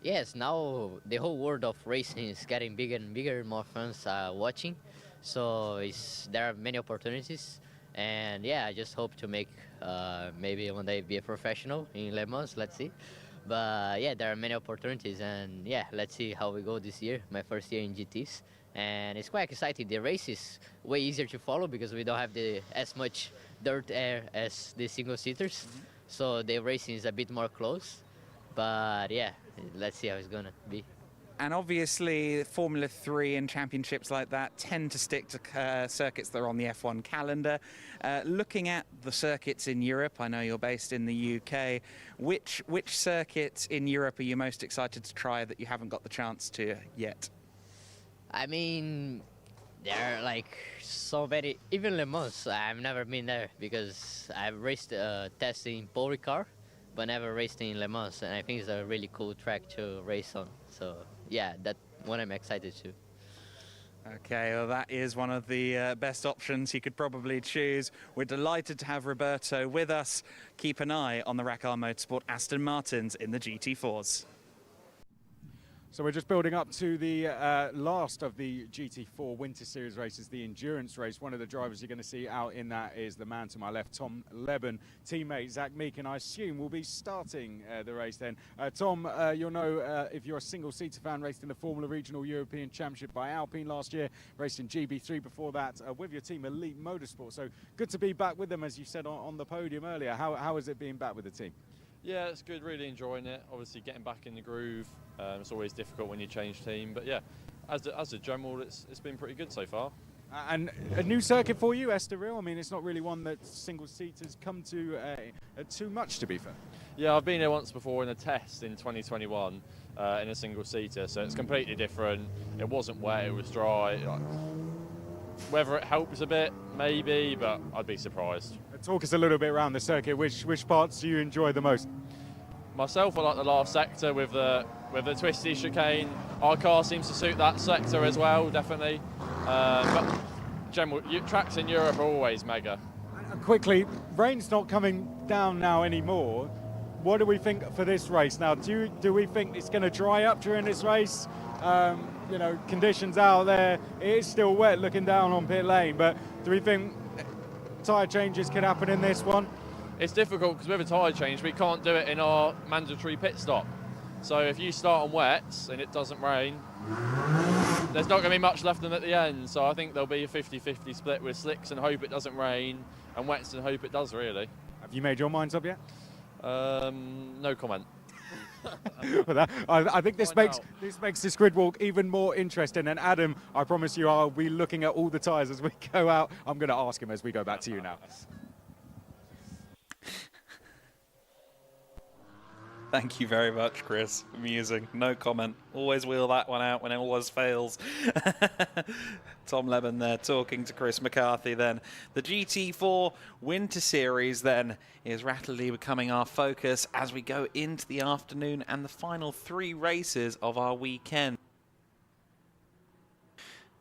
Yes, now the whole world of racing is getting bigger and bigger, more fans are watching. So there are many opportunities. And yeah, I just hope to make maybe one day be a professional in Le Mans, let's see. But yeah, there are many opportunities, and yeah, let's see how we go this year, my first year in GTs. And it's quite exciting. The race is way easier to follow because we don't have as much dirt air as the single-seaters. So the racing is a bit more close. But yeah, let's see how it's gonna be. And obviously, Formula 3 and championships like that tend to stick to circuits that are on the F1 calendar. Looking at the circuits in Europe, I know you're based in the UK. Which circuits in Europe are you most excited to try that you haven't got the chance to yet? I mean, there are like so many. Even Le Mans, I've never been there because I've raced testing Paul Ricard, but never raced in Le Mans, and I think it's a really cool track to race on. So yeah, that one I'm excited to. Okay, well that is one of the best options he could probably choose. We're delighted to have Roberto with us. Keep an eye on the Racar Motorsport Aston Martins in the GT4s. So we're just building up to the last of the GT4 Winter Series races, the endurance race. One of the drivers you're going to see out in that is the man to my left, Tom Leben. Teammate Zach Meekin, I assume, will be starting the race then. Tom, you'll know if you're a single-seater fan, raced in the Formula Regional European Championship by Alpine last year, raced in GB3 before that with your team, Elite Motorsport. So good to be back with them, as you said on the podium earlier. How is it being back with the team? Yeah, it's good, really enjoying it. Obviously getting back in the groove, it's always difficult when you change team, but yeah, as a general, it's been pretty good so far. And a new circuit for you, Estoril. I mean, it's not really one that single-seaters come to too much, to be fair. Yeah, I've been here once before in a test in 2021 in a single-seater, so it's completely different. It wasn't wet, it was dry. Whether it helps a bit, maybe, but I'd be surprised. Talk us a little bit around the circuit. Which parts do you enjoy the most? Myself, I like the last sector with the twisty chicane. Our car seems to suit that sector as well, definitely. But general tracks in Europe are always mega. Quickly, rain's not coming down now anymore. What do we think for this race now? Do we think it's going to dry up during this race? You know, conditions out there, it is still wet looking down on pit lane, but do we think tyre changes could happen in this one? It's difficult because with a tyre change, we can't do it in our mandatory pit stop. So if you start on wets and it doesn't rain, there's not going to be much left of them at the end. So I think there'll be a 50-50 split with slicks and hope it doesn't rain, and wets and hope it does, really. Have you made your minds up yet? No comment. I think this makes this grid walk even more interesting. And Adam, I promise you, I'll be looking at all the tyres as we go out. I'm going to ask him as we go back to you now. Thank you very much, Chris. Amusing. No comment. Always wheel that one out when it always fails. Tom Leben there talking to Chris McCarthy then. The GT4 Winter Series then is rapidly becoming our focus as we go into the afternoon and the final 3 races of our weekend.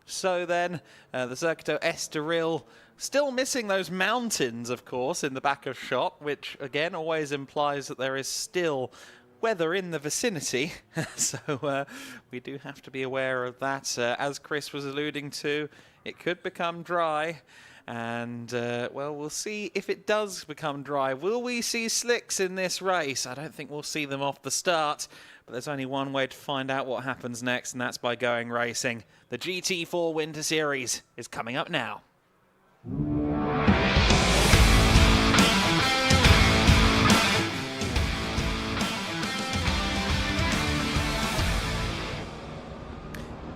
So then, the Circuito Estoril, still missing those mountains, of course, in the back of shot, which, again, always implies that there is still weather in the vicinity. So we do have to be aware of that. As Chris was alluding to, it could become dry. And, well, we'll see if it does become dry. Will we see slicks in this race? I don't think we'll see them off the start. But there's only one way to find out what happens next, and that's by going racing. The GT4 Winter Series is coming up now.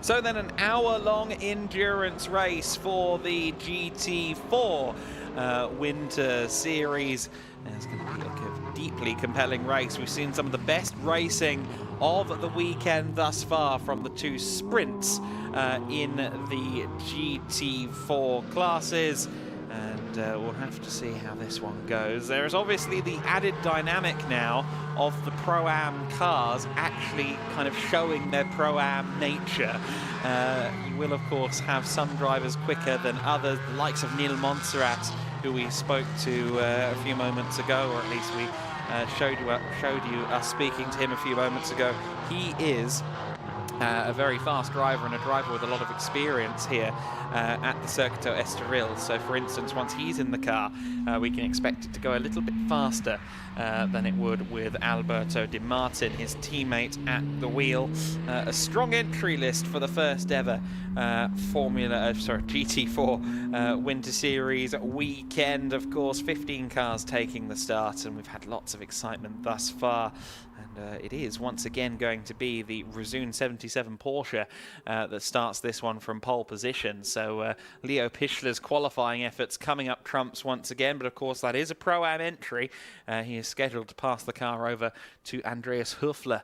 So then an hour-long endurance race for the GT4 Winter Series. It's going to be a deeply compelling race. We've seen some of the best racing of the weekend thus far from the two sprints in the GT4 classes. And we'll have to see how this one goes. There is obviously the added dynamic now of the Pro-Am cars actually kind of showing their Pro-Am nature. You will, of course, have some drivers quicker than others, the likes of Neil Montserrat, who we spoke to a few moments ago, or at least we showed you us speaking to him a few moments ago. He is a very fast driver and a driver with a lot of experience here at the Circuito Estoril. So, for instance, once he's in the car, we can expect it to go a little bit faster than it would with Alberto Di Martin, his teammate at the wheel. A strong entry list for the first ever GT4 Winter Series weekend. Of course, 15 cars taking the start, and we've had lots of excitement thus far. And it is once again going to be the Resoon 77 Porsche that starts this one from pole position. So Leo Pichler's qualifying efforts coming up trumps once again, but of course that is a Pro-Am entry. He is scheduled to pass the car over to Andreas Höfler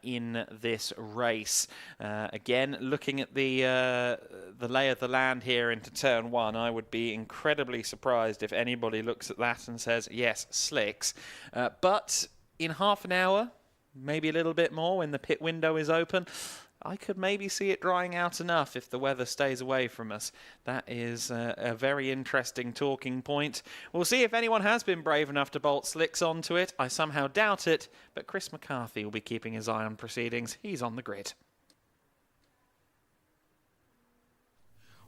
in this race. Again, looking at the lay of the land here into turn one, I would be incredibly surprised if anybody looks at that and says, yes, slicks. But in half an hour, maybe a little bit more when the pit window is open, I could maybe see it drying out enough if the weather stays away from us. That is a very interesting talking point. We'll see if anyone has been brave enough to bolt slicks onto it. I somehow doubt it, but Chris McCarthy will be keeping his eye on proceedings. He's on the grid.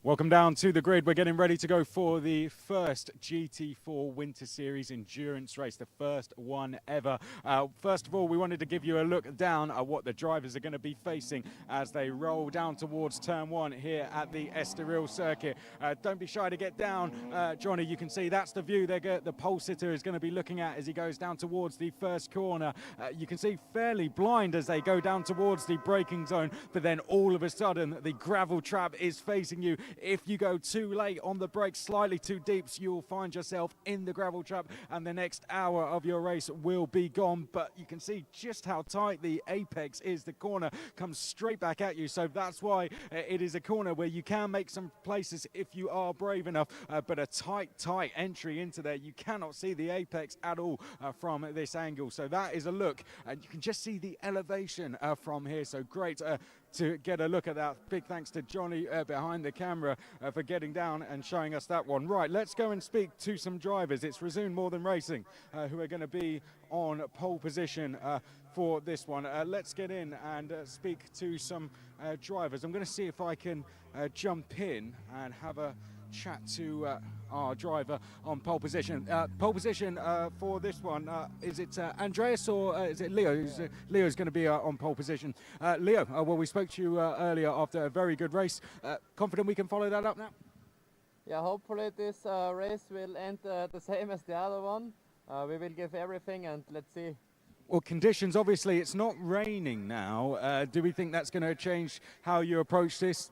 Welcome down to the grid. We're getting ready to go for the first GT4 Winter Series endurance race, the first one ever. First of all, we wanted to give you a look down at what the drivers are going to be facing as they roll down towards turn one here at the Estoril circuit. Don't be shy to get down. Johnny, you can see that's the view the pole sitter is going to be looking at as he goes down towards the first corner. You can see fairly blind as they go down towards the braking zone, but then all of a sudden the gravel trap is facing you. If you go too late on the brakes, slightly too deep, so you'll find yourself in the gravel trap and the next hour of your race will be gone. But you can see just how tight the apex is. The corner comes straight back at you, so that's why it is a corner where you can make some places if you are brave enough, but a tight entry into there. You cannot see the apex at all from this angle, so that is a look, and you can just see the elevation from here. So great to get a look at that. Big thanks to Johnny behind the camera for getting down and showing us that one. Right, let's go and speak to some drivers. It's Resoon More Than Racing who are going to be on pole position for this one. Let's get in and speak to some drivers. I'm going to see if I can jump in and have a chat to our driver on pole position. Pole position for this one, is it Andreas or is it Leo? Leo's going to be on pole position. Leo, well, we spoke to you earlier after a very good race. Confident we can follow that up now? Yeah, hopefully this race will end the same as the other one. We will give everything and let's see. Well, conditions, obviously, it's not raining now. Do we think that's going to change how you approach this?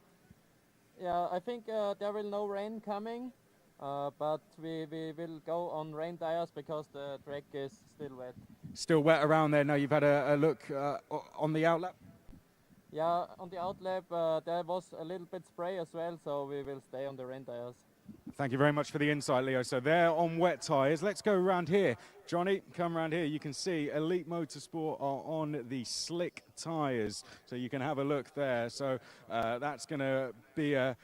Yeah, I think there will no rain coming, but we will go on rain tires because the track is still wet. Still wet around there. Now you've had a look on the outlap? Yeah, on the outlap there was a little bit spray as well, so we will stay on the rain tires. Thank you very much for the insight, Leo. So they're on wet tyres. Let's go around here. Johnny, come around here. You can see Elite Motorsport are on the slick tyres, so you can have a look there. So that's going to be a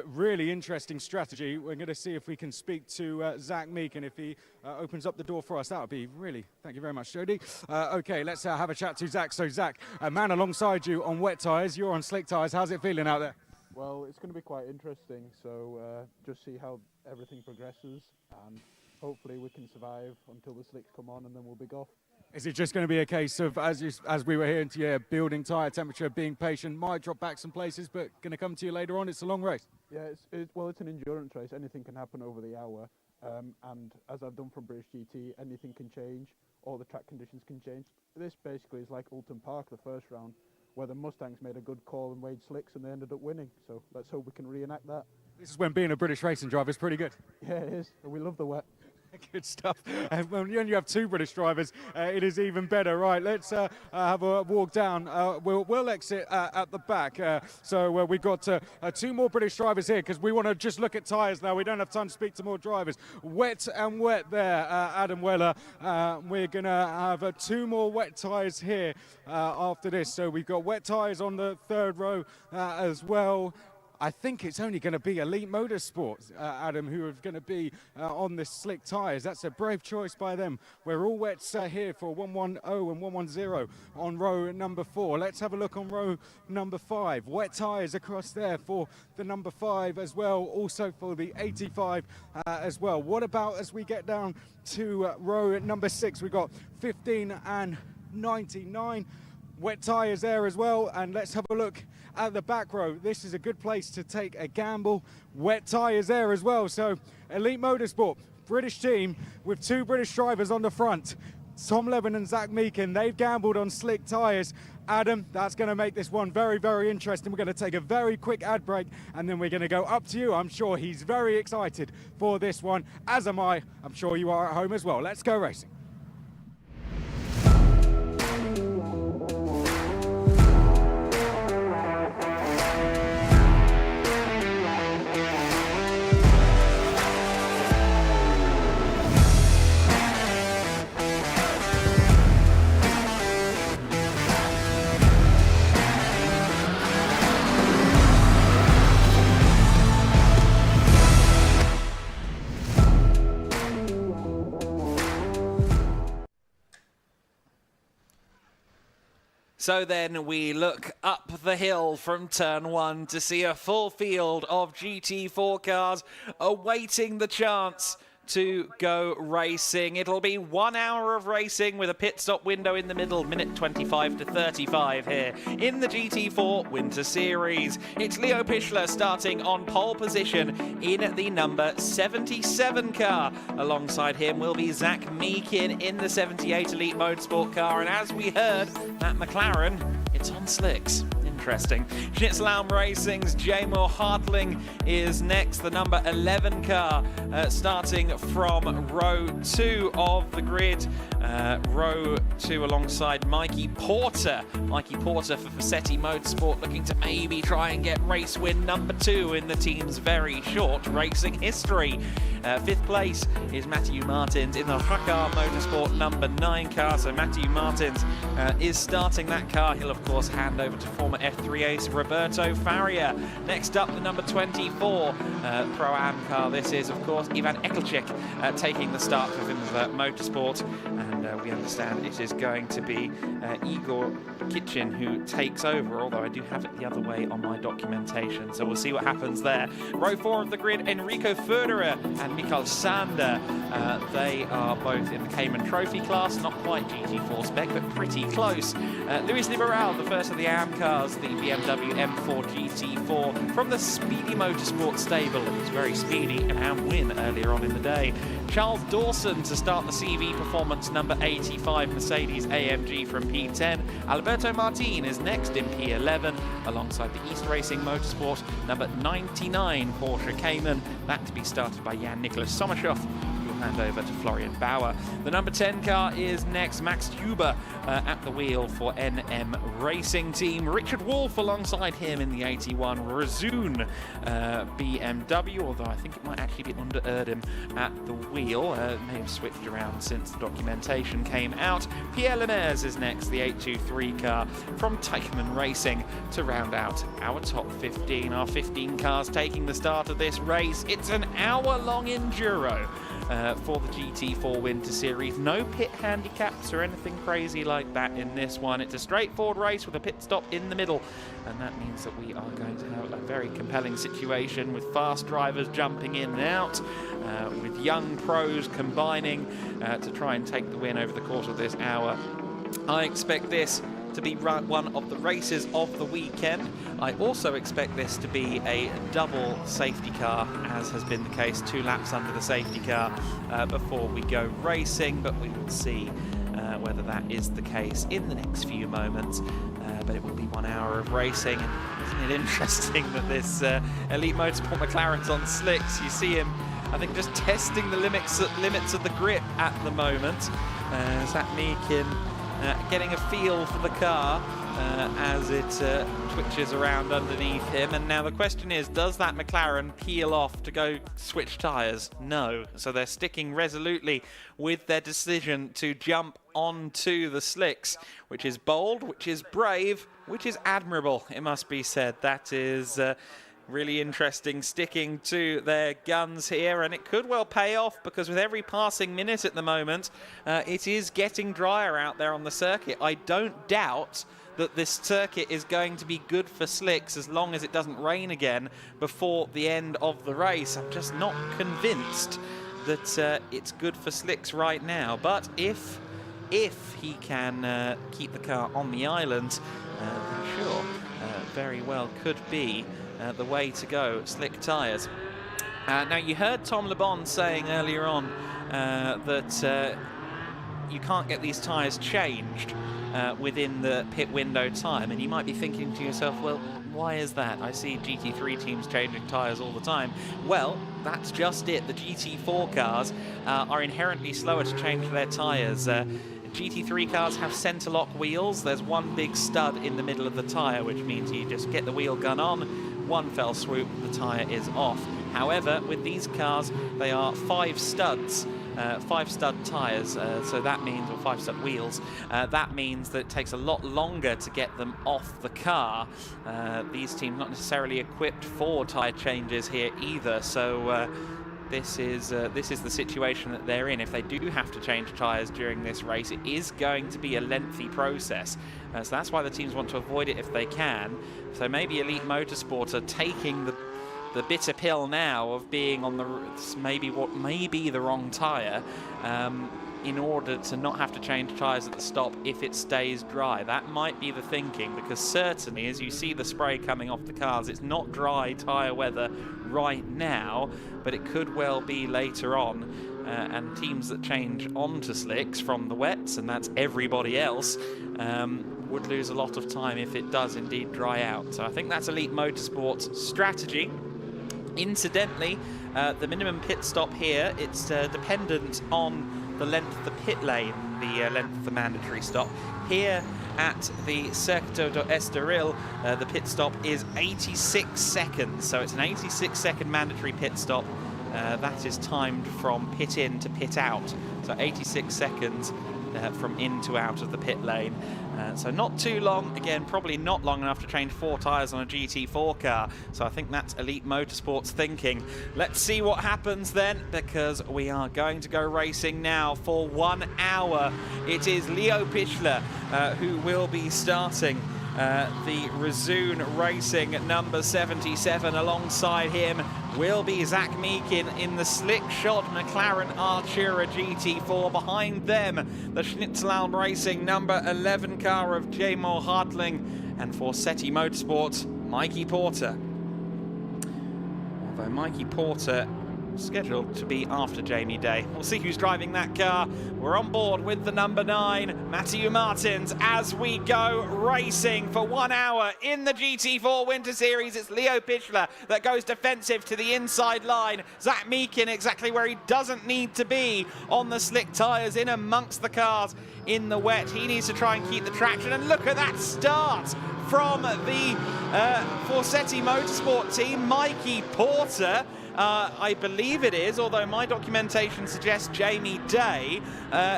really interesting strategy. We're going to see if we can speak to Zach Meek, and if he opens up the door for us, that would be really, thank you very much, Jody. Okay, let's have a chat to Zach. So Zach, a man alongside you on wet tyres, you're on slick tyres. How's it feeling out there? Well, it's going to be quite interesting, so just see how everything progresses, and hopefully we can survive until the slicks come on, and then we'll be off. Is it just going to be a case of, as we were hearing to you, building tyre temperature, being patient, might drop back some places, but going to come to you later on? It's a long race. Yeah, it's an endurance race. Anything can happen over the hour, and as I've done from British GT, anything can change, all the track conditions can change. This basically is like Alton Park, the first round. where the Mustangs made a good call and weighed slicks and they ended up winning. So let's hope we can reenact that. This is when being a British racing driver is pretty good. Yeah, it is. We love the wet. Good stuff. And when you have two British drivers, it is even better. Right, let's have a walk down. We'll exit at the back. So we've got two more British drivers here because we want to just look at tyres now. We don't have time to speak to more drivers. Wet and wet there, Adam Weller. We're going to have two more wet tyres here after this. So we've got wet tyres on the third row as well. I think it's only going to be Elite Motorsports, Adam, who are going to be on the slick tyres. That's a brave choice by them. We're all wets here for 110 and 110 on row number 4. Let's have a look on row number 5. Wet tyres across there for the number 5 as well, also for the 85 as well. What about as we get down to row number 6? We've got 15 and 99. Wet tyres there as well, and let's have a look at the back row. This is a good place to take a gamble. Wet tyres there as well. So Elite Motorsport, British team with two British drivers on the front. Tom Levin and Zach Meakin, they've gambled on slick tyres. Adam, that's going to make this one very, very interesting. We're going to take a very quick ad break and then we're going to go up to you. I'm sure he's very excited for this one, as am I. I'm sure you are at home as well. Let's go racing. So then we look up the hill from turn 1 to see a full field of GT4 cars awaiting the chance to go racing. It'll be 1 hour of racing with a pit stop window in the middle, minute 25 to 35 here in the GT4 Winter Series. It's Leo Pichler starting on pole position in the number 77 car. Alongside him will be Zach Meakin in the 78 Elite Motorsport car, and as we heard, that McLaren, it's on slicks. Interesting. Schnitzelbaum Racing's Jamor Hartling is next, the number 11 car, starting from row 2 of the grid. Row 2 alongside Mikey Porter. Mikey Porter for Fassetti Motorsport, looking to maybe try and get race win number 2 in the team's very short racing history. 5th place is Matthew Martins in the Hakar Motorsport number 9 car. So Matthew Martins is starting that car. He'll of course hand over to former F3 ace Roberto Faria. Next up, the number 24 Pro-Am car. This is of course Ivan Ekelchik taking the start for Vimmer's Motorsport, and we understand it is going to be Igor Kitchen who takes over, although I do have it the other way on my documentation, so we'll see what happens there. Row 4 of the grid, Enrico Förderer and Mikael Sander. They are both in the Cayman Trophy class, not quite GT4 spec, but pretty close. Luis Liberal, the first of the AM cars, the BMW M4 GT4 from the Speedy Motorsport stable. It was very speedy, an AM win earlier on in the day. Charles Dawson to start the CV Performance number 85 Mercedes AMG from P10. Alberto Martin is next in P11 alongside the East Racing Motorsport number 99 Porsche Cayman. That to be started by Jan-Nicholas Sommershoff. Hand over to Florian Bauer. The number 10 car is next, Max Huber at the wheel for NM Racing Team. Richard Wolff alongside him in the 81 Razoon BMW, although I think it might actually be under Erdem at the wheel. May have switched around since the documentation came out. Pierre Lemaire is next, the 823 car from Teichmann Racing to round out our top 15. Our 15 cars taking the start of this race. It's an hour-long enduro for the GT4 Winter Series. No pit handicaps or anything crazy like that in this one. It's a straightforward race with a pit stop in the middle, and that means that we are going to have a very compelling situation with fast drivers jumping in and out, with young pros combining to try and take the win over the course of this hour. I expect this to be one of the races of the weekend. I also expect this to be a double safety car, as has been the case, 2 laps under the safety car before we go racing, but we will see whether that is the case in the next few moments. But it will be 1 hour of racing. And isn't it interesting that this Elite Motorsport McLaren's on slicks? You see him, I think, just testing the limits of the grip at the moment. Zach Meakin getting a feel for the car as it twitches around underneath him. And now the question is, does that McLaren peel off to go switch tyres? No. So they're sticking resolutely with their decision to jump onto the slicks, which is bold, which is brave, which is admirable, it must be said. That is really interesting, sticking to their guns here, and it could well pay off, because with every passing minute at the moment, it is getting drier out there on the circuit. I don't doubt that this circuit is going to be good for slicks as long as it doesn't rain again before the end of the race. I'm just not convinced that it's good for slicks right now, but if he can keep the car on the island, then sure, very well could be the way to go, slick tyres. Now, you heard Tom Le Bon saying earlier on that you can't get these tyres changed within the pit window time, and you might be thinking to yourself, well, why is that? I see GT3 teams changing tyres all the time. Well, that's just it. The GT4 cars are inherently slower to change their tyres. GT3 cars have centre lock wheels. There's one big stud in the middle of the tyre, which means you just get the wheel gun on, one fell swoop, the tyre is off. However, with these cars, they are 5 studs. 5 stud tyres, so that means, or 5 stud wheels, that means that it takes a lot longer to get them off the car. These teams not necessarily equipped for tyre changes here either, so this is the situation that they're in. If they do have to change tyres during this race, it is going to be a lengthy process. So that's why the teams want to avoid it if they can. So maybe Elite Motorsport are taking the bitter pill now of being on the what may be the wrong tyre in order to not have to change tyres at the stop if it stays dry. That might be the thinking, because certainly as you see the spray coming off the cars, it's not dry tyre weather right now, but it could well be later on. And teams that change onto slicks from the wets, and that's everybody else, would lose a lot of time if it does indeed dry out. So I think that's Elite Motorsport's strategy. Incidentally, the minimum pit stop here, it's dependent on the length of the pit lane, the length of the mandatory stop. Here at the Circuito do Estoril, the pit stop is 86 seconds, so it's an 86-second mandatory pit stop. That is timed from pit in to pit out, so 86 seconds from in to out of the pit lane. So not too long, again, probably not long enough to change 4 tyres on a GT4 car. So I think that's Elite Motorsport's thinking. Let's see what happens then, because we are going to go racing now for 1 hour. It is Leo Pichler who will be starting the Resoon Racing number 77. Alongside him will be Zach Meakin in the slick shod McLaren Artura GT4. Behind them, the Schnitzelalm Racing number 11 car of Jamo Hartling, and for Forseti Motorsports, Mikey Porter. Although Mikey Porter scheduled to be after Jamie Day. We'll see who's driving that car. We're on board with the number 9, Matthew Martins, as we go racing for 1 hour in the GT4 Winter Series. It's Leo Pichler that goes defensive to the inside line. Zach Meakin exactly where he doesn't need to be on the slick tyres, in amongst the cars in the wet. He needs to try and keep the traction, and look at that start from the Forseti Motorsport team. Mikey Porter, I believe it is, although my documentation suggests Jamie Day.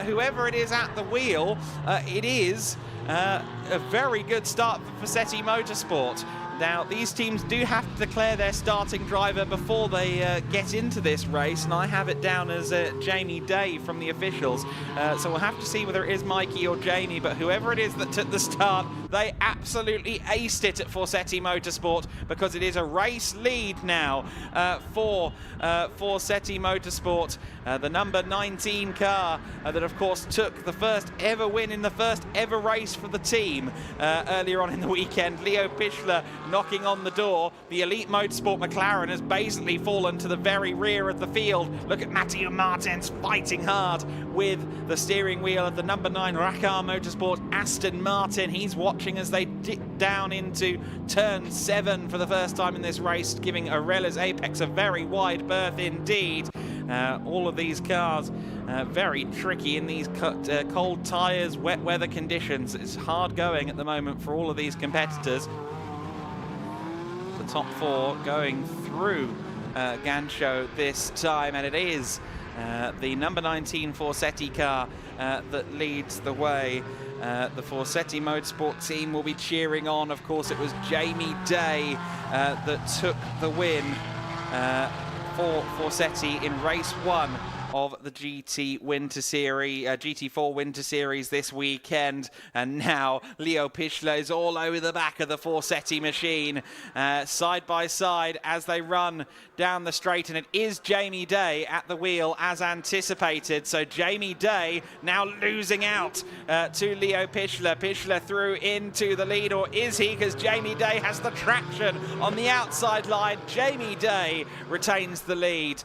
Whoever it is at the wheel, it is a very good start for Forseti Motorsport. Now, these teams do have to declare their starting driver before they get into this race, and I have it down as Jamie Day from the officials. So we'll have to see whether it is Mikey or Jamie, but whoever it is that took the start, They absolutely aced it at Forsetti Motorsport, because it is a race lead now for Forsetti Motorsport. The number 19 car that, of course, took the first ever win in the first ever race for the team earlier on in the weekend. Leo Pichler knocking on the door. The Elite Motorsport McLaren has basically fallen to the very rear of the field. Look at Matteo Martins fighting hard with the steering wheel of the number 9 Racar Motorsport Aston Martin. He's watching as they dip down into turn 7 for the first time in this race, giving Arella's Apex a very wide berth indeed. All of these cars very tricky in these cold tyres, wet weather conditions. It's hard going at the moment for all of these competitors. The top 4 going through Gancho this time, and it is the number 19 Forsetti car that leads the way. The Forsetti Motorsport team will be cheering on. Of course, it was Jamie Day that took the win for Forsetti in race 1 of the GT4 Winter Series this weekend. And now Leo Pichler is all over the back of the Forsetti machine, side by side as they run down the straight, and it is Jamie Day at the wheel as anticipated. So Jamie Day now losing out to Leo Pichler. Pichler through into the lead, or is he? Because Jamie Day has the traction on the outside line. Jamie Day retains the lead.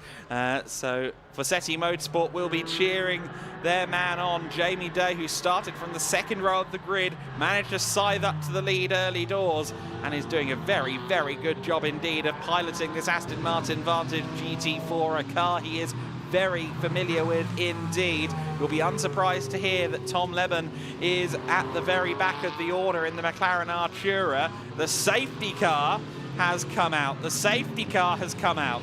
So Forsetti Motorsport will be cheering their man on. Jamie Day, who started from the second row of the grid, managed to scythe up to the lead early doors and is doing a very, very good job indeed of piloting this Aston Martin Vantage GT4, a car he is very familiar with indeed. You'll be unsurprised to hear that Tom Leben is at the very back of the order in the McLaren Artura. The safety car has come out. The safety car has come out.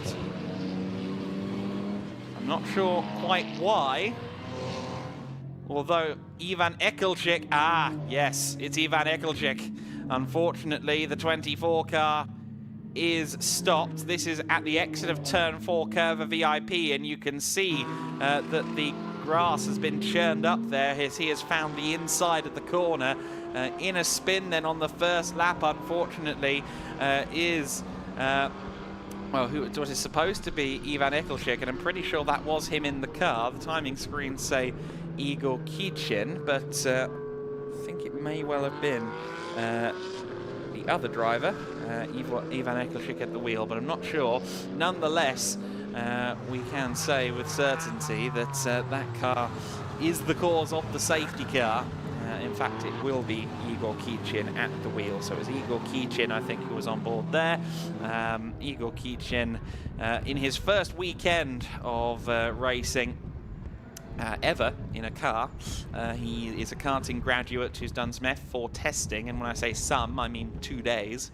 I'm not sure quite why. Although Ivan Ekelchik, yes, it's Ivan Ekelchik. Unfortunately, the 24 car is stopped. This is at the exit of turn 4 Curva VIP, and you can see that the grass has been churned up there as he has found the inside of the corner. In a spin then on the first lap, unfortunately, is... well, who was it supposed to be? Ivan Ekelchik, and I'm pretty sure that was him in the car. The timing screens say Igor Kichin, but I think it may well have been the other driver, Ivan Ekelchik at the wheel, but I'm not sure. Nonetheless, we can say with certainty that that car is the cause of the safety car. In fact, it will be Igor Kichin at the wheel. So it was Igor Kichin, I think, who was on board there. Igor Kichin, in his first weekend of racing ever in a car, he is a karting graduate who's done some F4 testing, and when I say some, I mean 2 days.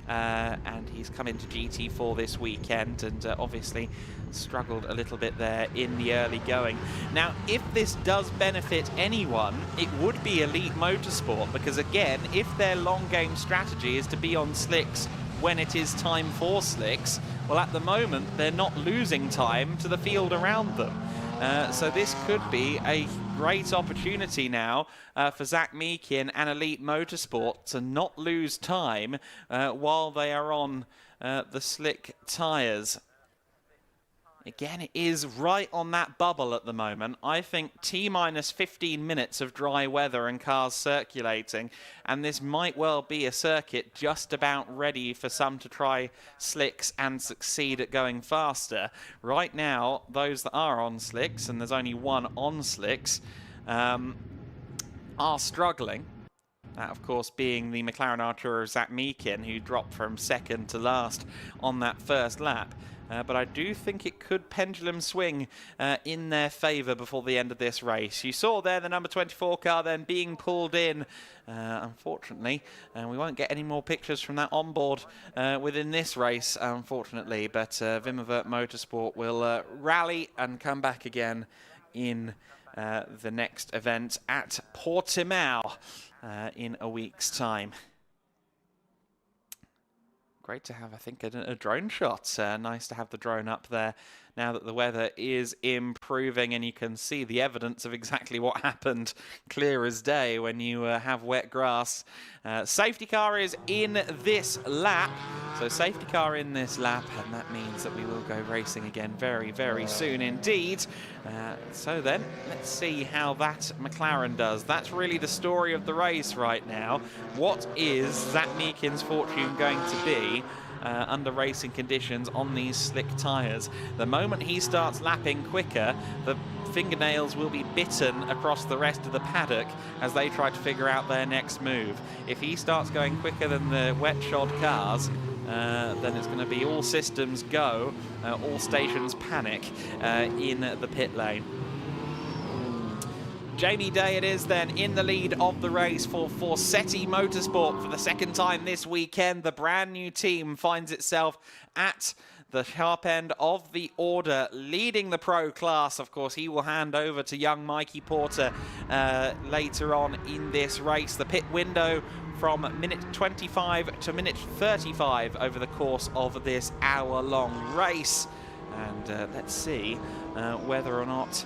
And he's come into GT4 this weekend and obviously struggled a little bit there in the early going. Now, if this does benefit anyone, it would be Elite Motorsport, because again, if their long game strategy is to be on slicks when it is time for slicks, well, at the moment they're not losing time to the field around them. So this could be a great opportunity now for Zach Meekin and Elite Motorsport to not lose time while they are on the slick tyres. Again, it is right on that bubble at the moment. I think T-minus 15 minutes of dry weather and cars circulating, and this might well be a circuit just about ready for some to try slicks and succeed at going faster. Right now, those that are on slicks, and there's only one on slicks, are struggling. That, of course, being the McLaren Artura of Zach Meekin, who dropped from second to last on that first lap. But I do think it could pendulum swing in their favour before the end of this race. You saw there the number 24 car then being pulled in, unfortunately. We won't get any more pictures from that onboard within this race, unfortunately. But Vimavert Motorsport will rally and come back again in the next event at Portimao in a week's time. Great to have, I think, a drone shot. Nice to have the drone up there now that the weather is improving, and you can see the evidence of exactly what happened clear as day when you have wet grass. Safety car is in this lap. So safety car in this lap, and that means that we will go racing again very, very soon indeed. So then, let's see how that McLaren does. That's really the story of the race right now. What is Zach Meekin's fortune going to be under racing conditions on these slick tyres? The moment he starts lapping quicker, the fingernails will be bitten across the rest of the paddock as they try to figure out their next move. If he starts going quicker than the wet shod cars, then it's going to be all systems go, all stations panic in the pit lane. Jamie Day it is then in the lead of the race for Forseti Motorsport for the second time this weekend. The brand new team finds itself at the sharp end of the order, leading the pro class. Of course, he will hand over to young Mikey Porter later on in this race. The pit window from minute 25 to minute 35 over the course of this hour-long race. And let's see whether or not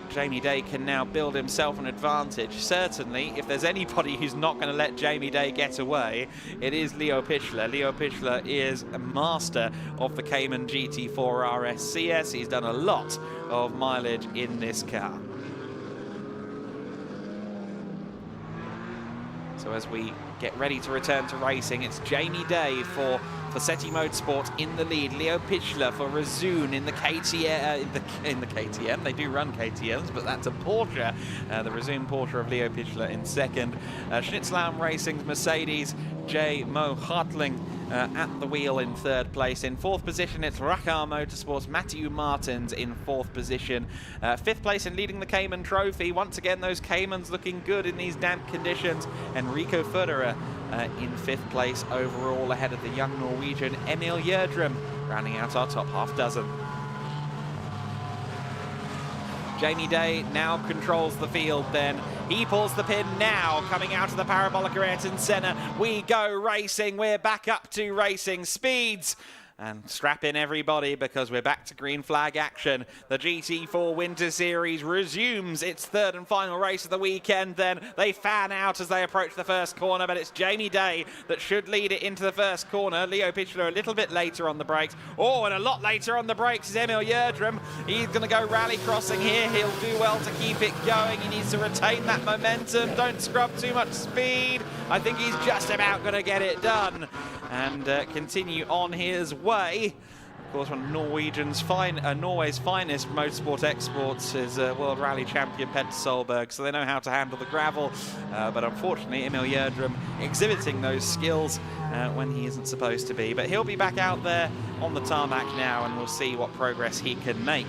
Jamie Day can now build himself an advantage. Certainly, if there's anybody who's not going to let Jamie Day get away, it is Leo Pichler. Leo Pichler is a master of the Cayman GT4 RSCS. He's done a lot of mileage in this car. So as we get ready to return to racing, it's Jamie Day for Forseti Motorsport in the lead. Leo Pichler for Rezoon in the KTM. In the KTM, they do run KTMs, but that's a Porsche. The Rezoon Porsche of Leo Pichler in second. Schnitzlaum Racing's Mercedes J. Mo Hartling at the wheel in third place. In fourth position, it's Rakar Motorsports, Matthew Martins in fourth position. Fifth place in leading the Cayman Trophy. Once again, those Caymans looking good in these damp conditions. Enrico Federer in fifth place overall, ahead of the young Norwegian Emil Gjerdrum, rounding out our top half dozen. Jamie Day now controls the field then. He pulls the pin now, coming out of the Parabolica Ayrton Senna. We go racing, we're back up to racing speeds. And strap in everybody, because we're back to green flag action. The GT4 Winter Series resumes its third and final race of the weekend. Then they fan out as they approach the first corner, but it's Jamie Day that should lead it into the first corner. Leo Pichler a little bit later on the brakes. Oh, and a lot later on the brakes is Emil Gjerdrum. He's going to go rally crossing here. He'll do well to keep it going. He needs to retain that momentum. Don't scrub too much speed. I think he's just about going to get it done and continue on his way. Of course, one of Norway's finest motorsport exports is World Rally Champion Petter Solberg, so they know how to handle the gravel. But unfortunately, Emil Gjerdrum exhibiting those skills when he isn't supposed to be. But he'll be back out there on the tarmac now, and we'll see what progress he can make.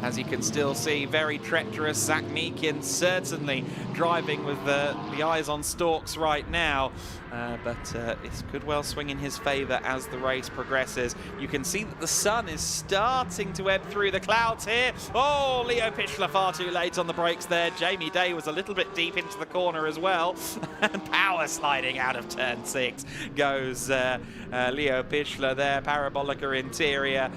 As you can still see, very treacherous. Zach Meekin certainly driving with the eyes on stalks right now. But it could well swing in his favour as the race progresses. You can see that the sun is starting to ebb through the clouds here. Oh, Leo Pichler far too late on the brakes there. Jamie Day was a little bit deep into the corner as well. And power sliding out of turn 6 goes Leo Pichler there. Parabolica interior.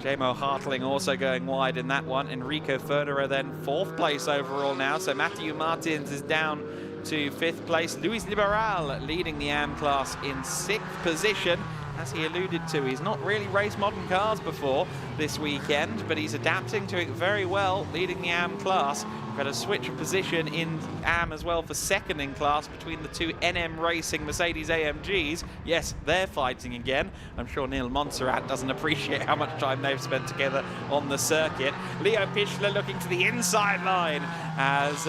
J-Mo Hartling also going wide in that one. Enrico Federer then fourth place overall now. So Matthew Martins is down to fifth place. Luis Liberal leading the AM class in sixth position. As he alluded to, he's not really raced modern cars before this weekend, but he's adapting to it very well, leading the AM class. We've got a switch of position in AM as well for second in class between the two NM Racing Mercedes AMGs. Yes, they're fighting again. I'm sure Neil Montserrat doesn't appreciate how much time they've spent together on the circuit. Leo Pichler looking to the inside line as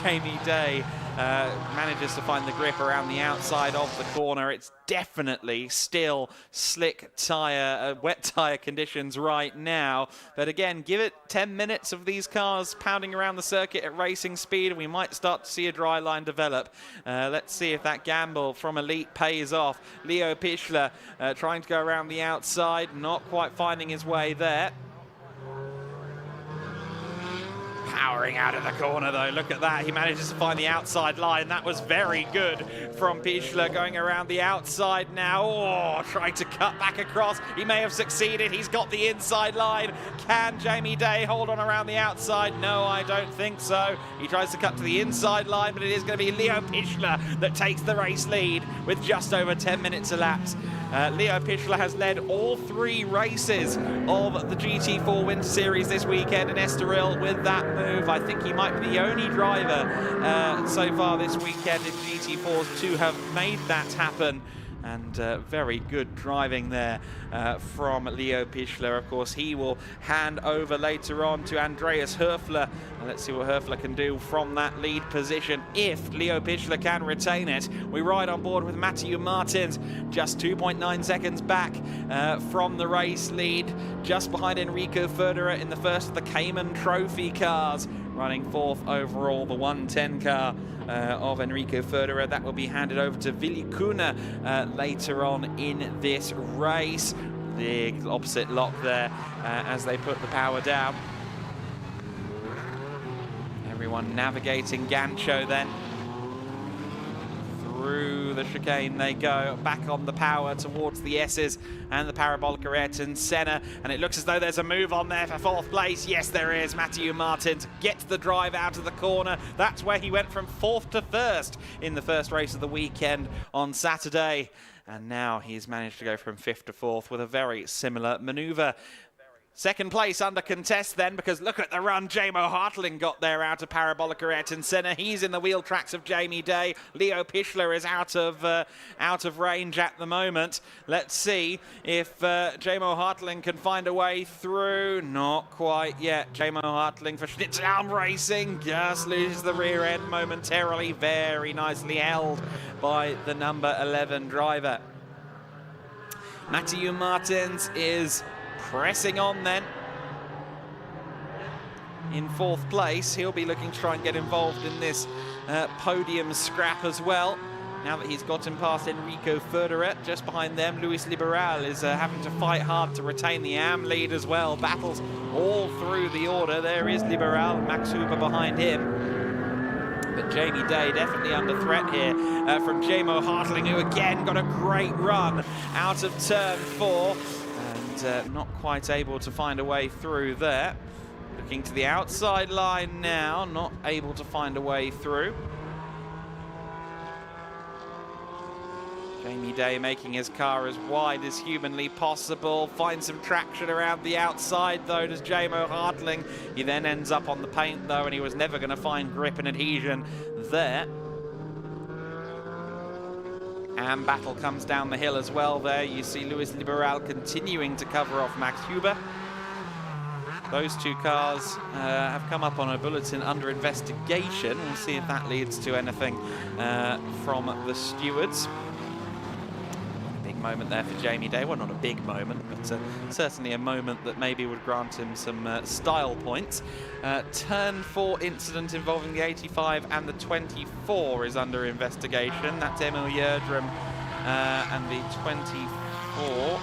Jamie Day manages to find the grip around the outside of the corner. It's definitely still slick tyre, wet tyre conditions right now. But again, give it 10 minutes of these cars pounding around the circuit at racing speed, and we might start to see a dry line develop. Let's see if that gamble from Elite pays off. Leo Pichler trying to go around the outside, not quite finding his way there. Powering out of the corner though, look at that. He manages to find the outside line. That was very good from Pichler, going around the outside now. Oh, trying to cut back across. He may have succeeded. He's got the inside line. Can Jamie Day hold on around the outside? No, I don't think so. He tries to cut to the inside line, but it is going to be Leo Pichler that takes the race lead with just over 10 minutes elapsed. Leo Pichler has led all 3 races of the GT4 Winter Series this weekend in Estoril with that move. I think he might be the only driver so far this weekend in GT4s to have made that happen. And very good driving there from Leo Pichler. Of course, he will hand over later on to Andreas Höfler. And let's see what Höfler can do from that lead position if Leo Pichler can retain it. We ride on board with Matthew Martins, just 2.9 seconds back from the race lead, just behind Enrico Federer in the first of the Cayman Trophy cars, running 4th overall, the 110 car of Enrico Federer. That will be handed over to Willi Kuna later on in this race. The opposite lock there as they put the power down. Everyone navigating Gancho then. Through the chicane they go, back on the power towards the S's and the parabolic Ayrton Senna, and it looks as though there's a move on there for 4th place. Yes, there is. Matthew Martins gets the drive out of the corner. That's where he went from 4th to 1st in the first race of the weekend on Saturday, and now he's managed to go from 5th to 4th with a very similar manoeuvre. Second place under contest then, because look at the run Jamo Hartling got there out of parabolic Ayrton Senna. He's in the wheel tracks of Jamie Day. Leo Pichler is out of range at the moment. Let's see if Jamo Hartling can find a way through. Not quite yet. Jamo Hartling for Schnitzelhelm Racing just loses the rear end momentarily. Very nicely held by the number 11 driver. Matthew Martins is pressing on then in 4th place. He'll be looking to try and get involved in this podium scrap as well. Now that he's gotten past Enrico Federer, just behind them, Luis Liberal is having to fight hard to retain the AM lead as well. Battles all through the order. There is Liberal, Max Huber behind him. But Jamie Day definitely under threat here from Jamo Hartling, who again got a great run out of turn 4. And not quite able to find a way through there. Looking to the outside line now, not able to find a way through. Jamie Day making his car as wide as humanly possible. Finds some traction around the outside though, does Jamo Hartling. He then ends up on the paint though, and he was never going to find grip and adhesion there. And battle comes down the hill as well there. You see Luis Liberal continuing to cover off Max Huber. Those 2 cars have come up on a bulletin under investigation. We'll see if that leads to anything from the stewards. Big moment there for Jamie Day. Well, not a big moment, but certainly a moment that maybe would grant him some style points. Turn 4 incident involving the 85 and the 24 is under investigation. That's Emil Yerdrum and the 24.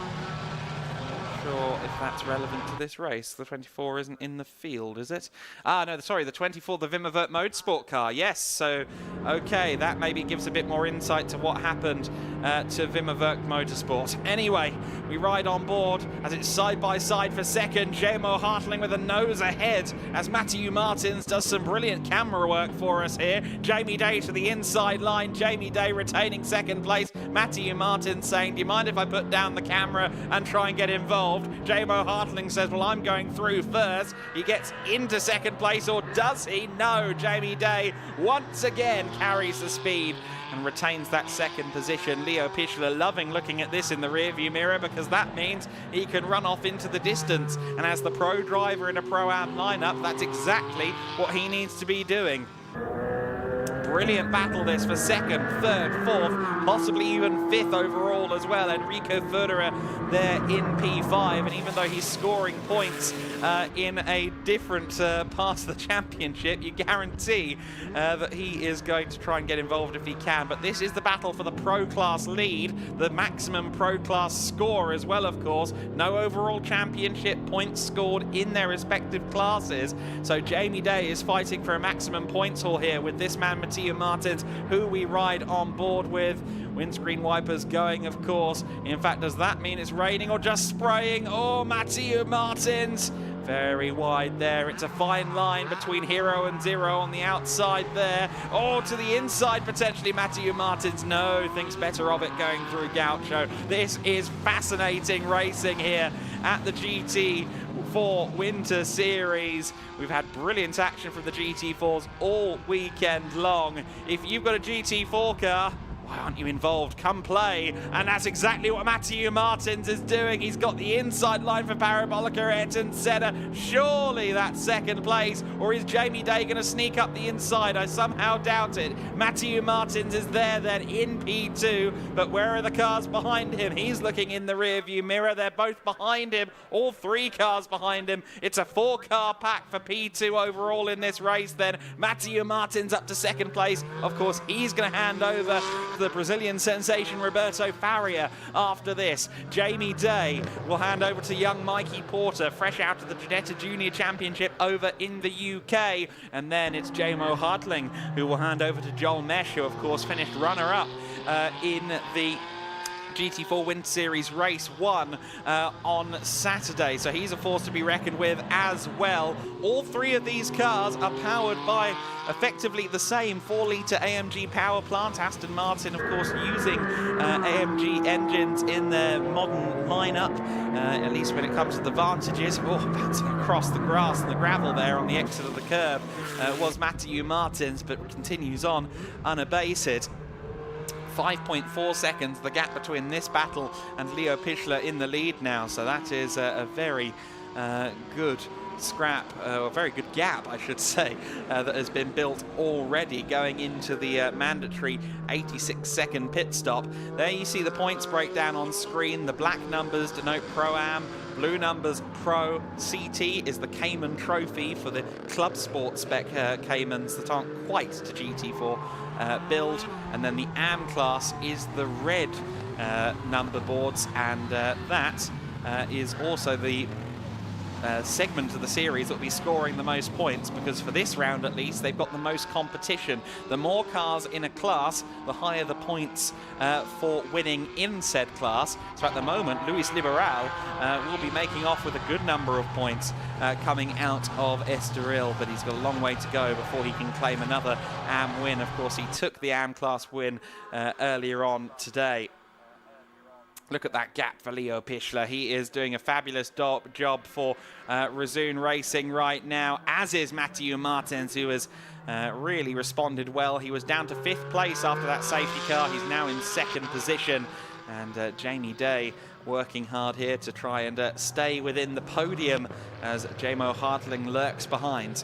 Sure if that's relevant to this race. The 24 isn't in the field, is it? Ah, no, sorry, the 24, the Wimmerwerth Motorsport car. Yes, so, okay, that maybe gives a bit more insight to what happened to Wimmerwerth Motorsport. Anyway, we ride on board as it's side by side for second. Jamo Hartling with a nose ahead as Matthew Martins does some brilliant camera work for us here. Jamie Day to the inside line. Jamie Day retaining second place. Matthew Martins saying, do you mind if I put down the camera and try and get involved? Jamo Hartling says, well, I'm going through first. He gets into second place, or does he? No, Jamie Day once again carries the speed and retains that second position. Leo Pichler loving looking at this in the rearview mirror, because that means he can run off into the distance. And as the pro driver in a Pro-Am lineup, that's exactly what he needs to be doing. brilliant battle this for second, third, fourth, possibly even fifth overall as well. Enrico Federer there in P5, and even though he's scoring points in a different part of the championship, you guarantee that he is going to try and get involved if he can. But this is the battle for the Pro Class lead, the maximum Pro Class score as well, of course. No overall championship points scored in their respective classes. So Jamie Day is fighting for a maximum points haul here with this man, Matteo Martins, who we ride on board with. Windscreen wipers going, of course. In fact, does that mean it's raining or just spraying? Oh, Matteo Martins! Very wide there. It's a fine line between hero and zero on the outside there. Oh, to the inside potentially. Matteo Martins, no, thinks better of it going through Gaucho. This is fascinating racing here at the GT4 Winter Series. We've had brilliant action from the GT4s all weekend long. If you've got a GT4 car, why aren't you involved? Come play. And that's exactly what Matteo Martins is doing. He's got the inside line for Parabolica, Ayrton Senna. Surely that's second place. Or is Jamie Day going to sneak up the inside? I somehow doubt it. Matteo Martins is there then in P2. But where are the cars behind him? He's looking in the rearview mirror. They're both behind him. All three cars behind him. It's a 4-car pack for P2 overall in this race then. Matteo Martins up to second place. Of course, he's going to hand over the Brazilian sensation Roberto Faria after this. Jamie Day will hand over to young Mikey Porter, fresh out of the Ginetta Junior Championship over in the UK. And then it's Jamo Hartling who will hand over to Joel Mesh, who of course finished runner-up in the GT4 Winter Series Race 1 on Saturday. So he's a force to be reckoned with as well. All three of these cars are powered by effectively the same 4-litre AMG power plant. Aston Martin, of course, using AMG engines in their modern lineup, at least when it comes to the Vantages. Oh, bouncing across the grass and the gravel there on the exit of the curb was Matteo Martins, but continues on unabated. 5.4 seconds, the gap between this battle and Leo Pichler in the lead now. So that is a very good scrap, or very good gap, I should say, that has been built already going into the mandatory 86-second pit stop. There you see the points breakdown on screen. The black numbers denote Pro-Am, blue numbers Pro. CT is the Cayman trophy for the club sport spec Caymans that aren't quite to GT4 build, and then the AM class is the red number boards, and that is also the segment of the series that will be scoring the most points, because for this round at least they've got the most competition. The more cars in a class, the higher the points for winning in said class. So at the moment Luis Liberal will be making off with a good number of points coming out of Estoril, but he's got a long way to go before he can claim another AM win. Of course, he took the AM class win earlier on today. Look at that gap for Leo Pichler. He is doing a fabulous job for Rezoon Racing right now, as is Matteo Martins, who has really responded well. He was down to 5th place after that safety car. He's now in 2nd position. And Jamie Day working hard here to try and stay within the podium as Jamo Hartling lurks behind.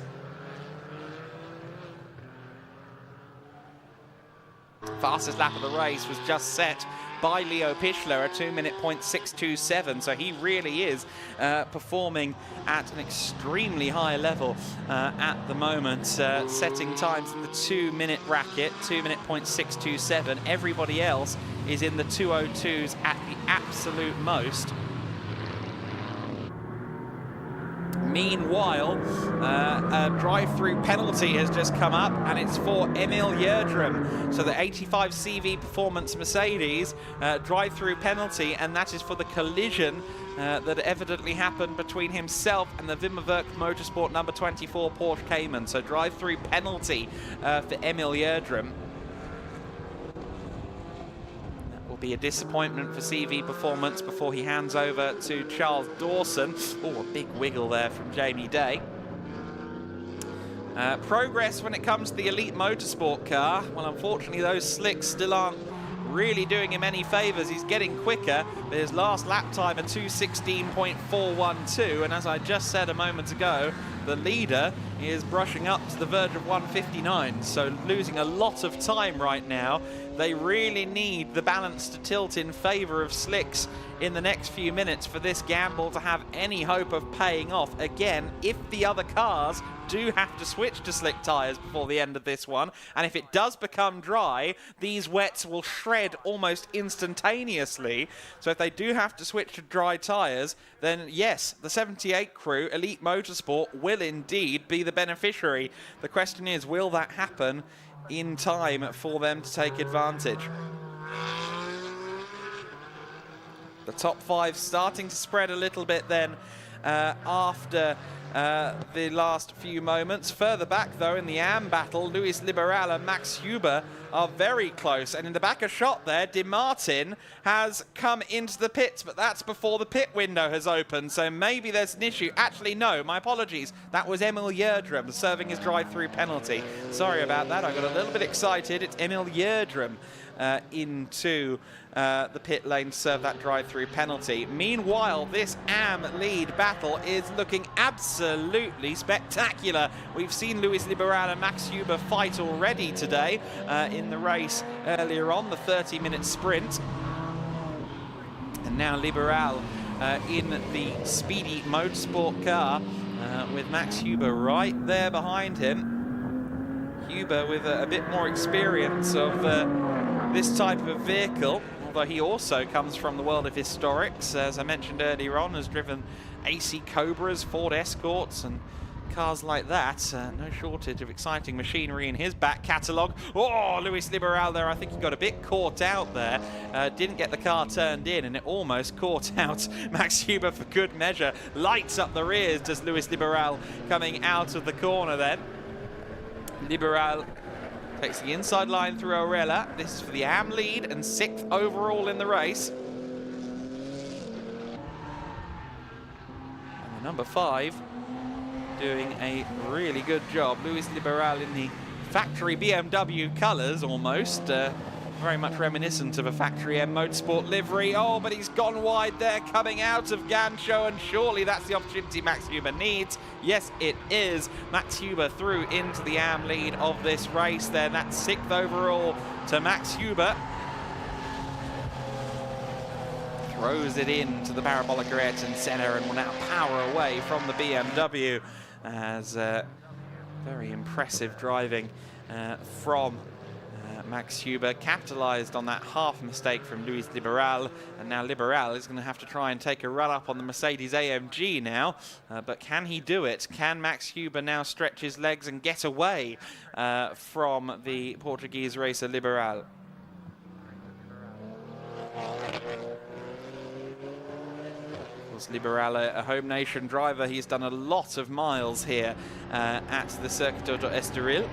Fastest lap of the race was just set by Leo Pichler, a 2:06.27, so he really is performing at an extremely high level at the moment, setting times in the 2-minute bracket, 2:06.27. Everybody else is in the 2:02s at the absolute most. Meanwhile, a drive-through penalty has just come up, and it's for Emil Yerdrum. So the 85 CV Performance Mercedes drive-through penalty, and that is for the collision that evidently happened between himself and the Wimmerwerk Motorsport number 24 Porsche Cayman. So drive-through penalty for Emil Yerdrum. Be a disappointment for CV Performance before he hands over to Charles Dawson. Oh, a big wiggle there from Jamie Day. Progress when it comes to the Elite Motorsport car. Well, unfortunately, those slicks still aren't really doing him any favours. He's getting quicker, but his last lap time at 2:16.412, and as I just said a moment ago, the leader is brushing up to the verge of 159, so losing a lot of time right now. They really need the balance to tilt in favour of slicks in the next few minutes for this gamble to have any hope of paying off. Again, if the other cars do have to switch to slick tyres before the end of this one, and if it does become dry, these wets will shred almost instantaneously. So if they do have to switch to dry tyres, then yes, the 78 crew, Elite Motorsport, will indeed be the beneficiary. The question is, will that happen in time for them to take advantage? The top five starting to spread a little bit then after the last few moments. Further back though in the AM battle, Luis Liberal and Max Huber are very close, and in the back of shot there, De Martin has come into the pits, but that's before the pit window has opened, so maybe there's an issue. Actually, no, my apologies. That was Emil Yerdrum serving his drive-through penalty. Sorry about that, I got a little bit excited. It's Emil Yerdrum into the pit lane to serve that drive-through penalty. Meanwhile, this AM lead battle is looking absolutely spectacular. We've seen Luis Liberal and Max Huber fight already today in the race earlier on, the 30-minute sprint. And now Liberal in the speedy motorsport car with Max Huber right there behind him. Huber with a bit more experience of this type of vehicle, although he also comes from the world of historics. As I mentioned earlier on, has driven AC Cobras, Ford Escorts and cars like that. No shortage of exciting machinery in his back catalogue. Oh, Luis Liberal there, I think he got a bit caught out there. Didn't get the car turned in, and it almost caught out Max Huber for good measure. Lights up the rears does Luis Liberal coming out of the corner then. Liberal takes the inside line through Orella. This is for the AM lead and 6th overall in the race. And the number 5 doing a really good job. Luis Liberal in the factory BMW colours almost. Very much reminiscent of a factory M Motorsport livery. Oh, but he's gone wide there coming out of Gancho, and surely that's the opportunity Max Huber needs. Yes, it is. Max Huber through into the AM lead of this race then. That's 6th overall to Max Huber. Throws it into the Parabolica Ayrton Senna and will now power away from the BMW as very impressive driving from Max Huber. Capitalised on that half mistake from Luis Liberal, and now Liberal is going to have to try and take a run up on the Mercedes AMG now, but can he do it? Can Max Huber now stretch his legs and get away from the Portuguese racer Liberal? Liberal, a home nation driver, he's done a lot of miles here at the Circuito do Estoril.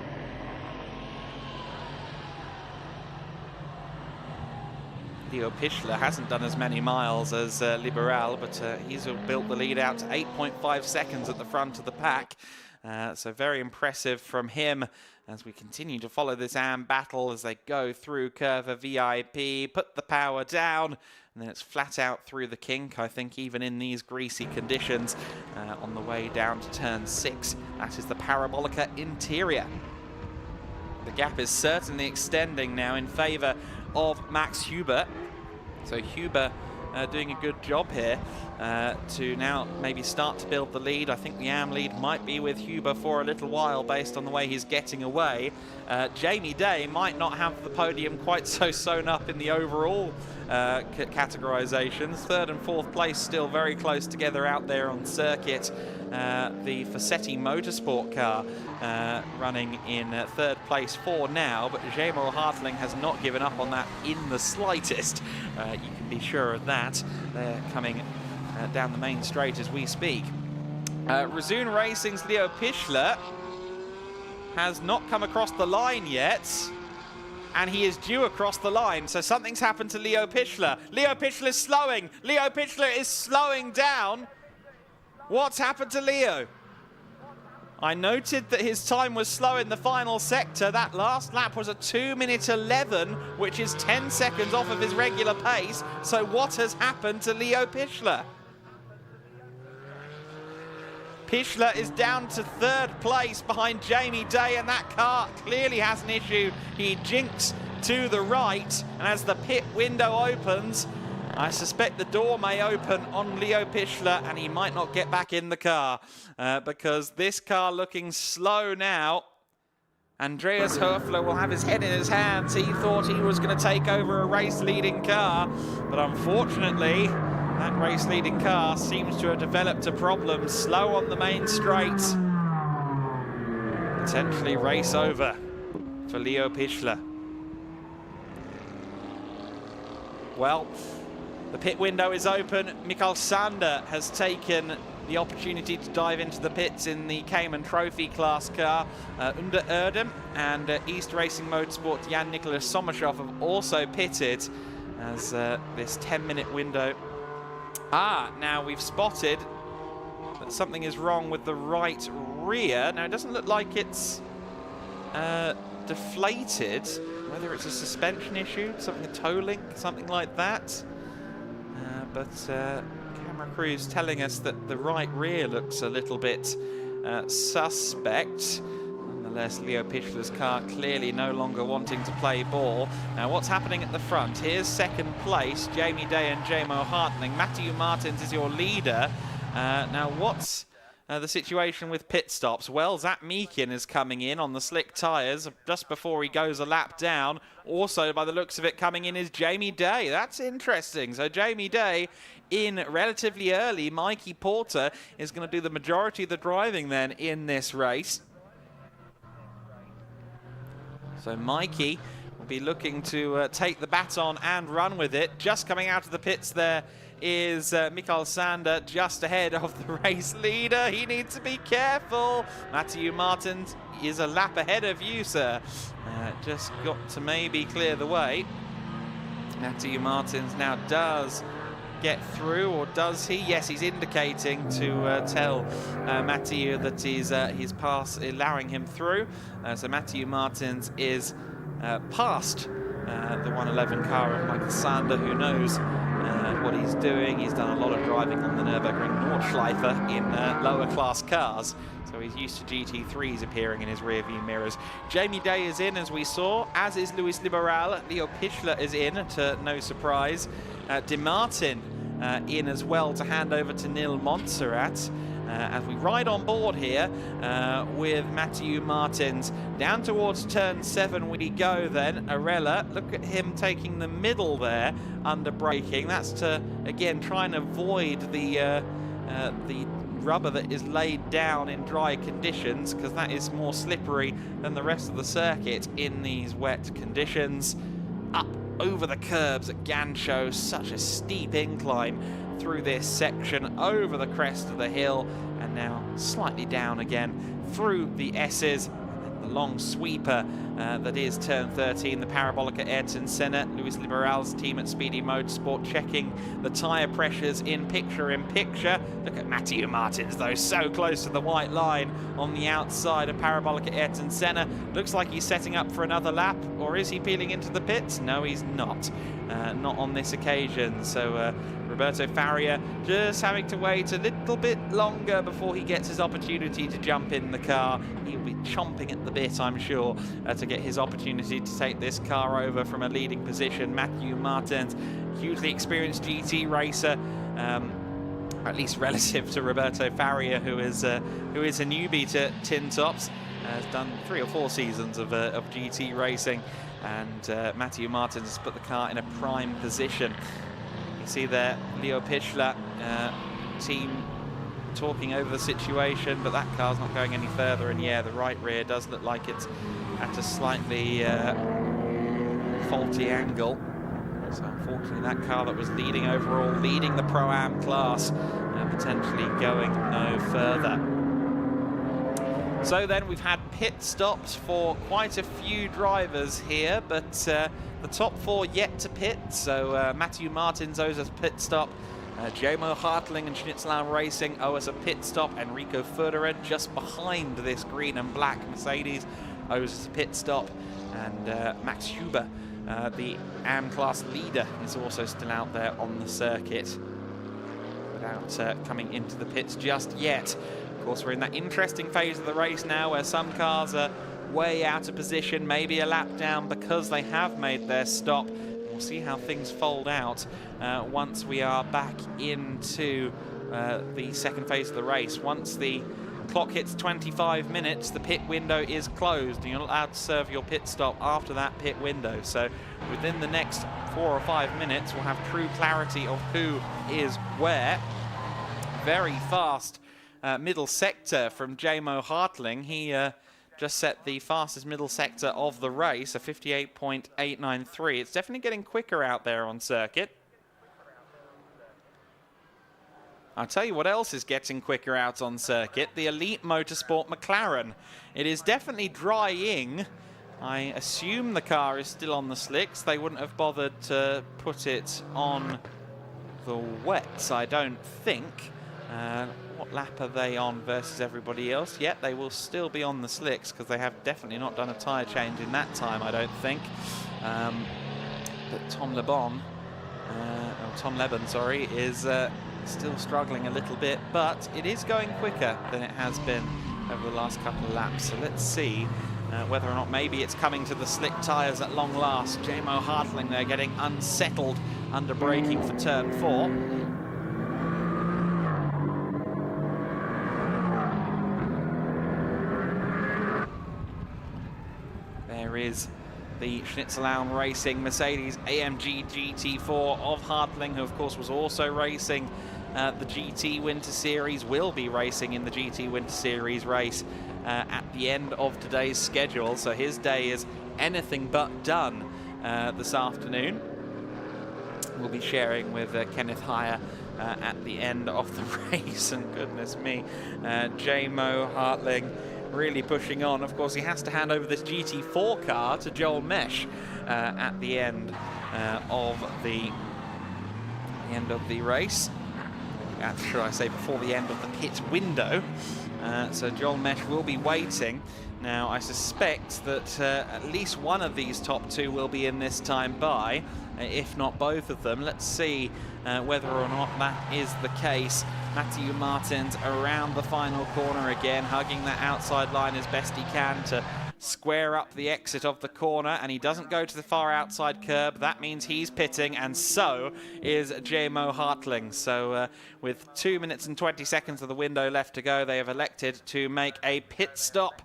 Leo Pichler hasn't done as many miles as Liberal, but he's built the lead out to 8.5 seconds at the front of the pack. So very impressive from him as we continue to follow this AM battle as they go through Curva VIP, put the power down, and then it's flat out through the kink, I think, even in these greasy conditions on the way down to turn 6. That is the Parabolica interior. The gap is certainly extending now in favour of Max Huber. So Huber doing a good job here to now maybe start to build the lead. I think the AM lead might be with Huber for a little while based on the way he's getting away. Jamie Day might not have the podium quite so sewn up in the overall categorizations. 3rd and 4th place still very close together out there on circuit. The Fassetti Motorsport car running in 3rd place for now, but Jamel Hartling has not given up on that in the slightest. You can be sure of that. They're coming down the main straight as we speak. Rezoon Racing's Leo Pichler has not come across the line yet, and he is due across the line, so something's happened to Leo Pichler. Leo Pichler is slowing. Leo Pichler is slowing down. What's happened to Leo? I noted that his time was slow in the final sector. That last lap was a 2:11, which is 10 seconds off of his regular pace. So what has happened to Leo Pichler? Pichler is down to 3rd place behind Jamie Day, and that car clearly has an issue. He jinks to the right, and as the pit window opens, I suspect the door may open on Leo Pichler, and he might not get back in the car because this car looking slow now. Andreas Höfler will have his head in his hands. He thought he was going to take over a race-leading car, but unfortunately, that race-leading car seems to have developed a problem. Slow on the main straight. Potentially race over for Leo Pichler. Well, the pit window is open. Mikael Sander has taken the opportunity to dive into the pits in the Cayman Trophy class car. Under Erdem and East Racing Motorsport Jan-Nicolas Sommershoff have also pitted as this 10-minute window. Now we've spotted that something is wrong with the right rear. Now it doesn't look like it's deflated, whether it's a suspension issue, something, a toe link, something like that. But camera crew's telling us that the right rear looks a little bit suspect. Nonetheless, Leo Pichler's car clearly no longer wanting to play ball. Now, what's happening at the front? Here's 2nd place, Jamie Day and Jamo Hartling. Matthew Martins is your leader. Now, what's the situation with pit stops? Well, Zach Meekin is coming in on the slick tyres just before he goes a lap down. Also, by the looks of it, coming in is Jamie Day. That's interesting. So Jamie Day in relatively early. Mikey Porter is going to do the majority of the driving then in this race. So Mikey will be looking to take the baton and run with it. Just coming out of the pits there is Mikael Sander, just ahead of the race leader. He needs to be careful. Matthew Martins is a lap ahead of you, sir. Just got to maybe clear the way. Matthew Martins now does get through, or does he? Yes, he's indicating to tell Matthew that his pass allowing him through. So Matthew Martins is past the 111 car of Michael Sander, who knows what he's doing. He's done a lot of driving on the Nürburgring Nordschleife in lower class cars, so he's used to GT3s appearing in his rear view mirrors. Jamie Day is in, as we saw, as is Luis Liberal. Leo Pichler is in, to no surprise. De Martin in as well to hand over to Nil Montserrat. As we ride on board here with Matthew Martins. Down towards turn 7 we go then. Arella, look at him taking the middle there under braking. That's to, again, try and avoid the rubber that is laid down in dry conditions, because that is more slippery than the rest of the circuit in these wet conditions. Up over the curbs at Gancho, such a steep incline through this section, over the crest of the hill, and now slightly down again through the S's. The long sweeper that is turn 13, the parabolic at Ayrton Senna. Luis Liberal's team at Speedy Motorsport checking the tyre pressures in picture. Look at Matthew Martins, though, so close to the white line on the outside of parabolic at Ayrton Senna. Looks like he's setting up for another lap, or is he peeling into the pits? No, he's not. Not on this occasion. So Roberto Faria just having to wait a little bit longer before he gets his opportunity to jump in the car. He'll be chomping at the bit, I'm sure, to get his opportunity to take this car over from a leading position. Matthew Martins, hugely experienced GT racer, at least relative to Roberto Faria, who is a newbie to tin tops. Has done 3 or 4 seasons of GT racing, and Matthew Martins has put the car in a prime position. You see there Leo Pichler team talking over the situation, but that car's not going any further, and yeah, the right rear does look like it's at a slightly faulty angle. So unfortunately that car that was leading overall, leading the Pro-Am class, potentially going no further. So then we've had pit stops for quite a few drivers here, but the top 4 yet to pit. So Matthew Martins owes us a pit stop. Jamo Hartling and Schnitzelau Racing owe us a pit stop. Enrico Federer, just behind this green and black Mercedes, owes us a pit stop. And Max Huber, the AM class leader, is also still out there on the circuit without coming into the pits just yet. Of course, we're in that interesting phase of the race now where some cars are way out of position, maybe a lap down because they have made their stop. We'll see how things fold out once we are back into the second phase of the race. Once the clock hits 25 minutes, the pit window is closed and you're not allowed to serve your pit stop after that pit window. So within the next 4 or 5 minutes, we'll have true clarity of who is where. Very fast middle sector from J-Mo Hartling. He just set the fastest middle sector of the race, a 58.893. It's definitely getting quicker out there on circuit. I'll tell you what else is getting quicker out on circuit, the Elite Motorsport McLaren. It is definitely drying. I assume the car is still on the slicks. They wouldn't have bothered to put it on the wets, I don't think. What lap are they on versus everybody else? Yet they will still be on the slicks because they have definitely not done a tyre change in that time, I don't think. But Tom Lebon, sorry, is still struggling a little bit, but it is going quicker than it has been over the last couple of laps. So let's see whether or not maybe it's coming to the slick tyres at long last. J-Mo Hartling there getting unsettled under braking for turn 4. There is the Schnitzelauern Racing Mercedes AMG GT4 of Hartling, who of course was also racing the GT Winter Series, will be racing in the GT Winter Series race at the end of today's schedule. So his day is anything but done this afternoon. We'll be sharing with Kenneth Heyer at the end of the race. And goodness me, J-Mo Hartling really pushing on. Of course, he has to hand over this GT4 car to Joel Mesh at the end of the race. Should I say before the end of the pit window. So Joel Mesh will be waiting. Now, I suspect that at least one of these top two will be in this time by, if not both of them. Let's see whether or not that is the case. Matthew Martins around the final corner again, hugging that outside line as best he can to square up the exit of the corner, and he doesn't go to the far outside curb. That means he's pitting, and so is J-Mo Hartling. So with 2 minutes and 20 seconds of the window left to go, they have elected to make a pit stop,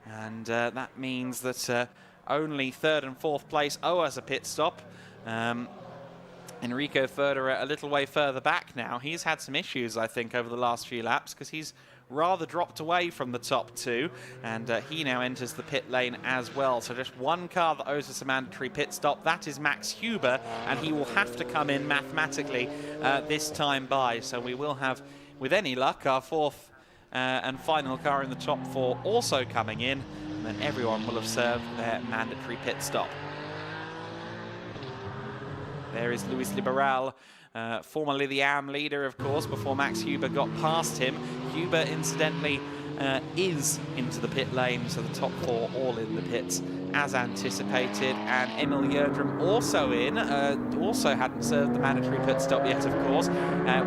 and that means that only third and fourth place owe us a pit stop. Enrico Federer a little way further back now. He's had some issues, I think, over the last few laps because he's rather dropped away from the top two, and he now enters the pit lane as well. So just one car that owes us a mandatory pit stop. That is Max Huber, and he will have to come in mathematically this time by. So we will have, with any luck, our fourth and final car in the top four also coming in, and then everyone will have served their mandatory pit stop. There is Luis Liberal, formerly the AM leader, of course, before Max Huber got past him. Huber, incidentally, is into the pit lane, so the top four all in the pits as anticipated. And Emil Jerdrum also in, also hadn't served the mandatory pit stop yet, of course.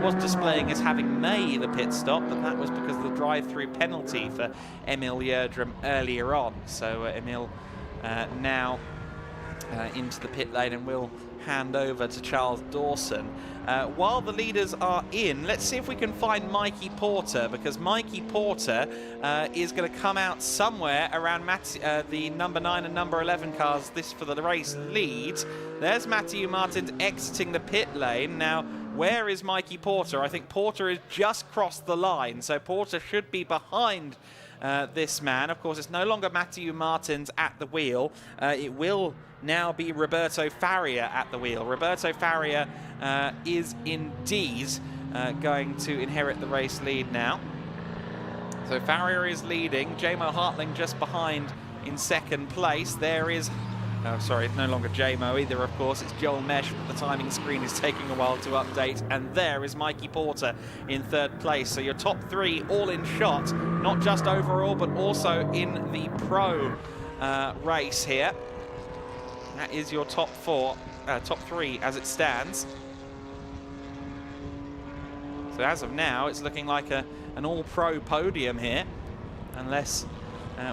Was displaying as having made a pit stop, but that was because of the drive-through penalty for Emil Jerdrum earlier on. So Emil now into the pit lane and will hand over to Charles Dawson. While the leaders are in, let's see if we can find Mikey Porter, because Mikey Porter is going to come out somewhere around the number 9 and number 11 cars. This for the race lead. There's Matthew Martins exiting the pit lane. Now, where is Mikey Porter? I think Porter has just crossed the line, so Porter should be behind this man. Of course, it's no longer Matthew Martins at the wheel. It will now be Roberto Faria at the wheel. Roberto Faria is indeed going to inherit the race lead now. So Faria is leading. J-Mo Hartling just behind in second place. There is, oh sorry, it's no longer J-Mo either, of course. It's Joel Mesh, but the timing screen is taking a while to update. And there is Mikey Porter in third place. So your top three all in shot, not just overall, but also in the pro race here. That is your top three as it stands. So as of now, it's looking like a an all-pro podium here, unless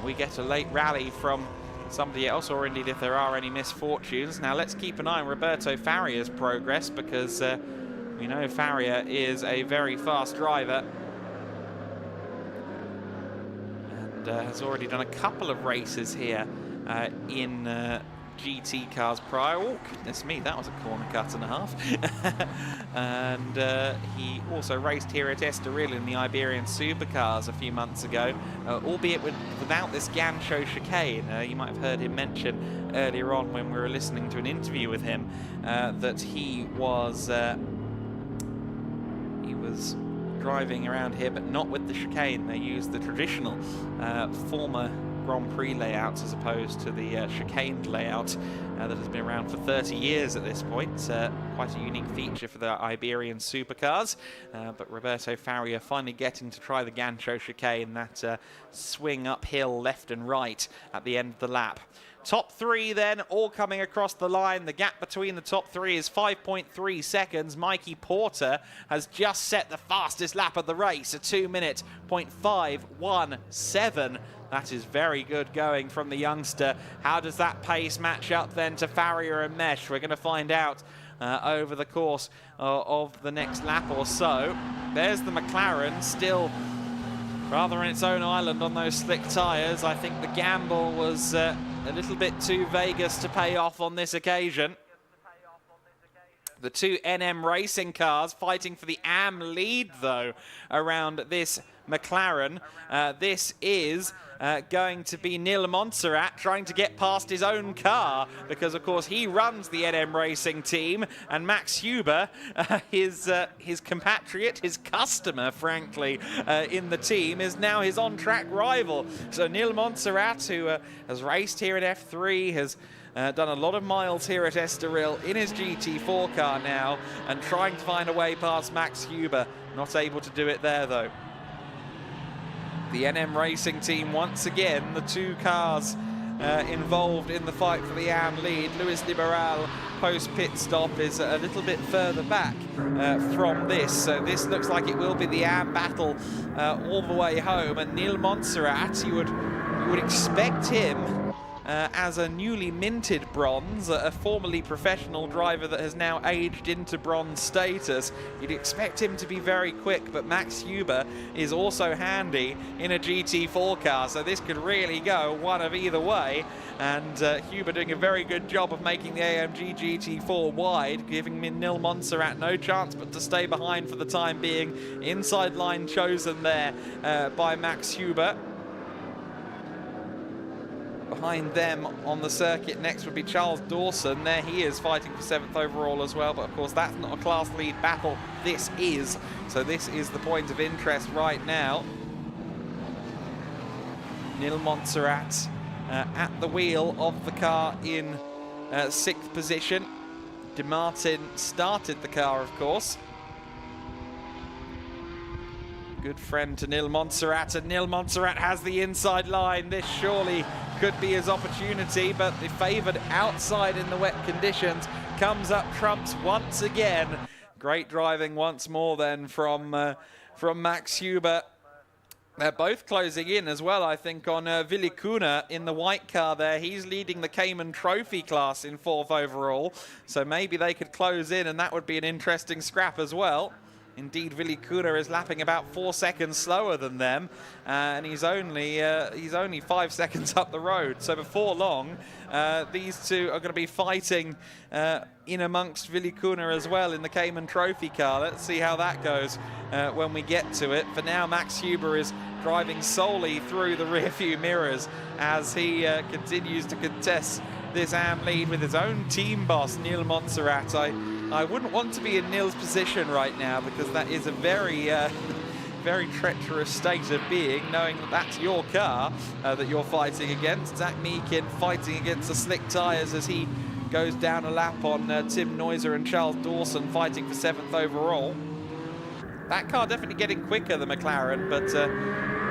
we get a late rally from somebody else, or indeed if there are any misfortunes. Now let's keep an eye on Roberto Faria's progress, because we know Faria is a very fast driver and has already done a couple of races here in GT cars prior. Oh, goodness me, that was a corner cut and a half. And he also raced here at Estoril in the Iberian Supercars a few months ago, albeit without this Gancho chicane. You might have heard him mention earlier on when we were listening to an interview with him that he was driving around here, but not with the chicane. They used the traditional former Grand Prix layouts as opposed to the chicaned layout that has been around for 30 years at this point. Quite a unique feature for the Iberian Supercars, but Roberto Faria finally getting to try the Gancho chicane, that swing uphill left and right at the end of the lap. Top three then, all coming across the line. The gap between the top three is 5.3 seconds. Mikey Porter has just set the fastest lap of the race, a 2-minute 0.517. That is very good going from the youngster. How does that pace match up then to Faria and Mesh? We're going to find out over the course of the next lap or so. There's the McLaren, still rather in its own island on those slick tyres. I think the gamble was a little bit too Vegas to pay off on this occasion. The two NM racing cars fighting for the AM lead, though, around this McLaren. This is going to be Neil Montserrat trying to get past his own car, because, of course, he runs the NM racing team, and Max Huber, his compatriot, his customer, frankly, in the team, is now his on-track rival. So Neil Montserrat, who has raced here at F3, has done a lot of miles here at Estoril in his GT4 car now, and trying to find a way past Max Huber. Not able to do it there, though. The NM racing team, once again, the two cars involved in the fight for the AM lead. Luis Liberal, post-pit stop, is a little bit further back from this. So this looks like it will be the AM battle all the way home. And Neil Montserrat, you would expect him as a newly minted bronze, a formerly professional driver that has now aged into bronze status. You'd expect him to be very quick, but Max Huber is also handy in a GT4 car, so this could really go one of either way. And Huber doing a very good job of making the AMG GT4 wide, giving Neil Montserrat no chance but to stay behind for the time being. Inside line chosen there by Max Huber. Behind them on the circuit next would be Charles Dawson. There he is, fighting for 7th overall as well, but of course that's not a class lead battle. This is. So this is the point of interest right now. Neil Montserrat at the wheel of the car in 6th position. De Martin started the car, of course. Good friend to Neil Montserrat, and Neil Montserrat has the inside line. This surely could be his opportunity, but the favoured outside in the wet conditions comes up trumps once again. Great driving once more then from Max Huber. They're both closing in as well, I think, on Willi Kuna in the white car there. He's leading the Cayman Trophy class in 4th overall, so maybe they could close in, and that would be an interesting scrap as well. Indeed, Willi Kuna is lapping about 4 seconds slower than them, and he's only 5 seconds up the road. So before long, these two are going to be fighting in amongst Willi Kuna as well in the Cayman Trophy car. Let's see how that goes when we get to it. For now, Max Huber is driving solely through the rearview mirrors as he continues to contest this AM lead with his own team boss, Neil Montserrat. I wouldn't want to be in Neil's position right now, because that is a very, very treacherous state of being, knowing that that's your car that you're fighting against. Zach Meakin fighting against the slick tyres as he goes down a lap on Tim Neuser and Charles Dawson, fighting for 7th overall. That car definitely getting quicker, the McLaren, but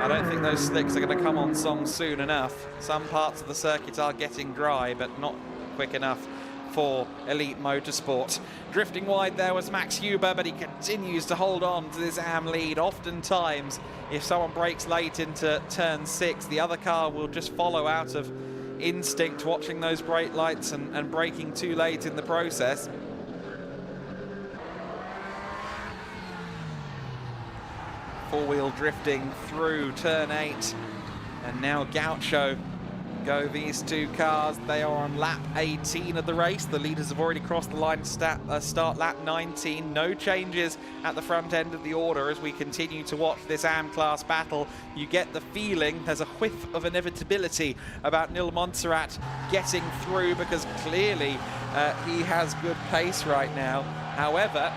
I don't think those slicks are going to come on song soon enough. Some parts of the circuit are getting dry, but not quick enough for Elite Motorsport. Drifting wide there was Max Huber, but he continues to hold on to this AM lead. Oftentimes, if someone breaks late into turn 6, the other car will just follow out of instinct, watching those brake lights and braking too late in the process. Four-wheel drifting through turn 8, and now Gaucho go these two cars. They are on lap 18 of the race. The leaders have already crossed the line to start lap 19. No changes at the front end of the order as we continue to watch this AM class battle. You get the feeling there's a whiff of inevitability about Nil Montserrat getting through, because clearly he has good pace right now. However,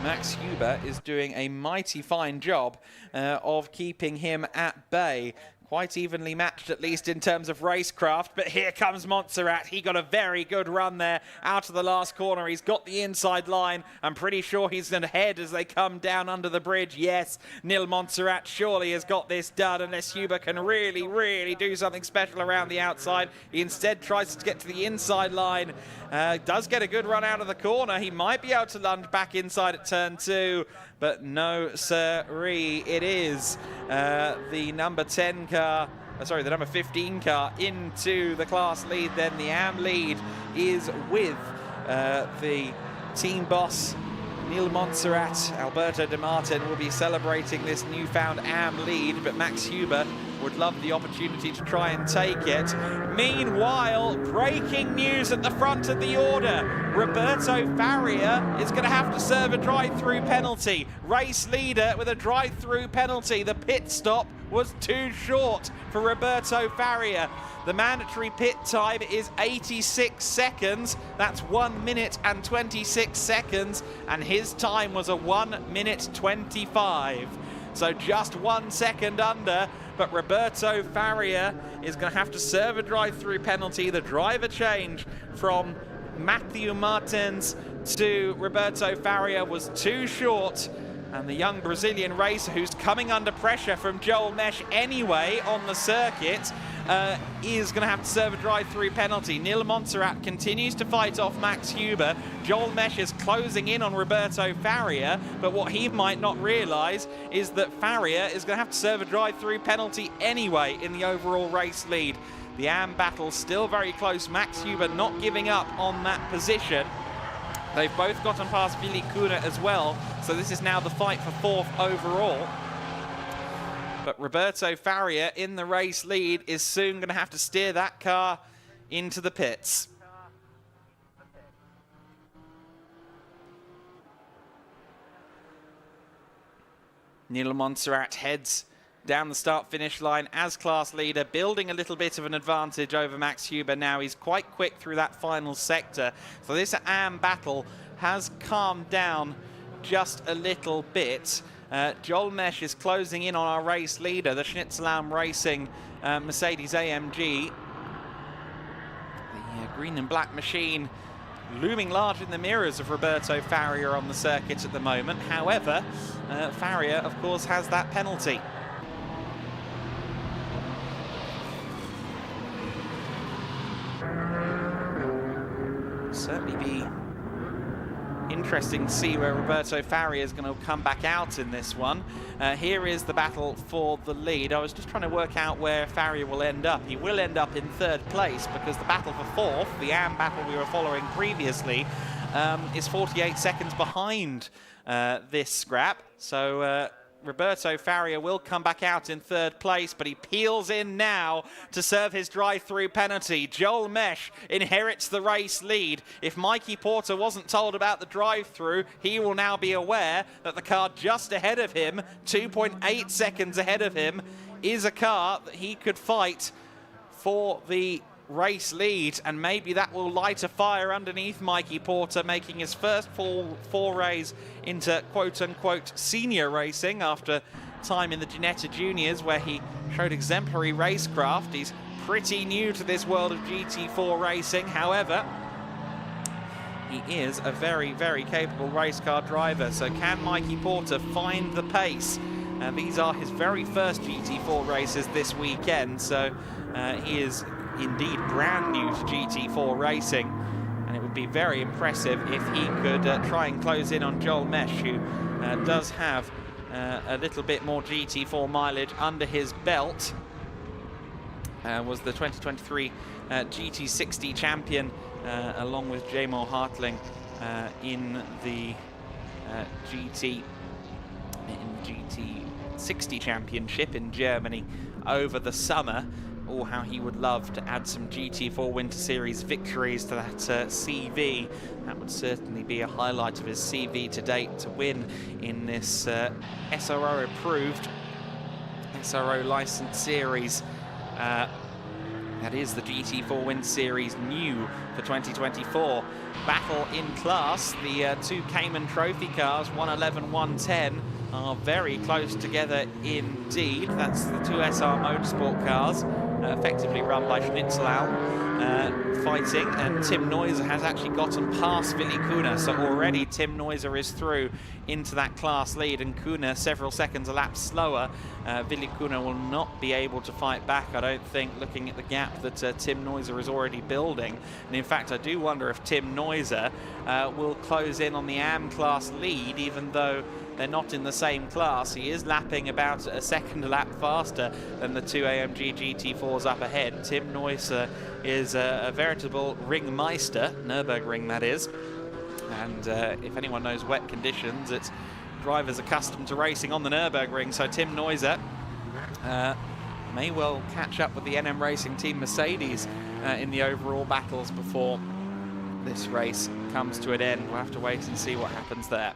Max Huber is doing a mighty fine job of keeping him at bay. Quite evenly matched, at least in terms of racecraft, but here comes Montserrat. He got a very good run there out of the last corner. He's got the inside line. I'm pretty sure he's going to head as they come down under the bridge. Yes, Nil Montserrat surely has got this done, unless Huber can really, really do something special around the outside. He instead tries to get to the inside line. Does get a good run out of the corner. He might be able to lunge back inside at turn 2. But no, sirree, it is the number 10 car, the number 15 car into the class lead. Then the AM lead is with the team boss, Nil Montserrat. Alberto De Martin will be celebrating this newfound AM lead, but Max Huber would love the opportunity to try and take it. Meanwhile, breaking news at the front of the order. Roberto Faria is going to have to serve a drive-through penalty. Race leader with a drive-through penalty. The pit stop was too short for Roberto Faria. The mandatory pit time is 86 seconds. That's 1 minute and 26 seconds. And his time was a 1 minute 25. So just 1 second under. But Roberto Faria is going to have to serve a drive-through penalty. The driver change from Matthew Martins to Roberto Faria was too short. And the young Brazilian racer, who's coming under pressure from Joel Mesh anyway on the circuit, is going to have to serve a drive-through penalty. Nil Montserrat continues to fight off Max Huber. Joel Mesh is closing in on Roberto Faria, but what he might not realise is that Faria is going to have to serve a drive-through penalty anyway in the overall race lead. The AM battle still very close. Max Huber not giving up on that position. They've both gotten past Willi Kuna as well, so this is now the fight for 4th overall. But Roberto Faria in the race lead is soon going to have to steer that car into the pits. Nil Montserrat heads down the start-finish line as class leader, building a little bit of an advantage over Max Huber now. He's quite quick through that final sector. So this AM battle has calmed down just a little bit. Joel Mesh is closing in on our race leader, the Schnitzelam Racing Mercedes AMG. The green and black machine looming large in the mirrors of Roberto Faria on the circuit at the moment. However, Faria, of course, has that penalty. Certainly be interesting to see where Roberto Faria is going to come back out in this one. Here is the battle for the lead. I was just trying to work out where Faria will end up. He will end up in 3rd place because the battle for 4th, the AM battle we were following previously, is 48 seconds behind this scrap. So Roberto Faria will come back out in 3rd place, but he peels in now to serve his drive-through penalty. Joel Mesh inherits the race lead. If Mikey Porter wasn't told about the drive-through, he will now be aware that the car just ahead of him, 2.8 seconds ahead of him, is a car that he could fight for the race lead, and maybe that will light a fire underneath Mikey Porter, making his first forays into quote-unquote senior racing after time in the Ginetta Juniors where he showed exemplary racecraft. He's pretty new to this world of GT4 racing. However, he is a very, very capable race car driver. So can Mikey Porter find the pace? And these are his very first GT4 races this weekend, so he is indeed brand new to GT4 racing, and it would would be very impressive if he could try and close in on Joel Mesh, who does have a little bit more GT4 mileage under his belt. Was the 2023 GT60 champion, along with Jamo Hartling in the GT60 championship in Germany over the summer. Oh, how he would love to add some GT4 Winter Series victories to that CV. That would certainly be a highlight of his CV to date, to win in this SRO approved, SRO licensed series. That is the GT4 Winter Series new for 2024. Battle in class, the two Cayman Trophy cars, 111, 110, are very close together indeed. That's the two SR Motorsport cars, effectively run by Schnitzelal, fighting, and Tim Neuser has actually gotten past Willi Kuna, so already Tim Neuser is through into that class lead, and Kuna several seconds a lap slower. Willi Kuna will not be able to fight back, I don't think, looking at the gap that Tim Neuser is already building. And in fact, I do wonder if Tim Neuser will close in on the AM class lead, even though they're not in the same class. He is lapping about a second a lap faster than the two AMG GT4s up ahead. Tim Neuser is a veritable ringmeister, Nürburgring that is. And if anyone knows wet conditions, it's drivers accustomed to racing on the Nürburgring, so Tim Neuser may well catch up with the NM Racing Team Mercedes in the overall battles before this race comes to an end. We'll have to wait and see what happens there.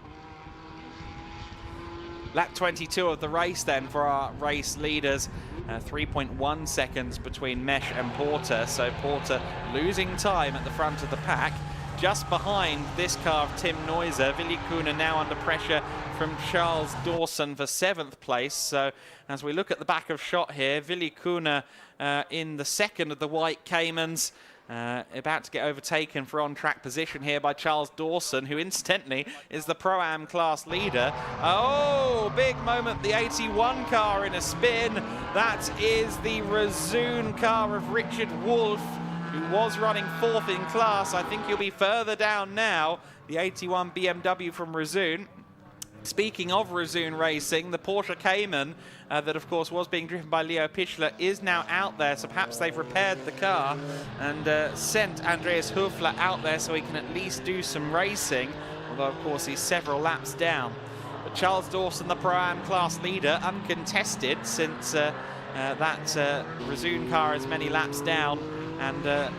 Lap 22 of the race then for our race leaders. 3.1 seconds between Mesh and Porter, so Porter losing time at the front of the pack. Just behind this car of Tim Neuser, Willi Kuna now under pressure from Charles Dawson for 7th place. So as we look at the back of shot here, Willi Kuna in the second of the white Caymans, about to get overtaken for on-track position here by Charles Dawson, who incidentally is the Pro-Am class leader. Oh, big moment, the 81 car in a spin. That is the Razoon car of Richard Wolff, who was running 4th in class. I think he'll be further down now, the 81 BMW from Razoon. Speaking of Razoon Racing, the Porsche Cayman, that of course was being driven by Leo Pichler, is now out there, so perhaps they've repaired the car and sent Andreas Höfler out there so he can at least do some racing, although of course he's several laps down. But Charles Dawson, the Pro-Am class leader, uncontested since that Razoon car is many laps down, and the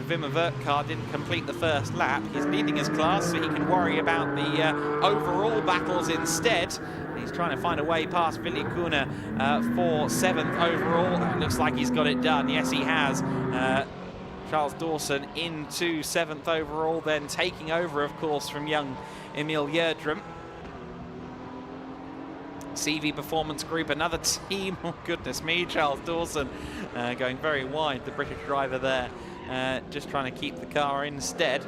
Wim Avert car didn't complete the first lap. He's leading his class, so he can worry about the overall battles instead. He's trying to find a way past Willi Kuna for 7th overall. It looks like he's got it done. Yes, he has. Charles Dawson into 7th overall, then taking over, of course, from young Emil Gjerdrum. CV Performance Group, another team. Oh, goodness me, Charles Dawson going very wide, the British driver there. Just trying to keep the car instead.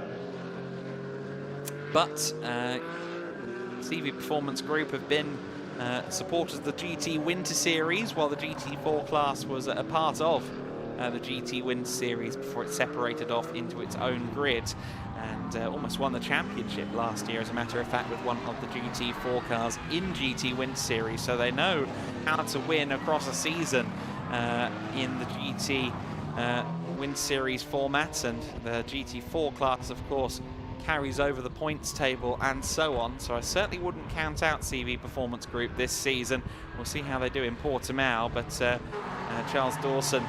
But CV Performance Group have been supporters of the GT Winter Series, while the GT4 class was a part of the GT Winter Series before it separated off into its own grid, and almost won the championship last year, as a matter of fact, with one of the GT4 cars in GT Winter Series. So they know how to win across a season in the GT Winter Series formats, and the GT4 class, of course, carries over the points table and so on. So I certainly wouldn't count out CV Performance Group this season. We'll see how they do in Portimao, but Charles Dawson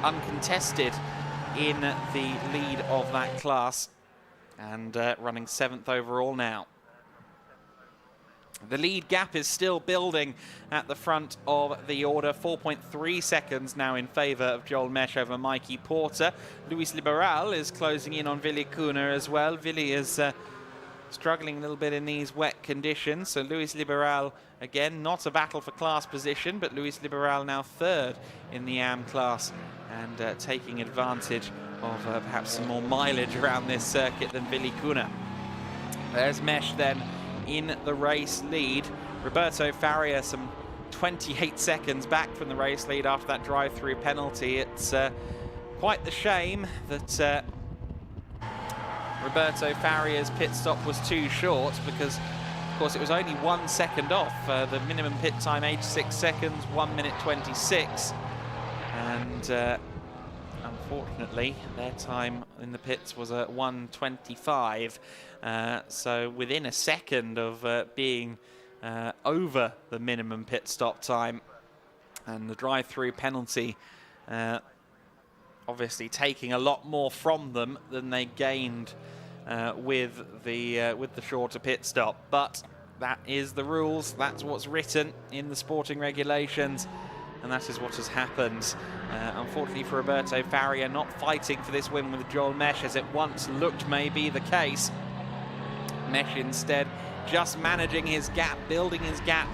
uncontested in the lead of that class and running 7th overall now. The lead gap is still building at the front of the order. 4.3 seconds now in favour of Joel Mesh over Mikey Porter. Luis Liberal is closing in on Willi Kuna as well. Willi is struggling a little bit in these wet conditions. So Luis Liberal, again, not a battle for class position, but Luis Liberal now 3rd in the AM class and taking advantage of perhaps some more mileage around this circuit than Willi Kuna. There's Mesh then in the race lead. Roberto Faria some 28 seconds back from the race lead after that drive-through penalty. It's quite the shame that Roberto Farria's pit stop was too short because, of course, it was only 1 second off. The minimum pit time, 86 seconds, 1 minute 26. And unfortunately, their time in the pits was at 1:25. So within a second of being over the minimum pit stop time, and the drive-through penalty obviously taking a lot more from them than they gained with the shorter pit stop. But that is the rules. That's what's written in the sporting regulations, and that is what has happened. Unfortunately for Roberto Faria, not fighting for this win with Joel Mesh, as it once looked may be the case. Mesh instead just managing his gap, building his gap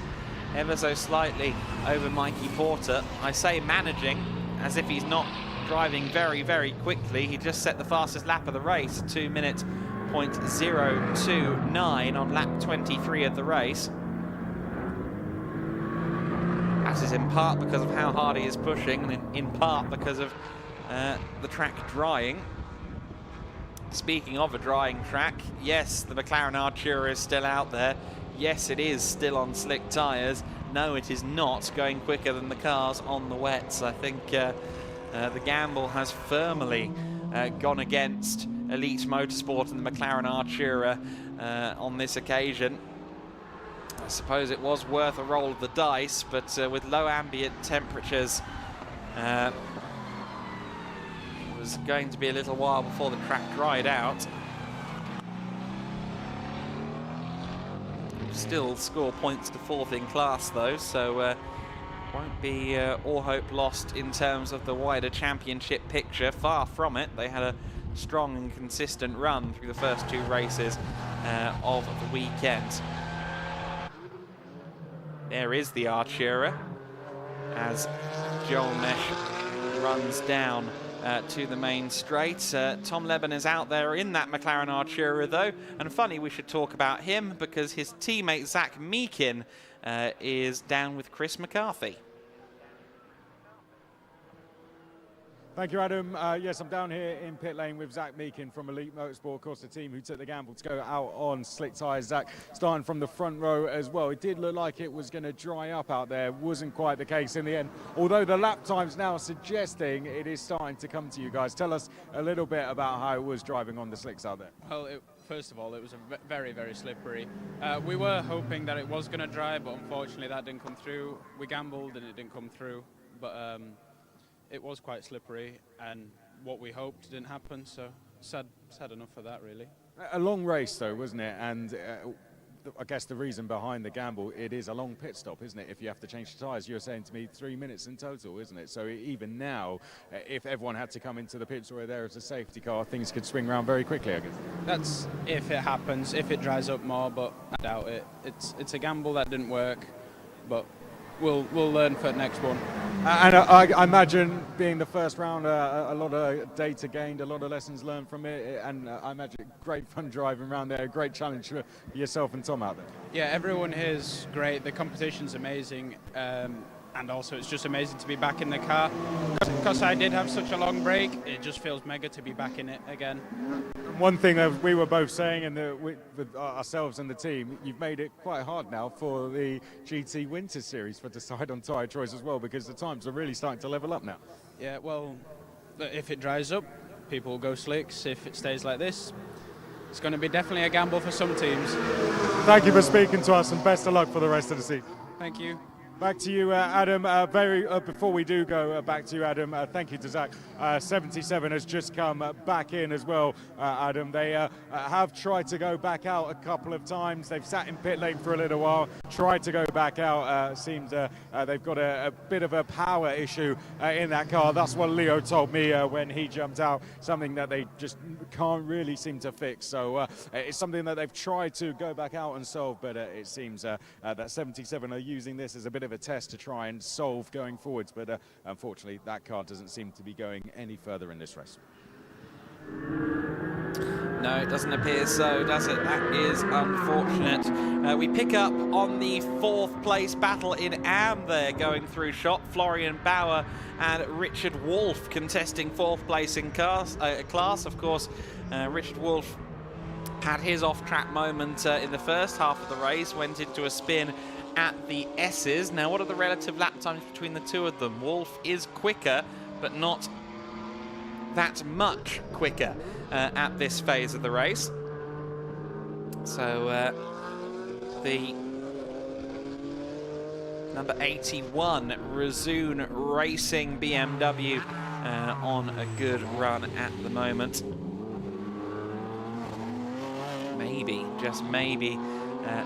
ever so slightly over Mikey Porter. I say managing as if he's not driving very, very quickly. He just set the fastest lap of the race, 2 minutes 0.029 on lap 23 of the race. That is in part because of how hard he is pushing, and in part because of the track drying. Speaking of a drying track, yes, the McLaren Artura is still out there. Yes, it is still on slick tyres. No, it is not going quicker than the cars on the wets. I think the gamble has firmly gone against Elite Motorsport and the McLaren Artura on this occasion. I suppose it was worth a roll of the dice, but with low ambient temperatures, it was going to be a little while before the track dried out. Still score points to 4th in class though, so won't be all hope lost in terms of the wider championship picture. Far from it. They had a strong and consistent run through the first 2 races of the weekend. There is the Artura as Joel Mesh runs down to the main straight. Tom Leben is out there in that McLaren Artura though, and funny we should talk about him because his teammate Zach Meakin is down with Chris McCarthy. Thank you, Adam. Yes, I'm down here in pit lane with Zach Meakin from Elite Motorsport, of course, the team who took the gamble to go out on slick tyres. Zach, starting from the front row as well. It did look like it was going to dry up out there. Wasn't quite the case in the end, although the lap time's now suggesting it is starting to come to you guys. Tell us a little bit about how it was driving on the slicks out there. Well, first of all, it was very, very slippery. We were hoping that it was going to dry, but unfortunately that didn't come through. We gambled and it didn't come through, but it was quite slippery, and what we hoped didn't happen, so sad enough for that, really. A long race, though, wasn't it? And I guess the reason behind the gamble, it is a long pit stop, isn't it? If you have to change the tyres, you're saying to me 3 minutes in total, isn't it? So even now, if everyone had to come into the pits or there as a safety car, things could swing around very quickly, I guess. That's if it happens, if it dries up more, but I doubt it. It's a gamble that didn't work, but we'll learn for the next one. And I imagine being the first round, a lot of data gained, a lot of lessons learned from it, and I imagine great fun driving around there, a great challenge for yourself and Tom out there. Yeah, everyone here is great. The competition's amazing, and also it's just amazing to be back in the car. Because I did have such a long break, it just feels mega to be back in it again. One thing that we were both saying, and with ourselves and the team, you've made it quite hard now for the GT Winter Series for decide on tyre choice as well, because the times are really starting to level up now. Yeah, well, if it dries up, people will go slicks. If it stays like this, it's going to be definitely a gamble for some teams. Thank you for speaking to us, and best of luck for the rest of the season. Thank you. Back to you, Adam. Before we do go back to you, Adam, thank you to Zach. 77 has just come back in as well, Adam. They have tried to go back out a couple of times. They've sat in pit lane for a little while, tried to go back out. Seems they've got a bit of a power issue in that car. That's what Leo told me when he jumped out, something that they just can't really seem to fix. So it's something that they've tried to go back out and solve, but it seems that 77 are using this as a bit of a test to try and solve going forwards, but unfortunately that car doesn't seem to be going any further in this race. No, it doesn't appear so, does it? That is unfortunate. We pick up on the 4th place battle in AM there going through shot. Florian Bauer and Richard Wolf contesting 4th place in class. Of course, Richard Wolf had his off-track moment in the first half of the race, went into a spin at the S's. Now, what are the relative lap times between the two of them? Wolf is quicker, but not that much quicker at this phase of the race. So the number 81 Razoon Racing BMW on a good run at the moment. Maybe, just maybe,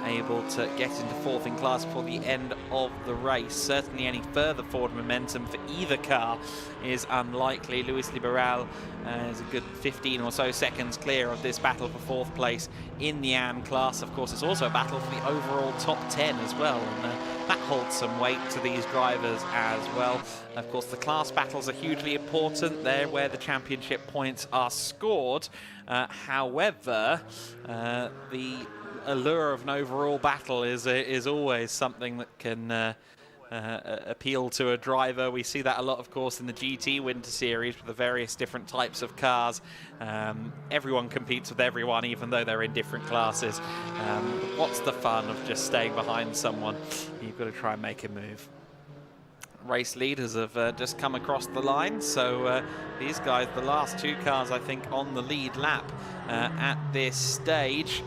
able to get into fourth in class before the end of the race. Certainly any further forward momentum for either car is unlikely. Luis Liberal is a good 15 or so seconds clear of this battle for fourth place in the AM class. Of course, it's also a battle for the overall top 10 as well, and that holds some weight to these drivers as well. Of course, the class battles are hugely important. They're where the championship points are scored. However, the allure of an overall battle is always something that can appeal to a driver. We see that a lot, of course, in the GT Winter Series with the various different types of cars. Everyone competes with everyone, even though they're in different classes. What's the fun of just staying behind someone? You've got to try and make a move. Race leaders have just come across the line, so these guys, the last two cars, I think, on the lead lap at this stage.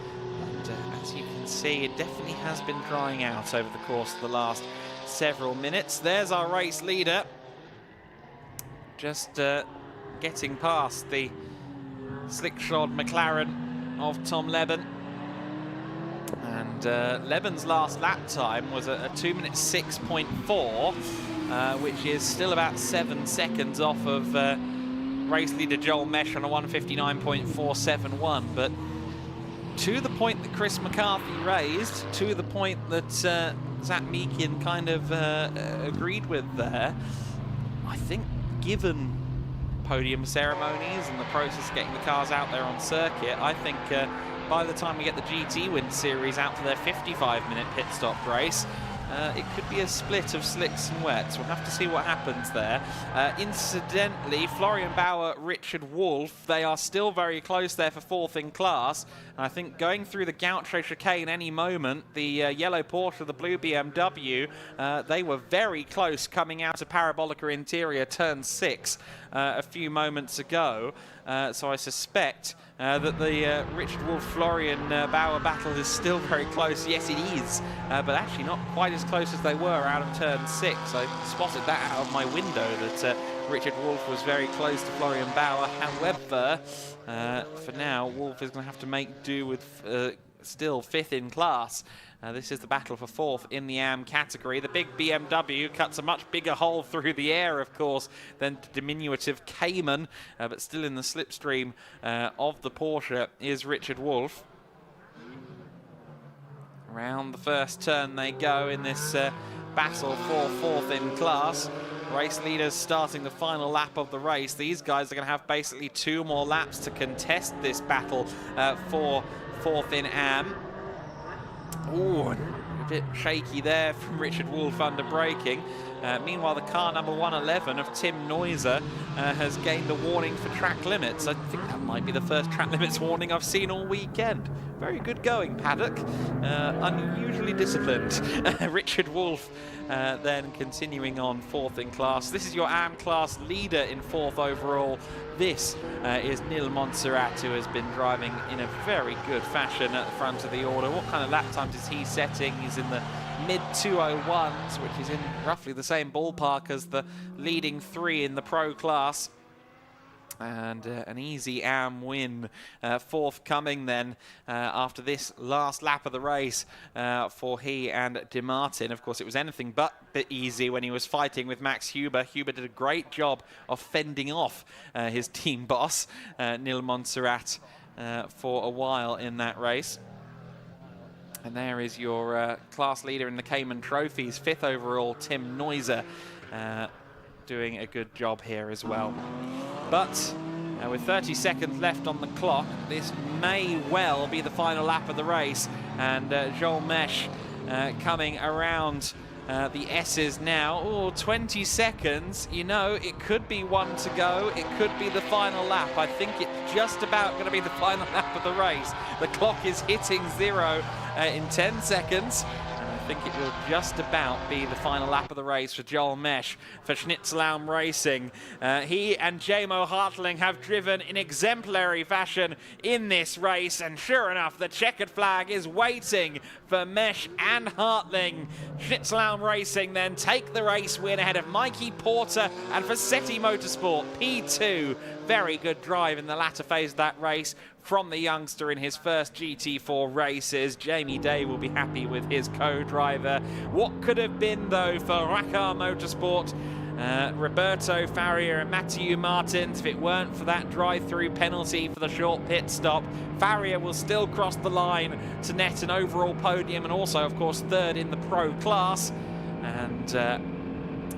And as you can see, it definitely has been drying out over the course of the last several minutes. There's our race leader, just getting past the slick-shod McLaren of Tom Leben. And Leben's last lap time was a 2 minute 6.4, which is still about 7 seconds off of race leader Joel Mesh on a 1:59.471. But to the point that Chris McCarthy raised, to the point that Zach Meekin kind of agreed with there, I think given podium ceremonies and the process of getting the cars out there on circuit, I think by the time we get the GT Winter Series out for their 55-minute pit stop race, it could be a split of slicks and wets. We'll have to see what happens there. Incidentally, Florian Bauer, Richard Wolf, they are still very close there for fourth in class. And I think going through the Gaucho chicane any moment, the yellow Porsche, the blue BMW, they were very close coming out of Parabolica Interior turn 6 a few moments ago. So I suspect that the Richard Wolf Florian Bauer battle is still very close. Yes, it is, but actually not quite as close as they were out of turn 6. I spotted that out of my window, that Richard Wolf was very close to Florian Bauer. However, for now, Wolf is going to have to make do with still fifth in class. This is the battle for fourth in the AM category. The big BMW cuts a much bigger hole through the air, of course, than the diminutive Cayman, but still in the slipstream of the Porsche is Richard Wolf. Around the first turn they go in this battle for fourth in class. Race leaders starting the final lap of the race. These guys are going to have basically 2 more laps to contest this battle for fourth in AM. Ooh, a bit shaky there from Richard Wolf under braking. Meanwhile, the car number 111 of Tim Neuser has gained a warning for track limits. I think that might be the first track limits warning I've seen all weekend. Very good going, Paddock. Unusually disciplined. Richard Wolf then continuing on fourth in class. This is your AM class leader in fourth overall. This is Nil Montserrat, who has been driving in a very good fashion at the front of the order. What kind of lap times is he setting? He's in the mid-201s, which is in roughly the same ballpark as the leading 3 in the pro class. And an easy AM win forthcoming then after this last lap of the race for he and De Martin. Of course, it was anything but easy when he was fighting with Max Huber. Huber did a great job of fending off his team boss, Nil Montserrat, for a while in that race. And there is your class leader in the Cayman Trophies, 5th overall, Tim Neuser, doing a good job here as well. But with 30 seconds left on the clock, this may well be the final lap of the race. And Joel Mesh coming around the S's now. Oh, 20 seconds. You know, it could be one to go. It could be the final lap. I think it's just about going to be the final lap of the race. The clock is hitting 0 in 10 seconds. I think it will just about be the final lap of the race for Joel Mesh for Schnitzelhelm Racing. He and Jamo Hartling have driven in exemplary fashion in this race, and sure enough, the checkered flag is waiting for Mesh and Hartling. Schnitzelhelm Racing then take the race win ahead of Mikey Porter and Vassetti Motorsport, P2. Very good drive in the latter phase of that race from the youngster in his first GT4 races. Jamie Day will be happy with his co-driver. What could have been, though, for Racar Motorsport, Roberto Farrier and Matthew Martins, if it weren't for that drive-through penalty for the short pit stop. Farrier will still cross the line to net an overall podium and also, of course, third in the pro class. And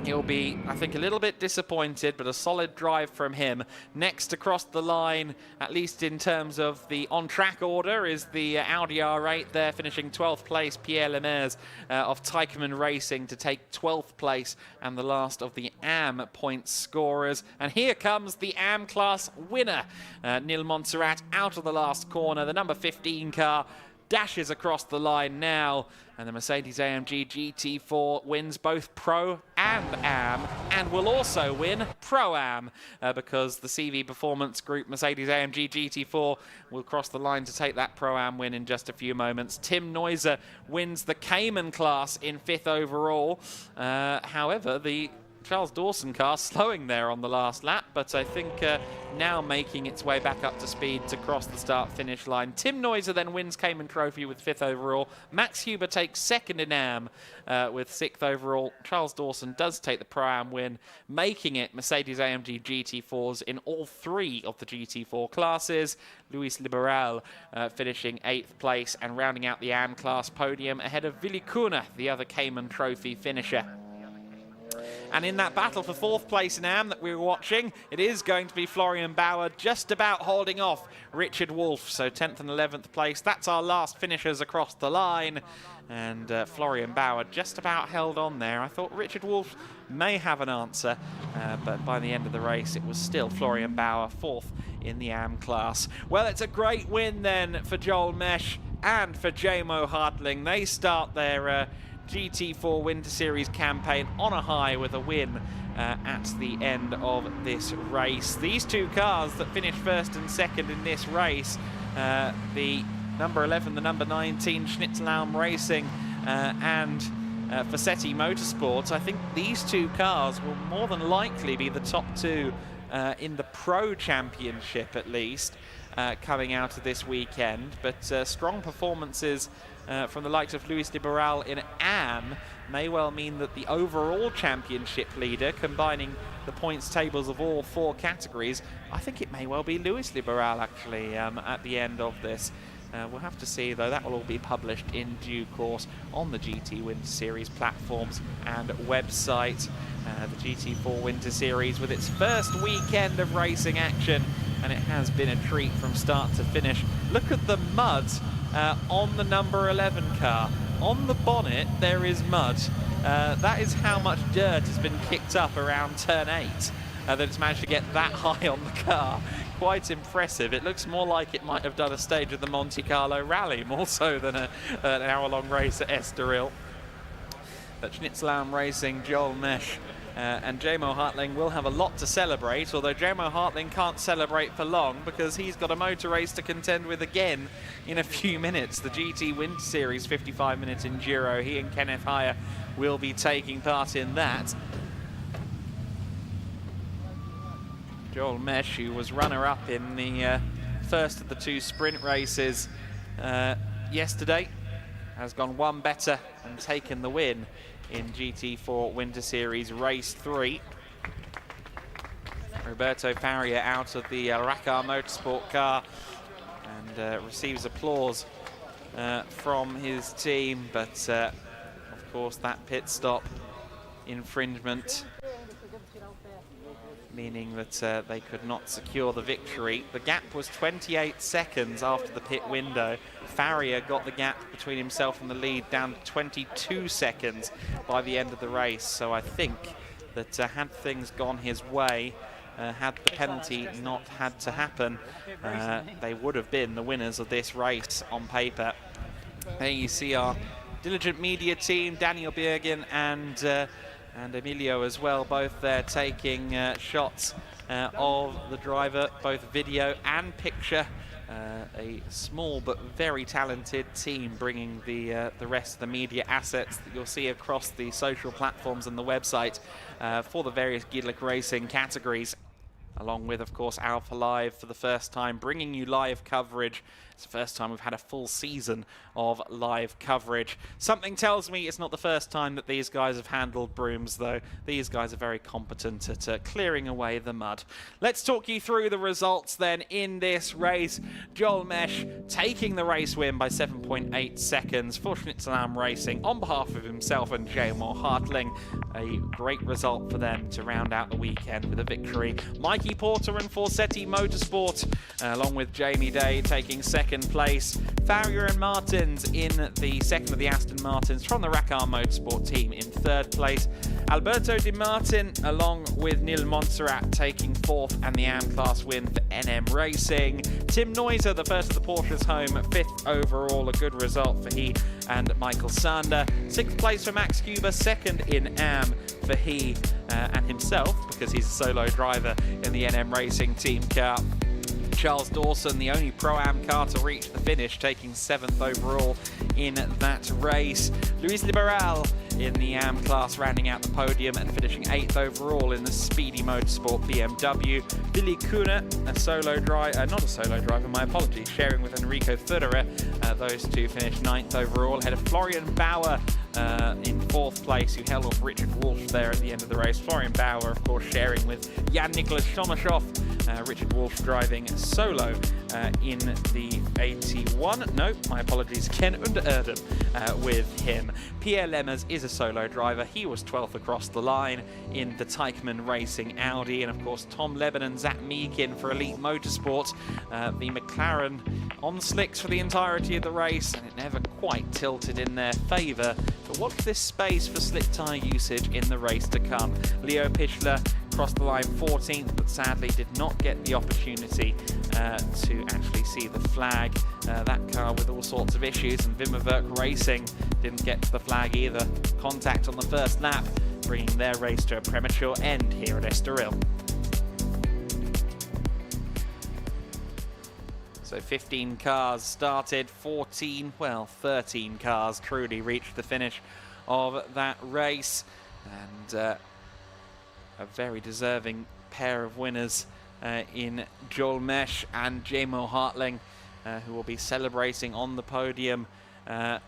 he'll be, I think, a little bit disappointed, but a solid drive from him. Next across the line, at least in terms of the on-track order, is the Audi R8 there, finishing 12th place, Pierre Lemaire of Teichmann Racing to take 12th place and the last of the AM point scorers. And here comes the AM class winner. Neil Montserrat out of the last corner. The number 15 car dashes across the line now, and the Mercedes-AMG GT4 wins both Pro and AM, and will also win Pro-Am, because the CV Performance Group Mercedes-AMG GT4 will cross the line to take that Pro-Am win in just a few moments. Tim Neuser wins the Cayman class in 5th overall. However, the Charles Dawson car slowing there on the last lap, but I think now making its way back up to speed to cross the start-finish line. Tim Neuser then wins Cayman Trophy with 5th overall. Max Huber takes 2nd in AM with 6th overall. Charles Dawson does take the Pro-Am win, making it Mercedes-AMG GT4s in all 3 of the GT4 classes. Luis Liberal finishing 8th place and rounding out the AM class podium ahead of Willy Kuna, the other Cayman Trophy finisher. And in that battle for 4th place in AM that we were watching, it is going to be Florian Bauer just about holding off Richard Wolff. So 10th and 11th place, that's our last finishers across the line. And Florian Bauer just about held on there. I thought Richard Wolff may have an answer, but by the end of the race, it was still Florian Bauer 4th in the AM class. Well, it's a great win then for Joel Mesh and for Jamo Hartling. They start their GT4 Winter Series campaign on a high with a win at the end of this race. These 2 cars that finished 1st and 2nd in this race, the number 11, the number 19 Schnitzelhelm Racing and Vassetti Motorsport, I think these 2 cars will more than likely be the top 2 in the Pro Championship at least, coming out of this weekend. But strong performances from the likes of Luis Liberal in AM may well mean that the overall championship leader, combining the points tables of all 4 categories, I think it may well be Luis Liberal actually at the end of this. We'll have to see, though. That will all be published in due course on the GT Winter Series platforms and website. The GT4 Winter Series with its first weekend of racing action, and it has been a treat from start to finish. Look at the mud on the number 11 car. On the bonnet there is mud. That is how much dirt has been kicked up around turn 8 that it's managed to get that high on the car. Quite impressive. It looks more like it might have done a stage of the Monte Carlo Rally, more so than an hour-long race at Estoril. But Schnitzelhelm Racing, Joel Mesh and Jamo Hartling will have a lot to celebrate, although Jamo Hartling can't celebrate for long because he's got a motor race to contend with again in a few minutes. The GT Winter Series 55-minute Enduro. He and Kenneth Heyer will be taking part in that. Joel Mesh, who was runner-up in the first of the 2 sprint races yesterday, has gone one better and taken the win in GT4 Winter Series Race 3. Roberto Farrier out of the Racar Motorsport car and receives applause from his team, but of course that pit stop infringement, meaning that they could not secure the victory. The gap was 28 seconds after the pit window. Farrier got the gap between himself and the lead down to 22 seconds by the end of the race. So I think that had things gone his way, had the penalty not had to happen, they would have been the winners of this race on paper. There you see our diligent media team, Daniel Bjergen and Emilio as well, both there taking shots of the driver, both video and picture. A small but very talented team bringing the rest of the media assets that you'll see across the social platforms and the website for the various Gedlich racing categories, along with, of course, Alpha Live for the first time, bringing you live coverage. It's the first time we've had a full season of live coverage. Something tells me it's not the first time that these guys have handled brooms, though. These guys are very competent at clearing away the mud. Let's talk you through the results then in this race. Joel Mesh taking the race win by 7.8 seconds for Schnitzelam Racing on behalf of himself and Jamor Hartling. A great result for them to round out the weekend with a victory. Mikey Porter and Forsetti Motorsport, along with Jamie Day, taking second place. Farrier and Martins in the second of the Aston Martins from the Racar Motorsport team in third place. Alberto Di Martin along with Neil Montserrat taking fourth and the AM class win for NM Racing. Tim Neuser, the first of the Porsches home, fifth overall, a good result for he and Michael Sander. Sixth place for Max Huber, second in AM for he and himself, because he's a solo driver in the NM Racing team car. Charles Dawson, the only Pro-Am car to reach the finish, taking 7th overall in that race. Luis Liberal in the AM class rounding out the podium and finishing 8th overall in the Speedy Motorsport BMW. Billy Kuhne, a solo driver, not a solo driver, my apologies, sharing with Enrico Thuderer. Those two finished 9th overall, ahead of Florian Bauer in 4th place, who held off Richard Walsh there at the end of the race. Florian Bauer, of course, sharing with Jan-Niklas Schomachov. Richard Walsh driving solo in the 81. No, my apologies, Ken Undererden with him. Pierre Lemmers is a solo driver. He was 12th across the line in the Teichmann Racing Audi. And of course, Tom Leben and Zach Meekin for Elite Motorsport. The McLaren on slicks for the entirety of the race, and it never quite tilted in their favour. But watch this space for slick tyre usage in the race to come. Leo Pichler crossed the line 14th, but sadly did not get the opportunity to actually see the flag. That car with all sorts of issues, and Wimmerwerk Racing didn't get to the flag either. Contact on the first lap, bringing their race to a premature end here at Estoril. So 15 cars started, 13 cars truly reached the finish of that race. And a very deserving pair of winners in Joel Mesh and Jamor Hartling, who will be celebrating on the podium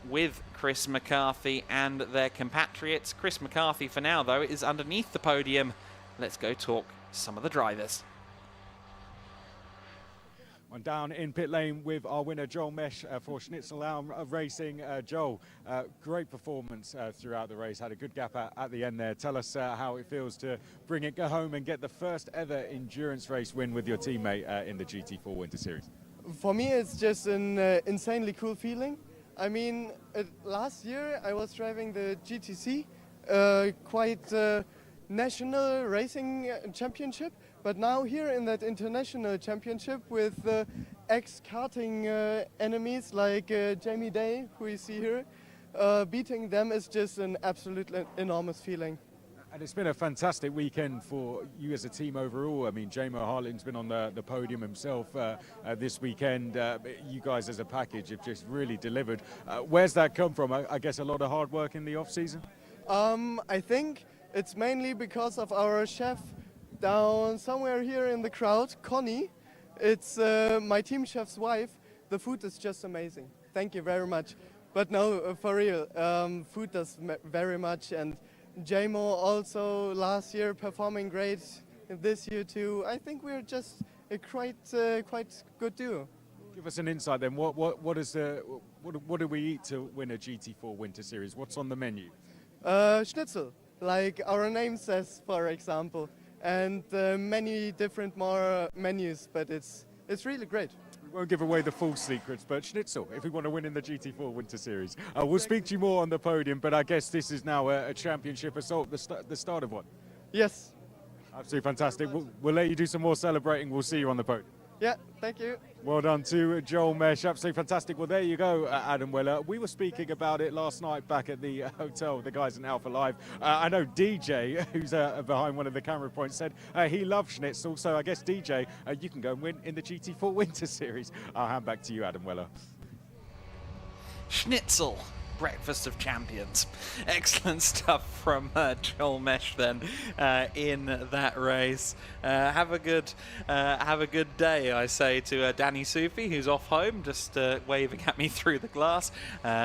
with Chris McCarthy and their compatriots. Chris McCarthy, for now, though, is underneath the podium. Let's go talk to some of the drivers. I'm down in pit lane with our winner Joel Mesh for Schnitzelam Racing. Joel, great performance throughout the race, had a good gap at the end there. Tell us how it feels to bring it home and get the first ever endurance race win with your teammate in the GT4 Winter Series. For me, it's just an insanely cool feeling. I mean, last year I was driving the GTC, quite national racing championship. But now here in that international championship with ex-karting enemies like Jamie Day, who you see here, beating them is just an absolutely enormous feeling. And it's been a fantastic weekend for you as a team overall. I mean, Jamor Hartling's been on the podium himself this weekend. You guys as a package have just really delivered. Where's that come from? I guess a lot of hard work in the off-season? I think it's mainly because of our chef, down somewhere here in the crowd, Connie. It's my team chef's wife. The food is just amazing. Thank you very much. But no, for real, food does very much. And Jamor also last year performing great this year too. I think we're just a quite good duo. Give us an insight then. What do we eat to win a GT4 Winter Series? What's on the menu? Schnitzel, like our name says, for example. And many different more menus, but it's really great. Won't give away the full secrets, but Schnitzel, if we want to win in the GT4 Winter Series. We'll speak to you more on the podium, but I guess this is now a championship assault, the start of one. Yes. Absolutely fantastic. We'll let you do some more celebrating. We'll see you on the podium. Yeah, thank you. Well done to Joel Mesh. Absolutely fantastic. Well, there you go, Adam Weller. We were speaking about it last night back at the hotel, the guys in Alpha Live. I know DJ, who's behind one of the camera points, said he loves Schnitzel. So I guess, DJ, you can go and win in the GT4 Winter Series. I'll hand back to you, Adam Weller. Schnitzel. Breakfast of Champions. Excellent stuff from Joel Mesh then in that race. Have a good day, I say to Danny Sufi, who's off home, just waving at me through the glass.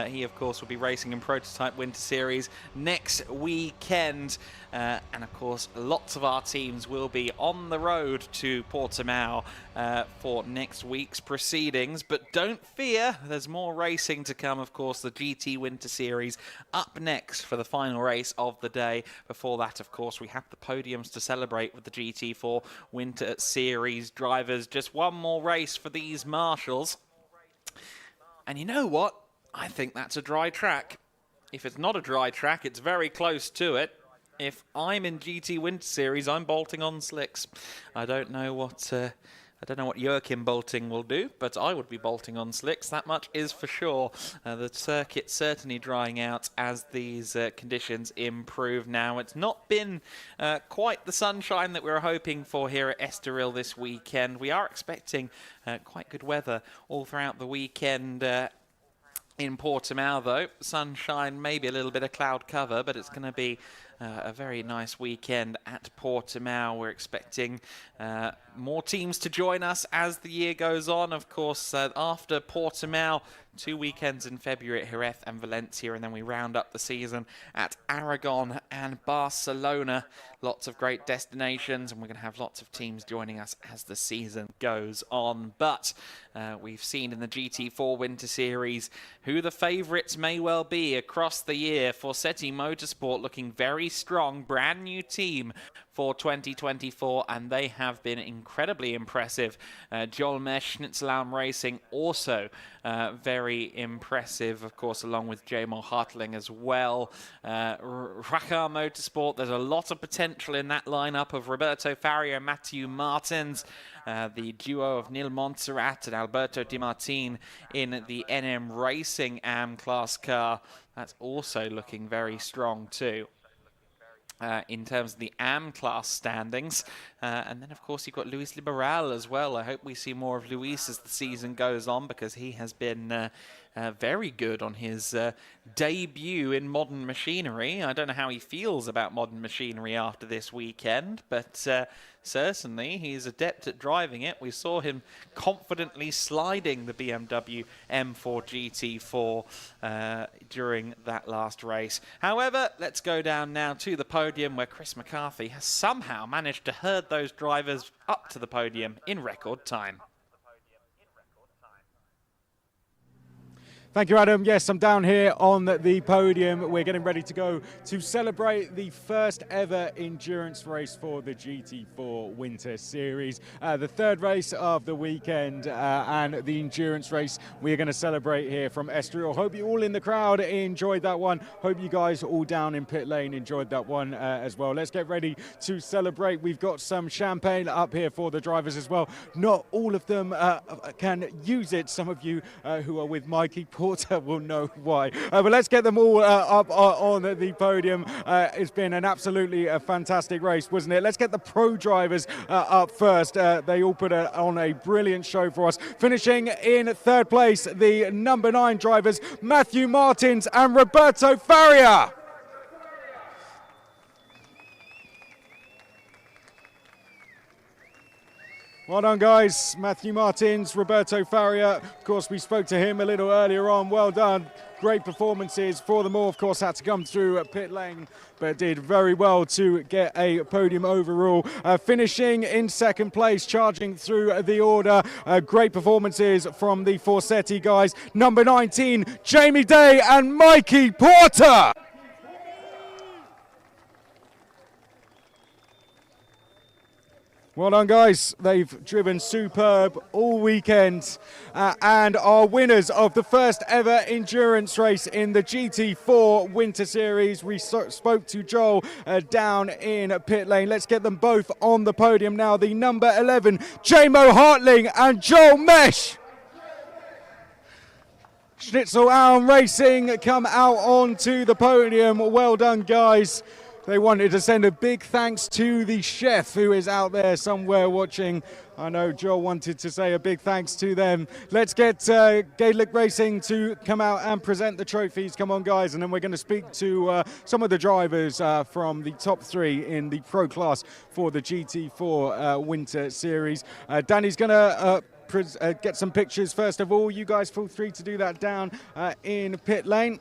He, of course, will be racing in Prototype Winter Series next weekend. And, of course, lots of our teams will be on the road to Portimao for next week's proceedings. But don't fear, there's more racing to come, of course, the GT Winter Series up next for the final race of the day. Before that, of course, we have the podiums to celebrate with the GT4 Winter Series drivers. Just one more race for these marshals. And you know what? I think that's a dry track. If it's not a dry track, it's very close to it. If I'm in GT Winter Series, I'm bolting on slicks. I don't know what Joachim bolting will do, but I would be bolting on slicks. That much is for sure. The circuit's certainly drying out as these conditions improve now. It's not been quite the sunshine that we were hoping for here at Estoril this weekend. We are expecting quite good weather all throughout the weekend. In Portimao, though, sunshine, maybe a little bit of cloud cover, but it's going to be a very nice weekend at Portimao. We're expecting more teams to join us as the year goes on. Of course, after Portimao, 2 weekends in February at Jerez and Valencia, and then we round up the season at Aragon and Barcelona. Lots of great destinations, and we're going to have lots of teams joining us as the season goes on. But we've seen in the GT4 Winter Series who the favourites may well be across the year. Forseti Motorsport looking very strong, brand new team for 2024, and they have been incredibly impressive. Joel Mesh, Schnitzelalm Racing also very impressive, of course, along with J-Mo Hartling as well. Rachar Motorsport, there's a lot of potential in that lineup of Roberto Faria and Matthew Martins. The duo of Neil Montserrat and Alberto Di Martin in the NM Racing AM class car. That's also looking very strong too. In terms of the AM class standings. And then, of course, you've got Luis Liberal as well. I hope we see more of Luis as the season goes on, because he has been very good on his debut in Modern Machinery. I don't know how he feels about Modern Machinery after this weekend, but certainly he's adept at driving it. We saw him confidently sliding the BMW M4 GT4 during that last race. However, let's go down now to the podium, where Chris McCarthy has somehow managed to herd those drivers up to the podium in record time. Thank you, Adam. Yes, I'm down here on the podium. We're getting ready to go to celebrate the first ever endurance race for the GT4 Winter Series. The third race of the weekend and the endurance race we're going to celebrate here from Estoril. Hope you all in the crowd enjoyed that one. Hope you guys all down in pit lane enjoyed that one as well. Let's get ready to celebrate. We've got some champagne up here for the drivers as well. Not all of them can use it. Some of you who are with Mikey Porter will know why. But let's get them all up on the podium. It's been an absolutely fantastic race, wasn't it? Let's get the pro drivers up first. They all put on a brilliant show for us. Finishing in third place, the number 9 drivers, Matthew Martins and Roberto Faria. Well done, guys. Matthew Martins, Roberto Faria. Of course, we spoke to him a little earlier on. Well done. Great performances for them all. Of course, had to come through at pit lane, but did very well to get a podium overall. Finishing in second place, charging through the order. Great performances from the Forseti guys. Number 19, Jamie Day and Mikey Porter. Well done, guys. They've driven superb all weekend and are winners of the first ever endurance race in the GT4 Winter Series. We spoke to Joel down in pit lane. Let's get them both on the podium now. The number 11, Jamo Hartling and Joel Mesh. Schnitzel Alm Racing come out onto the podium. Well done, guys. They wanted to send a big thanks to the chef who is out there somewhere watching. I know Joel wanted to say a big thanks to them. Let's get Gedlich Racing to come out and present the trophies. Come on, guys. And then we're going to speak to some of the drivers from the top 3 in the pro class for the GT4 Winter Series. Danny's going to get some pictures first of all. You guys feel free to do that down in pit lane.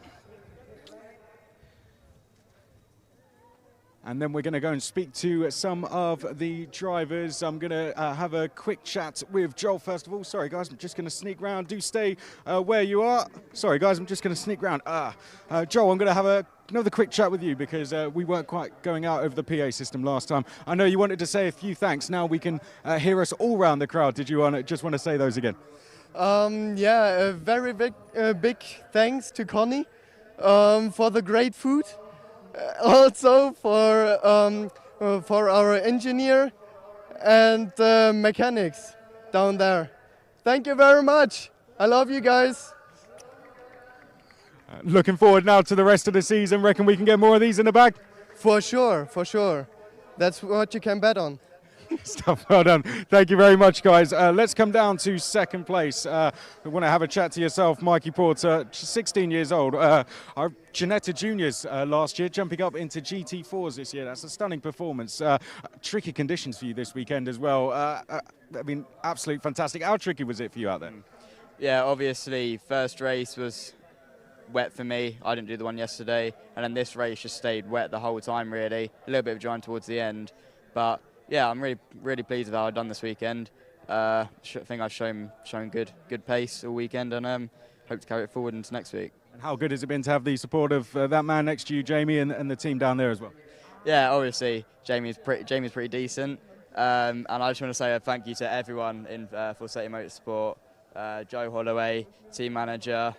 And then we're going to go and speak to some of the drivers. I'm going to have a quick chat with Joel first of all. Sorry, guys, I'm just going to sneak round. Do stay where you are. Sorry, guys, I'm just going to sneak round. Joel, I'm going to have another quick chat with you because we weren't quite going out over the PA system last time. I know you wanted to say a few thanks. Now we can hear us all round the crowd. Did you just want to say those again? Yeah, a very big thanks to Connie for the great food. Also for our engineer and mechanics down there. Thank you very much. I love you guys. Looking forward now to the rest of the season. Reckon we can get more of these in the bag? For sure, for sure. That's what you can bet on. Stuff well done. Thank you very much, guys. Let's come down to second place. We want to have a chat to yourself, Mikey Porter, 16 years old. Our Ginetta Juniors last year, jumping up into GT4s this year. That's a stunning performance. Tricky conditions for you this weekend as well. I mean, absolutely fantastic. How tricky was it for you out there? Yeah, obviously, first race was wet for me. I didn't do the one yesterday. And then this race just stayed wet the whole time, really. A little bit of drying towards the end. But yeah, I'm really pleased with how I've done this weekend. I think I've shown good pace all weekend, and hope to carry it forward into next week. And how good has it been to have the support of that man next to you, Jamie, and the team down there as well? Yeah, obviously Jamie's pretty decent, and I just want to say a thank you to everyone in Forseti Motorsport, Joe Holloway, team manager,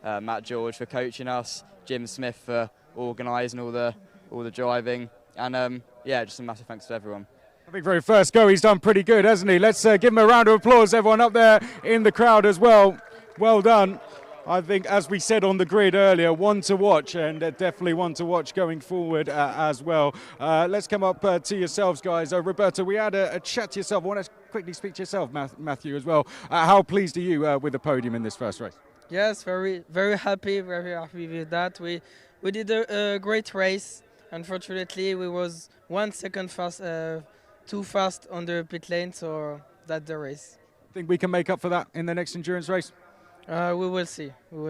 Matt George for coaching us, Jim Smith for organising all the driving, and yeah, just a massive thanks to everyone. I think for his first go, he's done pretty good, hasn't he? Let's give him a round of applause, everyone up there in the crowd as well. Well done. I think, as we said on the grid earlier, one to watch, and definitely one to watch going forward as well. Let's come up to yourselves, guys. Roberta, we had a chat to yourself. I want to quickly speak to yourself, Matthew, as well. How pleased are you with the podium in this first race? Yes, very happy with that. We did a great race. Unfortunately, we was 1 second too fast on the pit lane, so that's the race. Think we can make up for that in the next endurance race? We will see. I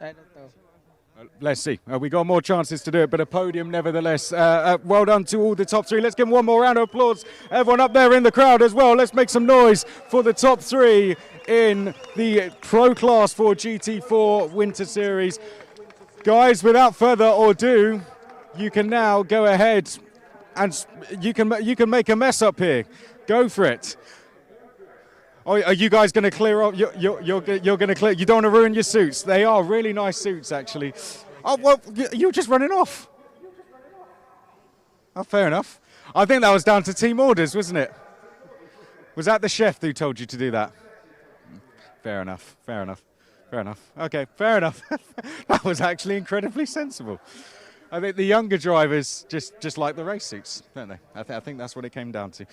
don't know. Let's see. We got more chances to do it, but a podium nevertheless. Well done to all the top 3. Let's give them one more round of applause. Everyone up there in the crowd as well. Let's make some noise for the top 3 in the Pro Class 4 GT4 Winter Series. Guys, without further ado, you can now go ahead and you can make a mess up here. Go for it. Oh, are you guys going to clear up? You're going to clear. You don't want to ruin your suits. They are really nice suits, actually. Oh well, you're just running off. Oh, fair enough. I think that was down to team orders, wasn't it? Was that the chef who told you to do that? Fair enough. Okay, fair enough. That was actually incredibly sensible. I think the younger drivers just like the race suits, don't they? I think that's what it came down to.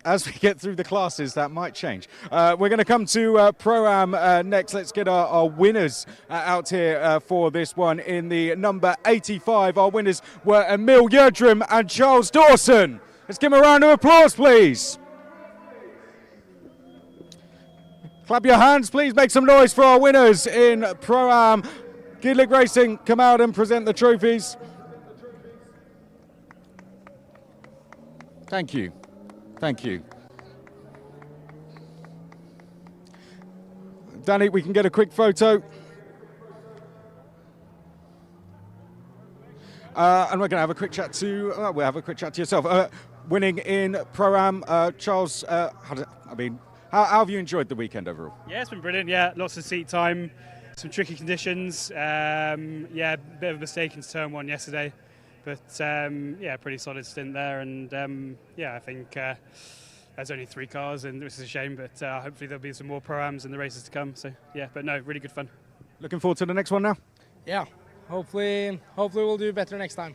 As we get through the classes, that might change. We're going to come to Pro-Am next. Let's get our winners out here for this one. In the number 85, our winners were Emil Yerdrum and Charles Dawson. Let's give them a round of applause, please. Clap your hands, please. Make some noise for our winners in Pro-Am. Gedlich Racing, come out and present the trophies. Thank you. Danny, we can get a quick photo. And we're going to have a quick chat to, we'll have a quick chat to yourself. winning in Pro-Am. Charles, how have you enjoyed the weekend overall? Yeah, it's been brilliant. Yeah, lots of seat time, some tricky conditions. Yeah, bit of a mistake in turn one yesterday, but yeah, pretty solid stint there. And yeah, I think there's only 3 cars, and which is a shame. But hopefully there'll be some more Pro-Ams in the races to come. So yeah, but no, really good fun. Looking forward to the next one now. Yeah, hopefully we'll do better next time.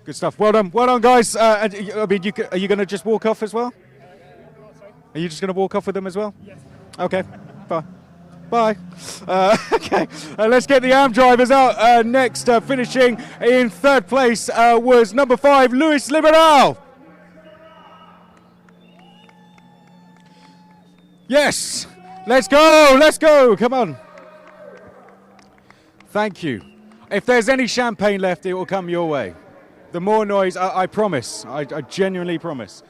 Good stuff. Well done, guys. I mean, are you going to just walk off as well? Are you just going to walk off with them as well? Yes. Okay. Bye. Bye. Okay. Let's get the AM drivers out. Next, finishing in 3rd place was number 5, Luis Liberal. Yes. Let's go. Let's go. Come on. Thank you. If there's any champagne left, it will come your way. The more noise, I promise. I genuinely promise.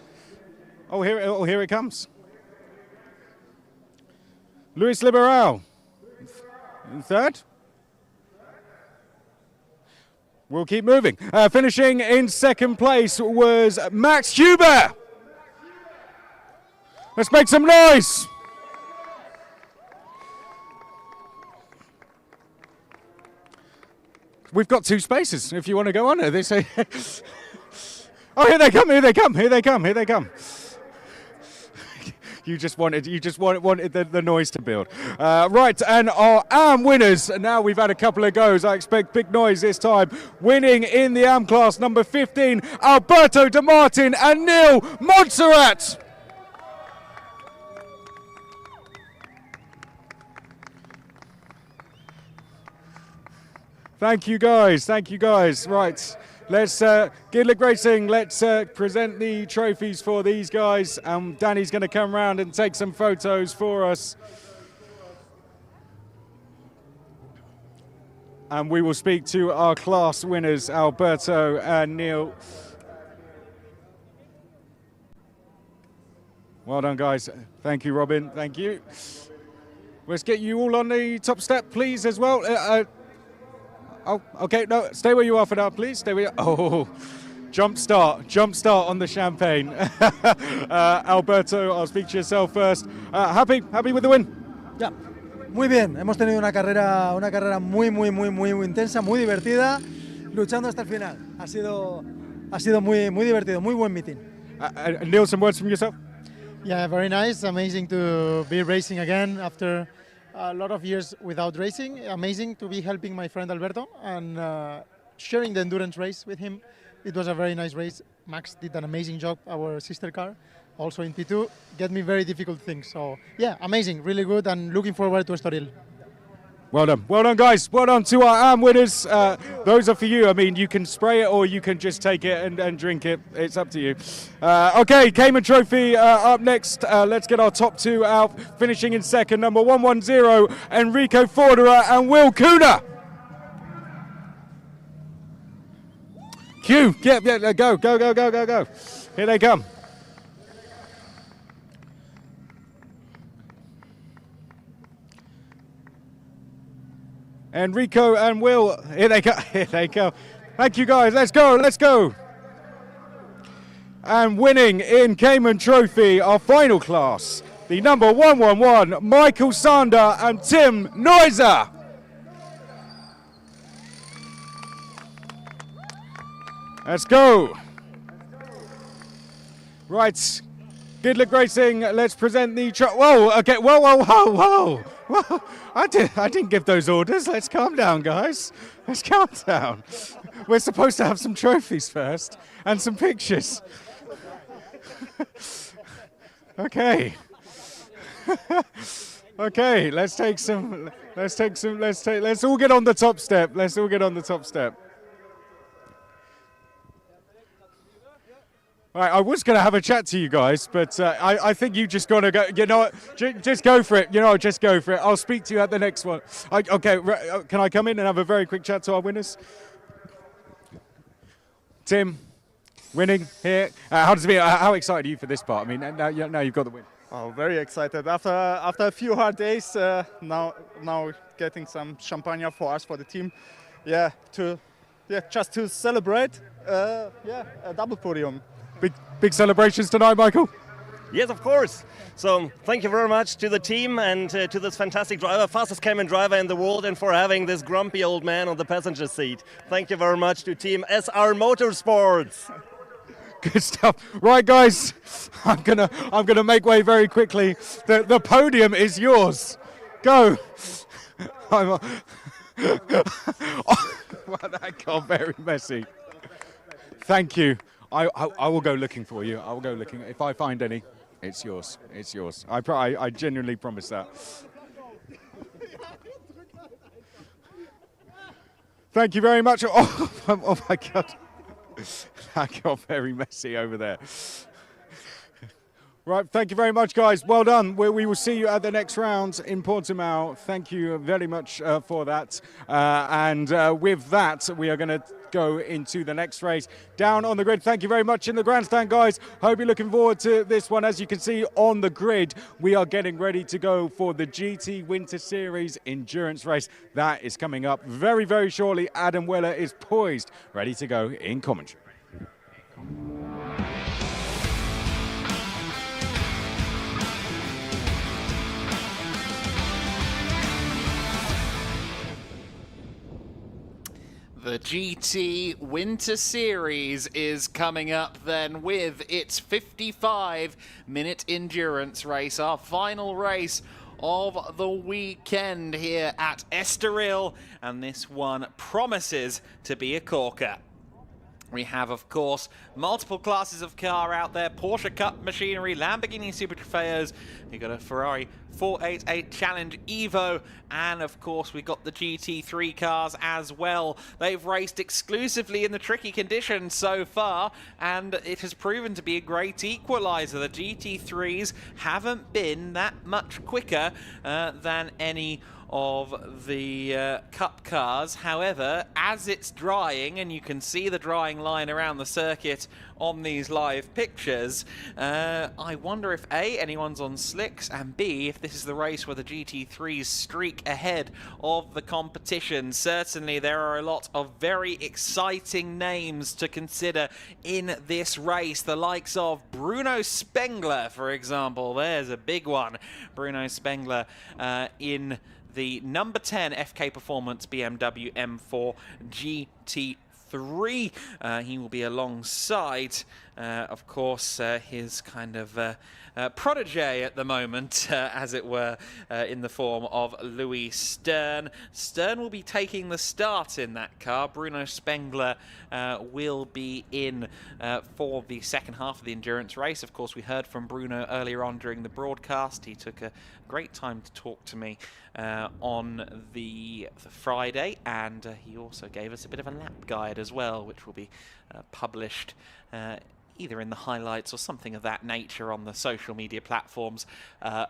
Oh, here it comes. Luis Liberal. In 3rd. We'll keep moving. Finishing in 2nd place was Max Huber. Let's make some noise. We've got 2 spaces if you want to go on there. They say, oh, here they come, here they come, here they come, here they come. You just wanted the noise to build. Right, and our AM winners. Now we've had a couple of goes. I expect big noise this time. Winning in the AM class, number 15, Alberto De Martin and Neil Montserrat. Thank you guys. Thank you guys. Right. Let's Gedlich Racing. Let's present the trophies for these guys. Danny's going to come round and take some photos for us. And we will speak to our class winners, Alberto and Neil. Well done, guys. Thank you, Robin. Thank you. Let's get you all on the top step, please, as well. Oh, okay, no, stay where you are for now, please. Stay where you are. Oh, jump start on the champagne. Alberto, I'll speak to yourself first. Happy with the win? Ya, muy bien. Hemos tenido una carrera muy intensa, muy divertida, luchando hasta el final. Ha sido muy divertido, muy buen meeting. Neil, some words from yourself? Yeah, very nice. Amazing to be racing again after a lot of years without racing. Amazing to be helping my friend Alberto and sharing the endurance race with him. It was a very nice race. Max did an amazing job, our sister car, also in P2. Get me very difficult things. So yeah, amazing, really good, and looking forward to Estoril. Well done, guys. Well done to our AM winners. Those are for you. I mean, you can spray it or you can just take it and drink it. It's up to you. Okay, Cayman Trophy up next. Let's get our top 2 out. Finishing in 2nd, number 110, Enrico Forderer and Will Kuna. Q, yeah, go. Here they come. Enrico and Will, here they go. Thank you guys, let's go. And winning in Cayman Trophy, our final class, the number 111, Michael Sander and Tim Neuser. Let's go. Right, Gedlich Racing, let's present the whoa, okay, whoa. I didn't give those orders. Let's calm down, guys. Let's calm down. We're supposed to have some trophies first and some pictures. Okay. Okay, let's all get on the top step. Right, I was going to have a chat to you guys, but I think you just got to go. You know what? Just go for it. Just go for it. I'll speak to you at the next one. Okay, can I come in and have a very quick chat to our winners? Tim, winning here. How does it feel? How excited are you for this part? I mean, now you've got the win. Oh, very excited. After a few hard days, now getting some champagne for us, for the team. Just to celebrate. A double podium. Big celebrations tonight, Michael. Yes, of course. So thank you very much to the team and to this fantastic driver, fastest cabin driver in the world, and for having this grumpy old man on the passenger seat. Thank you very much to Team SR Motorsports. Good stuff. Right, guys, I'm gonna make way very quickly. The podium is yours. Go. Well, that got very messy. Thank you. I will go looking for you. I will go looking. If I find any, it's yours. It's yours. I genuinely promise that. Thank you very much. Oh my God. That got very messy over there. Right, thank you very much, guys. Well done. We will see you at the next round in Portimao. Thank you very much for that. And with that, we are going to go into the next race down on the grid. Thank you very much in the grandstand, guys. Hope you're looking forward to this one. As you can see on the grid, we are getting ready to go for the GT Winter Series endurance race. That is coming up very, very shortly. Adam Weller is poised, ready to go in commentary. The GT Winter Series is coming up then with its 55-minute endurance race, our final race of the weekend here at Estoril, and this one promises to be a corker. We have, of course, multiple classes of car out there. Porsche Cup machinery, Lamborghini Super Trofeos. We've got a Ferrari 488 Challenge Evo. And, of course, we've got the GT3 cars as well. They've raced exclusively in the tricky conditions so far, and it has proven to be a great equalizer. The GT3s haven't been that much quicker than any of the Cup cars. However, as it's drying, and you can see the drying line around the circuit on these live pictures, I wonder if A, anyone's on slicks, and B, if this is the race where the GT3s streak ahead of the competition. Certainly there are a lot of very exciting names to consider in this race. The likes of Bruno Spengler, for example. There's a big one. Bruno Spengler in the number 10 FK Performance BMW M4 GT3. He will be alongside, of course, his kind of protege at the moment, as it were, in the form of Louis Stern. Stern will be taking the start in that car. Bruno Spengler will be in for the second half of the endurance race. Of course, we heard from Bruno earlier on during the broadcast. He took a great time to talk to me on the Friday, and he also gave us a bit of a lap guide as well, which will be published either in the highlights or something of that nature on the social media platforms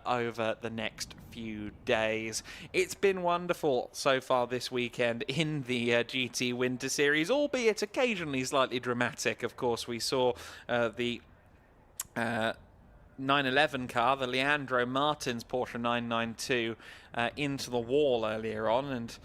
over the next few days. It's been wonderful so far this weekend in the GT Winter Series, albeit occasionally slightly dramatic. Of course, we saw the 911 car, the Leandro Martins Porsche 992, into the wall earlier on, and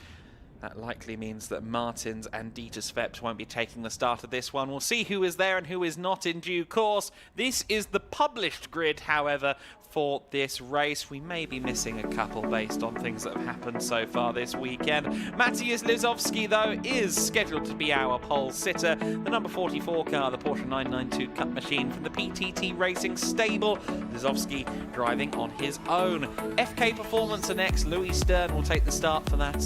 that likely means that Martins and Dieter Sveps won't be taking the start of this one. We'll see who is there and who is not in due course. This is the published grid, however, for this race. We may be missing a couple based on things that have happened so far this weekend. Matthias Lizowski, though, is scheduled to be our pole sitter. The number 44 car, the Porsche 992 Cup machine from the PTT Racing stable. Lizowski driving on his own. FK Performance are next. Louis Stern will take the start for that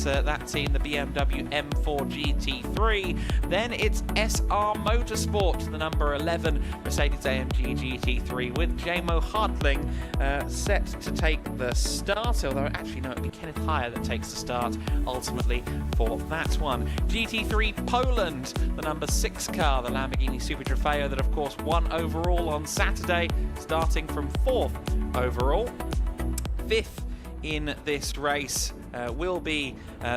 team, the BMW M4 GT3. Then it's SR Motorsport, the number 11 Mercedes-AMG GT3, with Jamo Hartling set to take the start, although actually no, it'll be Kenneth Heyer that takes the start ultimately for that one. GT3 Poland, the number 6 car, the Lamborghini Super Trofeo that of course won overall on Saturday, starting from 4th overall. 5th in this race will be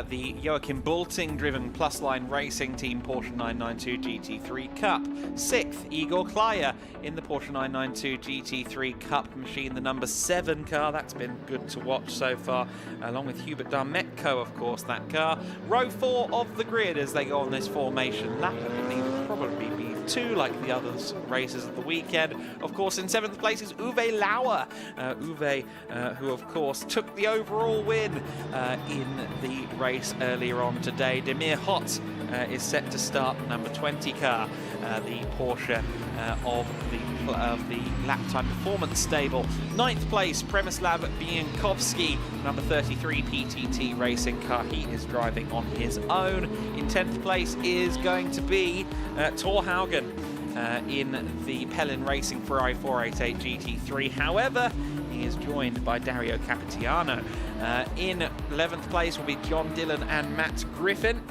the Joachim Bulting driven Plus Line Racing Team Porsche 992 GT3 Cup. 6th, Igor Klaya in the Porsche 992 GT3 Cup machine, the number 7 car. That's been good to watch so far, along with Hubert Darmetko, of course, that car. Row 4 of the grid as they go on this formation lap, I believe it'll probably be 2, like the other races of the weekend. Of course, in 7th place is Uwe Lauer. Uwe, who of course took the overall win in the race earlier on today. Demir Hott is set to start number 20 car, the Porsche of the lap time performance stable. 9th place, Przemysław Bienkowski, number 33 PTT racing car. He is driving on his own. In 10th place is going to be Thor Haugen in the Pellin Racing Ferrari 488 GT3. However, he is joined by Dario Capitiano. In 11th place will be John Dillon and Matt Griffin.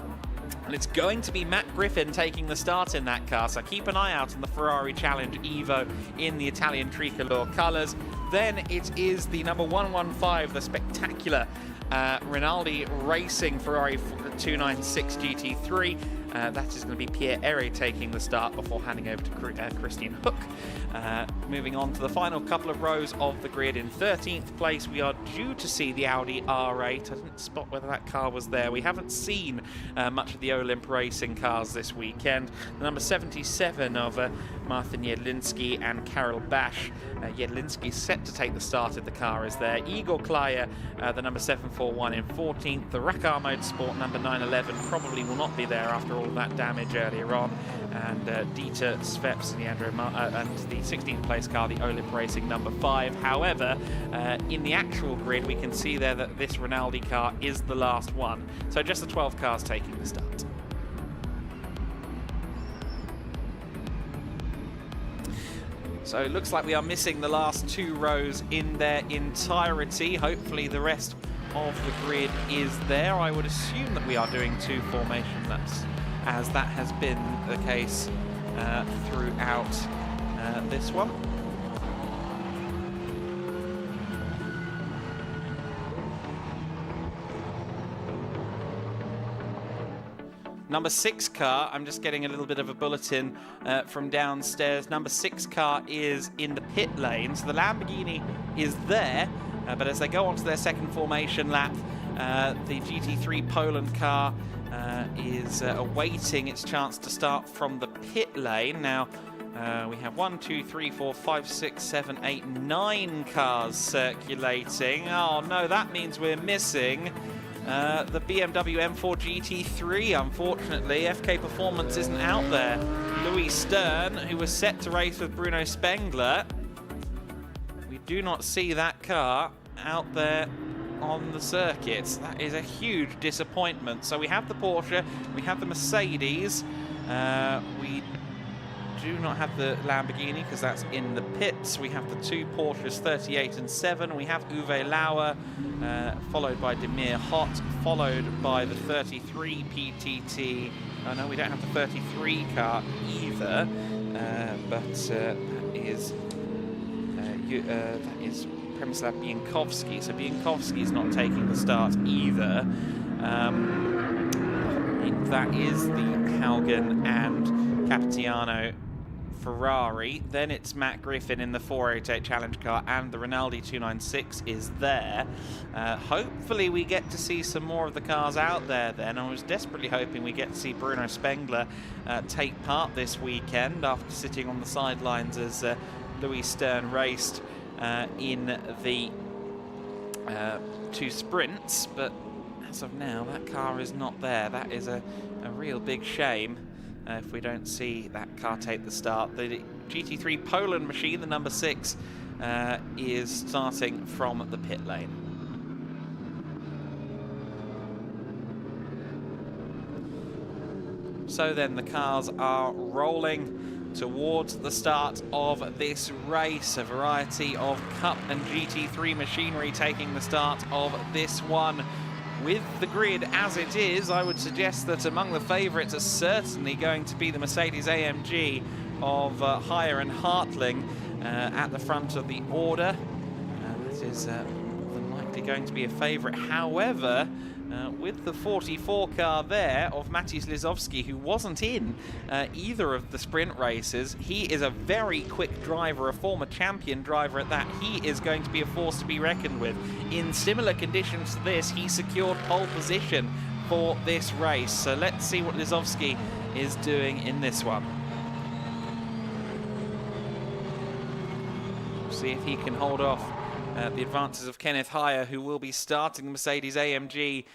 And it's going to be Matt Griffin taking the start in that car, so keep an eye out on the Ferrari Challenge Evo in the Italian tricolor colours. Then it is the number 115, the spectacular Rinaldi Racing Ferrari 296 GT3. That is going to be Pierre Ere taking the start before handing over to Christian Hook. Moving on to the final couple of rows of the grid. In 13th place, we are due to see the Audi R8. I didn't spot whether that car was there. We haven't seen much of the Olymp Racing cars this weekend. The number 77 of Martin Jedlinski and Karel Bash. Jedlinski set to take the start if the car is there. Igor Klaya, the number 741 in 14th. The Racar Motorsport number 911 probably will not be there after all of that damage earlier on. And Dieter Sveps and the 16th place car, the Olymp Racing number 5. However, in the actual grid, we can see there that this Rinaldi car is the last one. So just the 12 cars taking the start. So it looks like we are missing the last 2 rows in their entirety. Hopefully the rest of the grid is there. I would assume that we are doing 2 formation laps, as that has been the case throughout this one. Number 6 car, I'm just getting a little bit of a bulletin from downstairs. Number 6 car is in the pit lane, so the Lamborghini is there, but as they go on to their second formation lap, the GT3 Poland car is awaiting its chance to start from the pit lane. Now, we have 1, 2, 3, 4, 5, 6, 7, 8, 9 cars circulating. Oh no, that means we're missing the BMW M4 GT3, unfortunately. FK Performance isn't out there. Louis Stern, who was set to race with Bruno Spengler. We do not see that car out there on the circuits. That is a huge disappointment. So we have the Porsche, we have the Mercedes, we do not have the Lamborghini because that's in the pits. We have the 2 Porsches, 38 and 7. We have Uwe Lauer, followed by Demir Hott, followed by the 33 PTT. Oh no, we don't have the 33 car either, but that is Przemysław Bienkowski. So Bienkowski is not taking the start either. That is the Haugen and Capitiano Ferrari. Then it's Matt Griffin in the 488 Challenge car, and the Rinaldi 296 is there. Hopefully we get to see some more of the cars out there then. I was desperately hoping we get to see Bruno Spengler take part this weekend after sitting on the sidelines as Louis Stern raced in the 2 sprints, but as of now that car is not there. That is a real big shame if we don't see that car take the start. The GT3 Poland machine, the number 6, is starting from the pit lane. So then the cars are rolling towards the start of this race. A variety of Cup and GT3 machinery taking the start of this one. With the grid as it is, I would suggest that among the favourites are certainly going to be the Mercedes-AMG of Heyer and Hartling at the front of the order. That is more than likely going to be a favourite. However, with the 44 car there of Maciej Lizowski, who wasn't in either of the sprint races, he is a very quick driver, a former champion driver at that. He is going to be a force to be reckoned with. In similar conditions to this, he secured pole position for this race. So let's see what Lizowski is doing in this one. see if he can hold off the advances of Kenneth Heyer, who will be starting the Mercedes AMG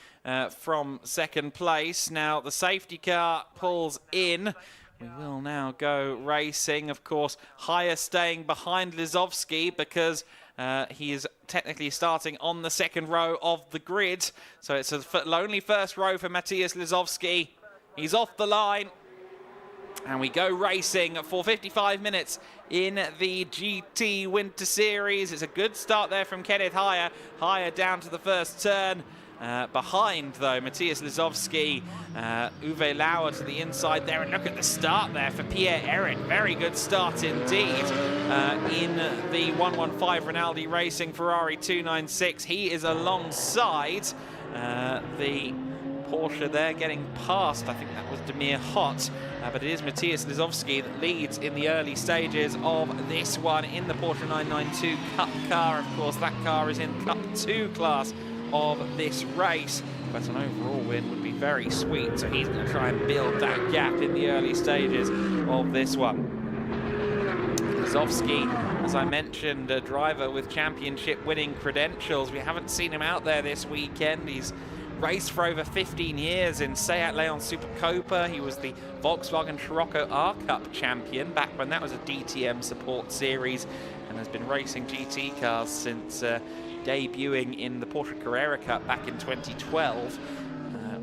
from second place. Now the safety car pulls in. We will now go racing. Of course, Heyer staying behind Lizovsky because he is technically starting on the second row of the grid. So it's a lonely first row for Matthias Lizovsky. He's off the line. And we go racing for 55 minutes in the GT Winter Series. It's a good start there from Kenneth Heyer. Heyer down to the first turn. Behind, though, Matthias Lizovsky, Uwe Lauer to the inside there. And look at the start there for Pierre-Eric. Very good start indeed in the 115 Rinaldi Racing Ferrari 296. He is alongside the Porsche there, getting past, I think that was Demir Hott, but it is Matthias Lizovsky that leads in the early stages of this one in the Porsche 992 Cup car. Of course, that car is in Cup 2 class of this race, but an overall win would be very sweet, so he's going to try and build that gap in the early stages of this one. Lizovsky, as I mentioned, a driver with championship winning credentials. We haven't seen him out there this weekend. He's raced for over 15 years in Seat Leon Supercopa. He was the Volkswagen Scirocco R-Cup champion back when that was a DTM support series, and has been racing GT cars since debuting in the Porsche Carrera Cup back in 2012.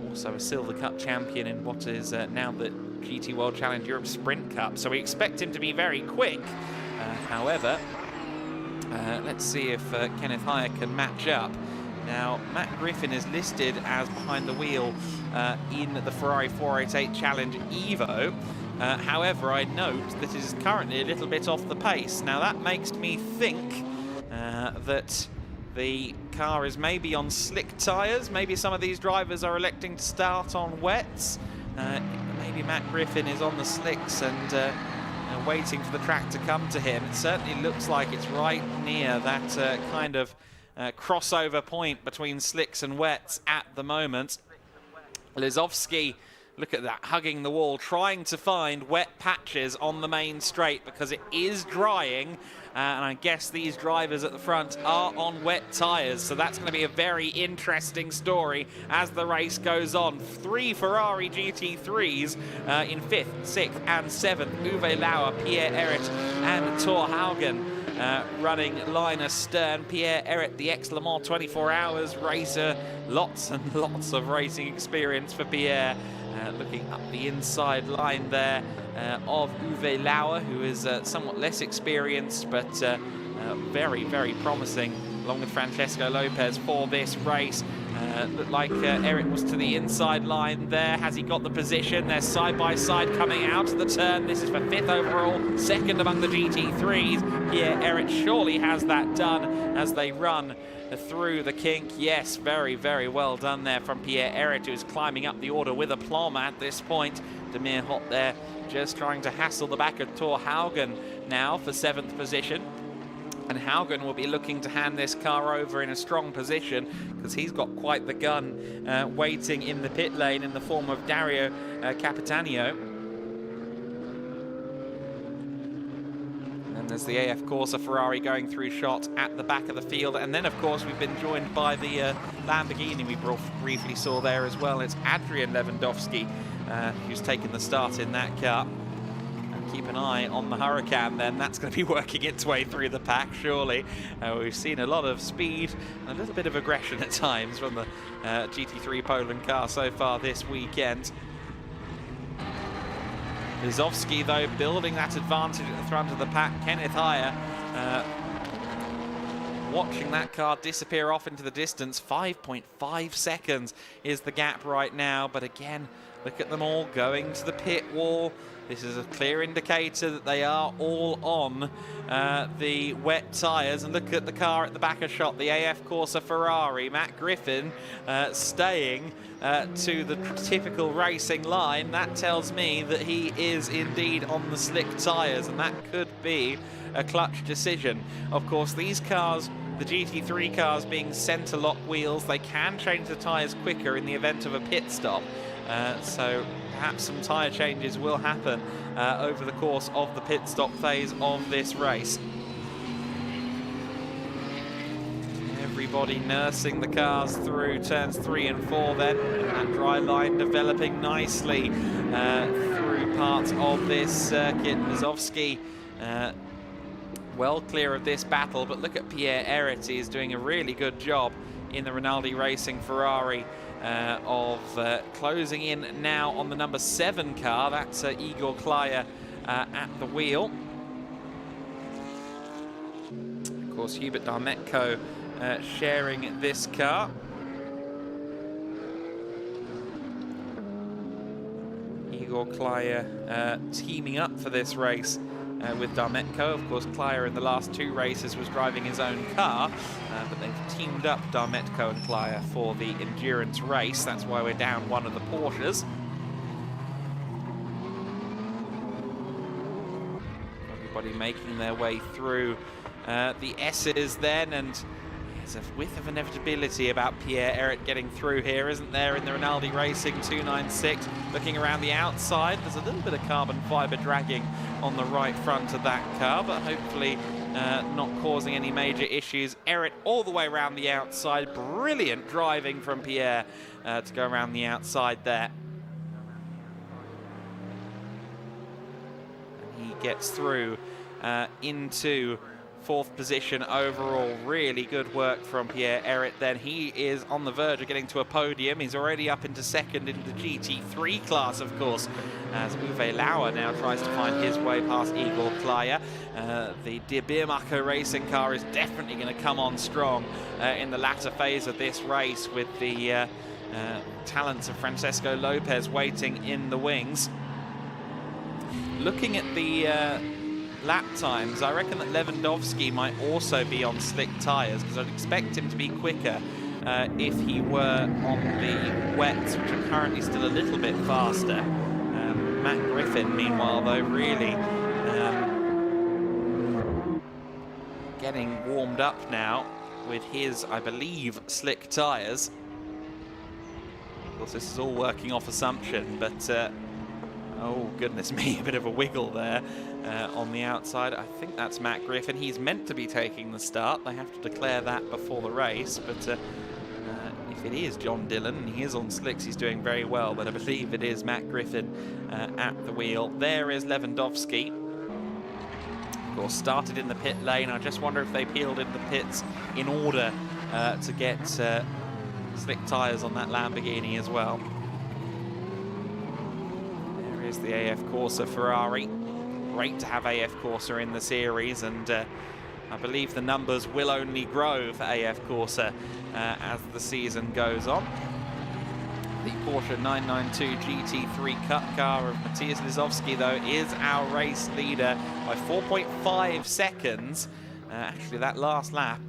Also a Silver Cup champion in what is now the GT World Challenge Europe Sprint Cup. So we expect him to be very quick. However, let's see if Kenneth Heyer can match up. Now, Matt Griffin is listed as behind the wheel in the Ferrari 488 Challenge Evo. However, I note that it is currently a little bit off the pace. Now, that makes me think that the car is maybe on slick tyres. Maybe some of these drivers are electing to start on wets. Maybe Matt Griffin is on the slicks and waiting for the track to come to him. It certainly looks like it's right near that kind of crossover point between slicks and wets at the moment. Lizovsky, look at that, hugging the wall, trying to find wet patches on the main straight because it is drying. And I guess these drivers at the front are on wet tyres, so that's going to be a very interesting story as the race goes on. 3 Ferrari GT3s in 5th, 6th and 7th. Uwe Lauer, Pierre-Eric and Thor Haugen running line astern. Pierre-Eric, the ex-Le Mans 24 Hours racer. Lots and lots of racing experience for Pierre. Looking up the inside line there of Uwe Lauer, who is somewhat less experienced, but very, very promising, along with Francesco Lopez for this race. Looked like Eric was to the inside line there. Has he got the position? They're side by side coming out of the turn. This is for 5th overall, 2nd among the GT3s. Pierre-Eric surely has that done as they run through the kink. Yes, very, very well done there from Pierre-Eric, who's climbing up the order with aplomb at this point. Demir Hott there just trying to hassle the back of Thor Haugen now for 7th position. And Haugen will be looking to hand this car over in a strong position because he's got quite the gun waiting in the pit lane in the form of Dario Capitanio. And there's the AF Corsa Ferrari going through shot at the back of the field. And then, of course, we've been joined by the Lamborghini we briefly saw there as well. It's Adrian Lewandowski who's taken the start in that car. And keep an eye on the Huracan then. That's going to be working its way through the pack, surely. We've seen a lot of speed and a little bit of aggression at times from the GT3 Poland car so far this weekend. Lizovsky, though, building that advantage at the front of the pack. Kenneth Heyer watching that car disappear off into the distance. 5.5 seconds is the gap right now. But again, look at them all going to the pit wall. This is a clear indicator that they are all on the wet tyres. And look at the car at the back of shot, the AF Corsa Ferrari. Matt Griffin staying to the typical racing line. That tells me that he is indeed on the slick tyres, and that could be a clutch decision. Of course, these cars, the GT3 cars being centre lock wheels, they can change the tyres quicker in the event of a pit stop. So perhaps some tyre changes will happen over the course of the pit stop phase of this race. Everybody nursing the cars through turns 3 and 4 then. And that dry line developing nicely through parts of this circuit. Mazowski well clear of this battle, but look at Pierre Eret. He is doing a really good job in the Rinaldi Racing Ferrari of closing in now on the number 7 car. That's Igor Klaya at the wheel. Of course, Hubert Darmetko sharing this car. Igor Klaya teaming up for this race with Darmetko. Of course, Klaya in the last 2 races was driving his own car, but they've teamed up Darmetko and Klaya for the endurance race. That's why we're down one of the Porsches. Everybody making their way through the S's then, and there's a whiff of inevitability about Pierre Eret getting through here, isn't there, in the Rinaldi Racing 296. Looking around the outside, there's a little bit of carbon fibre dragging on the right front of that car, but hopefully not causing any major issues. Eret all the way around the outside. Brilliant driving from Pierre to go around the outside there. And he gets through into 4th position overall. Really good work from Pierre Eret then. He is on the verge of getting to a podium. He's already up into 2nd in the GT3 class, of course, as Uwe Lauer now tries to find his way past Igor Klaya. The De Beermacher racing car is definitely going to come on strong in the latter phase of this race, with the talents of Francesco Lopez waiting in the wings. Looking at the lap times, I reckon that Lewandowski might also be on slick tyres, because I'd expect him to be quicker if he were on the wets, which are currently still a little bit faster. Matt Griffin, meanwhile, though, really getting warmed up now with his, I believe, slick tyres. Of course, this is all working off assumption, but oh, goodness me, a bit of a wiggle there on the outside. I think that's Matt Griffin. He's meant to be taking the start. They have to declare that before the race, but if it is John Dillon, and he is on slicks, he's doing very well, but I believe it is Matt Griffin at the wheel. There is Lewandowski. Of course, started in the pit lane. I just wonder if they peeled in the pits in order to get slick tyres on that Lamborghini as well. There is the AF Corsa Ferrari. Great to have AF Corsa in the series, and I believe the numbers will only grow for AF Corsa as the season goes on. The Porsche 992 GT3 Cup car of Matthias Lizowski, though, is our race leader by 4.5 seconds. Actually, that last lap,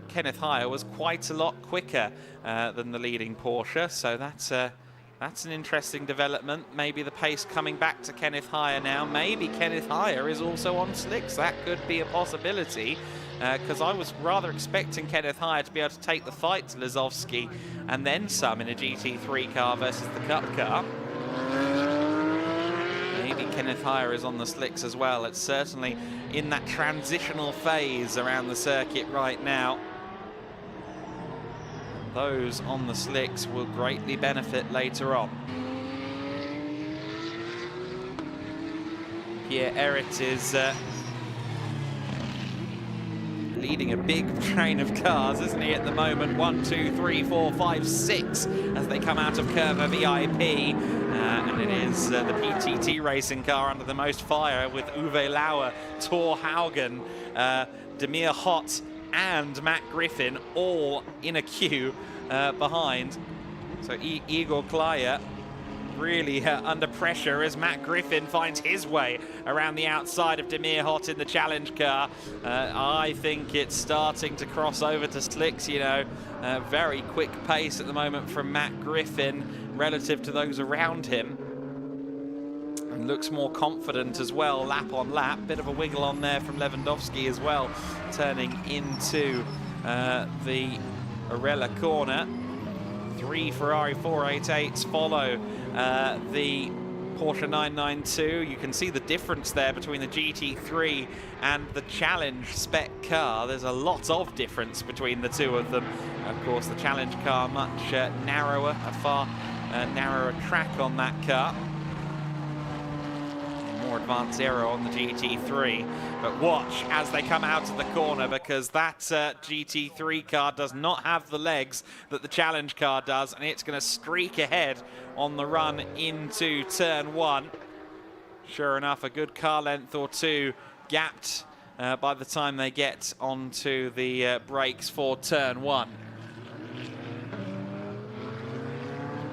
Kenneth Heyer was quite a lot quicker than the leading Porsche, so that's an interesting development. Maybe the pace coming back to Kenneth Heyer now. Maybe Kenneth Heyer is also on slicks. That could be a possibility, because I was rather expecting Kenneth Heyer to be able to take the fight to Lizowski and then some in a GT3 car versus the Cup car. Maybe Kenneth Heyer is on the slicks as well. It's certainly in that transitional phase around the circuit right now. Those on the slicks will greatly benefit later on. Pierre Eret is leading a big train of cars, isn't he, at the moment? 1, 2, 3, 4, 5, 6 as they come out of Curva VIP. And it is the PTT racing car under the most fire, with Uwe Lauer, Thor Haugen, Demir Hott and Matt Griffin all in a queue behind. So Igor Klaya really under pressure as Matt Griffin finds his way around the outside of Demir Hott in the challenge car. I think it's starting to cross over to slicks, you know. Very quick pace at the moment from Matt Griffin relative to those around him. And looks more confident as well, lap on lap. Bit of a wiggle on there from Lewandowski as well, turning into the Arella corner. 3 Ferrari 488s follow the Porsche 992. You can see the difference there between the GT3 and the Challenge spec car. There's a lot of difference between the two of them. Of course, the Challenge car much narrower, a far narrower track on that car. More advanced aero on the GT3, but watch as they come out of the corner, because that GT3 car does not have the legs that the Challenge car does, and it's going to streak ahead on the run into turn 1. Sure enough, a good car length or two gapped by the time they get onto the brakes for turn 1.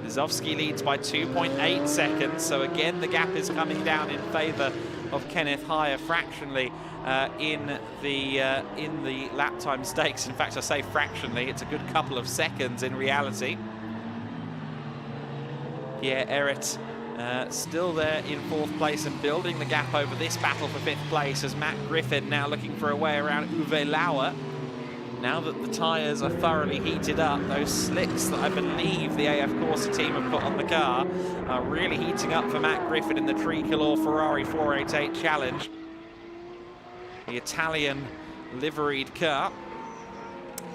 Lisowski leads by 2.8 seconds, so again the gap is coming down in favour of Kenneth Heyer fractionally in the lap time stakes. In fact, I say fractionally, it's a good couple of seconds in reality. Pierre Errit still there in 4th place and building the gap over this battle for 5th place, as Matt Griffin now looking for a way around Uwe Lauer. Now that the tyres are thoroughly heated up, those slicks that I believe the AF Corsa team have put on the car are really heating up for Matt Griffin in the Tricolor Ferrari 488 Challenge. The Italian liveried car.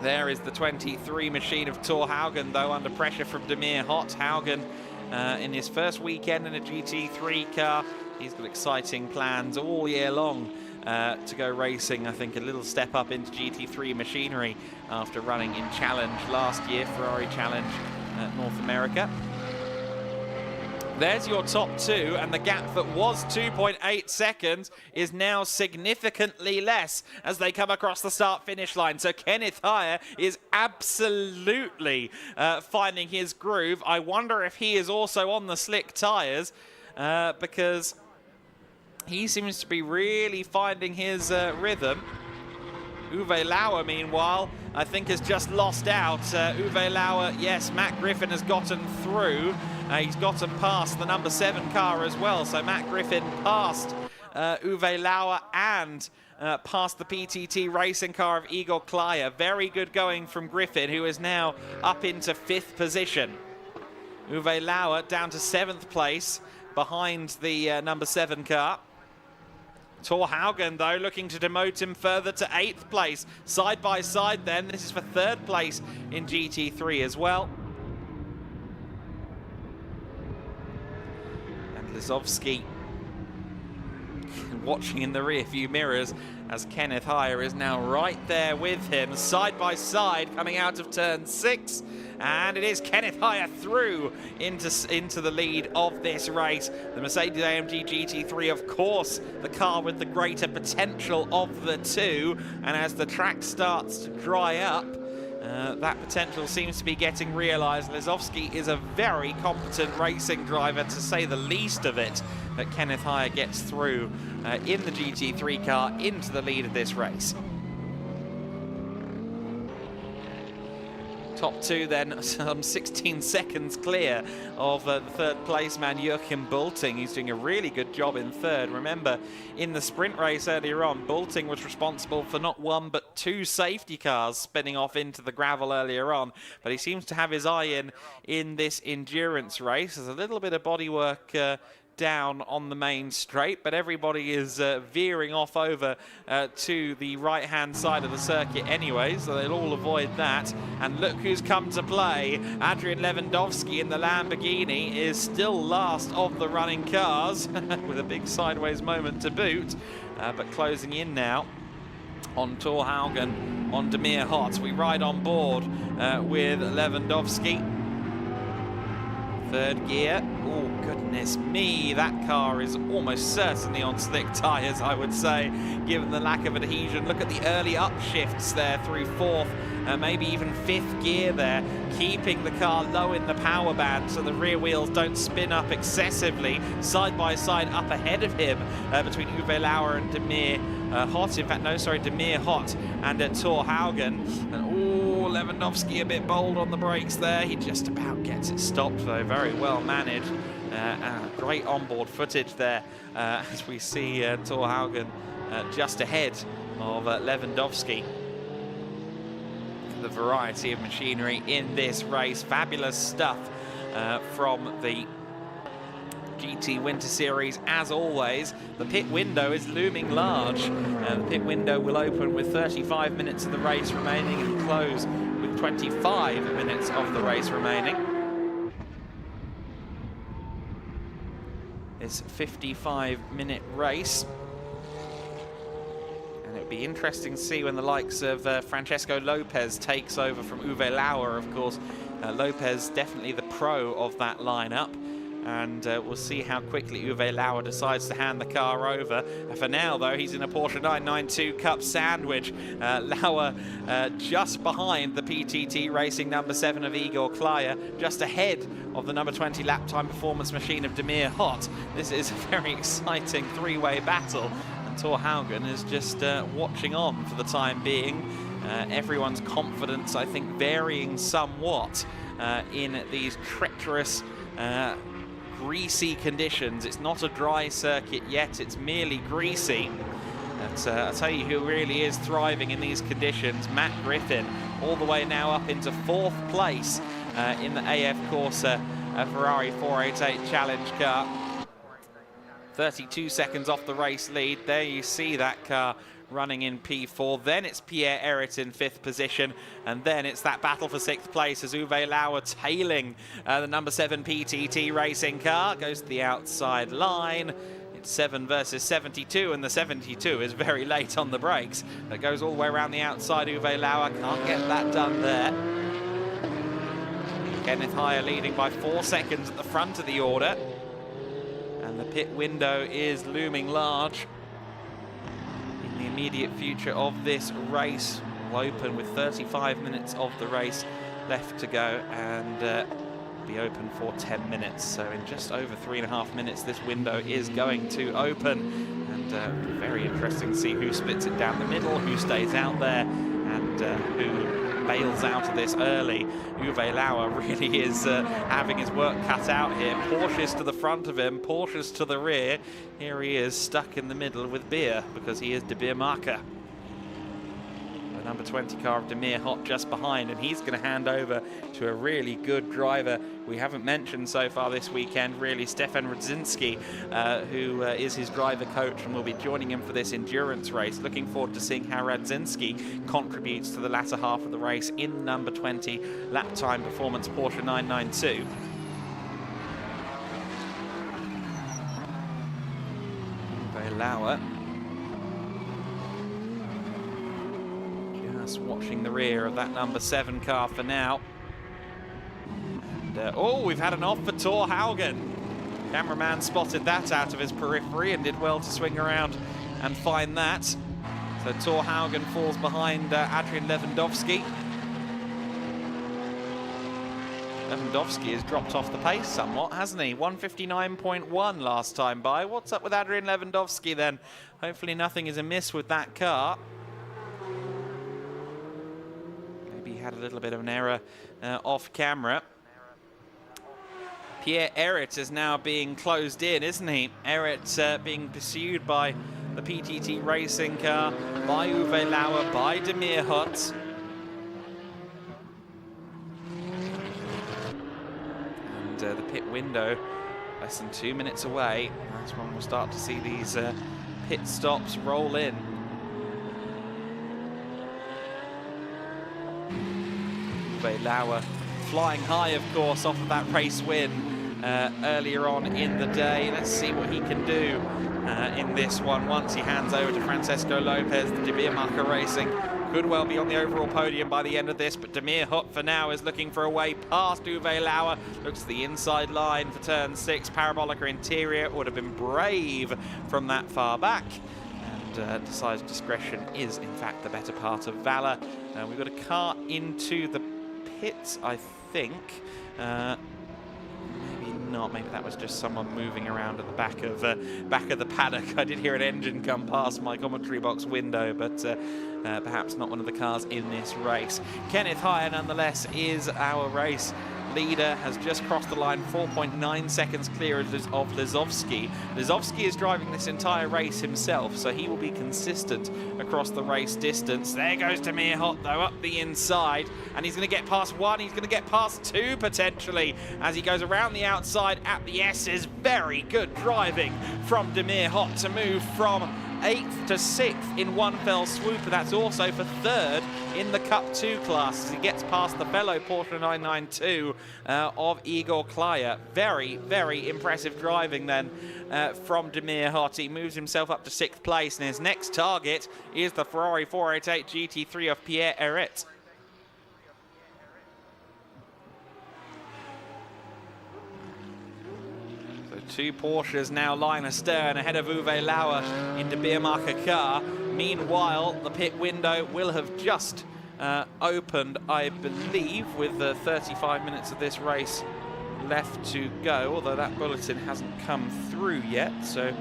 There is the 23 machine of Thor Haugen, though, under pressure from Demir Hott. Haugen in his first weekend in a GT3 car. He's got exciting plans all year long to go racing. I think a little step up into GT3 machinery after running in Challenge last year, Ferrari Challenge North America. There's your top two, and the gap that was 2.8 seconds is now significantly less as they come across the start-finish line. So Kenneth Heyer is absolutely finding his groove. I wonder if he is also on the slick tyres, because he seems to be really finding his rhythm. Uwe Lauer, meanwhile, I think has just lost out. Uwe Lauer, yes, Matt Griffin has gotten through. He's gotten past the number 7 car as well. So Matt Griffin passed Uwe Lauer and past the PTT racing car of Igor Klaya. Very good going from Griffin, who is now up into 5th position. Uwe Lauer down to 7th place behind the number 7 car. Thor Haugen, though, looking to demote him further to 8th place. Side by side then, this is for 3rd place in GT3 as well. And Lisowski watching in the rear view mirrors as Kenneth Heyer is now right there with him, side by side, coming out of turn 6. And it is Kenneth Heyer through into the lead of this race. The Mercedes-AMG GT3, of course, the car with the greater potential of the two. And as the track starts to dry up, that potential seems to be getting realised. Lisowski is a very competent racing driver, to say the least of it, that Kenneth Heyer gets through in the GT3 car into the lead of this race. Top two then, some 16 seconds clear of the 3rd place man, Joachim Bulting. He's doing a really good job in 3rd. Remember, in the sprint race earlier on, Bulting was responsible for not 1 but 2 safety cars spinning off into the gravel earlier on. But he seems to have his eye in this endurance race. There's a little bit of bodywork down on the main straight, but everybody is veering off over to the right-hand side of the circuit anyway, so they'll all avoid that. And look who's come to play. Adrian Lewandowski in the Lamborghini is still last of the running cars with a big sideways moment to boot, but closing in now on Thor Haugen, on Demir Hott. We ride on board with Lewandowski. 3rd gear. Oh, goodness me, that car is almost certainly on slick tyres, I would say, given the lack of adhesion. Look at the early upshifts there through 4th, maybe even 5th gear there, keeping the car low in the power band so the rear wheels don't spin up excessively. Side by side up ahead of him between Uwe Lauer and Demir Hott. In fact, no, sorry, Demir Hott and Thor Haugen. And Lewandowski a bit bold on the brakes there. He just about gets it stopped, though. Very well managed. Great onboard footage there as we see Thor Haugen just ahead of Lewandowski. The variety of machinery in this race. Fabulous stuff from the GT Winter Series. As always, the pit window is looming large. The pit window will open with 35 minutes of the race remaining and close with 25 minutes of the race remaining. This 55-minute race. And it'd be interesting to see when the likes of Francesco Lopez takes over from Uwe Lauer, of course. Lopez definitely the pro of that lineup. And we'll see how quickly Uwe Lauer decides to hand the car over. For now, though, he's in a Porsche 992 Cup sandwich. Lauer just behind the PTT Racing number 7 of Igor Klaya, just ahead of the number 20 lap time performance machine of Demir Hott. This is a very exciting three-way battle, and Thor Haugen is just watching on for the time being. Everyone's confidence, I think, varying somewhat in these treacherous, greasy conditions. It's not a dry circuit yet, it's merely greasy. But I'll tell you who really is thriving in these conditions. Matt Griffin, all the way now up into 4th place in the AF Corsa Ferrari 488 Challenge car. 32 seconds off the race lead. There you see that car running in P4. Then it's Pierre Errit in 5th position, and then it's that battle for 6th place as Uwe Lauer tailing the number 7 PTT Racing car. Goes to the outside line. It's 7 versus 72, and the 72 is very late on the brakes. That goes all the way around the outside. Uwe Lauer can't get that done there. Kenneth Heyer leading by 4 seconds at the front of the order. And the pit window is looming large. In the immediate future of this race will open with 35 minutes of the race left to go, and be open for 10 minutes. So in just over 3.5 minutes, this window is going to open, and very interesting to see who splits it down the middle, who stays out there, and who bails out of this early. Uwe Lauer really is having his work cut out here. Porsche's to the front of him, Porsche's to the rear. Here he is stuck in the middle with Beer, because he is De Beer Marker. The number 20 car of Demir Hott just behind, and he's going to hand over to a really good driver we haven't mentioned so far this weekend, really, Stefan Radzinski, who is his driver coach and will be joining him for this endurance race. Looking forward to seeing how Radzinski contributes to the latter half of the race in number 20 lap time performance Porsche 992. Uwe Lauer just watching the rear of that number 7 car for now. And, oh, we've had an off for Thor Haugen. Cameraman spotted that out of his periphery and did well to swing around and find that. So Thor Haugen falls behind Adrian Lewandowski. Lewandowski has dropped off the pace somewhat, hasn't he? 159.1 last time by. What's up with Adrian Lewandowski then? Hopefully nothing is amiss with that car. Maybe he had a little bit of an error off camera. Pierre Errit is now being closed in, isn't he? Errit being pursued by the PTT Racing car, by Uwe Lauer, by Demir Hott. And the pit window less than 2 minutes away. That's when we'll start to see these pit stops roll in. Uwe Lauer flying high, of course, off of that race win earlier on in the day. Let's see what he can do in this one once he hands over to Francesco Lopez. The De Beer Marker Racing could well be on the overall podium by the end of this, but Demir Hott for now is looking for a way past Uwe Lauer. Looks to the inside line for turn 6. Parabolica interior would have been brave from that far back. And decides discretion is, in fact, the better part of valor. We've got a car into the pits, I think. Maybe not. Maybe that was just someone moving around at the back of the paddock. I did hear an engine come past my commentary box window, but perhaps not one of the cars in this race. Kenneth Heyer, nonetheless, is our race leader has just crossed the line, 4.9 seconds clear of Lizovsky. Lizovsky is driving this entire race himself, so he will be consistent across the race distance. There goes Demir Hot, though, up the inside, and he's going to get past one, he's going to get past two, potentially, as he goes around the outside at the S's. Very good driving from Demir Hot to move from 8th to 6th in one fell swoop, and that's also for 3rd in the Cup 2 class as he gets past the fellow Porsche 992 of Igor Klaya. Very, very impressive driving then from Demir Hot. He moves himself up to 6th place, and his next target is the Ferrari 488 GT3 of Pierre Eret. Two Porsches now line astern ahead of Uwe Lauer in the Biermarker car. Meanwhile, the pit window will have just opened, I believe, with 35 minutes of this race left to go, although that bulletin hasn't come through yet, so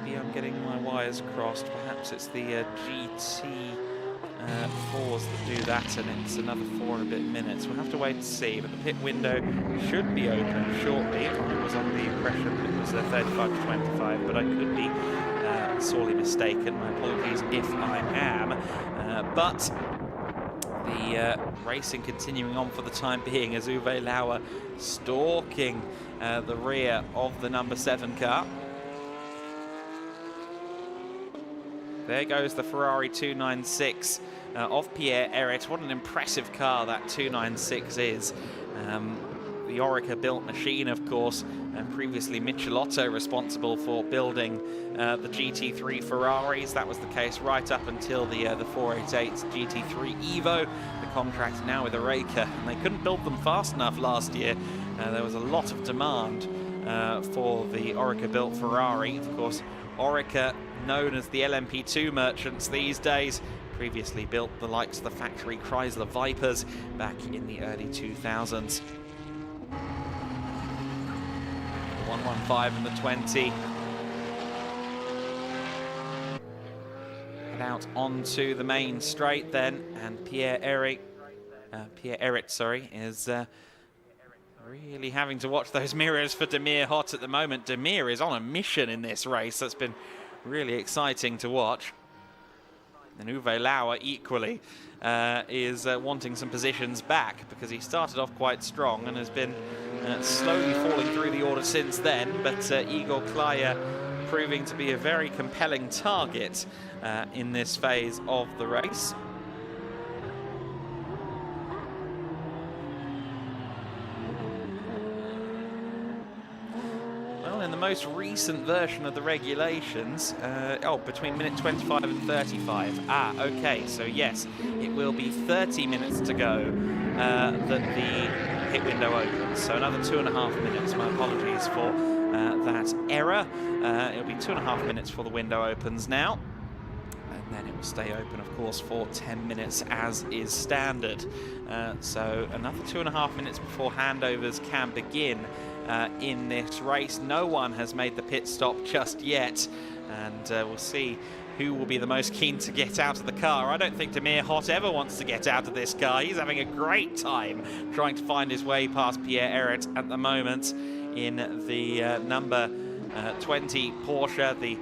maybe I'm getting my wires crossed. Perhaps it's the GT4s that do that, and it's another 4 and a bit minutes. We'll have to wait and see, but the pit window should be open shortly. I was under the impression it was 35 to 25, but I could be sorely mistaken. My apologies if I am. But the racing continuing on for the time being as Uwe Lauer stalking the rear of the number 7 car. There goes the Ferrari 296 of Pierre Eret. What an impressive car that 296 is. The Orica-built machine, of course, and previously Michelotto responsible for building the GT3 Ferraris. That was the case right up until the 488 GT3 Evo. The contract now with Orica, and they couldn't build them fast enough last year. There was a lot of demand for the Orica-built Ferrari. Of course, Orica, known as the LMP2 merchants these days, previously built the likes of the factory Chrysler Vipers back in the early 2000s. 115 and the 20. Head out onto the main straight then, and Pierre Eret, is really having to watch those mirrors for Demir Hot at the moment. Demir is on a mission in this race. That's been really exciting to watch. And Uwe Lauer equally is wanting some positions back because he started off quite strong and has been slowly falling through the order since then. But Igor Klaya proving to be a very compelling target in this phase of the race. In the most recent version of the regulations, between minute 25 and 35. Okay, so yes, it will be 30 minutes to go that the pit window opens. So another 2.5 minutes. My apologies for that error. It'll be 2.5 minutes before the window opens now. And then it will stay open, of course, for 10 minutes as is standard. So another 2.5 minutes before handovers can begin in this race. No one has made the pit stop just yet, and we'll see who will be the most keen to get out of the car. I don't think Demir Hot ever wants to get out of this car. He's having a great time trying to find his way past Pierre Eret at the moment in the number 20 Porsche, the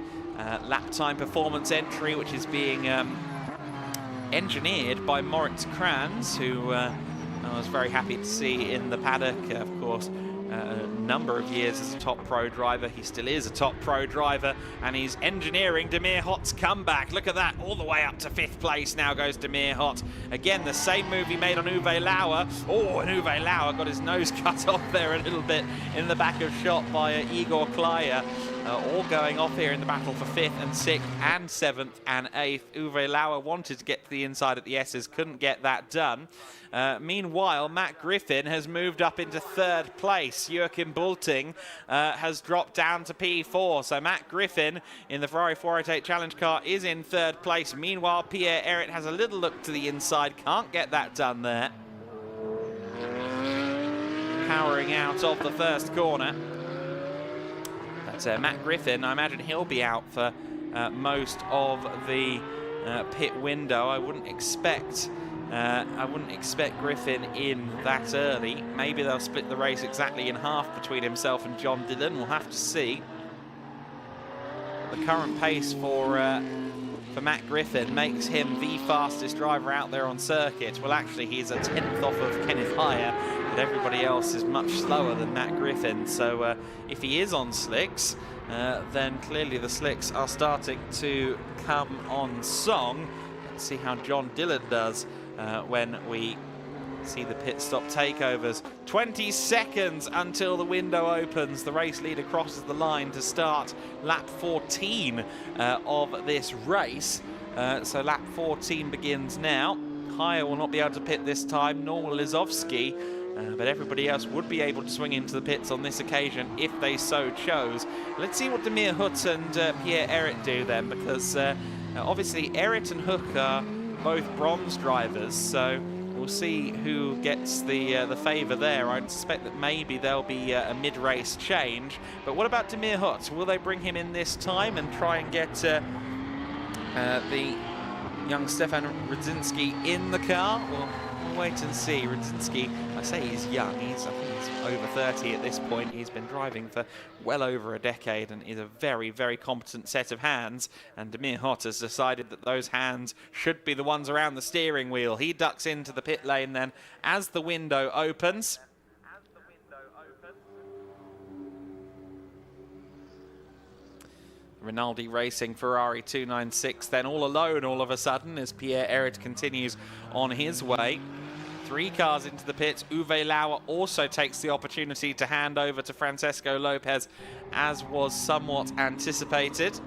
lap time performance entry, which is being engineered by Moritz Kranz, who I was very happy to see in the paddock. Of course, a number of years as a top pro driver. He still is a top pro driver, and he's engineering Demir Hot's comeback. Look at that, all the way up to 5th place now goes Demir Hot. Again, the same move he made on Uwe Lauer. Oh, and Uwe Lauer got his nose cut off there a little bit in the back of shot by Igor Klaya. All going off here in the battle for 5th and 6th and 7th and 8th. Uwe Lauer wanted to get to the inside at the S's, couldn't get that done. Meanwhile, Matt Griffin has moved up into 3rd place. Joachim Bulting has dropped down to P4. So Matt Griffin in the Ferrari 488 Challenge car is in 3rd place. Meanwhile, Pierre Eret has a little look to the inside. Can't get that done there. Powering out of the first corner. But Matt Griffin, I imagine he'll be out for most of the pit window. I wouldn't expect I wouldn't expect Griffin in that early. Maybe they'll split the race exactly in half between himself and John Dillon. We'll have to see. The current pace for Matt Griffin makes him the fastest driver out there on circuit. Well, actually, he's a 10th off of Kenneth Higher, but everybody else is much slower than Matt Griffin. So if he is on slicks, then clearly the slicks are starting to come on song. Let's see how John Dillon does when we see the pit stop takeovers. 20 seconds until the window opens. The race leader crosses the line to start lap 14 of this race. So lap 14 begins now. Higher will not be able to pit this time, nor will Lizovsky, but everybody else would be able to swing into the pits on this occasion if they so chose. Let's see what Demir Hut and Pierre Ehret do then, because obviously Ehret and Hook are both bronze drivers, so we'll see who gets the favour there. I suspect that maybe there'll be a mid-race change. But what about Demir Hut? Will they bring him in this time and try and get the young Stefan Radzinski in the car? Well, we'll wait and see. Radzinski, I say he's young. I think he's over 30 at this point. He's been driving for well over a decade and is a very, very competent set of hands. And Demir Hut has decided that those hands should be the ones around the steering wheel. He ducks into the pit lane then as the window opens. Rinaldi Racing Ferrari 296 then all alone all of a sudden as Pierre Ehret continues on his way. 3 cars into the pits. Uwe Lauer also takes the opportunity to hand over to Francesco Lopez, as was somewhat anticipated.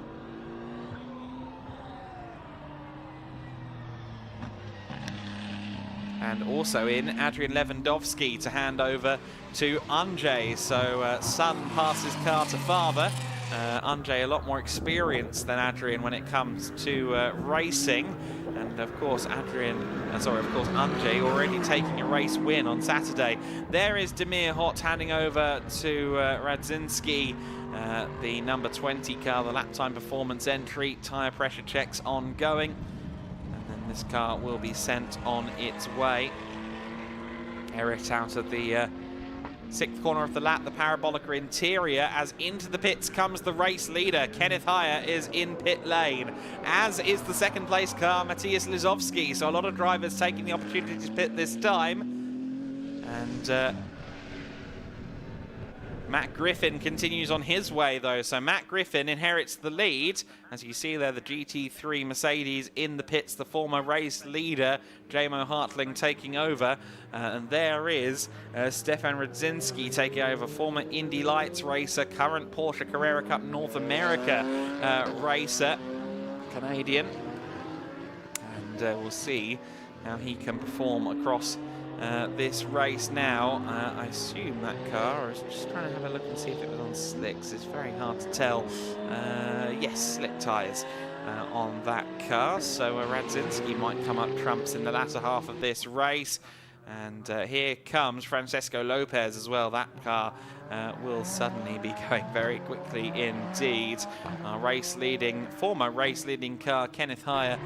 And also in Adrian Lewandowski to hand over to Andrzej. So son passes car to father. Andrzej a lot more experienced than Adrian when it comes to racing. And of course Andrzej already taking a race win on Saturday. There is Demir Hut handing over to Radzinski, the number 20 car, the lap time performance entry, tyre pressure checks ongoing. And then this car will be sent on its way. Ehret out of the 6th corner of the lap, the Parabolica interior, as into the pits comes the race leader. Kenneth Higher is in pit lane, as is the 2nd place car, Matthias Lizovsky. So a lot of drivers taking the opportunity to pit this time. And Matt Griffin continues on his way though. So Matt Griffin inherits the lead. As you see there, the GT3 Mercedes in the pits, the former race leader, Jamo Hartling, taking over. And there is Stefan Radzinski taking over, former Indy Lights racer, current Porsche Carrera Cup North America racer, Canadian. And we'll see how he can perform across this race now. I assume that car, I was just trying to have a look and see if it was on slicks. It's very hard to tell. Yes, slick tyres on that car. So Radzinski might come up trumps in the latter half of this race. And here comes Francesco Lopez as well. That car will suddenly be going very quickly indeed. Our former race leading car, Kenneth Higher,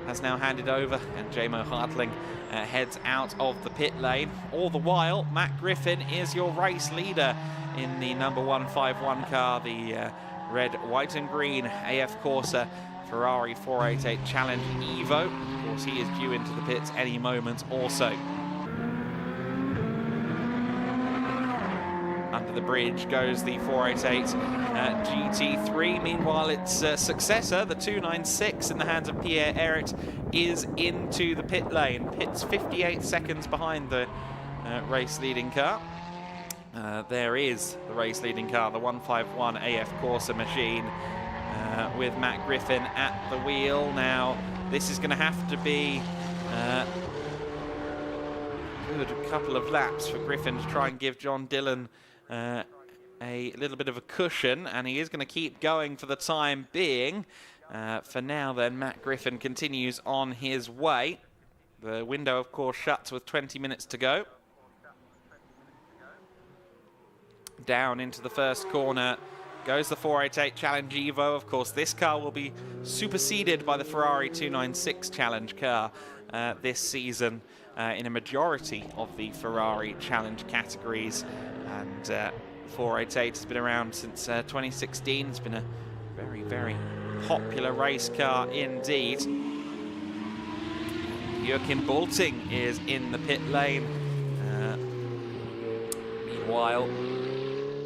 has now handed over, and Jamo Hartling heads out of the pit lane. All the while, Matt Griffin is your race leader in the number 151 car, the red, white and green AF Corsa Ferrari 488 Challenge Evo. Of course, he is due into the pits any moment also. Under the bridge goes the 488 GT3. Meanwhile, its successor, the 296, in the hands of Pierre Ehret, is into the pit lane. Pits 58 seconds behind the race-leading car. There is the race-leading car, the 151 AF Corsa machine, with Matt Griffin at the wheel. Now, this is going to have to be a good couple of laps for Griffin to try and give John Dillon a little bit of a cushion, and he is going to keep going for the time being. For now then, Matt Griffin continues on his way. The window of course shuts with 20 minutes to go. Down into the first corner goes the 488 Challenge Evo. Of course, this car will be superseded by the Ferrari 296 Challenge car this season in a majority of the Ferrari Challenge categories. And 488 has been around since 2016. It's been a very, very popular race car indeed. Joachim Bolting is in the pit lane. Meanwhile,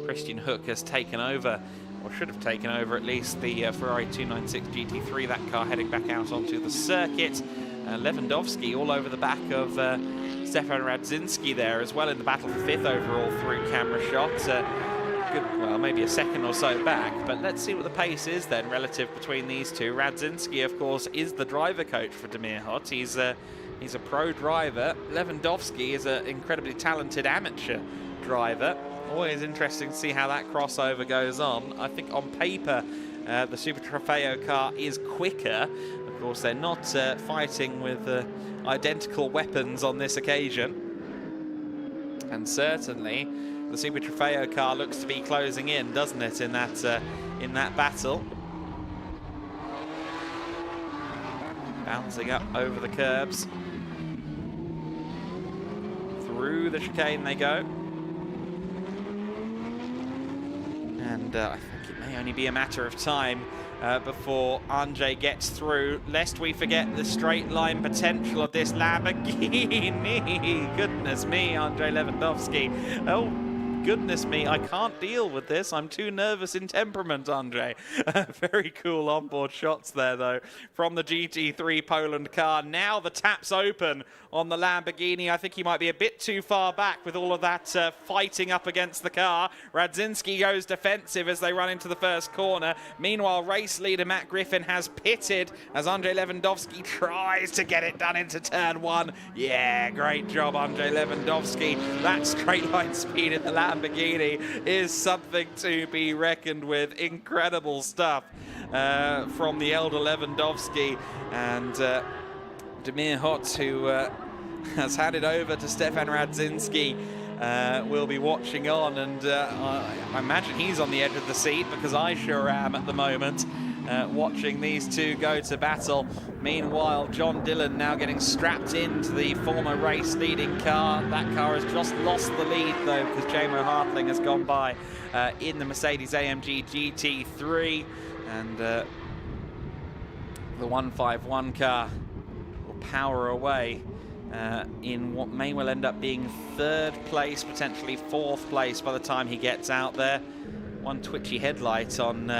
Christian Hook has taken over, or should have taken over at least, the Ferrari 296 GT3. That car heading back out onto the circuit. Lewandowski all over the back of Stefan Radzinski there as well, in the battle for 5th overall through camera shots. Good, well, maybe a second or so back, but let's see what the pace is then relative between these two. Radzinski, of course, is the driver coach for Demir Hot. He's a pro driver. Lewandowski is an incredibly talented amateur driver. Always interesting to see how that crossover goes on. I think on paper, the Super Trofeo car is quicker. Of course, they're not fighting with identical weapons on this occasion. And certainly, the Super Trofeo car looks to be closing in, doesn't it, in that battle? Bouncing up over the curbs. Through the chicane they go. And I think it may only be a matter of time before Andrzej gets through, lest we forget the straight line potential of this Lamborghini. Goodness me, Andrzej Lewandowski. Oh, goodness me, I can't deal with this. I'm too nervous in temperament, Andrzej. Very cool onboard shots there, though, from the GT3 Poland car. Now the taps open on the Lamborghini. I think he might be a bit too far back with all of that fighting up against the car. Radzinski goes defensive as they run into the first corner. Meanwhile, race leader Matt Griffin has pitted as Andrzej Lewandowski tries to get it done into turn 1. Yeah, great job, Andrzej Lewandowski. That straight line speed in the Lamborghini is something to be reckoned with. Incredible stuff from the elder Lewandowski. And Demir Hot, who has handed over to Stefan Radzinski, will be watching on, and I imagine he's on the edge of the seat, because I sure am at the moment, watching these two go to battle. Meanwhile, John Dillon now getting strapped into the former race leading car. That car has just lost the lead, though, because Jamo Hartling has gone by in the Mercedes-AMG GT3, and the 151 car will power away in what may well end up being 3rd place, potentially 4th place by the time he gets out there. One twitchy headlight on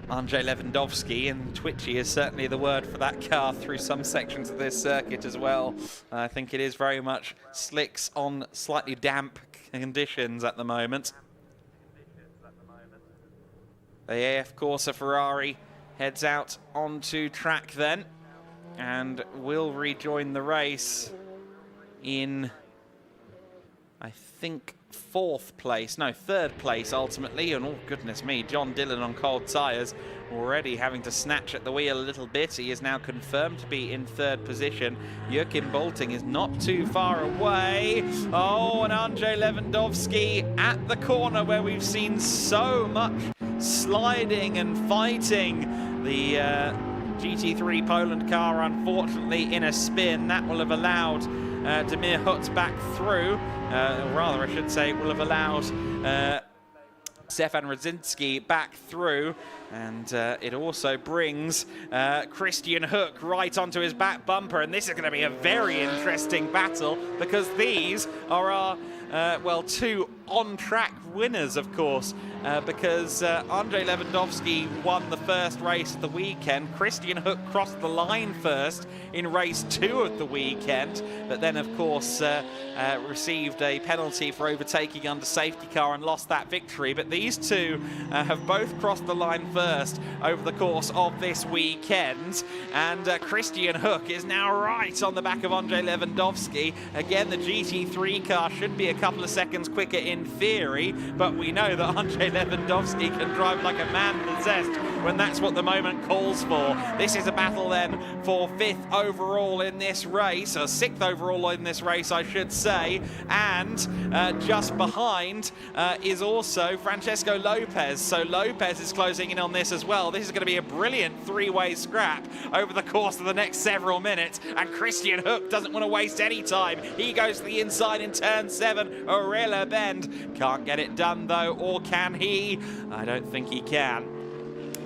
Andrzej Lewandowski, and twitchy is certainly the word for that car through some sections of this circuit as well. I think it is very much slicks on slightly damp conditions at the moment. The AF Corsa Ferrari heads out onto track then, and will rejoin the race in, I think, 4th place. No, 3rd place ultimately. And oh, goodness me, John Dillon on cold tyres, already having to snatch at the wheel a little bit. He is now confirmed to be in 3rd position. Joachim Bolting is not too far away. Oh, and Andrzej Lewandowski at the corner where we've seen so much sliding and fighting. The GT3 Poland car, unfortunately, in a spin. That will have allowed Demir Hut back through. Or rather, I should say, it will have allowed Stefan Radzinski back through. And it also brings Christian Hook right onto his back bumper. And this is going to be a very interesting battle, because these are our, well, 2 on-track winners, of course, because Andrzej Lewandowski won the first race of the weekend. Christian Hook crossed the line first in race 2 of the weekend, but then, of course, received a penalty for overtaking under safety car and lost that victory. But these two have both crossed the line first over the course of this weekend, and Christian Hook is now right on the back of Andrzej Lewandowski. Again, the GT3 car should be a couple of seconds quicker in in theory, but we know that Andrzej Lewandowski can drive like a man possessed when that's what the moment calls for. This is a battle then for 5th overall in this race, or 6th overall in this race, I should say, and just behind is also Francesco Lopez. So Lopez is closing in on this as well. This is going to be a brilliant three-way scrap over the course of the next several minutes, and Christian Hook doesn't want to waste any time. He goes to the inside in turn 7, Orella Bend. Can't get it done though, or can he? I don't think he can.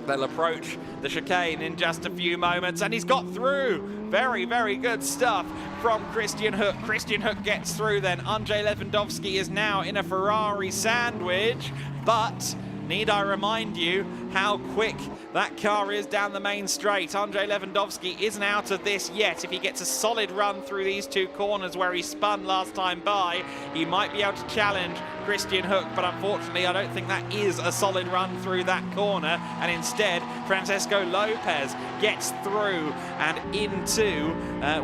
They'll approach the chicane in just a few moments, and he's got through. Very, very good stuff from Christian Hook. Christian Hook gets through then. Andrzej Lewandowski is now in a Ferrari sandwich, but need I remind you how quick that car is down the main straight. Andrzej Lewandowski isn't out of this yet. If he gets a solid run through these two corners where he spun last time by, he might be able to challenge Christian Hook, but unfortunately I don't think that is a solid run through that corner, and instead Francesco Lopez gets through and into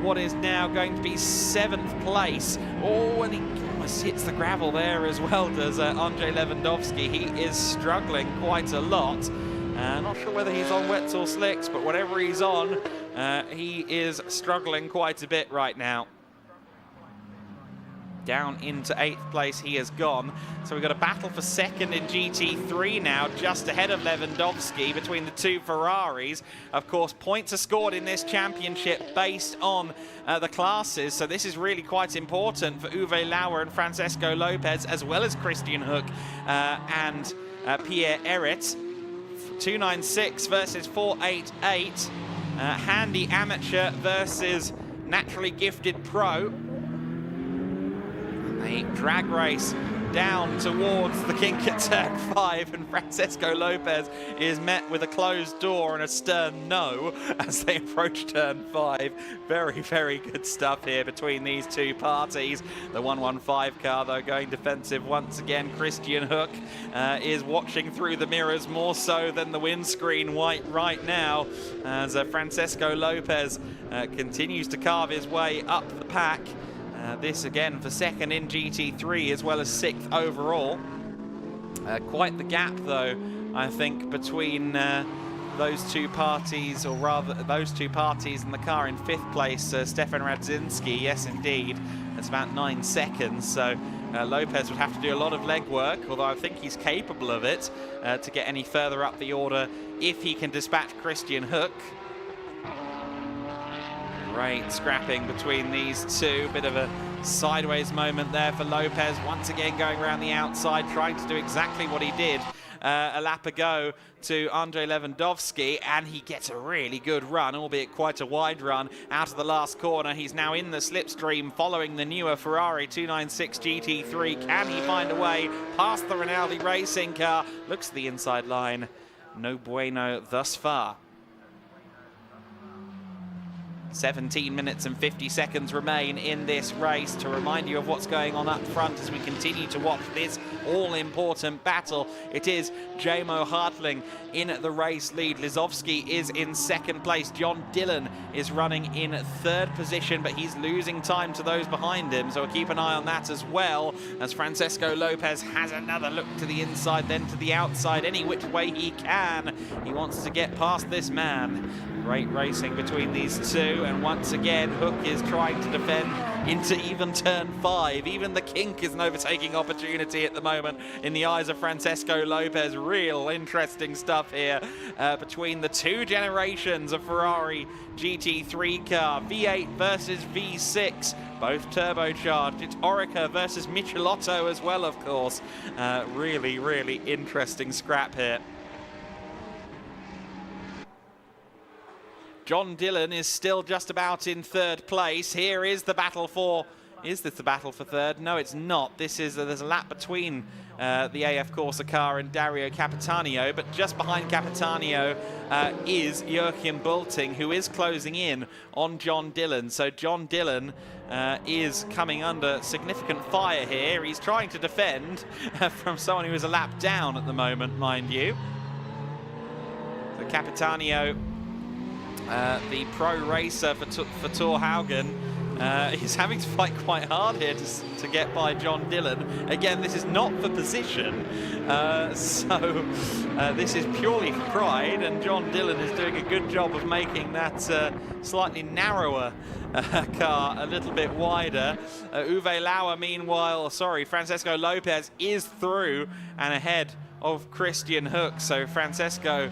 what is now going to be 7th place. Oh, and he almost hits the gravel there as well, does Andrzej Lewandowski. He is struggling quite a lot. Not sure whether he's on wets or slicks, but whatever he's on, he is struggling quite a bit right now. Down into 8th place he has gone. So we've got a battle for 2nd in GT3 now, just ahead of Lewandowski between the two Ferraris. Of course, points are scored in this championship based on the classes, so this is really quite important for Uwe Lauer and Francesco Lopez, as well as Christian Hook and Pierre Eret. 296 versus 488. Handy amateur versus naturally gifted pro. A drag race down towards the kink at turn 5, and Francesco Lopez is met with a closed door and a stern no as they approach turn 5. Very, very good stuff here between these two parties. The 115 car, though, going defensive once again. Christian Hook is watching through the mirrors more so than the windscreen right now, as Francesco Lopez continues to carve his way up the pack. This again for 2nd in GT3 as well as 6th overall. Quite the gap though, I think, between those two parties, or rather those two parties and the car in 5th place, Stefan Radzinski. Yes indeed, that's about 9 seconds, so Lopez would have to do a lot of legwork, although I think he's capable of it, to get any further up the order if he can dispatch Christian Hook. Great scrapping between these two. Bit of a sideways moment there for Lopez. Once again going around the outside, trying to do exactly what he did a lap ago to Andrzej Lewandowski, and he gets a really good run, albeit quite a wide run, out of the last corner. He's now in the slipstream following the newer Ferrari 296 GT3. Can he find a way past the Rinaldi racing car? Looks at the inside line. No bueno thus far. 17 minutes and 50 seconds remain in this race. To remind you of what's going on up front as we continue to watch this all-important battle, it is Jamo Hartling in the race lead. Lizovsky is in 2nd place. John Dillon is running in 3rd position, but he's losing time to those behind him, so we'll keep an eye on that as well, as Francesco Lopez has another look to the inside, then to the outside, any which way he can. He wants to get past this man. Great racing between these two, and once again Hook is trying to defend into even turn 5. Even the kink is an overtaking opportunity at the moment in the eyes of Francesco Lopez. Real interesting stuff here between the two generations of Ferrari GT3 car. V8 versus V6, both turbocharged. It's Orica versus Michelotto as well, of course. Really, really interesting scrap here. John Dillon is still just about in 3rd place. Here is the battle for... Is this the battle for 3rd? No, it's not. This is there's a lap between the AF Corsa car and Dario Capitanio, but just behind Capitanio is Joachim Bulting, who is closing in on John Dillon. So John Dillon is coming under significant fire here. He's trying to defend from someone who is a lap down at the moment, mind you. So Capitanio, the pro racer for Thor Haugen, He's having to fight quite hard here to get by John Dillon. Again, this is not for position, so this is purely for pride, and John Dillon is doing a good job of making that slightly narrower car a little bit wider. Uwe Lauer, meanwhile, Francesco Lopez is through and ahead of Christian Hook, so Francesco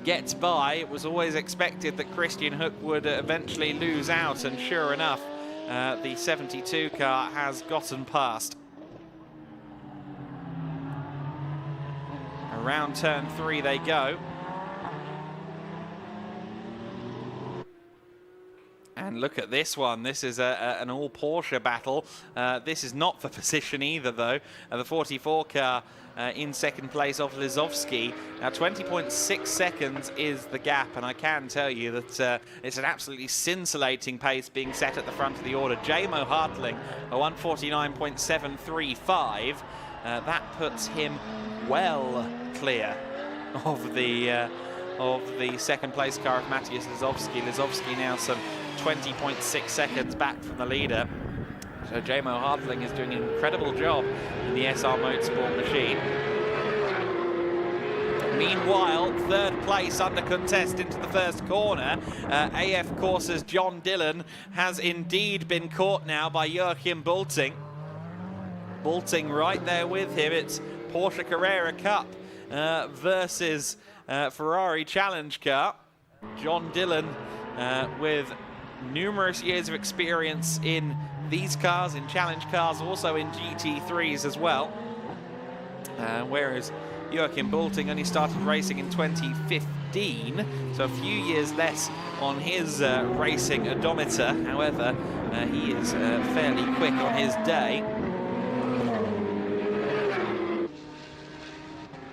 gets by. It was always expected that Christian Hook would eventually lose out, and sure enough, the 72 car has gotten past. Around turn 3 they go. And look at this one. This is an all Porsche battle. This is not for position either, though. The 44 car in second place of Lizovsky. Now 20.6 seconds is the gap, and I can tell you that it's an absolutely scintillating pace being set at the front of the order. Jamo Hartling, a 149.735. That puts him well clear of the second place car of Matthias Lizovsky. Lizovsky now some 20.6 seconds back from the leader. So Jamo Hartling is doing an incredible job in the SR Motorsport machine. Meanwhile, third place under contest into the first corner. AF Corsa's John Dillon has indeed been caught now by Joachim Bulting. Bulting right there with him. It's Porsche Carrera Cup versus Ferrari Challenge Car. John Dillon with numerous years of experience in these cars, in challenge cars, also in GT3s as well. Whereas Joachim Bulting only started racing in 2015, so a few years less on his racing odometer. However, he is fairly quick on his day.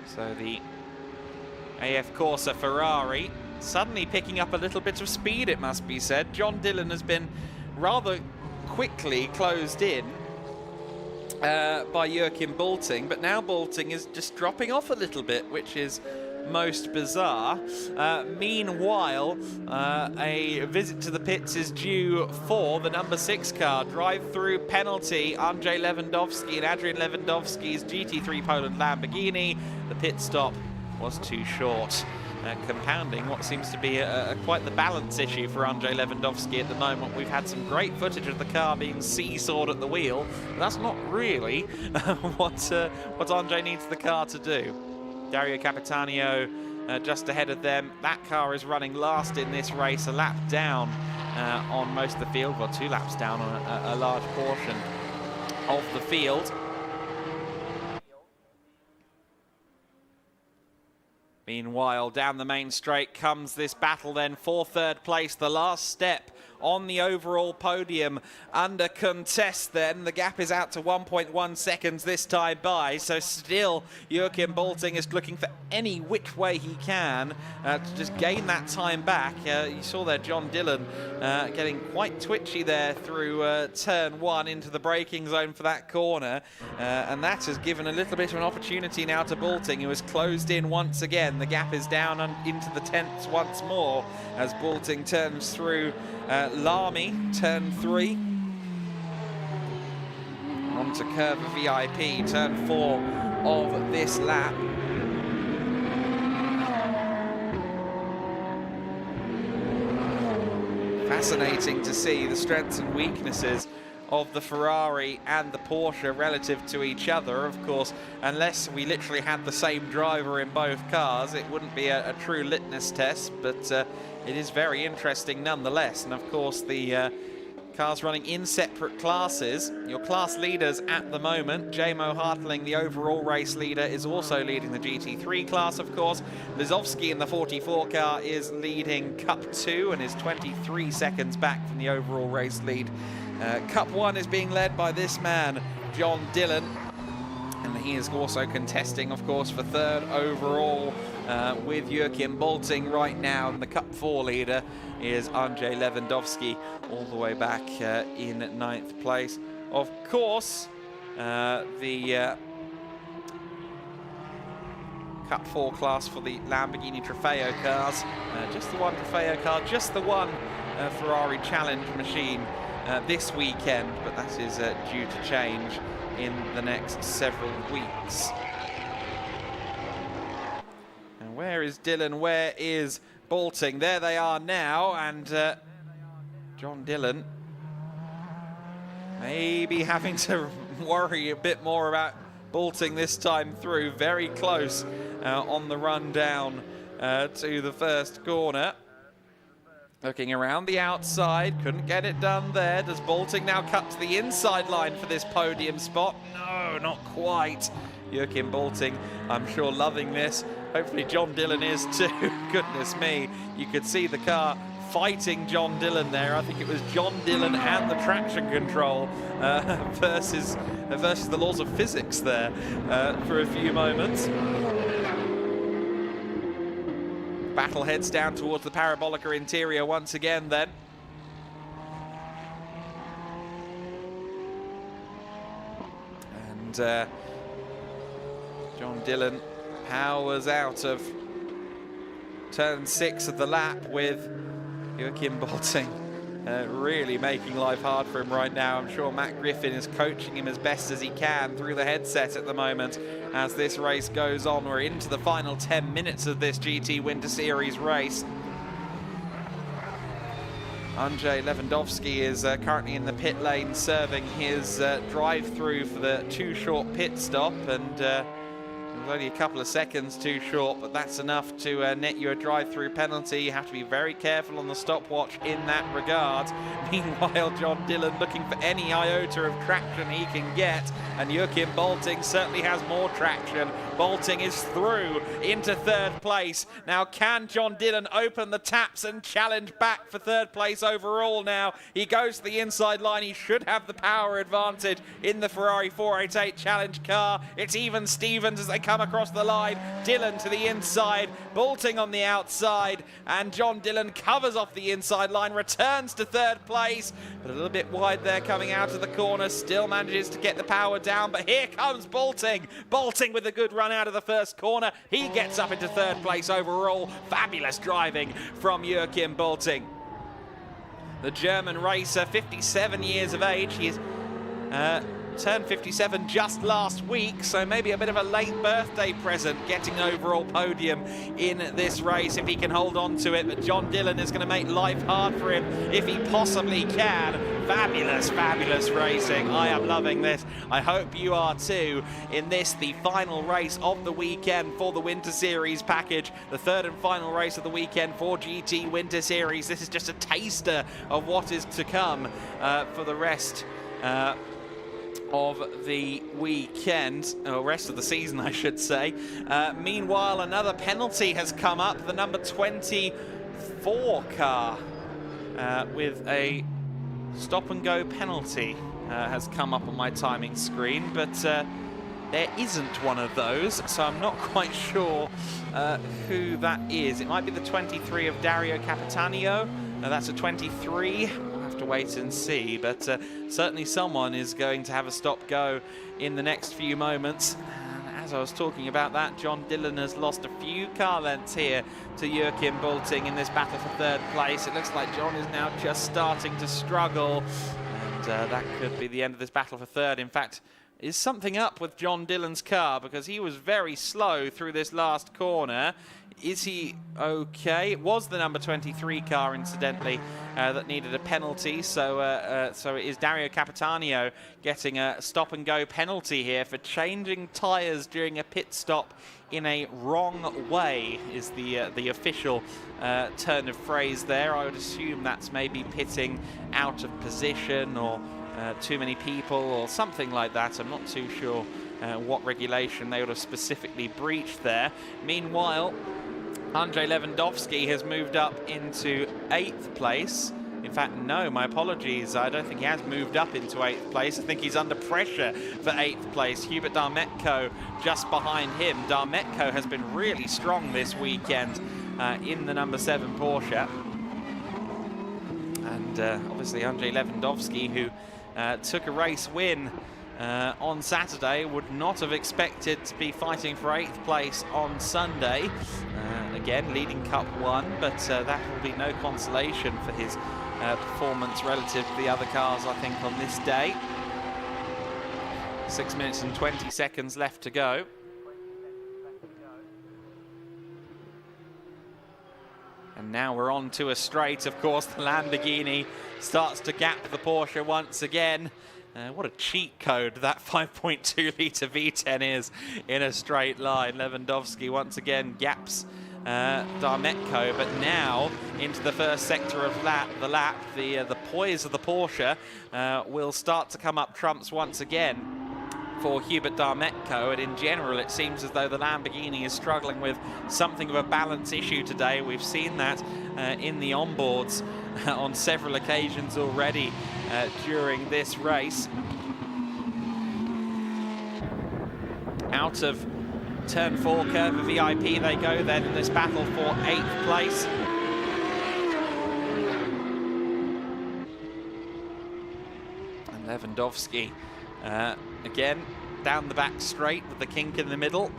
So the AF Corsa Ferrari suddenly picking up a little bit of speed, it must be said. John Dillon has been rather quickly closed in by Joachim Bulting, but now Bulting is just dropping off a little bit, which is most bizarre. Meanwhile, a visit to the pits is due for the number 6 car. Drive-through penalty, Andrzej Lewandowski and Adrian Lewandowski's GT3 Poland Lamborghini. The pit stop was too short. Compounding what seems to be quite the balance issue for Andrzej Lewandowski at the moment. We've had some great footage of the car being seesawed at the wheel, but that's not really what Andrzej needs the car to do. Dario Capitanio just ahead of them. That car is running last in this race, a lap down on most of the field, well, 2 laps down on a large portion of the field. Meanwhile, down the main straight comes this battle then for third place, the last step on the overall podium under contest then. The gap is out to 1.1 seconds this time by, so still Joachim Bulting is looking for any which way he can to just gain that time back. You saw there John Dillon getting quite twitchy there through turn 1 into the braking zone for that corner, and that has given a little bit of an opportunity now to Bulting, who has closed in once again. The gap is down into the 10ths once more as Bulting turns through Lamy, turn 3. Onto Curva VIP, turn 4 of this lap. Fascinating to see the strengths and weaknesses of the Ferrari and the Porsche relative to each other. Of course, unless we literally had the same driver in both cars, it wouldn't be a true litmus test, but it is very interesting nonetheless. And of course, the cars running in separate classes. Your class leaders at the moment, Jamo Hartling, the overall race leader, is also leading the GT3 class, of course. Lizovsky in the 44 car is leading Cup 2 and is 23 seconds back from the overall race lead. Cup 1 is being led by this man, John Dillon, and he is also contesting, of course, for third overall with Joachim Bulting right now, and the Cup 4 leader is Andrzej Lewandowski, all the way back in 9th place. Of course, the Cup 4 class for the Lamborghini Trofeo cars, just the one Trofeo car, just the one Ferrari Challenge machine this weekend, but that is due to change in the next several weeks. And where is Dillon? Where is Balting? There they are now, and John Dillon maybe having to worry a bit more about Balting this time through. Very close on the run down to the first corner. Looking around the outside, couldn't get it done there. Does Balting now cut to the inside line for this podium spot? No, not quite. Joachim Balting, I'm sure, loving this. Hopefully John Dillon is too. Goodness me, you could see the car fighting John Dillon there. I think it was John Dillon and the traction control versus the laws of physics there for a few moments. Battle heads down towards the Parabolica interior once again then. And John Dillon powers out of turn 6 of the lap with Joachim Balting really making life hard for him right now. I'm sure Matt Griffin is coaching him as best as he can through the headset at the moment as this race goes on. We're into the final 10 minutes of this GT Winter Series race. Andrzej Lewandowski is currently in the pit lane serving his drive-through for the too short pit stop, and it was only a couple of seconds too short, but that's enough to net you a drive-through penalty. You have to be very careful on the stopwatch in that regard. Meanwhile, John Dillon looking for any iota of traction he can get, and Joachim Balting certainly has more traction. Balting is through into third place. Now, can John Dillon open the taps and challenge back for third place overall now? He goes to the inside line. He should have the power advantage in the Ferrari 488 Challenge car. It's even Stevens as they come across the line. Dillon to the inside, Balting on the outside, and John Dillon covers off the inside line, returns to third place, but a little bit wide there coming out of the corner. Still manages to get the power down, but here comes Balting. Balting with a good run out of the first corner. He gets up into third place overall. Fabulous driving from Joachim Balting. The German racer, 57 years of age. He's turned 57 just last week, so maybe a bit of a late birthday present getting an overall podium in this race if he can hold on to it. But John Dillon is going to make life hard for him if he possibly can. Fabulous, fabulous racing. I am loving this. I hope you are too in this, the final race of the weekend for the Winter Series package, the third and final race of the weekend for GT Winter Series. This is just a taster of what is to come for the rest of the weekend, or rest of the season I should say. Meanwhile, another penalty has come up. The number 24 car with a stop and go penalty has come up on my timing screen, but there isn't one of those, so I'm not quite sure who that is. It might be the 23 of Dario Capitanio. No, that's a 23. To wait and see, but certainly someone is going to have a stop-go in the next few moments. And as I was talking about that, John Dillon has lost a few car lengths here to Joachim Balting in this battle for third place. It looks like John is now just starting to struggle, and that could be the end of this battle for third. In fact, is something up with John Dillon's car, because he was very slow through this last corner. Is he okay? It was the number 23 car, incidentally, that needed a penalty. So so it is Dario Capitanio getting a stop-and-go penalty here for changing tyres during a pit stop in a wrong way, is the official turn of phrase there. I would assume that's maybe pitting out of position, or too many people, or something like that. I'm not too sure what regulation they would have specifically breached there. Meanwhile, Andrzej Lewandowski has moved up into 8th place. In fact, no, my apologies. I don't think he has moved up into 8th place. I think he's under pressure for 8th place. Hubert Darmetko just behind him. Darmetko has been really strong this weekend in the number 7 Porsche. And obviously Andrzej Lewandowski, who took a race win on Saturday, would not have expected to be fighting for 8th place on Sunday. Again, leading Cup 1, but that will be no consolation for his performance relative to the other cars, I think, on this day. 6 minutes and 20 seconds left to go. And now we're on to a straight. Of course, the Lamborghini starts to gap the Porsche once again. What a cheat code that 5.2 litre V10 is in a straight line. Lewandowski once again gaps Darmetko, but now into the first sector of the lap, the poise of the Porsche will start to come up trumps once again for Hubert Darmetko, and in general it seems as though the Lamborghini is struggling with something of a balance issue today. We've seen that in the onboards on several occasions already during this race. Out of turn 4 curve of VIP they go then in this battle for 8th place. And Lewandowski again down the back straight with the kink in the middle.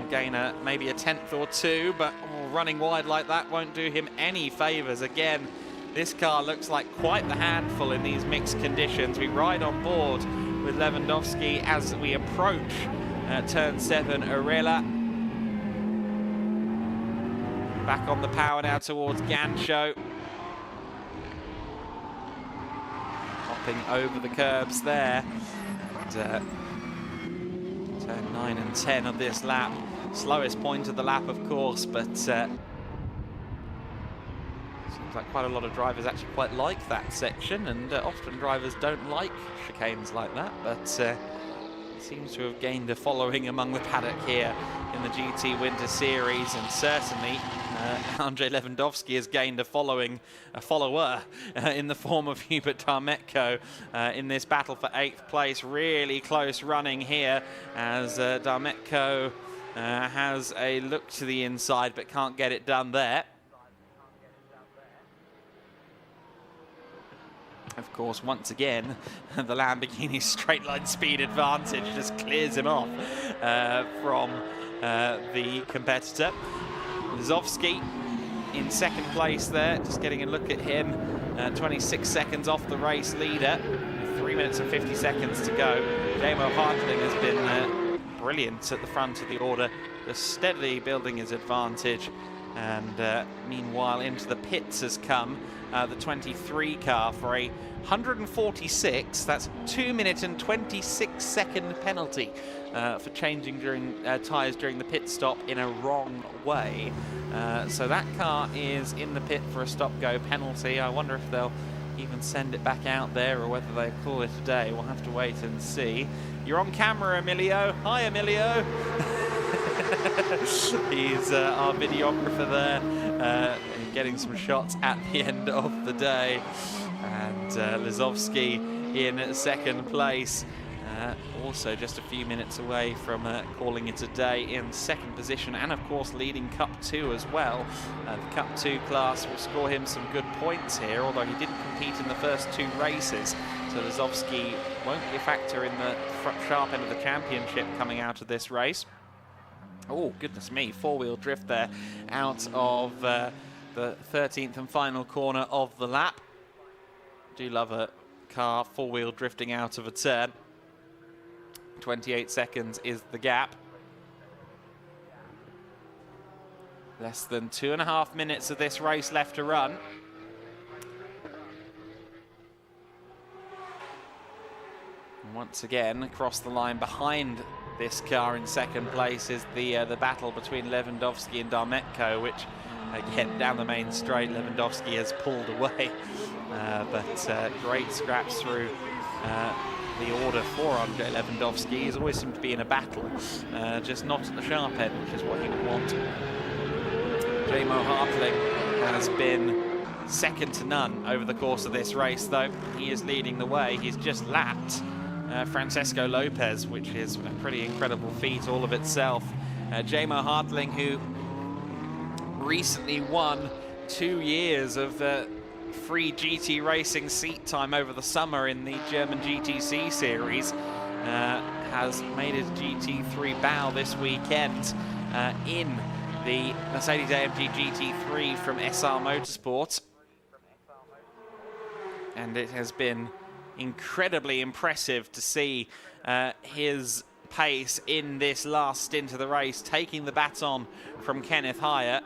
Again, maybe a 10th or 2, but running wide like that won't do him any favours. Again, this car looks like quite the handful in these mixed conditions. We ride on board with Lewandowski as we approach turn 7 Arela. Back on the power now towards Gancho. Hopping over the curbs there. And, turn 9 and 10 of this lap. Slowest point of the lap, of course, but seems like quite a lot of drivers actually quite like that section, and often drivers don't like chicanes like that, but seems to have gained a following among the paddock here in the GT Winter Series, and certainly Andrei Lewandowski has gained a follower in the form of Hubert Darmetko in this battle for 8th place. Really close running here as Darmetko has a look to the inside but can't get it done there. Of course, once again, the Lamborghini straight line speed advantage just clears him off from the competitor. Lizowski in 2nd place there, just getting a look at him. 26 seconds off the race leader, 3 minutes and 50 seconds to go. Damo Hartling has been brilliant at the front of the order, just steadily building his advantage. And meanwhile, into the pits has come the 23 car for a 146, that's 2 minute and 26 second penalty for changing tyres during the pit stop in a wrong way. So that car is in the pit for a stop-go penalty. I wonder if they'll even send it back out there or whether they call it a day. We'll have to wait and see. You're on camera, Emilio. Hi, Emilio. He's our videographer there, getting some shots at the end of the day. And Lizowski in 2nd place, also just a few minutes away from calling it a day in 2nd position, and of course leading Cup 2 as well. The Cup 2 class will score him some good points here, although he didn't compete in the first 2 races, so Lizowski won't be a factor in the sharp end of the championship coming out of this race. Oh, goodness me, 4-wheel drift there out of the 13th and final corner of the lap. Do love a car 4-wheel drifting out of a turn. 28 seconds is the gap. Less than 2.5 minutes of this race left to run. And once again, across the line behind this car in 2nd place is the battle between Lewandowski and Darmetko, which again down the main straight Lewandowski has pulled away, but great scraps through the order for Andrei Lewandowski. He's always seemed to be in a battle, just not at the sharp end, which is what he would want. Damo Hartling has been second to none over the course of this race, though. He is leading the way. He's just lapped Francesco Lopez, which is a pretty incredible feat all of itself. Damo Hartling, who recently won 2 years of free GT racing seat time over the summer in the German GTC series, has made his GT3 bow this weekend in the Mercedes-AMG GT3 from SR Motorsport. and it has been incredibly impressive to see his pace in this last stint of the race, taking the baton from Kenneth Hyatt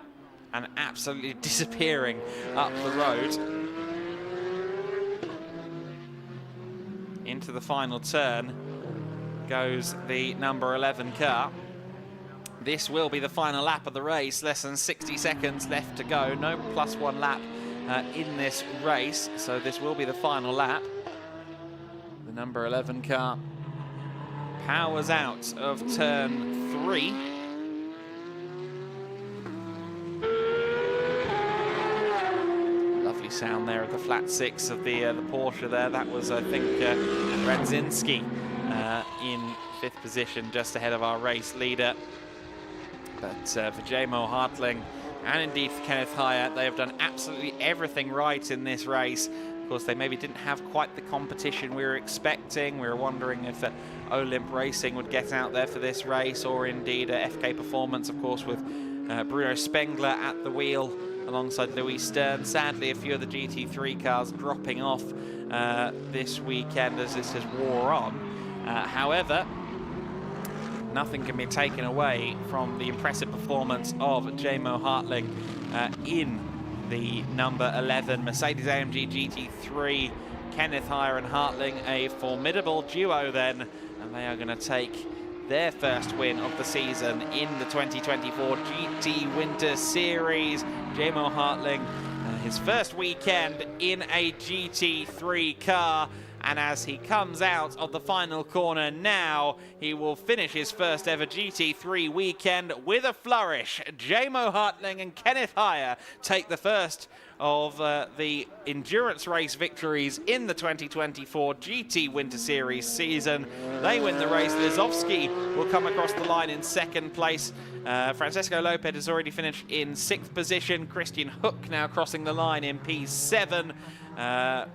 and absolutely disappearing up the road. Into the final turn goes the number 11 car. This will be the final lap of the race. Less than 60 seconds left to go. No +1 lap in this race, so this will be the final lap. The number 11 car powers out of turn 3. Lovely sound there of the flat 6 of the Porsche there. That was, I think, Radzinski in 5th position, just ahead of our race leader. But for Jamo Hartling and indeed for Kenneth Hyatt, they have done absolutely everything right in this race. Of course, they maybe didn't have quite the competition we were expecting. We were wondering if Olymp Racing would get out there for this race, or indeed FK Performance, of course, with Bruno Spengler at the wheel alongside Louis Stern. Sadly, a few of the GT3 cars dropping off this weekend as this has wore on. However, nothing can be taken away from the impressive performance of Jamo Hartling in the number 11 Mercedes-AMG GT3. Kenneth Hyatt and Hartling, a formidable duo then, and they are going to take their first win of the season in the 2024 GT Winter Series. Jamo Hartling, his first weekend in a GT3 car, and as he comes out of the final corner now, he will finish his first ever GT3 weekend with a flourish. Jamo Hartling and Kenneth Hyatt take the first of the endurance race victories in the 2024 GT Winter Series season. They win the race. Lizowski will come across the line in 2nd place. Francesco Lopez has already finished in 6th position. Christian Hook now crossing the line in P7.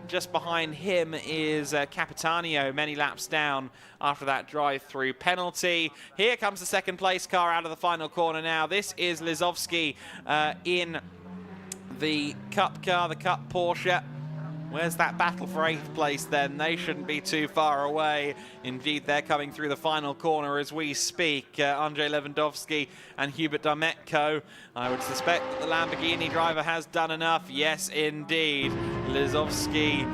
Just behind him is Capitanio, many laps down after that drive-through penalty. Here comes the 2nd place car out of the final corner now. This is Lizowski in the Cup car, the Cup Porsche. Where's that battle for 8th place then? They shouldn't be too far away. Indeed, they're coming through the final corner as we speak. Andrzej Lewandowski and Hubert Dametko. I would suspect that the Lamborghini driver has done enough. Yes, indeed. Lewandowski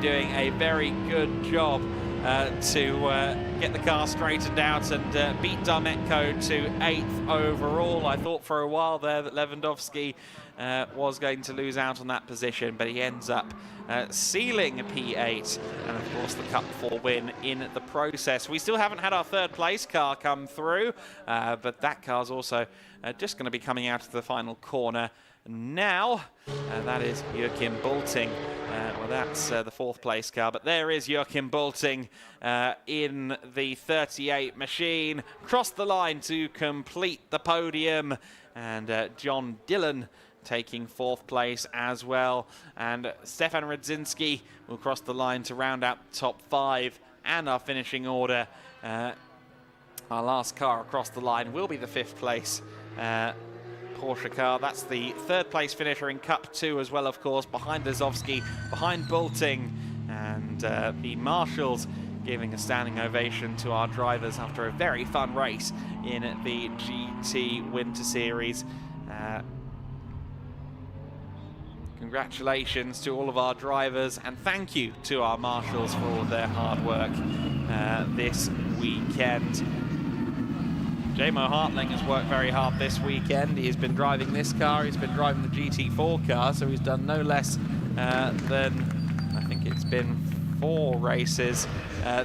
doing a very good job to get the car straightened out and beat Dametko to 8th overall. I thought for a while there that Lewandowski was going to lose out on that position, but he ends up sealing a P8 and of course the Cup 4 win in the process. We still haven't had our 3rd place car come through, but that car's also just going to be coming out of the final corner now. That is Joachim Bulting. Well, that's the 4th place car, but there is Joachim Bulting in the 38 machine. Crossed the line to complete the podium, and John Dillon taking 4th place as well. And Stefan Radzinski will cross the line to round out the top 5 and our finishing order. Our last car across the line will be the 5th place Porsche car. That's the 3rd place finisher in Cup 2 as well, of course, behind Lizowski, behind Bulting, and the Marshals giving a standing ovation to our drivers after a very fun race in the GT Winter Series. Congratulations to all of our drivers, and thank you to our marshals for all of their hard work this weekend. Jamo Hartling has worked very hard this weekend. He has been driving this car, he's been driving the GT4 car, so he's done no less than, I think it's been 4 races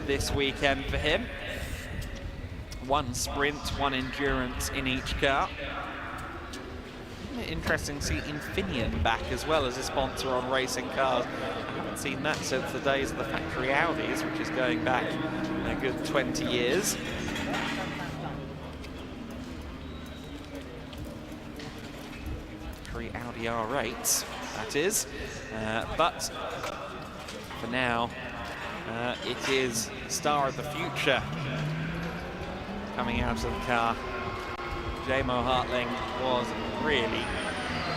this weekend for him. 1 sprint, 1 endurance in each car. Interesting to see Infineon back as well as a sponsor on racing cars. I haven't seen that since the days of the factory Audis, which is going back a good 20 years. Factory Audi R8s, that is. But for now, it is Star of the Future coming out of the car. Jamo Hartling was really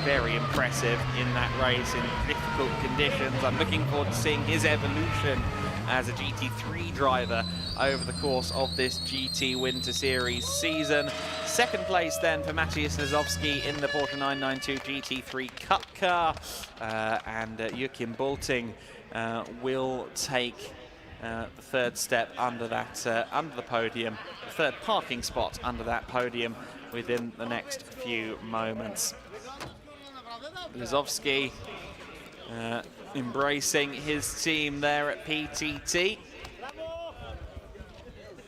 very impressive in that race in difficult conditions. I'm looking forward to seeing his evolution as a GT3 driver over the course of this GT Winter Series season. Second place then for Maciej Lizowski in the Porsche 992 GT3 Cup car, and Joachim Bulting will take the third step under that under the podium, the third parking spot under that podium within the next few moments. Lizowski embracing his team there at PTT.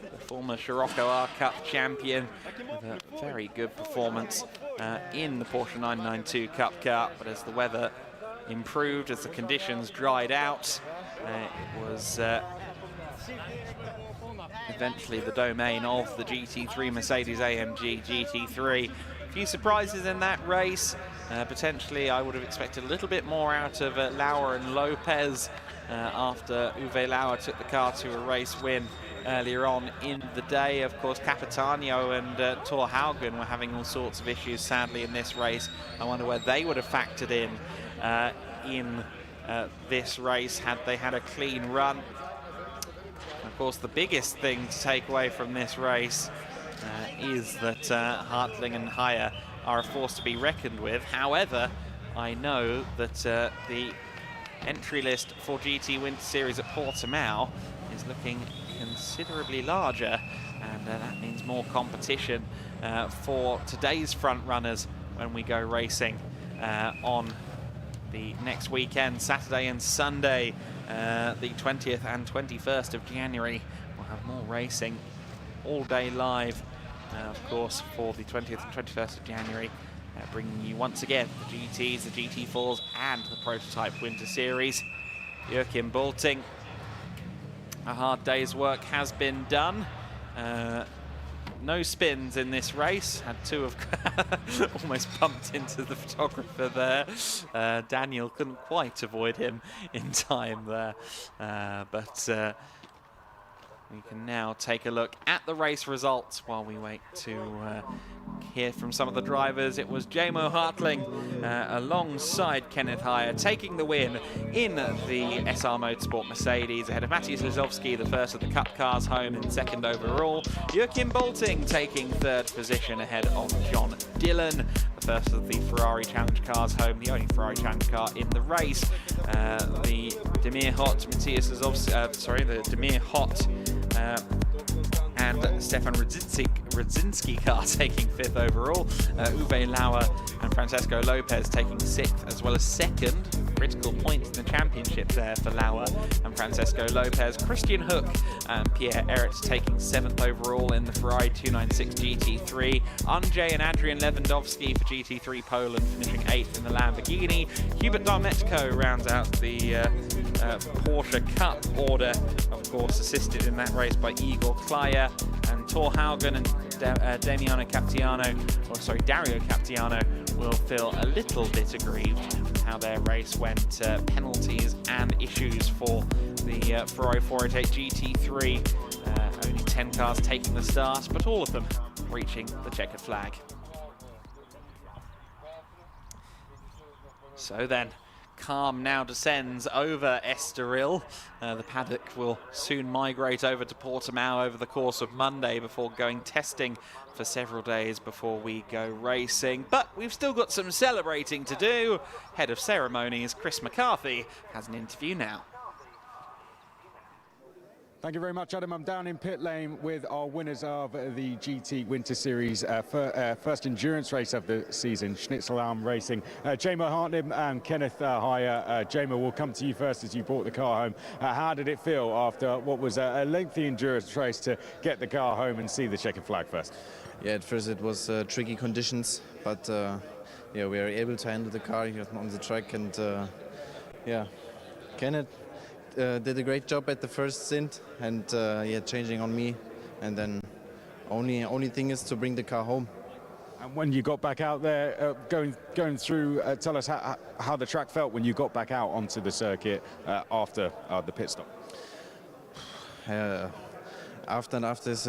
The former Scirocco R Cup champion with a very good performance in the Porsche 992 Cup car, but as the weather improved, as the conditions dried out, it was eventually the domain of the GT3 Mercedes-AMG GT3. A few surprises in that race. Potentially, I would have expected a little bit more out of Lauer and Lopez after Uwe Lauer took the car to a race win earlier on in the day. Of course, Capitano and Thor Haugen were having all sorts of issues, sadly, in this race. I wonder where they would have factored in this race had they had a clean run. Of course, the biggest thing to take away from this race is that Hartling and Haier are a force to be reckoned with. However, I know that the entry list for GT Winter Series at Portimao is looking considerably larger, and that means more competition for today's front runners when we go racing on the next weekend, Saturday and Sunday, the 20th and 21st of January. We'll have more racing all day live, of course, for the 20th and 21st of January, bringing you once again the GTs, the GT4s, and the Prototype Winter Series. Joachim Bulting, a hard day's work has been done. No spins in this race. Had two of almost bumped into the photographer there. Daniel couldn't quite avoid him in time there. But we can now take a look at the race results while we wait to hear from some of the drivers. It was Jamo Hartling alongside Kenneth Haier taking the win in the SR Motorsport Mercedes ahead of Maciej Lizowski, the first of the Cup cars home in second overall. Joachim Bulting taking third position ahead of John Dillon, the first of the Ferrari Challenge cars home, the only Ferrari Challenge car in the race. The Demir Hot, Matthias Lizowski, the Demir Hot and Stefan Rudzinski car taking fifth overall. Uwe Lauer and Francesco Lopez taking sixth as well as second. Critical points in the championship there for Lauer and Francesco Lopez. Christian Hook and Pierre Eret taking seventh overall in the Ferrari 296 GT3. Andrzej and Adrian Lewandowski for GT3 Poland finishing eighth in the Lamborghini. Hubert Darmetko rounds out the Porsche Cup order, of course assisted in that race by Igor Klaya, and Thor Haugen and Dario Captiano will feel a little bit aggrieved with how their race went. Penalties and issues for the Ferrari 488 GT3. Only 10 cars taking the start, but all of them reaching the checkered flag. So then, calm now descends over Estoril. The paddock will soon migrate over to Portimao over the course of Monday before going testing for several days before we go racing. But we've still got some celebrating to do. Head of ceremonies, Chris McCarthy, has an interview now. Thank you very much, Adam. I'm down in pit lane with our winners of the GT Winter Series first endurance race of the season, Schnitzelarm Racing. Jamo Hartling and Kenneth Haier. Jamo, we'll come to you first as you brought the car home. How did it feel after what was a lengthy endurance race to get the car home and see the checkered flag first? Yeah, at first it was tricky conditions, but yeah, we were able to handle the car here on the track, and yeah, Kenneth did a great job at the first stint, and yeah, changing on me, and then only thing is to bring the car home. And when you got back out there, going through, tell us how the track felt when you got back out onto the circuit after the pit stop. After is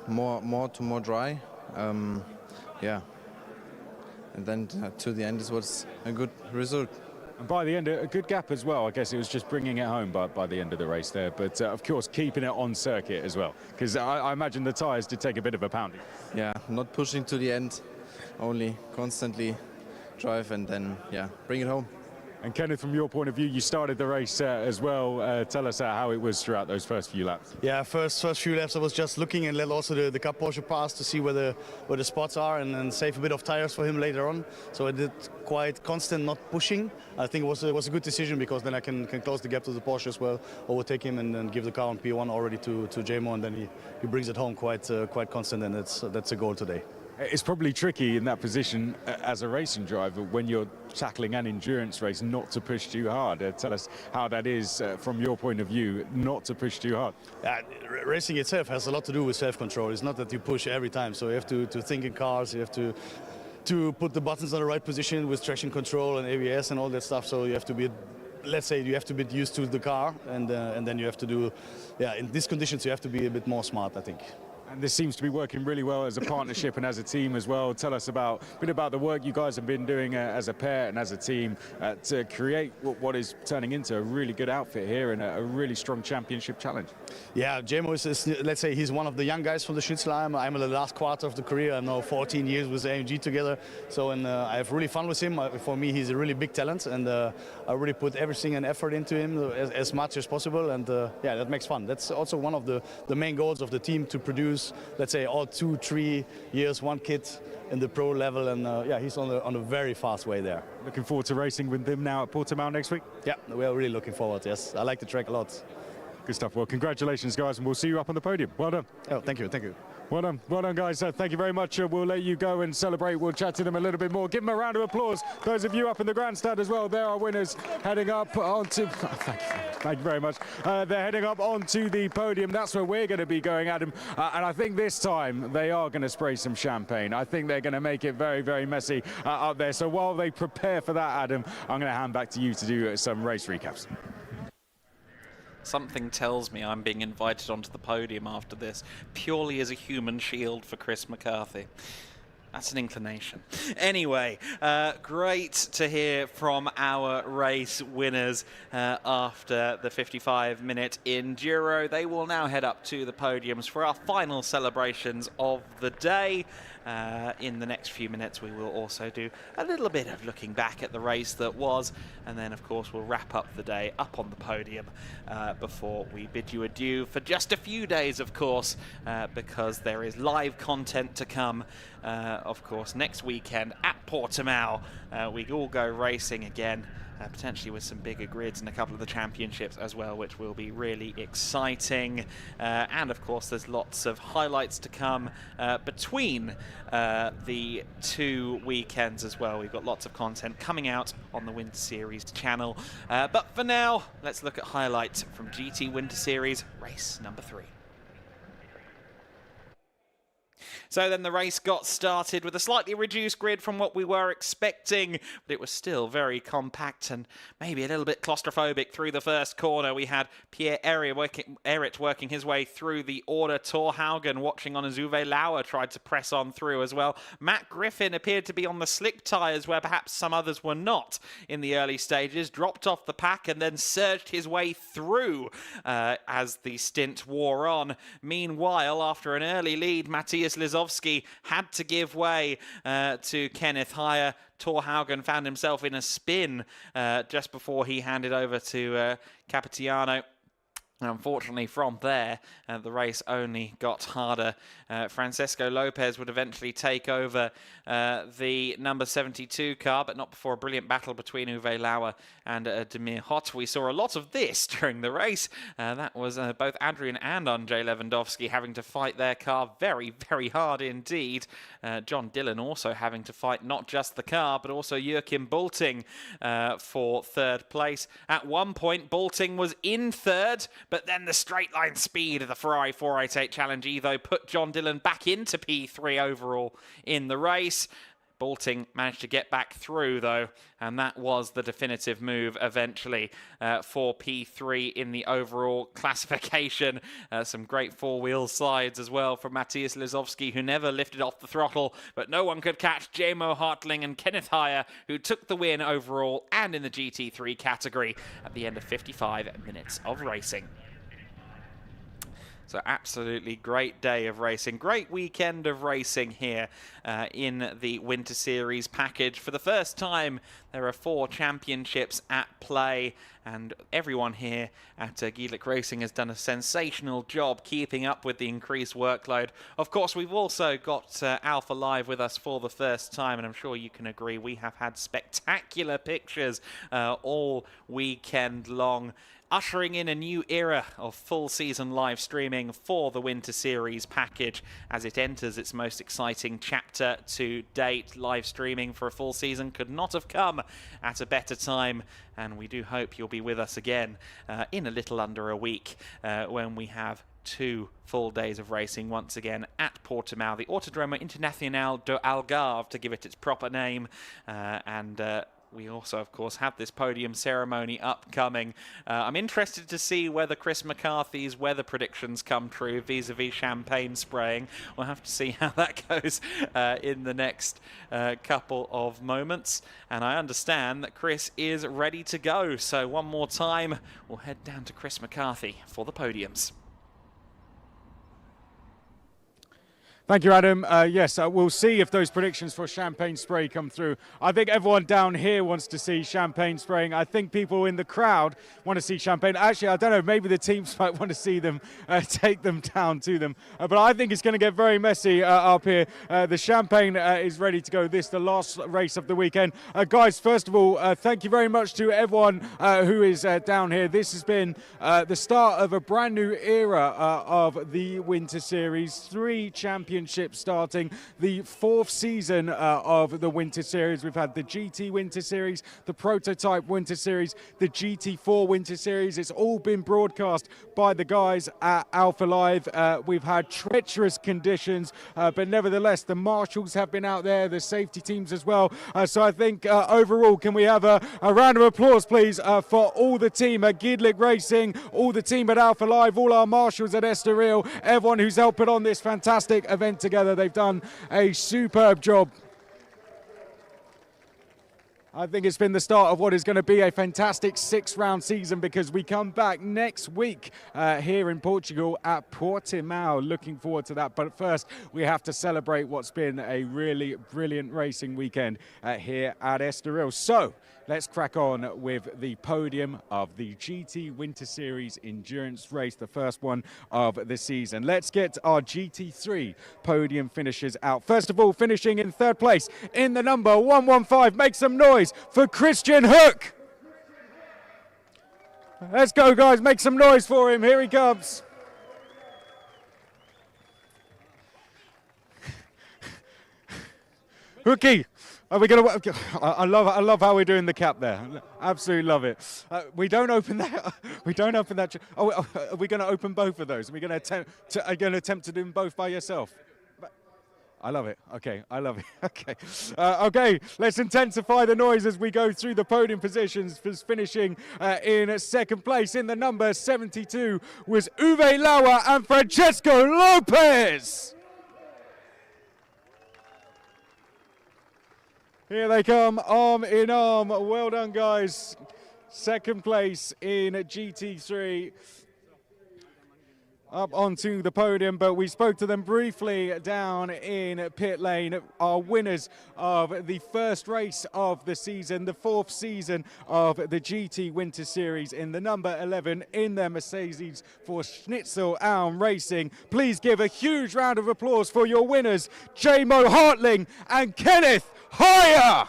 more dry. Yeah, and then to the end it was a good result. And by the end, a good gap as well. I guess it was just bringing it home by the end of the race there. But of course, keeping it on circuit as well. Because I imagine the tyres did take a bit of a pounding. Yeah, not pushing to the end, only constantly drive and then, yeah, bring it home. And Kenneth, from your point of view, you started the race as well. Tell us how it was throughout those first few laps. Yeah, first few laps I was just looking and let also the Cup Porsche pass to see where the spots are and save a bit of tires for him later on. So I did quite constant, not pushing. I think it was a good decision because then I can close the gap to the Porsche as well, overtake him and then give the car on P1 already to Jamo, and then he brings it home quite constant, and that's a goal today. It's probably tricky in that position as a racing driver when you're tackling an endurance race not to push too hard. Tell us how that is from your point of view, not to push too hard. Racing itself has a lot to do with self-control. It's not that you push every time, so you have to think in cars, you have to put the buttons on the right position with traction control and ABS and all that stuff, so you have to be, let's say, you have to be used to the car, and then you have to do, in these conditions you have to be a bit more smart, I think. And this seems to be working really well as a partnership and as a team as well. Tell us a bit about the work you guys have been doing as a pair and as a team to create what is turning into a really good outfit here and a really strong championship challenge. Yeah, Jamo is, let's say, he's one of the young guys from the Schnitzler. I'm in the last quarter of the career. I'm now 14 years with AMG together. So I have really fun with him. For me, he's a really big talent, and I really put everything and effort into him as much as possible. And that makes fun. That's also one of the main goals of the team, to produce, let's say, all 2-3 years one kid in the pro level, and he's on a very fast way there. Looking forward to racing with him now at Portimao next week? Yeah, we are really looking forward, yes. I like the track a lot. Good stuff. Well, congratulations, guys, and we'll see you up on the podium. Well done. Oh, thank you. Well done, guys. Thank you very much. We'll let you go and celebrate. We'll chat to them a little bit more. Give them a round of applause. Those of you up in the grandstand as well, they're our winners heading up onto... Thank you very much. They're heading up onto the podium. That's where we're going to be going, Adam. And I think this time they are going to spray some champagne. I think they're going to make it very, very messy up there. So while they prepare for that, Adam, I'm going to hand back to you to do some race recaps. Something tells me I'm being invited onto the podium after this, purely as a human shield for Chris McCarthy. That's an inclination. Anyway, great to hear from our race winners after the 55-minute enduro. They will now head up to the podiums for our final celebrations of the day. In the next few minutes, we will also do a little bit of looking back at the race that was, and then, of course, we'll wrap up the day up on the podium before we bid you adieu for just a few days, of course, because there is live content to come. Of course, next weekend at Portimao, we all go racing again, potentially with some bigger grids and a couple of the championships as well, which will be really exciting. And of course, there's lots of highlights to come between the two weekends as well. We've got lots of content coming out on the Winter Series channel. But for now, let's look at highlights from GT Winter Series race number 3. So then the race got started with a slightly reduced grid from what we were expecting, but it was still very compact and maybe a little bit claustrophobic through the first corner. We had Pierre-Eric working his way through the order. Thorhaugen watching on as Uwe Lauer tried to press on through as well. Matt Griffin appeared to be on the slick tyres where perhaps some others were not in the early stages, dropped off the pack and then surged his way through as the stint wore on. Meanwhile, after an early lead, Matthias Lizowski had to give way to Kenneth Heyer. Thorhaugen found himself in a spin just before he handed over to Capitiano. Unfortunately, from there, the race only got harder. Francesco Lopez would eventually take over the number 72 car, but not before a brilliant battle between Uwe Lauer and Demir Hott. We saw a lot of this during the race. That was both Adrian and Andrzej Lewandowski having to fight their car very, very hard indeed. John Dillon also having to fight not just the car, but also Joachim Bulting for third place. At one point, Bulting was in third, but then the straight line speed of the Ferrari 488 Challenge Evo put John Dillon back into P3 overall in the race. Balting managed to get back through, though, and that was the definitive move eventually for P3 in the overall classification. Some great four-wheel slides as well from Matthias Lizowski, who never lifted off the throttle, but no one could catch Jamo Hartling and Kenneth Heyer, who took the win overall and in the GT3 category at the end of 55 minutes of racing. So absolutely great day of racing, great weekend of racing here in the Winter Series package. For the first time, there are 4 championships at play, and everyone here at Gedlich Racing has done a sensational job keeping up with the increased workload. Of course, we've also got Alpha Live with us for the first time, and I'm sure you can agree we have had spectacular pictures all weekend long, ushering in a new era of full season live streaming for the Winter Series package as it enters its most exciting chapter to date. Live streaming for a full season could not have come at a better time, and we do hope you'll be with us again in a little under a week when we have 2 full days of racing once again at Portimao, the Autodromo Internacional do Algarve, to give it its proper name, we also, of course, have this podium ceremony upcoming. I'm interested to see whether Chris McCarthy's weather predictions come true vis-a-vis champagne spraying. We'll have to see how that goes in the next couple of moments. And I understand that Chris is ready to go. So one more time, we'll head down to Chris McCarthy for the podiums. Thank you, Adam. Yes, we'll see if those predictions for champagne spray come through. I think everyone down here wants to see champagne spraying. I think people in the crowd want to see champagne. Actually, I don't know, maybe the teams might want to see them, take them down to them. But I think it's going to get very messy up here. The champagne is ready to go. This is the last race of the weekend. Guys, first of all, thank you very much to everyone who is down here. This has been the start of a brand new era of the Winter Series. 3 championships starting the 4th season of the Winter Series. We've had the GT Winter Series, the Prototype Winter Series, the GT4 Winter Series. It's all been broadcast by the guys at Alpha Live. We've had treacherous conditions, but nevertheless, the marshals have been out there, the safety teams as well. So I think overall, can we have a round of applause, please, for all the team at Gedlich Racing, all the team at Alpha Live, all our marshals at Estoril, everyone who's helped put on this fantastic event together. They've done a superb job. I think it's been the start of what is going to be a fantastic 6-round season, because we come back next week here in Portugal at Portimao. Looking forward to that. But first, we have to celebrate what's been a really brilliant racing weekend here at Estoril. So let's crack on with the podium of the GT Winter Series Endurance Race, the first one of the season. Let's get our GT3 podium finishers out. First of all, finishing in 3rd place in the number 115. Make some noise for Christian Hook. Let's go, guys. Make some noise for him. Here he comes. Hooky. Are we going to? I love how we're doing the cap there. Absolutely love it. We don't open that. We don't open that. Oh, are we going to open both of those? Are we going to attempt to do them both by yourself? I love it. Okay, I love it. Okay. Okay, let's intensify the noise as we go through the podium positions. Finishing in 2nd place in the number 72 was Uwe Lauer and Francesco Lopez. Here they come, arm in arm. Well done, guys. 2nd place in GT3. Up onto the podium, but we spoke to them briefly down in pit lane. Our winners of the 1st race of the season, the 4th season of the GT Winter Series, in the number 11 in their Mercedes for Schnitzel Alm Racing. Please give a huge round of applause for your winners, Jamo Hartling and Kenneth Heyer.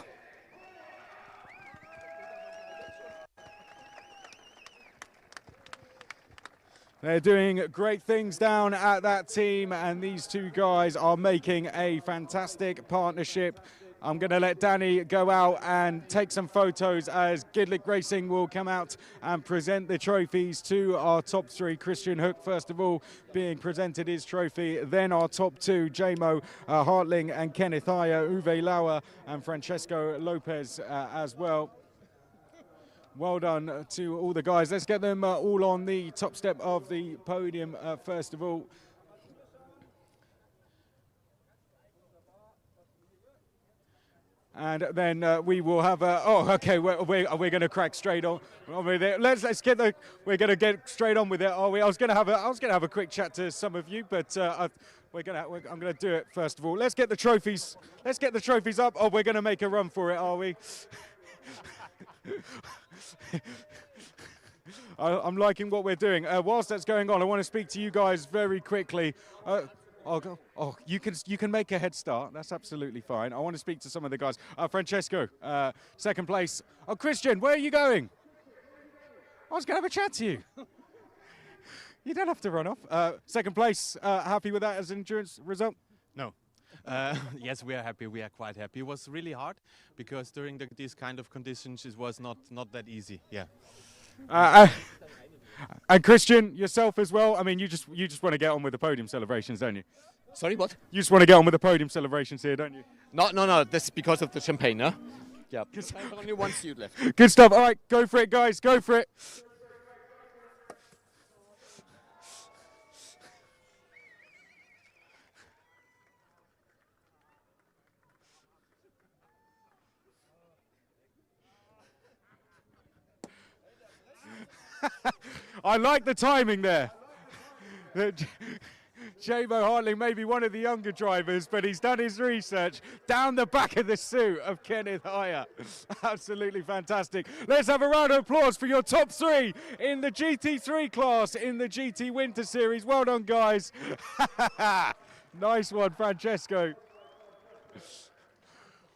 They're doing great things down at that team, and these 2 guys are making a fantastic partnership I'm going to let Danny go out and take some photos as Gedlich Racing will come out and present the trophies to our top three. Christian Hook, first of all, being presented his trophy. Then our top two, Jamo Hartling and Kenneth Ayer, Uwe Lauer and Francesco Lopez as well. Well done to all the guys. Let's get them all on the top step of the podium first of all. And then we will have okay, we're going to crack straight on with it. Let's get we're going to get straight on with it, are we? I was going to have a quick chat to some of you, but I'm going to do it first of all. Let's get the trophies up. Oh, we're going to make a run for it, are we? I'm liking what we're doing. Whilst that's going on, I want to speak to you guys very quickly. You can make a head start. That's absolutely fine. I want to speak to some of the guys. Francesco, second place. Oh, Christian, where are you going? I was going to have a chat to you. You don't have to run off. Second place, happy with that as an endurance result? No. Yes, we are happy. We are quite happy. It was really hard because during these kind of conditions, it was not that easy. Yeah. And Christian, yourself as well. I mean, you just want to get on with the podium celebrations, don't you? Sorry, what? You just want to get on with the podium celebrations here, don't you? No. That's because of the champagne, huh? Yeah. Only one seat left. Good stuff. All right, go for it, guys. Go for it. I like the timing there. Jamo Hartling may be one of the younger drivers, but he's done his research down the back of the suit of Kenneth Ayer. Absolutely fantastic. Let's have a round of applause for your top three in the GT3 class in the GT Winter Series. Well done, guys. Nice one, Francesco.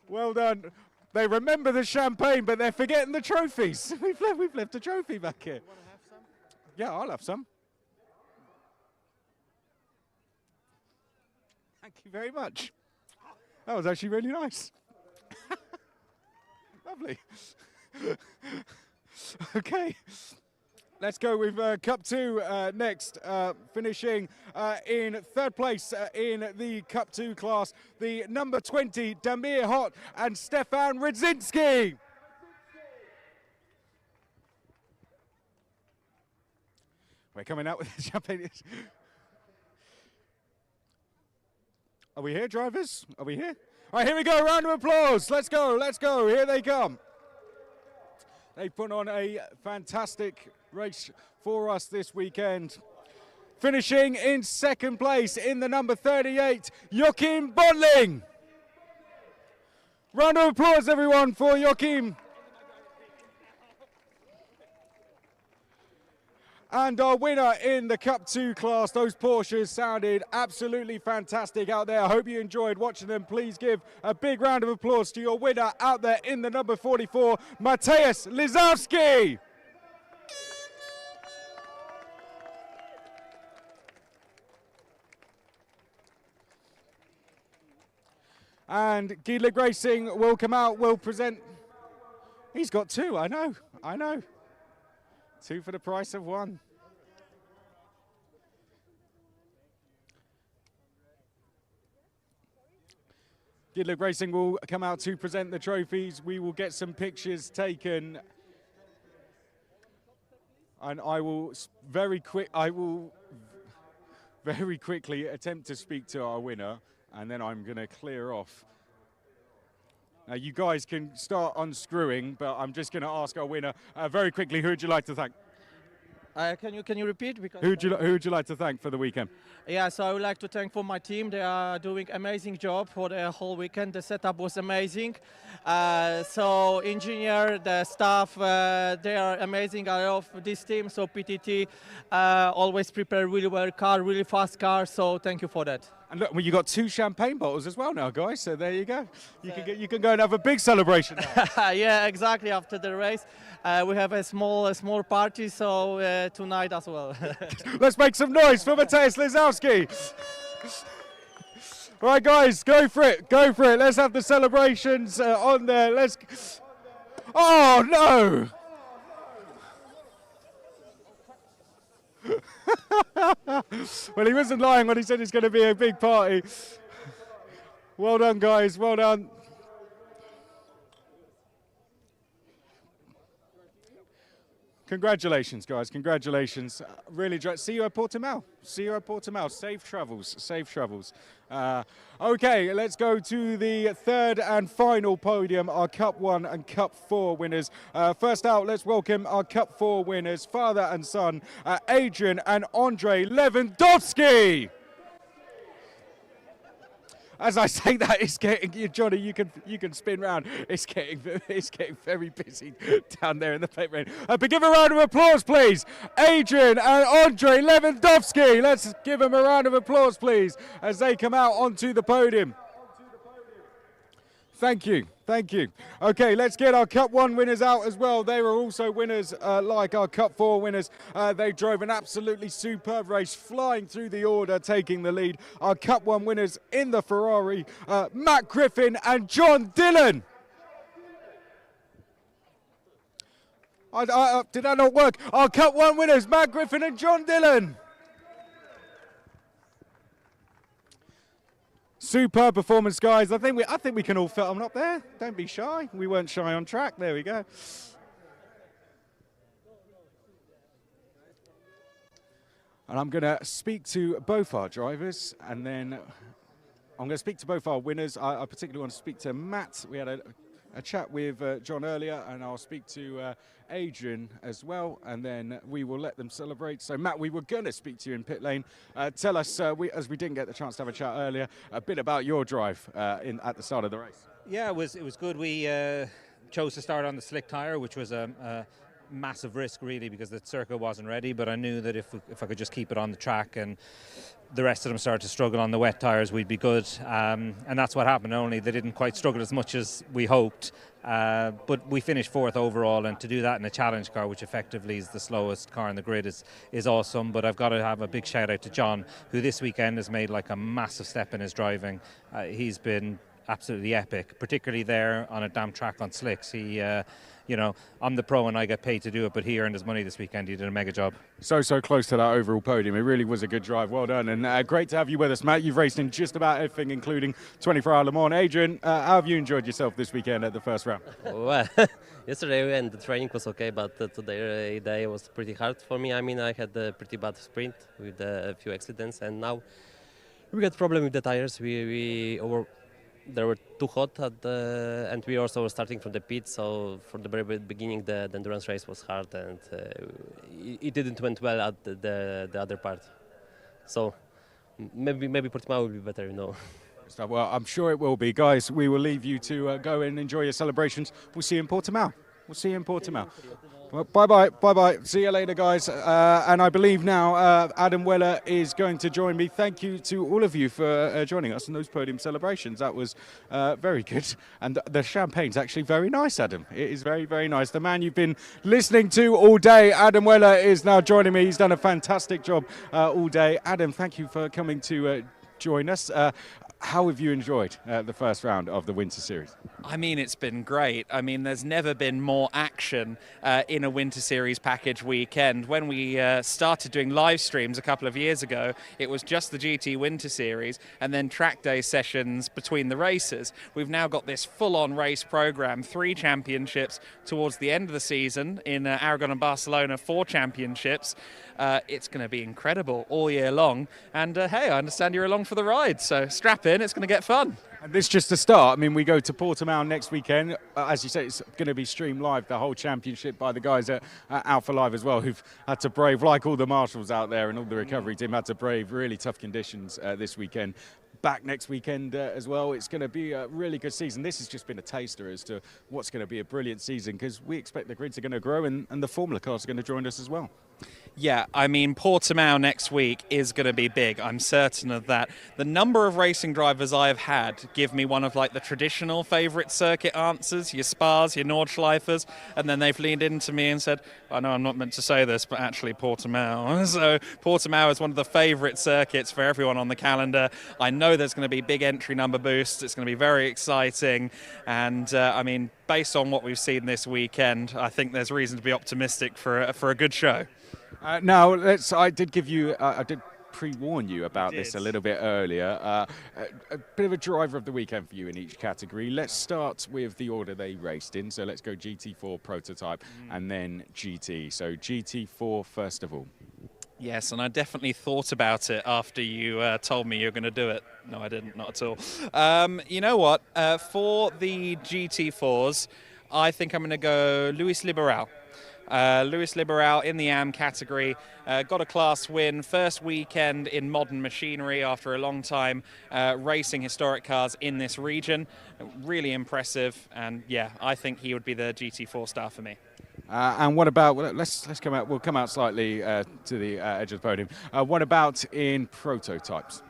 Well done. They remember the champagne, but they're forgetting the trophies. We've left a trophy back here. Yeah, I'll have some. Thank you very much. That was actually really nice. Lovely. Okay. Let's go with Cup 2 next, finishing in third place in the Cup 2 class, the number 20, Damir Hott and Stefan Rydzinski. We're coming out with the champagne. Are we here, drivers? Are we here? All right, here we go. Round of applause. Let's go. Let's go. Here they come. They put on a fantastic race for us this weekend. Finishing in second place in the number 38, Joachim Bodling. Round of applause, everyone, for Joachim. And our winner in the Cup 2 class, those Porsches sounded absolutely fantastic out there. I hope you enjoyed watching them. Please give a big round of applause to your winner out there in the number 44, Mateusz Lizowski. And Gedlich Racing will come out, will present. He's got two, I know. Two for the price of one. Gedlich Racing will come out to present the trophies. We will get some pictures taken. And I will very quickly attempt to speak to our winner, and then I'm going to clear off. Now, you guys can start unscrewing, but I'm just going to ask our winner very quickly. Who would you like to thank? Can you repeat? Because Who would you like to thank for the weekend? Yeah, so I would like to thank for my team. They are doing amazing job for the whole weekend. The setup was amazing. So engineer, the staff, they are amazing. I love this team. So PTT always prepare really well car, really fast car. So thank you for that. And look, well, you got two champagne bottles as well now, guys. So there you go. You can go and have a big celebration now. Yeah, exactly. After the race, we have a small party. So tonight as well. Let's make some noise for Mateusz Lizowski. All right, guys, go for it. Go for it. Let's have the celebrations on there. Let's. Oh, no. Well, he wasn't lying when he said it's going to be a big party. Well done, guys. Well done. Congratulations, guys. Congratulations. Really, see you at Portimao. See you at Portimao. Safe travels. Safe travels. Okay, let's go to the third and final podium, our Cup 1 and Cup 4 winners. First out, let's welcome our Cup 4 winners, father and son, Adrian and Andrei Lewandowski. As I say that, it's getting, Johnny, you can spin round. It's getting very busy down there in the pit lane. But give a round of applause, please. Adrian and Andrei Lewandowski. Let's give them a round of applause, please, as they come out onto the podium. Thank you. Thank you. Okay, let's get our Cup 1 winners out as well. They were also winners like our Cup 4 winners. They drove an absolutely superb race, flying through the order, taking the lead. Our Cup 1 winners in the Ferrari, Matt Griffin and John Dillon. Did that not work? Our Cup 1 winners, Matt Griffin and John Dillon. Superb performance, guys. I think we can all fit them up there. Don't be shy. We weren't shy on track. There we go. And I'm going to speak to both our drivers, and then I'm going to speak to both our winners. I particularly want to speak to Matt. We had a chat with John earlier, and I'll speak to Adrian as well, and then we will let them celebrate. So Matt, we were going to speak to you in pit lane. Tell us, as we didn't get the chance to have a chat earlier, a bit about your drive at the start of the race. Yeah, it was good. We chose to start on the slick tyre, which was a massive risk really, because the circuit wasn't ready, but I knew that if I could just keep it on the track and the rest of them started to struggle on the wet tyres, we'd be good. And that's what happened, only they didn't quite struggle as much as we hoped. But we finished 4th overall, and to do that in a challenge car, which effectively is the slowest car in the grid, is awesome. But I've got to have a big shout out to John, who this weekend has made like a massive step in his driving. He's been absolutely epic, particularly there on a damp track on slicks. He you know, I'm the pro and I get paid to do it, but he earned his money this weekend. He did a mega job. So close to that overall podium. It really was a good drive. Well done. And great to have you with us, Matt. You've raced in just about everything, including 24-hour Le Mans. Adrian, how have you enjoyed yourself this weekend at the first round? Well, yesterday and the training was okay, but today was pretty hard for me. I mean, I had a pretty bad sprint with a few accidents, and now we got problem with the tires. They were too hot and we also were starting from the pit, so from the very beginning the endurance race was hard, and it didn't went well at the other part. So maybe Portimao will be better, you know. Well, I'm sure it will be. Guys, we will leave you to go and enjoy your celebrations. We'll see you in Portimao. We'll see you in Portimao. Well, bye-bye. See you later, guys. And I believe now Adam Weller is going to join me. Thank you to all of you for joining us in those podium celebrations. That was very good. And the champagne's actually very nice, Adam. It is very, very nice. The man you've been listening to all day, Adam Weller, is now joining me. He's done a fantastic job all day. Adam, thank you for coming to join us. How have you enjoyed the first round of the Winter Series? I mean, it's been great. I mean, there's never been more action in a Winter Series package weekend. When we started doing live streams a couple of years ago, it was just the GT Winter Series and then track day sessions between the races. We've now got this full-on race program, 3 championships towards the end of the season in Aragon and Barcelona, 4 championships. It's going to be incredible all year long. And hey, I understand you're along for the ride, so strap in, it's going to get fun. And this just to start. I mean, we go to Portimao next weekend. As you say, it's going to be streamed live, the whole championship, by the guys at Alpha Live as well, who've had to brave, like all the marshals out there and all the recovery team, had to brave really tough conditions this weekend. Back next weekend as well. It's going to be a really good season. This has just been a taster as to what's going to be a brilliant season, because we expect the grids are going to grow and the Formula cars are going to join us as well. Yeah, I mean, Portimao next week is going to be big. I'm certain of that. The number of racing drivers I've had give me one of like the traditional favourite circuit answers, your Spas, your Nordschleifers, and then they've leaned into me and said, I know I'm not meant to say this, but actually Portimao. So Portimao is one of the favourite circuits for everyone on the calendar. I know there's going to be big entry number boosts. It's going to be very exciting. And I mean, based on what we've seen this weekend, I think there's reason to be optimistic for a good show. Now, I did give you, I did pre-warn you about this a little bit earlier. A bit of a driver of the weekend for you in each category. Let's start with the order they raced in. So let's go GT4 prototype and then GT. So GT4 first of all. Yes, and I definitely thought about it after you told me you were going to do it. No, I didn't, not at all. You know what? For the GT4s, I think I'm going to go Luis Liberal. Luis Liberal in the AM category, got a class win, first weekend in modern machinery after a long time racing historic cars in this region. Really impressive, and yeah, I think he would be the GT4 star for me. And what about, let's come out, we'll come out slightly to the edge of the podium. What about in prototypes?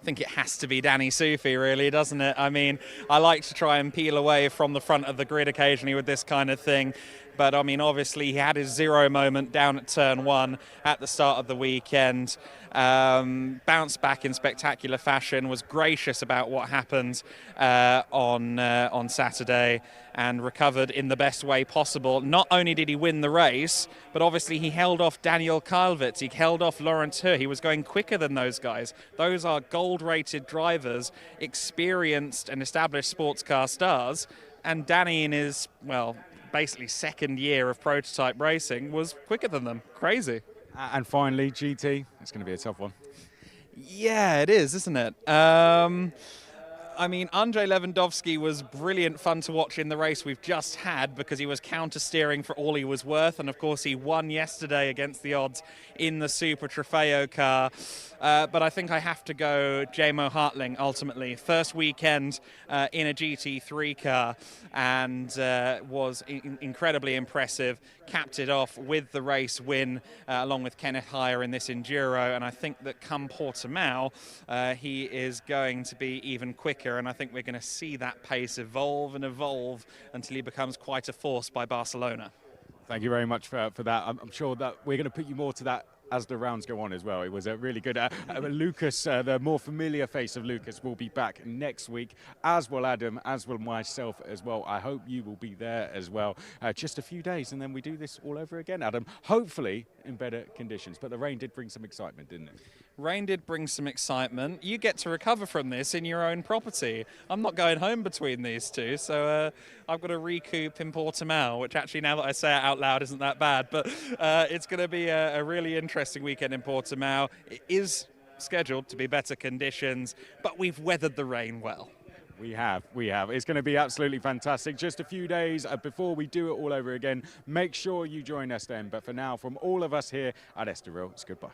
I think it has to be Danny Sufi, really, doesn't it? I mean, I like to try and peel away from the front of the grid occasionally with this kind of thing. But, I mean, obviously he had his zero moment down at turn 1 at the start of the weekend. Bounced back in spectacular fashion, was gracious about what happened on Saturday and recovered in the best way possible. Not only did he win the race, but obviously he held off Daniel Kalvitz, he held off Lawrence Hur. He was going quicker than those guys. Those are gold-rated drivers, experienced and established sports car stars. And Danny in his, well, basically second year of prototype racing was quicker than them. Crazy. And finally, GT. It's going to be a tough one. Yeah, it is, isn't it? I mean, Andrzej Lewandowski was brilliant fun to watch in the race we've just had because he was counter-steering for all he was worth. And, of course, he won yesterday against the odds in the Super Trofeo car. But I think I have to go J-Mo Hartling, ultimately. First weekend in a GT3 car and was incredibly impressive. Capped it off with the race win along with Kenneth Heyer in this Enduro. And I think that come Portimao, he is going to be even quicker. And I think we're going to see that pace evolve and evolve until he becomes quite a force by Barcelona. Thank you very much for that. I'm sure that we're going to put you more to that as the rounds go on as well. It was a really good. Lucas, the more familiar face of Lucas, will be back next week, as will Adam, as will myself as well. I hope you will be there as well. Just a few days and then we do this all over again, Adam, hopefully in better conditions. But the rain did bring some excitement, didn't it? Rain did bring some excitement. You get to recover from this in your own property. I'm not going home between these two, so I've got to recoup in Portimao, which actually, now that I say it out loud, isn't that bad. But it's going to be a really interesting weekend in Portimao. It is scheduled to be better conditions, but we've weathered the rain well. We have. It's going to be absolutely fantastic. Just a few days before we do it all over again. Make sure you join us then. But for now, from all of us here at Estoril, it's goodbye.